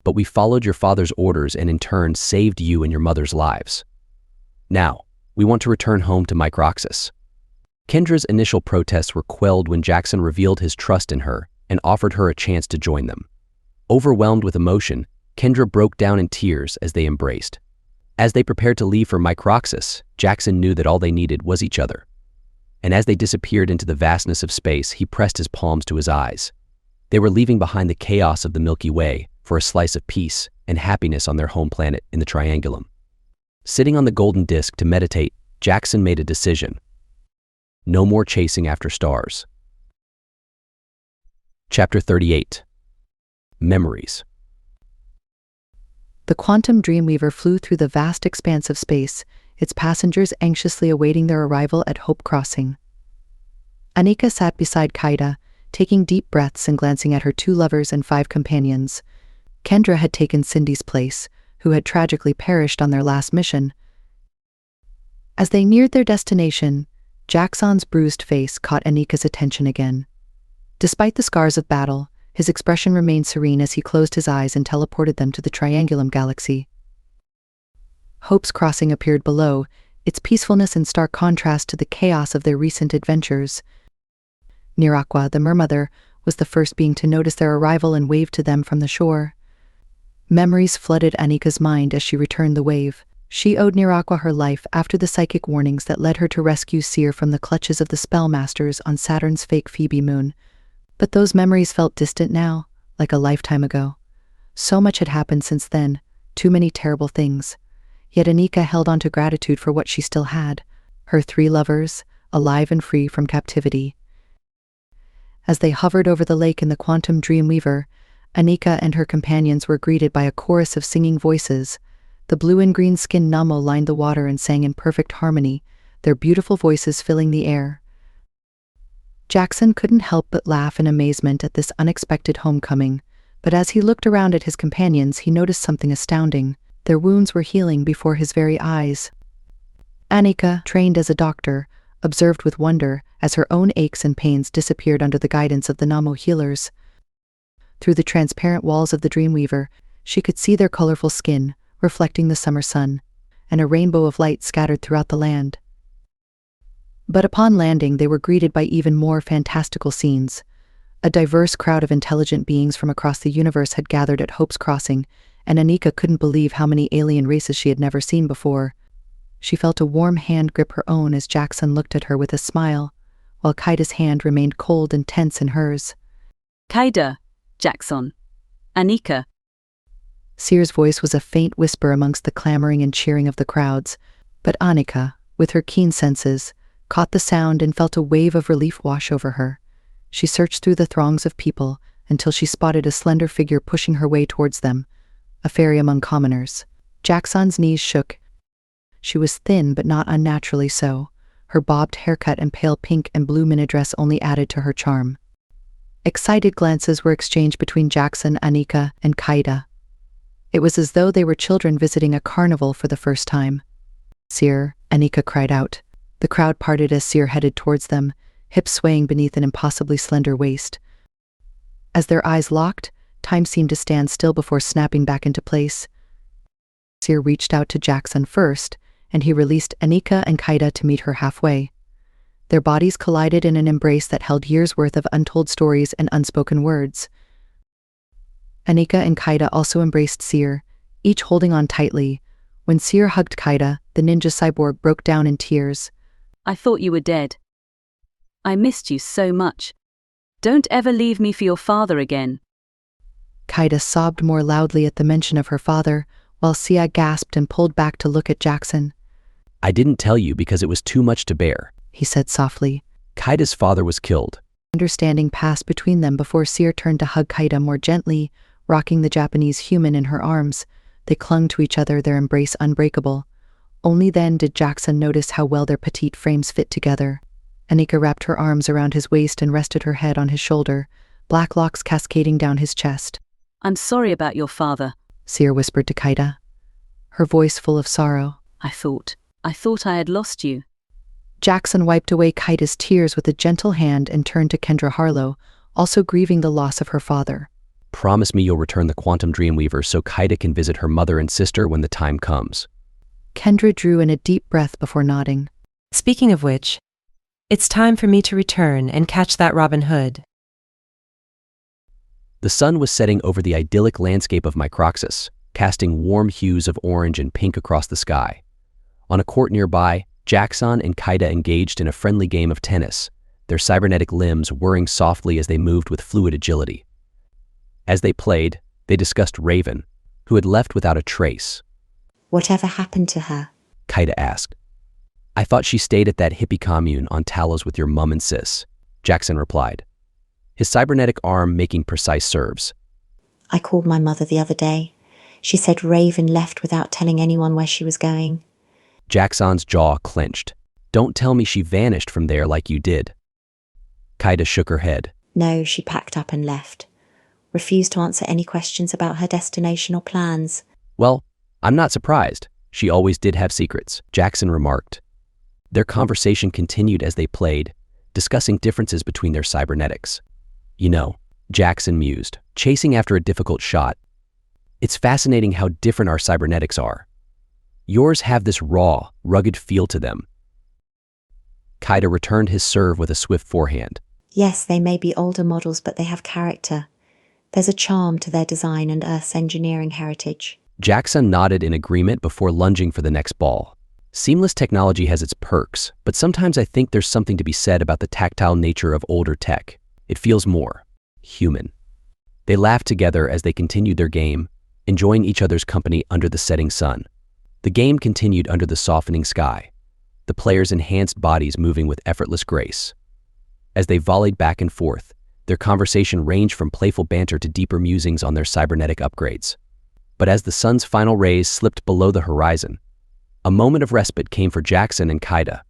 "But we followed your father's orders and in turn saved you and your mother's lives. Now, we want to return home to Microxus." Kendra's initial protests were quelled when Jaxon revealed his trust in her and offered her a chance to join them. Overwhelmed with emotion, Kendra broke down in tears as they embraced. As they prepared to leave for Microxus, Jaxon knew that all they needed was each other. And as they disappeared into the vastness of space, he pressed his palms to his eyes. They were leaving behind the chaos of the Milky Way for a slice of peace and happiness on their home planet in the Triangulum. Sitting on the golden disk to meditate, Jaxon made a decision. No more chasing after stars. Chapter 38. Memories. The Quantum Dreamweaver flew through the vast expanse of space, its passengers anxiously awaiting their arrival at Hope Crossing. Anika sat beside Kaida, taking deep breaths and glancing at her 2 lovers and 5 companions. Kendra had taken Cindy's place, who had tragically perished on their last mission. As they neared their destination, Jaxon's bruised face caught Anika's attention again. Despite the scars of battle, his expression remained serene as he closed his eyes and teleported them to the Triangulum galaxy. Hope's Crossing appeared below, its peacefulness in stark contrast to the chaos of their recent adventures. Nirakwa, the mermother, was the first being to notice their arrival and waved to them from the shore. Memories flooded Anika's mind as she returned the wave. She owed Nirakwa her life after the psychic warnings that led her to rescue Seer from the clutches of the Spellmasters on Saturn's fake Phoebe moon. But those memories felt distant now, like a lifetime ago. So much had happened since then, too many terrible things. Yet Anika held on to gratitude for what she still had, her 3 lovers, alive and free from captivity. As they hovered over the lake in the Quantum Dreamweaver, Anika and her companions were greeted by a chorus of singing voices. The blue and green skinned Namo lined the water and sang in perfect harmony, their beautiful voices filling the air. Jaxon couldn't help but laugh in amazement at this unexpected homecoming, but as he looked around at his companions, he noticed something astounding. Their wounds were healing before his very eyes. Anika, trained as a doctor, observed with wonder as her own aches and pains disappeared under the guidance of the Namo healers. Through the transparent walls of the Dreamweaver, she could see their colorful skin, reflecting the summer sun, and a rainbow of light scattered throughout the land. But upon landing, they were greeted by even more fantastical scenes. A diverse crowd of intelligent beings from across the universe had gathered at Hope's Crossing, and Anika couldn't believe how many alien races she had never seen before. She felt a warm hand grip her own as Jaxon looked at her with a smile, while Kaida's hand remained cold and tense in hers. Kaida, Jaxon, Anika. Seer's voice was a faint whisper amongst the clamoring and cheering of the crowds, but Anika, with her keen senses, caught the sound and felt a wave of relief wash over her. She searched through the throngs of people until she spotted a slender figure pushing her way towards them, a fairy among commoners. Jaxon's knees shook. She was thin but not unnaturally so. Her bobbed haircut and pale pink and blue mini-dress only added to her charm. Excited glances were exchanged between Jaxon, Anika, and Kaida. It was as though they were children visiting a carnival for the first time. "Seer," Anika cried out. The crowd parted as Seer headed towards them, hips swaying beneath an impossibly slender waist. As their eyes locked, time seemed to stand still before snapping back into place. Seer reached out to Jaxon first, and he released Anika and Kaida to meet her halfway. Their bodies collided in an embrace that held years' worth of untold stories and unspoken words. Anika and Kaida also embraced Seer, each holding on tightly. When Seer hugged Kaida, the ninja cyborg broke down in tears. "I thought you were dead. I missed you so much. Don't ever leave me for your father again." Kaida sobbed more loudly at the mention of her father, while Sia gasped and pulled back to look at Jaxon. "I didn't tell you because it was too much to bear," he said softly. "Kaida's father was killed." Understanding passed between them before Seer turned to hug Kaida more gently, rocking the Japanese human in her arms. They clung to each other, their embrace unbreakable. Only then did Jaxon notice how well their petite frames fit together. Anika wrapped her arms around his waist and rested her head on his shoulder, black locks cascading down his chest. "I'm sorry about your father," Seer whispered to Kaida, her voice full of sorrow. I thought I had lost you." Jaxon wiped away Kaida's tears with a gentle hand and turned to Kendra Harlow, also grieving the loss of her father. "Promise me you'll return the quantum Dreamweavers so Kaida can visit her mother and sister when the time comes." Kendra drew in a deep breath before nodding. "Speaking of which, it's time for me to return and catch that Robin Hood." The sun was setting over the idyllic landscape of Microxus, casting warm hues of orange and pink across the sky. On a court nearby, Jaxon and Kaida engaged in a friendly game of tennis, their cybernetic limbs whirring softly as they moved with fluid agility. As they played, they discussed Raven, who had left without a trace. "Whatever happened to her?" Kaida asked. "I thought she stayed at that hippie commune on Talos with your mum and sis," Jaxon replied, his cybernetic arm making precise serves. "I called my mother the other day. She said Raven left without telling anyone where she was going." Jaxon's jaw clenched. "Don't tell me she vanished from there like you did." Kaida shook her head. "No, she packed up and left. Refused to answer any questions about her destination or plans." "Well, I'm not surprised. She always did have secrets," Jaxon remarked. Their conversation continued as they played, discussing differences between their cybernetics. "You know," Jaxon mused, chasing after a difficult shot, "it's fascinating how different our cybernetics are. Yours have this raw, rugged feel to them." Kaida returned his serve with a swift forehand. "Yes, they may be older models, but they have character. There's a charm to their design and Earth's engineering heritage." Jaxon nodded in agreement before lunging for the next ball. Seamless technology has its perks, but sometimes I think there's something to be said about the tactile nature of older tech. It feels more human. They laughed together as they continued their game, enjoying each other's company under the setting sun. The game continued under the softening sky, the players' enhanced bodies moving with effortless grace. As they volleyed back and forth, their conversation ranged from playful banter to deeper musings on their cybernetic upgrades. But as the sun's final rays slipped below the horizon, a moment of respite came for Jaxon and Kaida.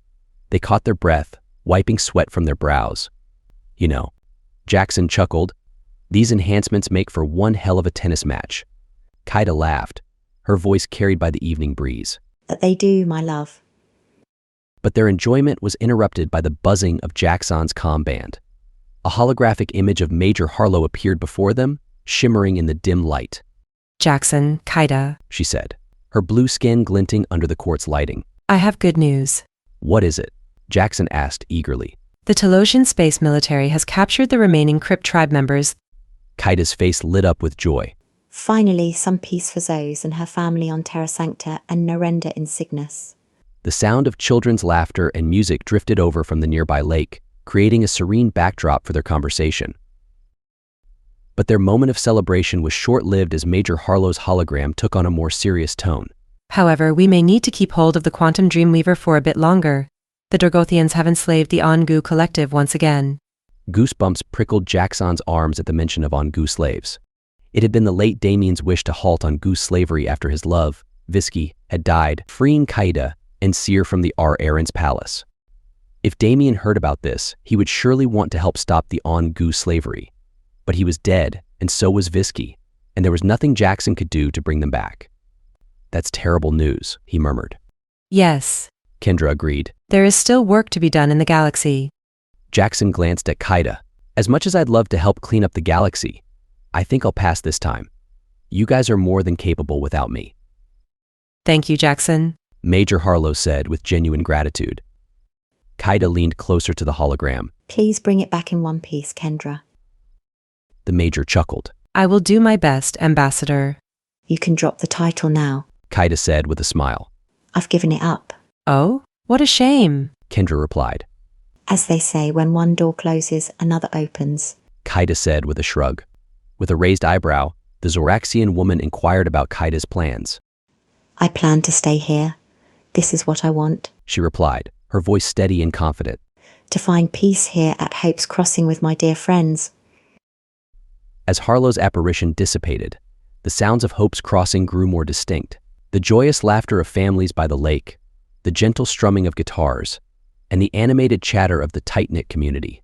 They caught their breath, wiping sweat from their brows. "You know," Jaxon chuckled, "these enhancements make for one hell of a tennis match." Kaida laughed, her voice carried by the evening breeze. "That they do, my love." But their enjoyment was interrupted by the buzzing of Jaxon's comm band. A holographic image of Major Harlow appeared before them, shimmering in the dim light. "Jaxon, Kaida," she said, her blue skin glinting under the quartz lighting. "I have good news." "What is it?" Jaxon asked eagerly. The Telosian space military has captured the remaining Crypt tribe members. Kaida's face lit up with joy. Finally, some peace for Zoes and her family on Terra Sancta and Narenda in Cygnus. The sound of children's laughter and music drifted over from the nearby lake, creating a serene backdrop for their conversation. But their moment of celebration was short-lived as Major Harlow's hologram took on a more serious tone. However, we may need to keep hold of the Quantum Dreamweaver for a bit longer. The Dorgothians have enslaved the Ongu collective once again. Goosebumps prickled Jaxon's arms at the mention of Ongu slaves. It had been the late Damien's wish to halt Ongu slavery after his love, Visky, had died, freeing Kaida and Seer from the Aaron's palace. If Damien heard about this, he would surely want to help stop the Ongu slavery. But he was dead, and so was Visky, and there was nothing Jaxon could do to bring them back. That's terrible news, he murmured. Yes. Kendra agreed. There is still work to be done in the galaxy. Jaxon glanced at Kaida. As much as I'd love to help clean up the galaxy, I think I'll pass this time. You guys are more than capable without me. Thank you, Jaxon, Major Harlow said with genuine gratitude. Kaida leaned closer to the hologram. Please bring it back in one piece, Kendra. The Major chuckled. I will do my best, Ambassador. You can drop the title now, Kaida said with a smile. I've given it up. Oh, what a shame, Kendra replied. As they say, when one door closes, another opens, Kaida said with a shrug. With a raised eyebrow, the Zoraxian woman inquired about Kaida's plans. I plan to stay here. This is what I want, she replied, her voice steady and confident. To find peace here at Hope's Crossing with my dear friends. As Harlow's apparition dissipated, the sounds of Hope's Crossing grew more distinct. The joyous laughter of families by the lake, the gentle strumming of guitars, and the animated chatter of the tight-knit community.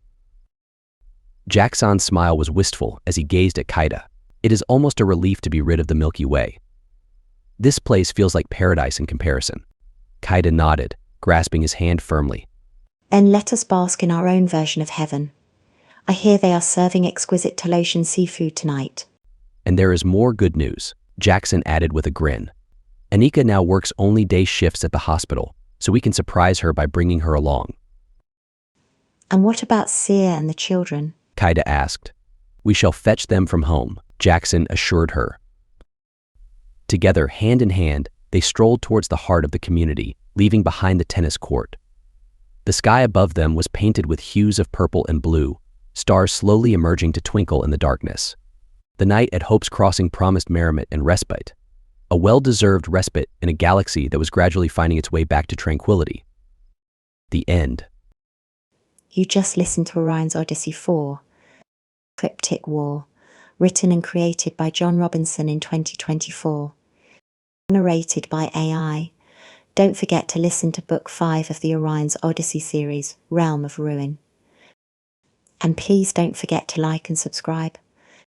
Jaxon's smile was wistful as he gazed at Kaida. It is almost a relief to be rid of the Milky Way. This place feels like paradise in comparison. Kaida nodded, grasping his hand firmly. Then let us bask in our own version of heaven. I hear they are serving exquisite Telosian seafood tonight. And there is more good news, Jaxon added with a grin. Anika now works only day shifts at the hospital, so we can surprise her by bringing her along. And what about Seer and the children? Kaida asked. We shall fetch them from home, Jaxon assured her. Together, hand in hand, they strolled towards the heart of the community, leaving behind the tennis court. The sky above them was painted with hues of purple and blue, stars slowly emerging to twinkle in the darkness. The night at Hope's Crossing promised merriment and respite, a well-deserved respite in a galaxy that was gradually finding its way back to tranquility. The end. You just listened to Orion's Odyssey 4, Cryptic War, written and created by John Robinson in 2024. Narrated by AI. Don't forget to listen to Book 5 of the Orion's Odyssey series, Realm of Ruin. And please don't forget to like and subscribe.